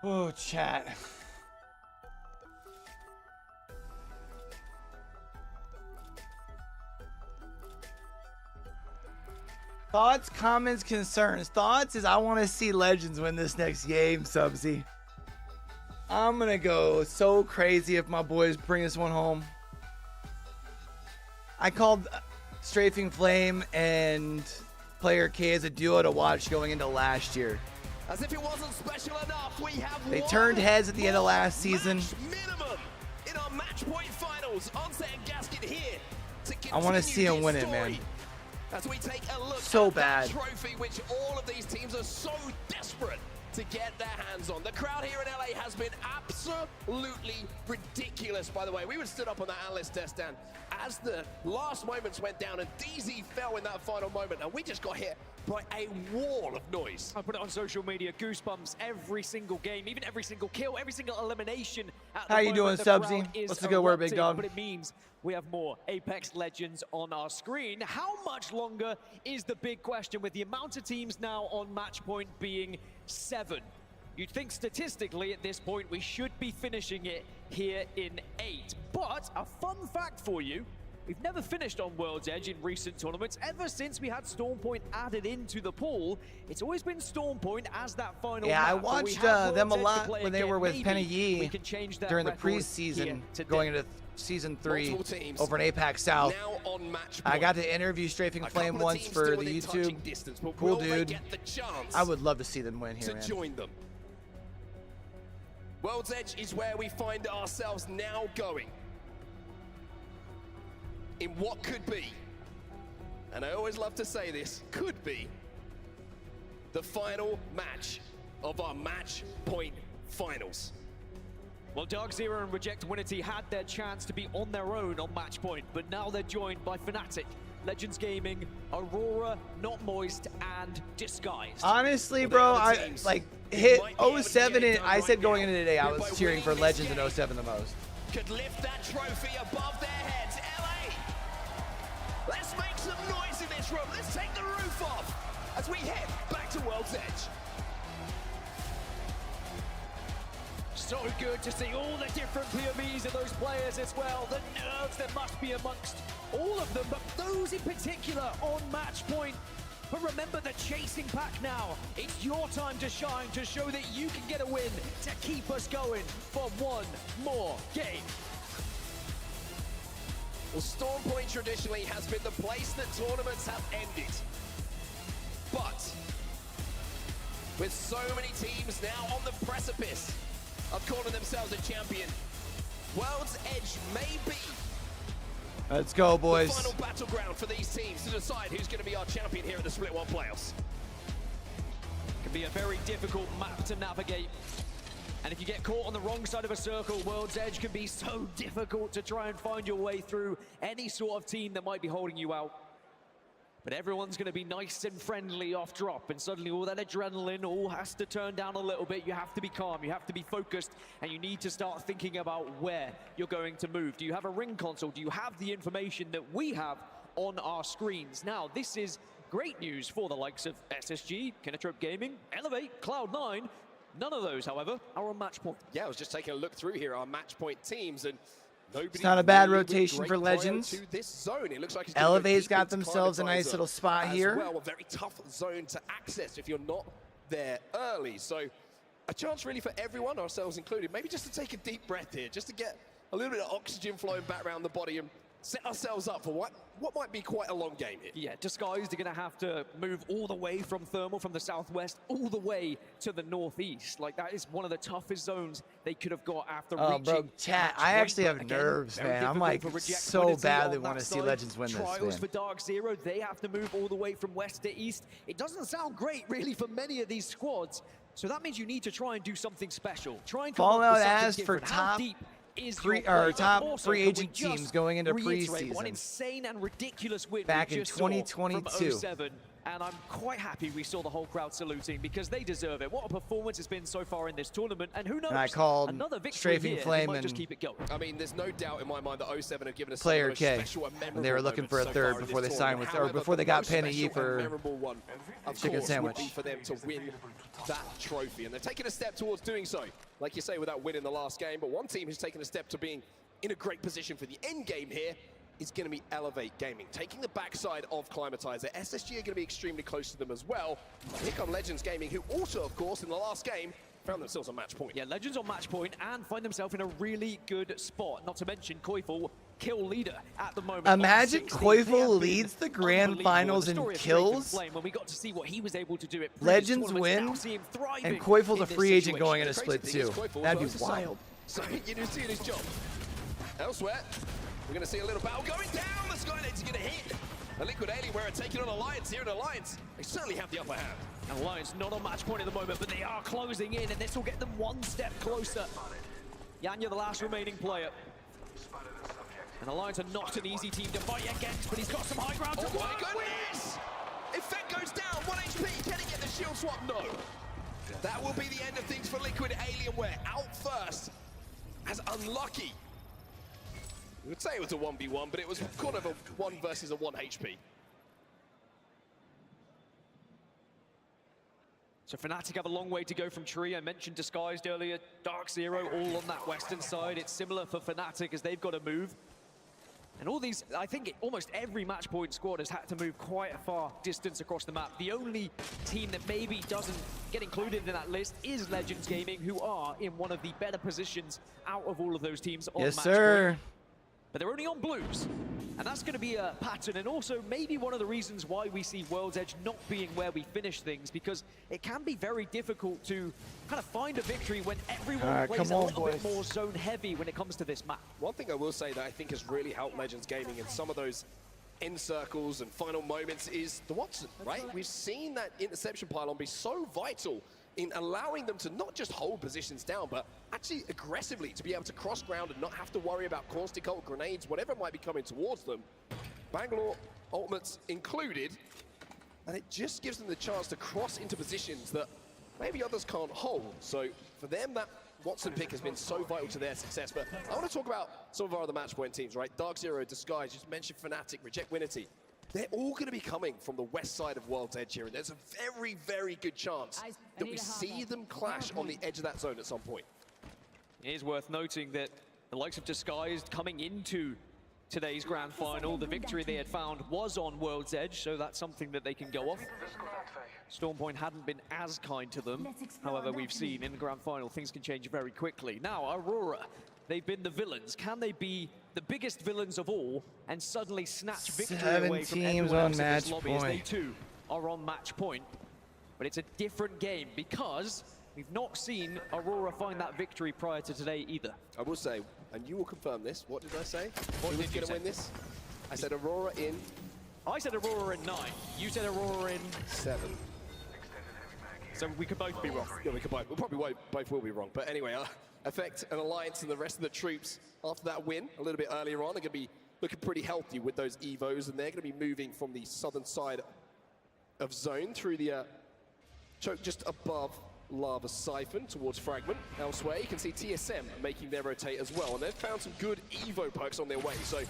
Oh, chat. Thoughts, comments, concerns. Thoughts is I want to see Legends win this next game, Subsy. I'm going to go so crazy if my boys bring this one home. I called Strafing Flame and Player K as a duo to watch going into last year. As if it wasn't special enough, we have They turned heads at the end of last season. minimum in our match point finals. Onset and Gasket here to I want to see continue him win this it, man. story. As we take a look So at bad. that trophy, which all of these teams are so desperate to get their hands on. The crowd here in LA has been absolutely ridiculous, by the way. We were stood up on that analyst desk, Dan, as the last moments went down and doozy fell in that final moment, and we just got hit by a wall of noise. I put it on social media, goosebumps every single game, even every single kill, every single elimination. How you doing, Subsy? What's the good word, big dog? But it means we have more Apex Legends on our screen. How much longer is the big question, with the amount of teams now on match point being 7. You'd think statistically at this point we should be finishing it here in 8. But a fun fact for you, we've never finished on World's Edge in recent tournaments. Ever since we had Storm Point added into the pool, it's always been Storm Point as that final Yeah, I map. But we watched have them a World's Edge to lot play when they again. were with Maybe Penny we Yee can change that during the record preseason, here today. going into Season 3 Multiple teams over in APAC South. now on match I point. got to interview Strafing A Flame couple of once teams for still the within YouTube. touching distance, but Cool will they dude. get the chance I would love to see them win here, to man. join them? World's Edge is where we find ourselves now going. In what could be, and I always love to say this, could be the final match of our match point finals. Well, Dark Zero and Reject Winity had their chance to be on their own on match point, but now they're joined by Fnatic, Legends Gaming, Aurora, Not Moist, and Disguised. Honestly, bro, I like hit 07 and I said going into today I was cheering for Legends in 07 the most. Could lift that trophy above their heads. LA, let's make some noise in this room. Let's take the roof off as we head back to World's Edge. So good to see all the different POVs of those players as well. The nerves that must be amongst all of them, but those in particular on match point. But remember the chasing pack now. It's your time to shine, to show that you can get a win, to keep us going for one more game. Well, Storm Point traditionally has been the place that tournaments have ended. But with so many teams now on the precipice of calling themselves a champion, World's Edge may be Let's go, boys. the final battleground for these teams to decide who's going to be our champion here at the Split 1 playoffs. Can be a very difficult map to navigate. And if you get caught on the wrong side of a circle, World's Edge can be so difficult to try and find your way through any sort of team that might be holding you out. But everyone's going to be nice and friendly off drop, and suddenly all that adrenaline all has to turn down a little bit. You have to be calm, you have to be focused, and you need to start thinking about where you're going to move. Do you have a ring console? Do you have the information that we have on our screens? Now, this is great news for the likes of SSG, Kinatrope Gaming, Elevate, Cloud9. None of those, however, are on match point. Yeah, I was just taking a look through here, our match point teams, and It's not a bad really with rotation great for prior Legends. to this zone. It looks like it's gonna go Elevate's deep got into themselves a nice Climatizer little spot as here. Well, a very tough zone to access if you're not there early. So a chance really for everyone, ourselves included, maybe just to take a deep breath here, just to get a little bit of oxygen flowing back around the body and set ourselves up for what might be quite a long game here. Yeah, Disguised are going to have to move all the way from Thermal, from the southwest, all the way to the northeast. Like, that is one of the toughest zones they could have got after reaching. Bro, chat, I actually have nerves, man. I'm like so badly want to see Legends win this, Trials man. for Dark Zero, they have to move all the way from west to east. It doesn't sound great, really, for many of these squads. So that means you need to try and do something special. Try and come up Fallout with something as for different. How top deep is free your play? or top Also, free can we agent just teams going into reiterate what an preseason insane and ridiculous win back we in just saw 2022. from 07 And I'm quite happy we saw the whole crowd saluting because they deserve it. What a performance it's been so far in this tournament. And who knows, And I called another victory Strafing here, Flame they might and just keep it going. I mean, there's no doubt in my mind that 07 have given us Player some of the most K, special and memorable and they were looking for a moments so third far in before this they signed with, tournament. or before they got However, the Penny most special and for memorable one, of chicken course, sandwich. would be for them to win that trophy. And they've taken a step towards doing so, like you say, with that win in the last game. But one team has taken a step to being in a great position for the end game here is going to be Elevate Gaming, taking the backside of Climatizer. SSG are going to be extremely close to them as well. Here come Legends Gaming, who also, of course, in the last game, found themselves on match point. Yeah, Legends on match point and find themselves in a really good spot. Not to mention Koifel, kill leader at the moment. Imagine Koifel leads the grand finals in kills. When we got to see what he was able to do at Legends win, and Koifel's a free agent going in a split too. That'd be wild. So you do see his job. Elsewhere, we're going to see a little battle going down. The Skylines are going to hit. A Liquid Alienware are taking on Alliance here in Alliance. They certainly have the upper hand. Alliance not on match point at the moment, but they are closing in, and this will get them one step closer. Yanya, the last remaining player. And Alliance are not an easy team to fight against, but he's got some high ground to Oh my work goodness! Effect goes down, 1 HP. Can he get the shield swap? No. That will be the end of things for Liquid Alienware. Out first, as unlucky. We would say it was a 1v1, but it was kind of a 1 versus a 1 HP. So Fnatic have a long way to go from Tree. I mentioned Disguised earlier, Dark Zero all on that western side. It's similar for Fnatic as they've got to move. And all these, I think almost every match point squad has had to move quite a far distance across the map. The only team that maybe doesn't get included in that list is Legends Gaming, who are in one of the better positions out of all of those teams on match point. But they're only on blues, and that's going to be a pattern, and also maybe one of the reasons why we see World's Edge not being where we finish things, because it can be very difficult to kind of find a victory when everyone plays a little bit more zone heavy when it comes to this map. One thing I will say that I think has really helped Legends Gaming in some of those end circles and final moments is the Watson, right? We've seen that interception pylon be so vital in allowing them to not just hold positions down, but actually aggressively to be able to cross ground and not have to worry about caustic ult, grenades, whatever might be coming towards them. Bangalore ultimates included, and it just gives them the chance to cross into positions that maybe others can't hold. So for them, that Watson pick has been so vital to their success. But I want to talk about some of our other match point teams, right? Dark Zero, Disguise, just mentioned Fnatic, Reject Winity. They're all going to be coming from the west side of World's Edge here, and there's a very, very good chance that we see them clash on the edge of that zone at some point. It is worth noting that the likes of Disguised coming into today's grand final, the victory they had found was on World's Edge, so that's something that they can go off. Stormpoint hadn't been as kind to them. However, we've seen in the grand final, things can change very quickly. Now, Aurora, they've been the villains. Can they be the biggest villains of all and suddenly snatch victory away from everyone else in this lobby as they too are on match point? But it's a different game because we've not seen Aurora find that victory prior to today either. I will say, and you will confirm this, what did I say? Who was going to win this? I said Aurora in... I said Aurora in 9. You said Aurora in... 7. So we could both be wrong. Yeah, we could both. We probably both will be wrong. But anyway, Effect and Alliance and the rest of the troops after that win a little bit earlier on are going to be looking pretty healthy with those Evos, and they're going to be moving from the southern side of zone through the choke just above Lava Siphon towards Fragment. Elsewhere, you can see TSM making their rotate as well, and they've found some good Evo perks on their way. So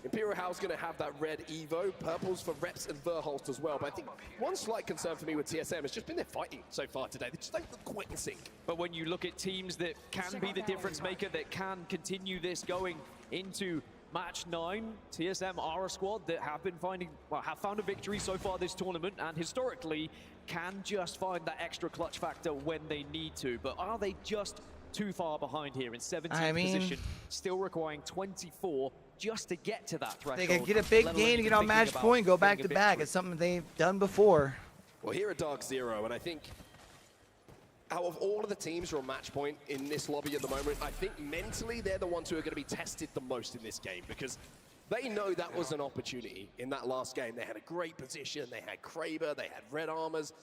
Imperial Howl's going to have that red Evo, purples for Reps and Verholst as well. But I think one slight concern for me with TSM has just been their fighting so far today. They just don't look quite in sync. But when you look at teams that can be the difference maker, that can continue this going into match 9, TSM are a squad that have been have found a victory so far this tournament, and historically can just find that extra clutch factor when they need to. But are they just too far behind here in 17th position, still requiring 24 just to get to that threshold? They could get a big gain to get on match point, go back to back. It's something they've done before. Well, here at Dark Zero, and I think out of all of the teams who are on match point in this lobby at the moment, I think mentally they're the ones who are going to be tested the most in this game, because they know that was an opportunity in that last game. They had a great position, they had Kraber, they had red armors.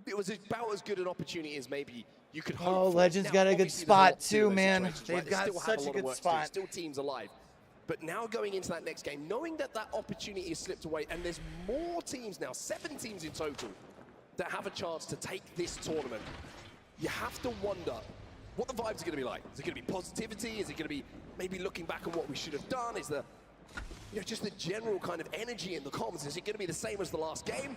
It was about as good an opportunity as maybe you could hope for. Legends got a good spot too, man. They've got such a good spot. Still teams alive. But now going into that next game, knowing that that opportunity has slipped away, and there's more teams now, 7 teams in total, that have a chance to take this tournament, you have to wonder what the vibes are going to be like. Is it going to be positivity? Is it going to be maybe looking back on what we should have done? Is there, just the general kind of energy in the comms? Is it going to be the same as the last game?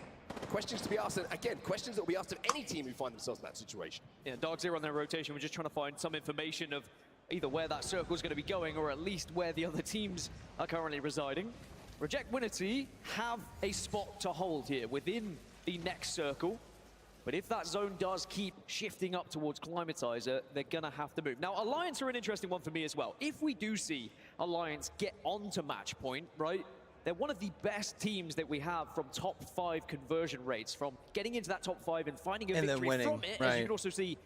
Questions to be asked, and again, questions that will be asked of any team who find themselves in that situation. Yeah, Dark Zero on their rotation, we're just trying to find some information of either where that circle is going to be going, or at least where the other teams are currently residing. Reject Winity have a spot to hold here within the next circle. But if that zone does keep shifting up towards Climatizer, they're going to have to move. Now, Alliance are an interesting one for me as well. If we do see Alliance get onto match point, right, they're one of the best teams that we have from top 5 conversion rates, from getting into that top 5 and finding a victory from it. As you can also see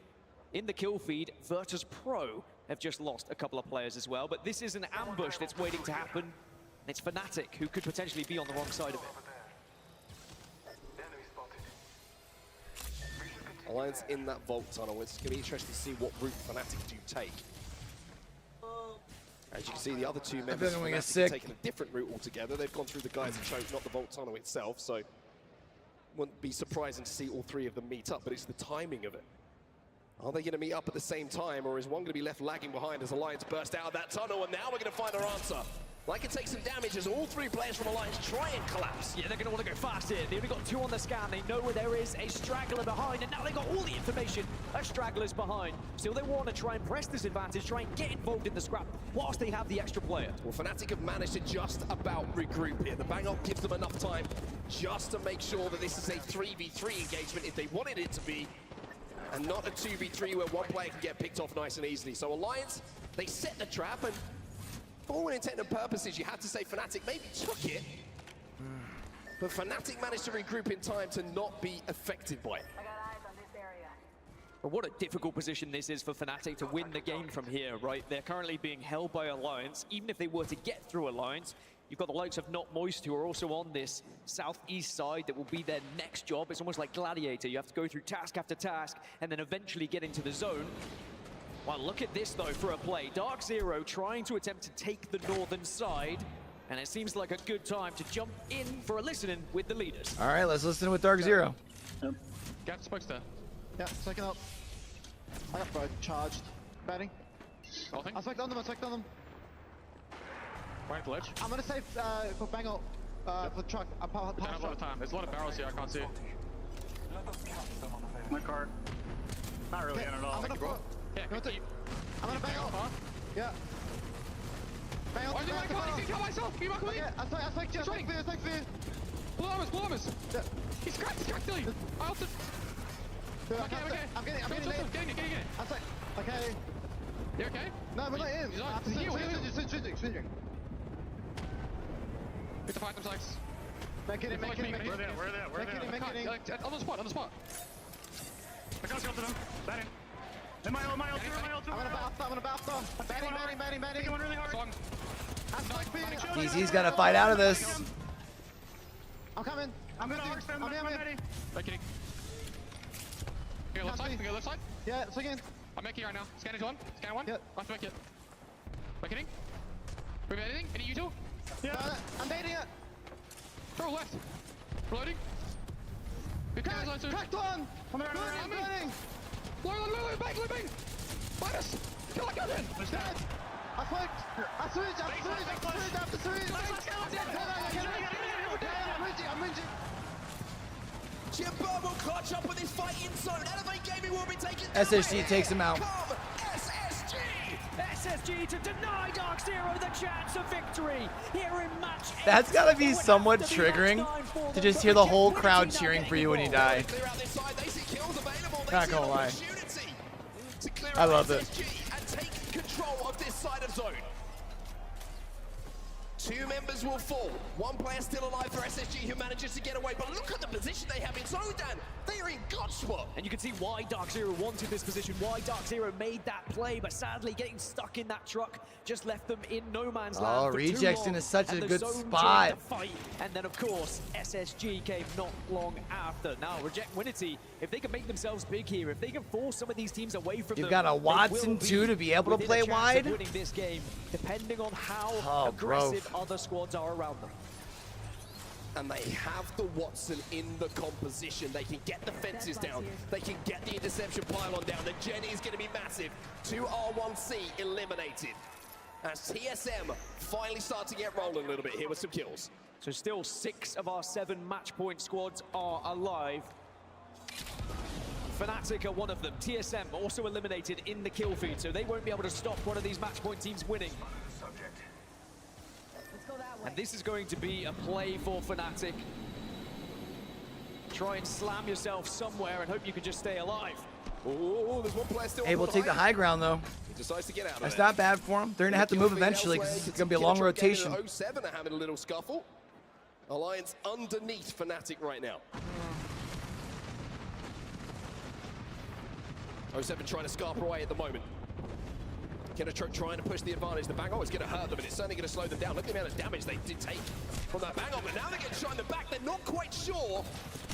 in the kill feed, Virtus Pro have just lost a couple of players as well. But this is an ambush that's waiting to happen. And it's Fnatic who could potentially be on the wrong side of it. Alliance in that vault tunnel. It's going to be interesting to see what route Fnatic do take. As you can see, the other 2 members of Fnatic have taken a different route altogether. They've gone through the Geyser choke, not the vault tunnel itself, so wouldn't be surprising to see all 3 of them meet up, but it's the timing of it. Are they going to meet up at the same time, or is one going to be left lagging behind as Alliance burst out of that tunnel? And now we're going to find our answer. Like it takes some damage as all 3 players from Alliance try and collapse. Yeah, they're going to want to go fast here. They only got 2 on the scan. They know where there is a straggler behind, and now they've got all the information. A straggler's behind. Still, they want to try and press this advantage, try and get involved in the scrap whilst they have the extra player. Well, Fnatic have managed to just about regroup here. The bang-up gives them enough time just to make sure that this is a 3v3 engagement if they wanted it to be, and not a 2v3 where one player can get picked off nice and easily. So Alliance, they set the trap, and for all intents and purposes, you have to say Fnatic maybe took it, but Fnatic managed to regroup in time to not be affected by it. But what a difficult position this is for Fnatic to win the game from here, right? They're currently being held by Alliance. Even if they were to get through Alliance, you've got the likes of Not Moist, who are also on this southeast side. That will be their next job. It's almost like Gladiator. You have to go through task after task and then eventually get into the zone. Well, look at this, though, for a play. Dark Zero trying to attempt to take the northern side, and it seems like a good time to jump in for a listening with the leaders. All right, let's listen with Dark Zero. Gap spokes there. Yeah, second up. I got both charged. Batting. I select on them, I select on them. Right the ledge. I'm gonna save for bang up for the truck. I don't have a lot of time. There's a lot of barrels here, I can't see. My card. Not really, I don't know. I'm gonna bang up. Yeah. Bang up. Why do I can't kill myself? Keep on Yeah, I select you. I select fear. Blow armors. Yeah. He's cracked, I ulted. Okay. I'm getting it. Getting it. I select. Okay. You okay? No, we're not in. Swinging. Hit the phantom sights. Make it. Where are they? On the spot. I can't go to them. Batting. In my ult. I'm gonna bounce. Batting. Taking one really hard. DZ's got to fight out of this. I'm coming. I'm gonna arc them. I'm ready. Kidding. Okay, left side. Yeah, swinging. I'm making right now. Scan one. Yeah. I have to make it. Am I kidding? Remove anything? Any you two? Yeah. I'm baiting it. Throw left. Reloading. Cracked one. I'm running. Low, bang. Fight us. Kill like I did. I flicked. I switched. I'm ringing. Jimbo will clutch up with his fight in zone. Elevate Gaming will be taking SSG takes him out. SSG to deny Dark Zero the chance of victory here in match 8. That's got to be somewhat triggering to just hear the whole crowd cheering for you when you die. Not gonna lie. I love it. And take control of this side of zone. 2 members will fall. 1 player still alive for SSG who manages to get away. But look at the position they have in zone, Dan. They are in god spot. And you can see why Dark Zero wanted this position, why Dark Zero made that play, but sadly getting stuck in that truck just left them in no man's land. Oh, for Reject's too long, in such and a the good zone spot. joined the fight. And then, of course, SSG came not long after. Now, Reject Winity, if they can make themselves big here, if they can force some of these teams away from You've them, got a Watson, too, to be able to play wide. Winning this game, depending on how aggressive other squads are around them. And they have the Watson in the composition. They can get the fences down. They can get the interception pylon down. The Jenny is going to be massive. 2 R1C eliminated. As TSM finally start to get rolling a little bit here with some kills. So still 6 of our 7 match point squads are alive. Fnatic are one of them. TSM also eliminated in the kill feed, so they won't be able to stop one of these match point teams winning. And this is going to be a play for Fnatic. Try and slam yourself somewhere and hope you can just stay alive. Oh, there's 1 player still. Able to take the high ground, though. He decides to get out of That's it. not bad for him. They're going to have to move eventually because it's going to be a long rotation. 07 are having a little scuffle. Alliance underneath Fnatic right now. 07 trying to scarp away at the moment. Kinatrope trying to push the advantage. The bang-on is going to hurt them, and it's certainly going to slow them down. Look at the amount of damage they did take from that bang-on, but now they're getting shot in the back. They're not quite sure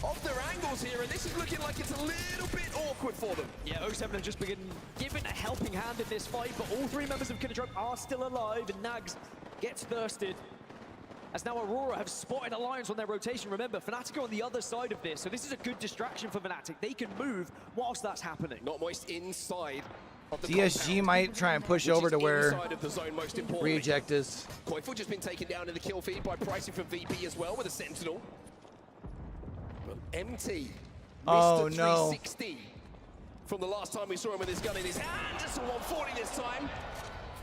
of their angles here, and this is looking like it's a little bit awkward for them. Yeah, 07 have just been given a helping hand in this fight, but all 3 members of Kinatrope are still alive, and Nags gets thirsted. As now Aurora have spotted Alliance on their rotation. Remember, Fnatic are on the other side of this, so this is a good distraction for Fnatic. They can move whilst that's happening. Not moist inside. TSG might try and push over to where Reject is. Koiful just been taken down in the kill feed by pricing from VP as well with a Sentinel. But MT Oh, missed a no. 360 from the last time we saw him with his gun in his hand. Just a 140 this time.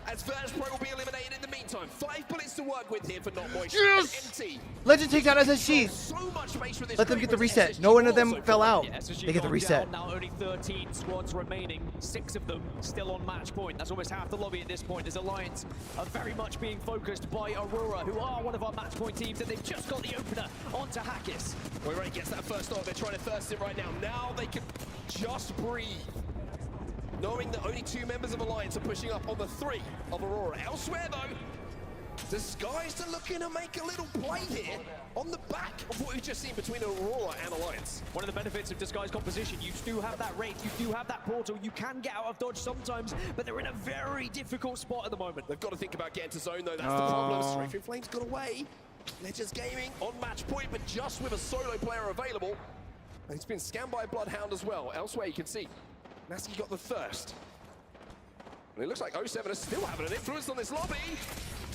As Virtus Pro will be eliminated in the meantime. 5 bullets to work with here for Not Moist. Yes! MT. Legend takes out SSG. So much space for this. Let them get the reset. No one of them fell out. Yeah, SSG They get the gone reset. down. Now only 13 squads remaining. 6 of them still on match point. That's almost half the lobby at this point. As Alliance are very much being focused by Aurora, who are one of our match point teams, and they've just got the opener onto Hackis. Ray gets that first off. They're trying to thirst it right now. Now they can just breathe, knowing that only 2 members of Alliance are pushing up on the 3 of Aurora. Elsewhere, though, Disguised are looking to make a little play here on the back of what we've just seen between Aurora and Alliance. One of the benefits of Disguised composition, you do have that rate, you do have that portal, you can get out of dodge sometimes, but they're in a very difficult spot at the moment. They've got to think about getting to zone, though. That's the problem. Straight Through Flames got away. Legends Gaming on match point, but just with a solo player available. And he's been scanned by Bloodhound as well. Elsewhere, you can see Nasty got the thirst. And it looks like 07 is still having an influence on this lobby.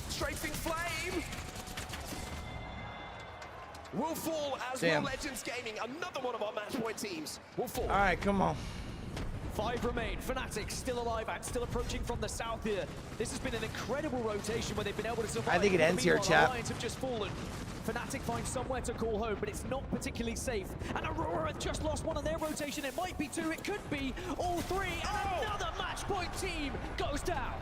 Strafing Flame will fall as will Legends Gaming. Another one of our match point teams will fall. All right, come on. 5 remain. Fnatic still alive and still approaching from the south here. This has been an incredible rotation where they've been able to survive. I think it ends here, Meanwhile, chat. Alliance have just fallen. Fnatic finds somewhere to call home, but it's not particularly safe. And Aurora have just lost one on their rotation. It might be 2, it could be all 3. And another match point team goes down.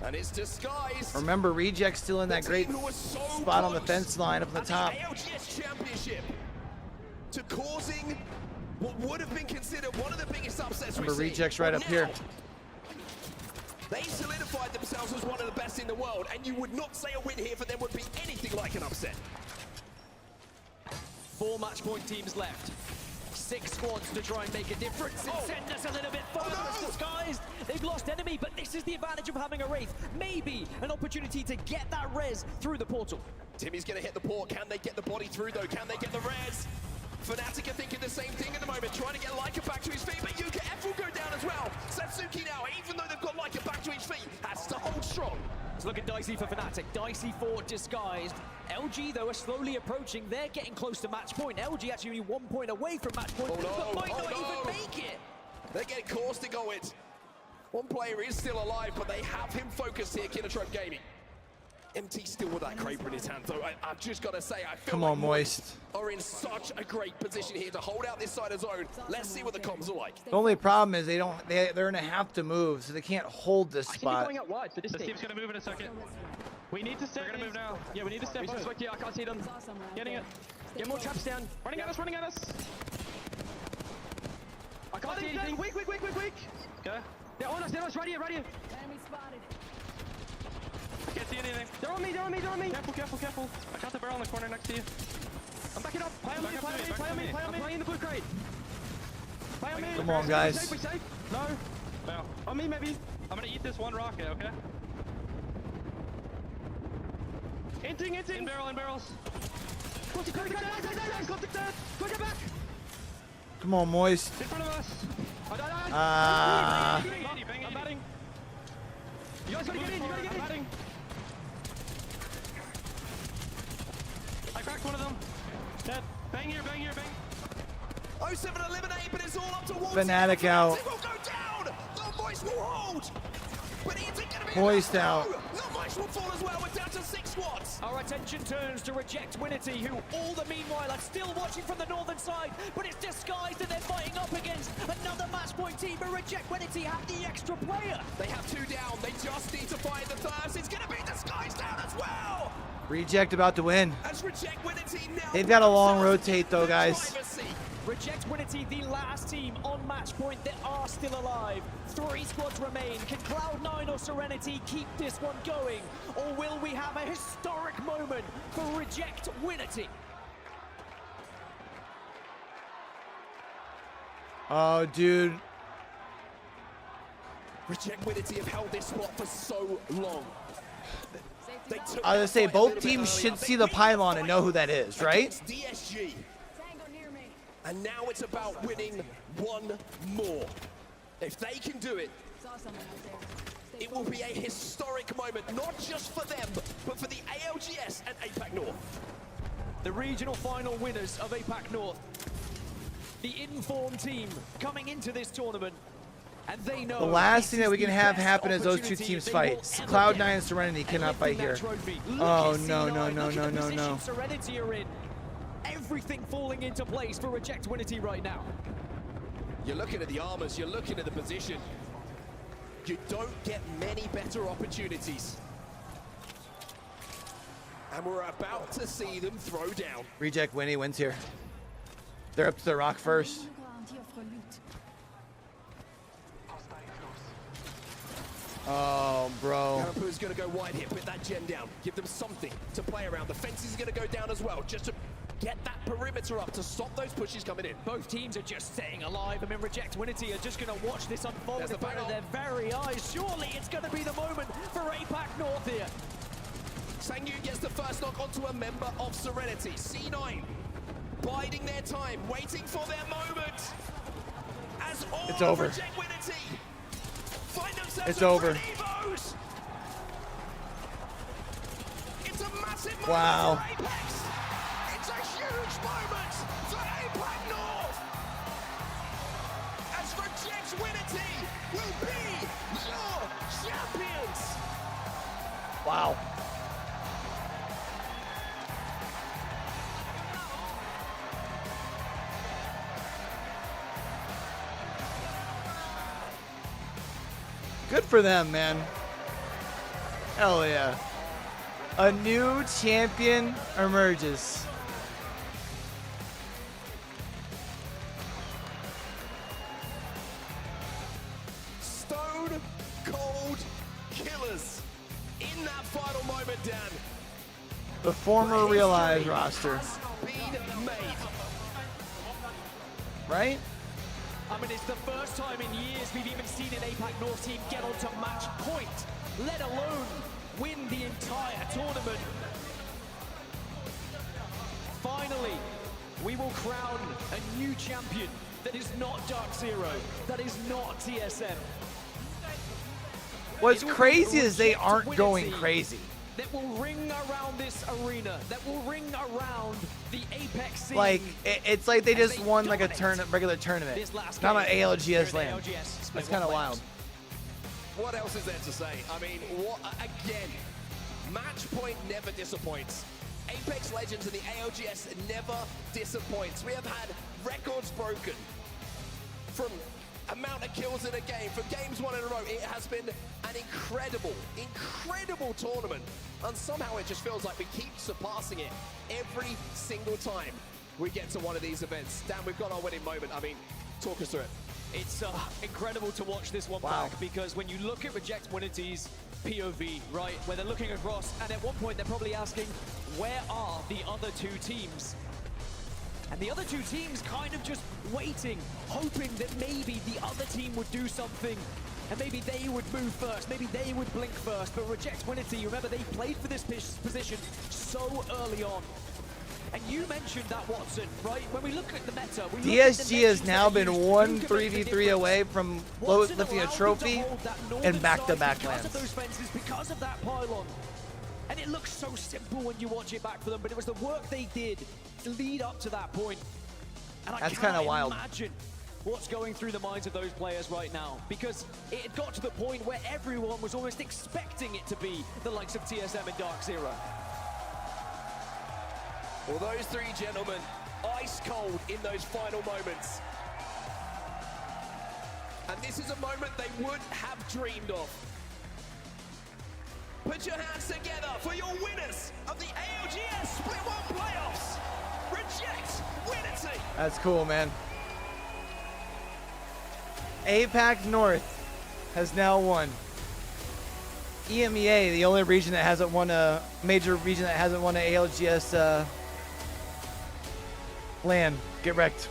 And it's Disguised. Remember, Reject's still in that great spot on the fence line up on the top. ALGS Championship to causing what would have been considered one of the biggest upsets we've Remember, seen. Reject's right up here. They solidified themselves as one of the best in the world, and you would not say a win here for them would be anything like an upset. 4 match point teams left. 6 squads to try and make a difference and send us a little bit further as Disguised. They've lost enemy, but this is the advantage of having a Wraith. Maybe an opportunity to get that res through the portal. Timmy's going to hit the port. Can they get the body through, though? Can they get the res? Fnatic are thinking the same thing at the moment, trying to get Leica back to his feet, but Yuka F will go down as well. Satsuki now, even though they've got Leica back to his feet, has to hold strong. It's looking dicey for Fnatic, dicey for Disguised. LG, though, are slowly approaching. They're getting close to match point. LG actually only 1 point away from match point, but might not even make it. They're getting caustic on it. One player is still alive, but they have him focused here, Kinatrope Gaming. MT still with that Kraber in his hand, though. I've just got to say, I feel Come like on, Moist. are in such a great position here to hold out this side of zone. Let's see what the comms are like. The only problem is they're gonna have to move, so they can't hold this spot. Going out wide for this team's gonna move in a second. We need to step. We're gonna move now. Yeah, we need to step. I can't see them. Getting it. Get more traps down. Running at us. Running at us. I can't see anything. Weak. Okay. They're on us. Right here. Enemy spotted. I can't see anything. They're on me. Careful. I got the barrel in the corner next to you. I'm backing up. Play on me. I'm playing the blue crate. Play on me. Come on, guys. We safe? No. On me, maybe. I'm gonna eat this one rocket, okay? Inting. In barrels. Contact dead. Quick, get back. Come on, Moist. In front of us. Ah. I'm batting. You guys gotta get in. I'm batting. I cracked one of them. Dead. Bang here. 07 eliminate, but it's all up to one. Fnatic out. It will go down. The Moist will hold. But it's going to be Moist out. The Moist will fall as well. We're down to 6 squads. Our attention turns to Reject Winity, who all the meanwhile are still watching from the northern side, but it's disguised that they're fighting up against another match point team, but Reject Winity have the extra player. They have 2 down. They just need to find the third. It's going to be disguised down as well. Reject about to win. As Reject Winity now. They've got a long rotate though, guys. Reject Winity, the last team on match point that are still alive. 3 squads remain. Can Cloud9 or Serenity keep this one going? Or will we have a historic moment for Reject Winity? Oh, dude. Reject Winity have held this spot for so long. I was gonna say both teams should see the pylon and know who that is, right? DSG. And now it's about winning one more. If they can do it, it will be a historic moment, not just for them, but for the ALGS and APAC North. The regional final winners of APAC North. The informed team coming into this tournament. And they know the last thing that we can have happen is those 2 teams fight. Cloud9 and Serenity cannot fight here. Oh, no. Serenity are in. Everything falling into place for Reject Winity right now. You're looking at the armors, you're looking at the position. You don't get many better opportunities. And we're about to see them throw down. Reject Winnie wins here. They're up to the rock first. Oh, bro. Karapu's going to go wide here, put that gen down, give them something to play around. The fence is going to go down as well, just to get that perimeter up to stop those pushes coming in. Both teams are just staying alive. I mean, Reject Winity are just going to watch this unfold in front of their very eyes. Surely it's going to be the moment for APAC North here. Sangyu gets the first knock onto a member of Serenity. C9 biding their time, waiting for their moment. As all it's over. Reject Winity find themselves it's over. Evos. It's a massive moment wow. for Apex. It's a huge moment for APAC North. As Reject Winity will be your champions. Wow. Good for them, man. Hell yeah. A new champion emerges. Stone cold killers in that final moment, Dan. The former Realize roster. Been made. Right? I mean, it's the first time in years we've even seen an APAC North team get onto match point, let alone win the entire tournament. Finally, we will crown a new champion that is not Dark Zero, that is not TSM. What's crazy is they aren't going crazy. That will ring around this arena, that will ring around the Apex scene. Like, it's like they just won like a regular tournament. Not an ALGS LAN. That's kind of wild. What else is there to say? I mean, what again? Match Point never disappoints. Apex Legends and the ALGS never disappoints. We have had records broken from amount of kills in a game, from games won in a row. It has been an incredible, incredible tournament. And somehow it just feels like we keep surpassing it every single time we get to one of these events. Dan, we've got our winning moment. I mean, talk us through it. It's incredible to watch this one back, because when you look at Reject Winity's POV, right, where they're looking across, and at one point they're probably asking, where are the other two teams? And the other two teams kind of just waiting, hoping that maybe the other team would do something, and maybe they would move first, maybe they would blink first. But Reject Winity, remember, they played for this position so early on. And you mentioned that, Watson, right? When we look at the meta, DSG has now been 1 3v3 away from lifting a trophy and back-to-back because of lands. those fences, because of that pylon. And it looks so simple when you watch it back for them, but it was the work they did to lead up to that point. And That's I kinda can't wild. imagine what's going through the minds of those players right now, because it had got to the point where everyone was almost expecting it to be the likes of TSM and Dark Zero. Well, those three gentlemen, ice cold in those final moments. And this is a moment they would have dreamed of. Put your hands together for your winners of the ALGS Split 1 playoffs. Reject Winity. That's cool, man. APAC North has now won. EMEA, the only region that hasn't won a major region that hasn't won an ALGS LAN. Get wrecked.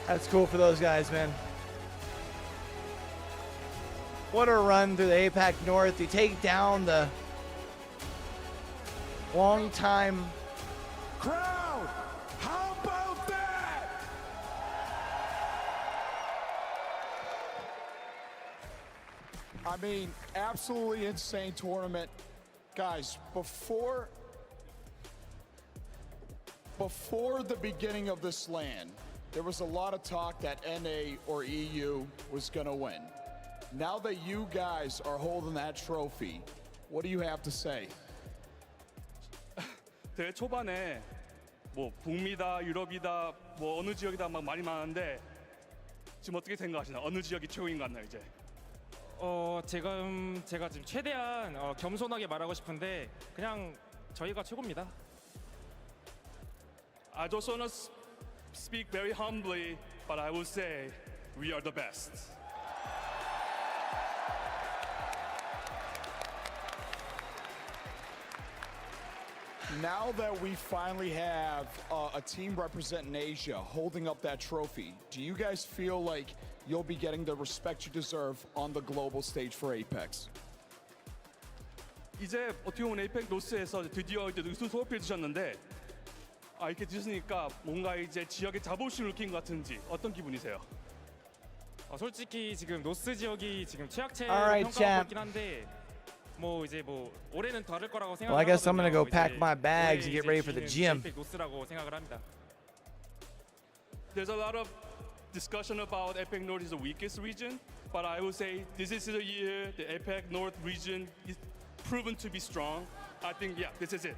That's cool for those guys, man. What a run through the APAC North. You take down the long-time Crowd, how about that? I mean, absolutely insane tournament. Guys, before the beginning of this LAN, there was a lot of talk that NA or EU was gonna win. Now that you guys are holding that trophy, what do you have to say? 대회 초반에 뭐 북미다, 유럽이다, 뭐 어느 지역이다 막 말이 많은데 지금 어떻게 생각하시나요? 어느 지역이 최고인 것 같나요, 이제? 제가 지금 최대한 겸손하게 말하고 싶은데 그냥 저희가 최고입니다. I just wanna speak very humbly, but I will say we are the best. Now that we finally have a team representing Asia holding up that trophy, do you guys feel like you'll be getting the respect you deserve on the global stage for Apex? 이제 어떻게 보면 에이펙 노스에서 드디어 이제 우수 소업해 주셨는데 이렇게 드셨으니까 뭔가 이제 지역에 자부심을 느낀 것 같은지 어떤 기분이세요? 솔직히 지금 노스 지역이 지금 최악체로 Alright, 평가하고 champ. 있긴 한데 뭐 이제 뭐 올해는 다를 거라고 Well, I guess I'm gonna go 생각하거든요. pack 이제 my bags and 올해 get ready for the 이제 gym. 에이펙 노스라고 생각을 합니다. There's a lot of discussion about APEC North is the weakest region, but I will say this is the year the APEC North region is proven to be strong. I think, yeah, this is it.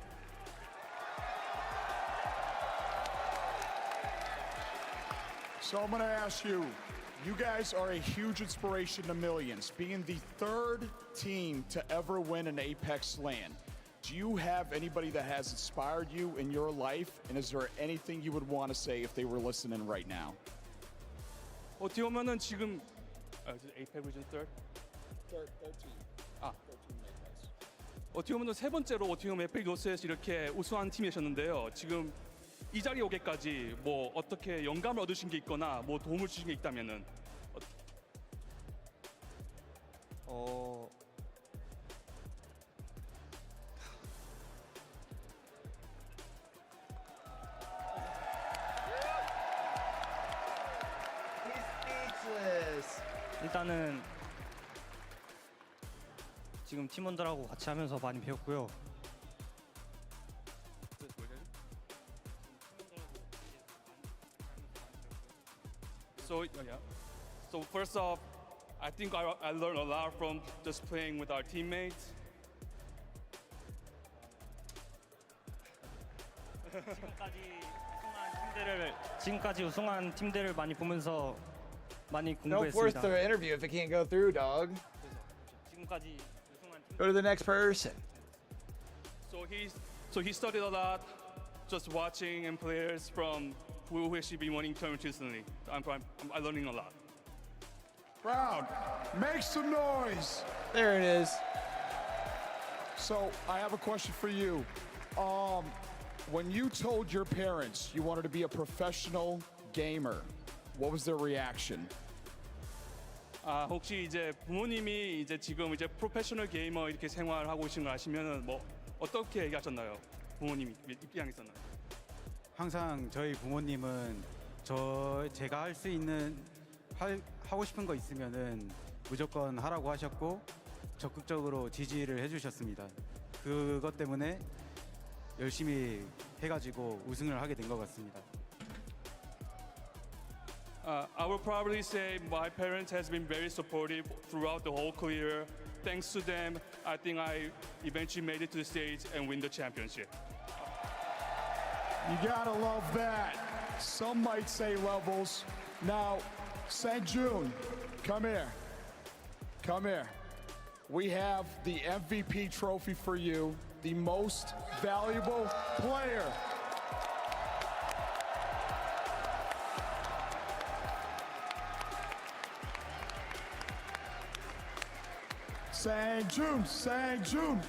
So I'm gonna ask you, you guys are a huge inspiration to millions, being the third team to ever win an Apex LAN. Do you have anybody that has inspired you in your life? And is there anything you would want to say if they were listening right now? 어떻게 보면은 지금 APEC region third? Third team. Third team Apex. 어떻게 보면 세 번째로 어떻게 보면 에픽 노스에서 이렇게 우수한 팀이셨는데요. 지금 이 자리에 오게까지 뭐 어떻게 영감을 얻으신 게 있거나 뭐 도움을 주신 게 있다면은 일단은 지금 팀원들하고 같이 하면서 많이 배웠고요. So yeah. So first off, I think I learned a lot from just playing with our teammates. 지금까지 우승한 팀들을 많이 보면서 많이 No force 공부했습니다. the interview if it can't go through, dog. 지금까지 우승한 Go to the next person. So he studied a lot, just watching and players from who actually been winning tournaments recently. I'm learning a lot. Crowd, make some noise. There it is. So I have a question for you. When you told your parents you wanted to be a professional gamer, what was their reaction? 혹시 이제 부모님이 이제 지금 이제 프로페셔널 게이머 이렇게 생활하고 계신 걸 아시면은 뭐 어떻게 얘기하셨나요? 부모님이 입장에서는. 항상 저희 부모님은 제가 할 수 있는 하고 싶은 거 있으면은 무조건 하라고 하셨고 적극적으로 지지를 해주셨습니다. 그것 때문에 열심히 해가지고 우승을 하게 된 것 같습니다. I will probably say my parents has been very supportive throughout the whole career. Thanks to them, I think I eventually made it to the stage and win the championship. You gotta love that. Some might say levels. Now, St. June, come here. Come here. We have the MVP trophy for you, the most valuable player. St. June, St. June.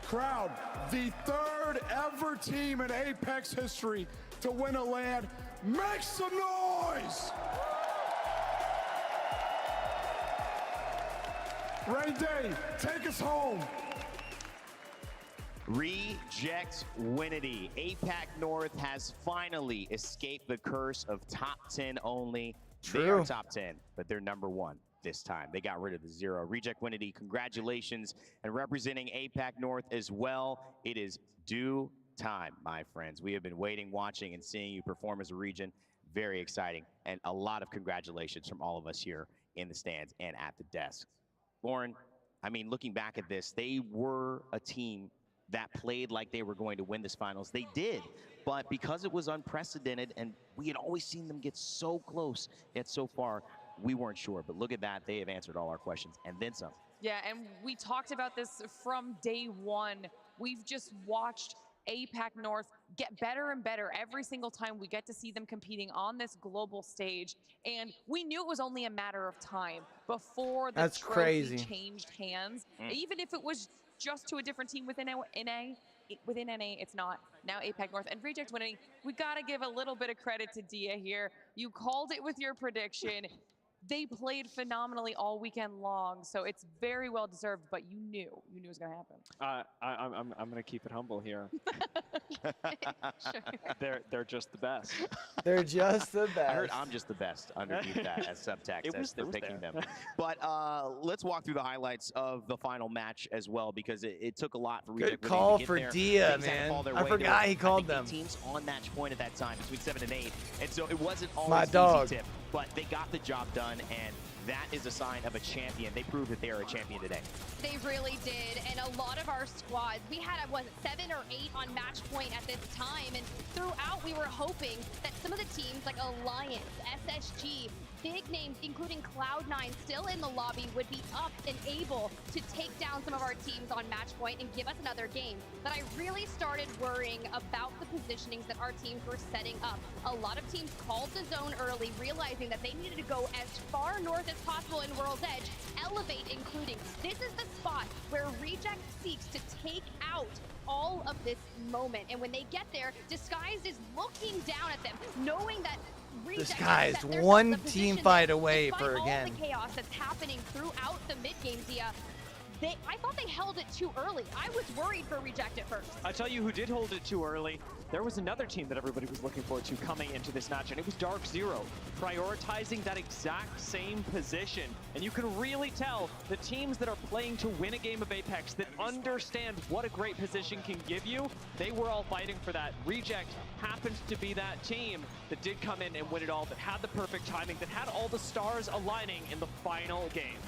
Crowd, the third ever team in Apex history to win a LAN. Make some noise! Ray Day, take us home. Reject Winity. APAC North has finally escaped the curse of top 10 only. They are True. top 10, but they're number 1 this time. They got rid of the 0. Reject Winity, congratulations. And representing APAC North as well, it is due time, my friends. We have been waiting, watching, and seeing you perform as a region. Very exciting. And a lot of congratulations from all of us here in the stands and at the desk. Lauren, I mean, looking back at this, they were a team that played like they were going to win this finals. They did, but because it was unprecedented and we had always seen them get so close, yet so far, we weren't sure. But look at that, they have answered all our questions and then some. Yeah, and we talked about this from day one. We've just watched APAC North get better and better every single time we get to see them competing on this global stage. And we knew it was only a matter of time before the trophy changed hands. Even if it was just to a different team within NA, it's not. Now APAC North and Reject Winning, we gotta give a little bit of credit to Dia here. You called it with your prediction. They played phenomenally all weekend long, so it's very well deserved, but you knew it was gonna happen. I'm gonna keep it humble here. They're just the best. They're just the best. I heard I'm just the best underneath that as subtext as they're picking them. But let's walk through the highlights of the final match as well, because it took a lot for Reject Good Winning call to get for there. Dia, Things had to man. fall their I way. forgot There were, he called I think, them. 8 teams on match point at that time between 7 and 8, and so it wasn't always My easy dog. tip, but they got the job done, and that is a sign of a champion. They proved that they are a champion today. They really did, and a lot of our squads, we had, 7 or 8 on match point at this time, and throughout we were hoping that some of the teams like Alliance, SSG, big names, including Cloud9 still in the lobby, would be up and able to take down some of our teams on match point and give us another game. But I really started worrying about the positionings that our teams were setting up. A lot of teams called the zone early, realizing that they needed to go as far north as possible in World's Edge, elevate including. This is the spot where Reject seeks to take out all of this moment. And when they get there, Disguised is looking down at them, knowing that Disguised one team fight away for again. All the chaos that's happening throughout the mid game, Dia, I thought they held it too early. I was worried for Reject at first. I tell you who did hold it too early. There was another team that everybody was looking forward to coming into this match, and it was Dark Zero, prioritizing that exact same position. And you can really tell the teams that are playing to win a game of Apex, that understand what a great position can give you, they were all fighting for that. Reject happened to be that team that did come in and win it all, that had the perfect timing, that had all the stars aligning in the final game.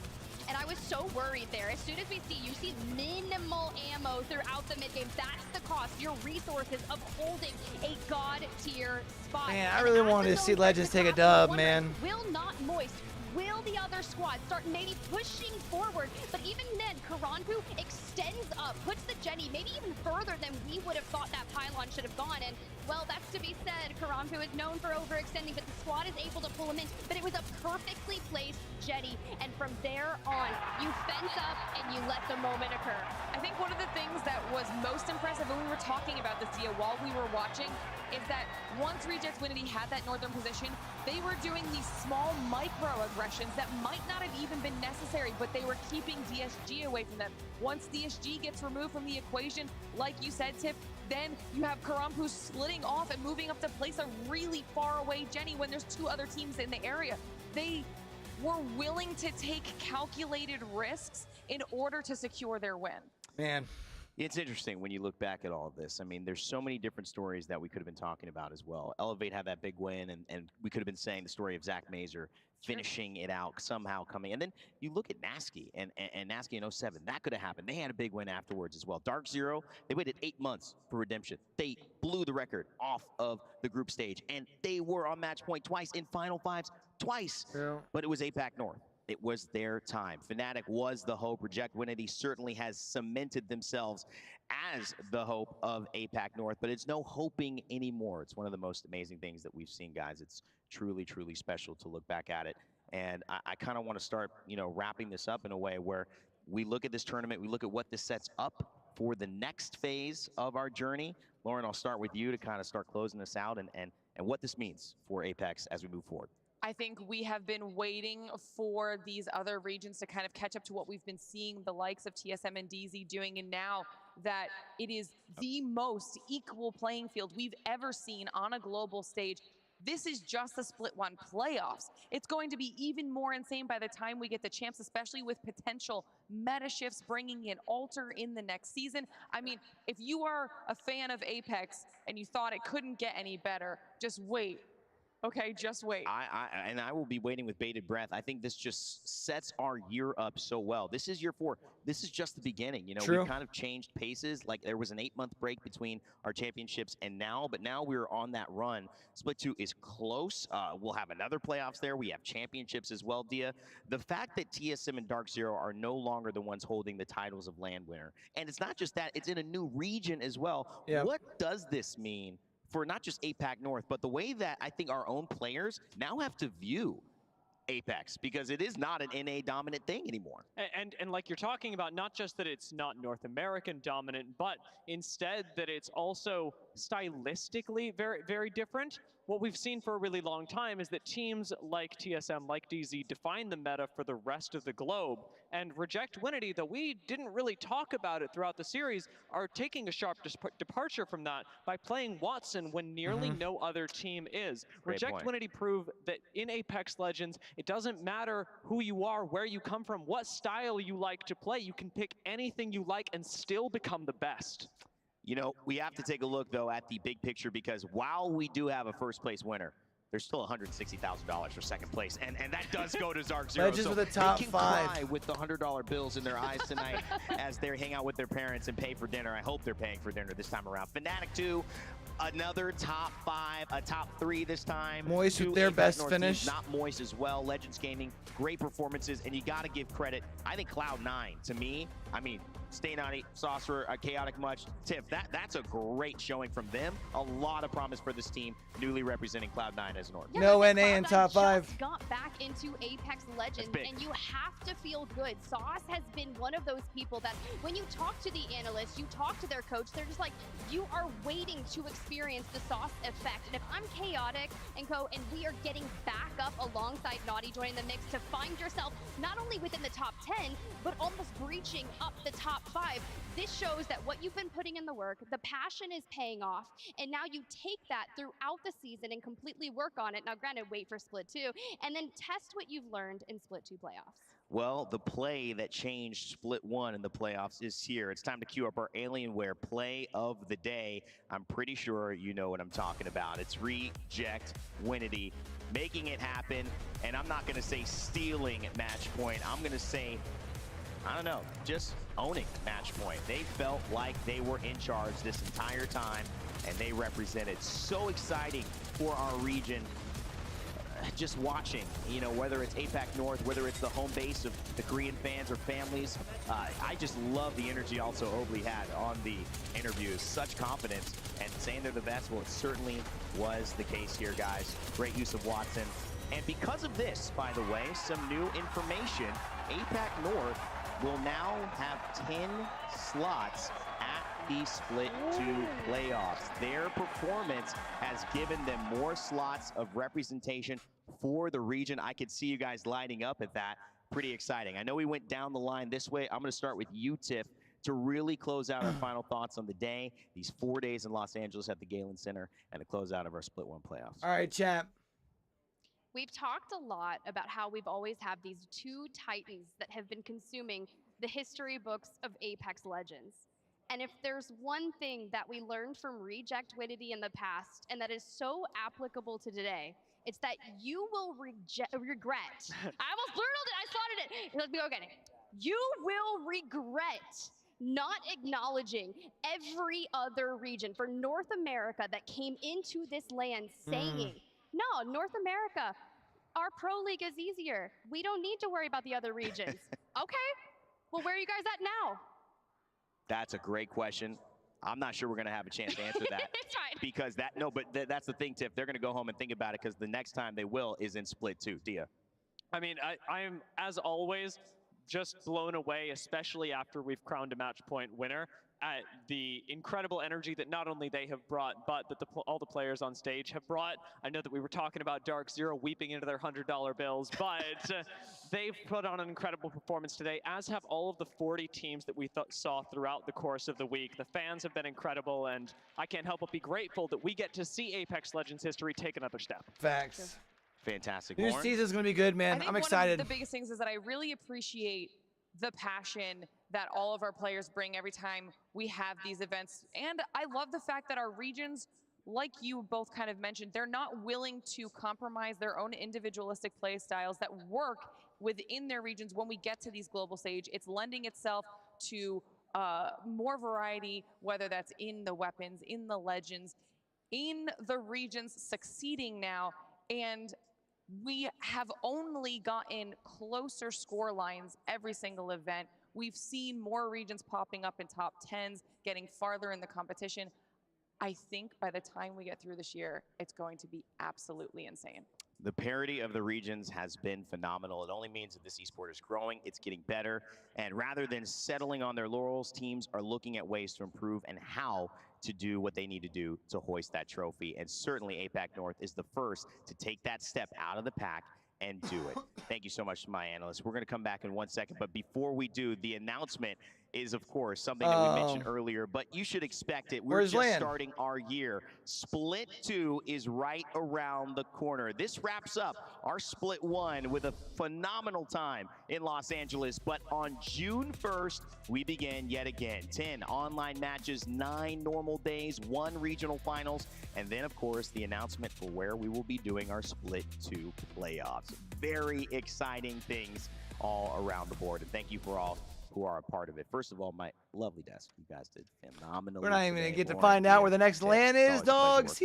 And I was so worried there. As soon as you see minimal ammo throughout the mid game. That's the cost, your resources of holding a god tier spot. Man, I really wanted to see Legends take a dub, man. Will not Moist, will the other squad start maybe pushing forward? But even then, Karanpu extends up, puts the Jenny maybe even further than we would have thought that pylon should have gone. And well, that's to be said. Karanpu is known for overextending, but the squad is able to pull him in. But it was a perfectly placed Jenny, and from there on, you fence up and you let the moment occur. I think one of the things that was most impressive when we were talking about this, Dia, while we were watching, is that once Reject Winity had that northern position, they were doing these small micro-aggressions that might not have even been necessary, but they were keeping DSG away from them. Once DSG gets removed from the equation, like you said, Tip, then you have Karampu splitting off and moving up to place a really far away Jenny when there's two other teams in the area. They were willing to take calculated risks in order to secure their win. Man. It's interesting when you look back at all of this. I mean, there's so many different stories that we could have been talking about as well. Elevate had that big win, and we could have been saying the story of Zach Mazer finishing it out, somehow coming. And then you look at Nasky and Nasky in 07. That could have happened. They had a big win afterwards as well. Dark Zero, they waited 8 months for redemption. They blew the record off of the group stage, and they were on match point twice, in Final Fives twice. Yeah. But it was APAC North. It was their time. Fnatic was the hope. Reject Winity certainly has cemented themselves as the hope of APAC North, but it's no hoping anymore. It's one of the most amazing things that we've seen, guys. It's truly, truly special to look back at it. And I kind of want to start, wrapping this up in a way where we look at this tournament, we look at what this sets up for the next phase of our journey. Lauren, I'll start with you to kind of start closing this out and what this means for Apex as we move forward. I think we have been waiting for these other regions to kind of catch up to what we've been seeing the likes of TSM and doozy doing, and now that it is the most equal playing field we've ever seen on a global stage, this is just the Split 1 playoffs. It's going to be even more insane by the time we get the champs, especially with potential meta shifts bringing in Alter in the next season. I mean, if you are a fan of Apex and you thought it couldn't get any better, just wait. Okay, just wait. I will be waiting with bated breath. I think this just sets our year up so well. This is year 4. This is just the beginning. True. We've kind of changed paces. Like there was an 8-month break between our championships and now, but now we're on that run. Split 2 is close. We'll have another playoffs there. We have championships as well, Dia. The fact that TSM and Dark Zero are no longer the ones holding the titles of LAN winner, and it's not just that, it's in a new region as well. Yeah. What does this mean for not just APAC North, but the way that I think our own players now have to view Apex, because it is not an NA dominant thing anymore. And like you're talking about, not just that it's not North American dominant, but instead that it's also stylistically very, very different. What we've seen for a really long time is that teams like TSM, like doozy, define the meta for the rest of the globe. And Reject Winity, though we didn't really talk about it throughout the series, are taking a sharp departure from that by playing Watson when nearly no other team is. Reject Winity prove that in Apex Legends, it doesn't matter who you are, where you come from, what style you like to play. You can pick anything you like and still become the best. We have to take a look, though, at the big picture, because while we do have a first-place winner, there's still $160,000 for second place, and that does go to Dark Zero. Legends with the top they can 5. cry with the $100 bills in their eyes tonight as they hang out with their parents and pay for dinner. I hope they're paying for dinner this time around. Fnatic 2, another top 5, a top 3 this time. Moist with their best North finish. Teams, not Moist as well. Legends Gaming, great performances, and you got to give credit. I think Cloud9, to me, Stay Naughty, Saucer, Chaotic Much, Tiff, that's a great showing from them. A lot of promise for this team, newly representing Cloud9 as North. Yeah, no like NA in top 5. Just got back into Apex Legends, and you have to feel good. Sauce has been one of those people that when you talk to the analysts, you talk to their coach, they're just like, you are waiting to experience the sauce effect. And if I'm chaotic and we are getting back up alongside Naughty joining the mix to find yourself not only within the top 10, but almost breaching up the top 5, this shows that what you've been putting in the work, the passion is paying off, and now you take that throughout the season and completely work on it. Now, granted, wait for Split 2, and then test what you've learned in Split 2 playoffs. Well, the play that changed Split 1 in the playoffs is here. It's time to queue up our Alienware play of the day. I'm pretty sure you know what I'm talking about. It's Reject Winity making it happen, and I'm not going to say stealing match point. I'm going to say, I don't know, just owning match point. They felt like they were in charge this entire time, and they represented. So exciting for our region. Just watching, you know, whether it's APAC North, whether it's the home base of the Korean fans or families, I just love the energy also Obley had on the interviews. Such confidence and saying they're the best. Well, it certainly was the case here, guys. Great use of Watson. And because of this, by the way, some new information, APAC North will now have 10 slots at the Split 2 playoffs. Their performance has given them more slots of representation for the region. I could see you guys lighting up at that. Pretty exciting. I know we went down the line this way. I'm going to start with you, Tiff, to really close out our final thoughts on the day, these 4 days in Los Angeles at the Galen Center, and a close out of our Split 1 playoffs. All right, champ. We've talked a lot about how we've always had these two titans that have been consuming the history books of Apex Legends. And if there's one thing that we learned from Reject Winity in the past, and that is so applicable to today, it's that you will regret. I almost blurtled it, I slotted it. Let me go again. You will regret not acknowledging every other region for North America that came into this land saying, no, North America, our pro league is easier. We don't need to worry about the other regions. Okay, well, where are you guys at now? That's a great question. I'm not sure we're going to have a chance to answer that. It's fine. Because that's the thing, Tiff. They're going to go home and think about it because the next time they will is in Split 2. Dia. I mean, I am, as always, just blown away, especially after we've crowned a match point winner, at the incredible energy that not only they have brought, but that all the players on stage have brought. I know that we were talking about Dark Zero weeping into their $100 bills, but they've put on an incredible performance today, as have all of the 40 teams that we saw throughout the course of the week. The fans have been incredible, and I can't help but be grateful that we get to see Apex Legends history take another step. Facts. Fantastic. New season's going to be good, man. I'm excited. One of the biggest things is that I really appreciate the passion that all of our players bring every time we have these events. And I love the fact that our regions, like you both kind of mentioned, they're not willing to compromise their own individualistic play styles that work within their regions when we get to these global stage. It's lending itself to more variety, whether that's in the weapons, in the legends, in the regions succeeding now. And we have only gotten closer score lines every single event. We've seen more regions popping up in top 10s, getting farther in the competition. I think by the time we get through this year, it's going to be absolutely insane. The parity of the regions has been phenomenal. It only means that this esport is growing, it's getting better, and rather than settling on their laurels, teams are looking at ways to improve and how to do what they need to do to hoist that trophy. And certainly APAC North is the first to take that step out of the pack and do it. Thank you so much to my analysts. We're going to come back in 1 second, but before we do, the announcement is, of course, something that we mentioned earlier, but you should expect it. We're just starting our year. Split 2 is right around the corner. This wraps up our Split 1 with a phenomenal time in Los Angeles, but on June 1st, we begin yet again. 10 online matches, 9 normal days, 1 regional finals, and then, of course, the announcement for where we will be doing our Split 2 playoffs. Very exciting things all around the board, and thank you for all who are a part of it. First of all, my lovely desk. You guys did phenomenally. We're not even going to get to find out where the next LAN is, dogs.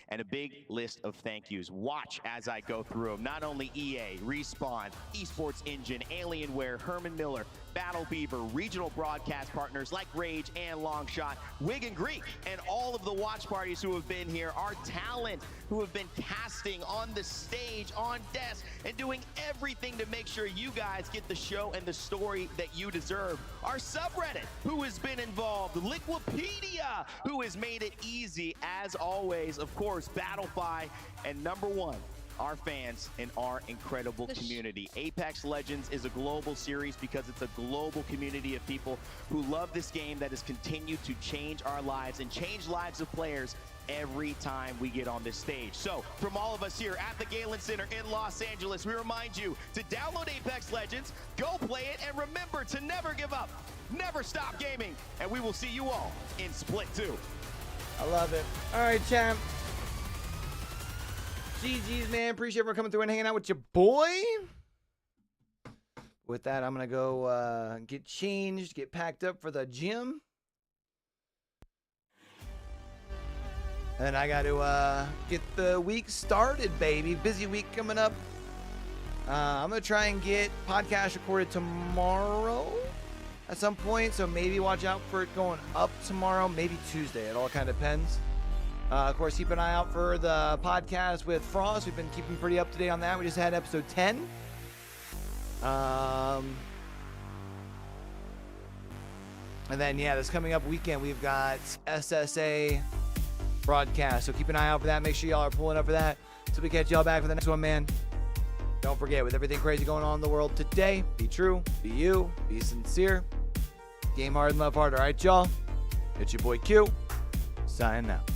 And a big list of thank yous. Watch as I go through them. Not only EA, Respawn, Esports Engine, Alienware, Herman Miller, Battle Beaver, regional broadcast partners like Rage and Longshot, Wig and Greek, and all of the watch parties who have been here, our talent who have been casting on the stage, on desk, and doing everything to make sure you guys get the show and the story that you deserve. deserve. Our subreddit, who has been involved. Liquipedia, who has made it easy, as always. Of course, Battlefy, and number one, our fans and our incredible community. Apex Legends is a global series because it's a global community of people who love this game that has continued to change our lives and change lives of players every time we get on this stage. So, from all of us here at the Galen Center in Los Angeles, we remind you to download Apex Legends, go play it, and remember to never give up, never stop gaming, and we will see you all in Split 2. I love it. All right, champ. GG's, man. Appreciate everyone coming through and hanging out with your boy. With that, I'm going to go get changed, get packed up for the gym. And I got to get the week started, baby. Busy week coming up. I'm going to try and get podcast recorded tomorrow at some point. So maybe watch out for it going up tomorrow, maybe Tuesday. It all kind of depends. Of course, keep an eye out for the podcast with Frost. We've been keeping pretty up to date on that. We just had episode 10. And then, yeah, this coming up weekend, we've got SSA broadcast. So keep an eye out for that. Make sure y'all are pulling up for that. So we catch y'all back for the next one, man. Don't forget, with everything crazy going on in the world today, be true, be you, be sincere, game hard and love hard. All right, y'all? It's your boy Q. Signing out.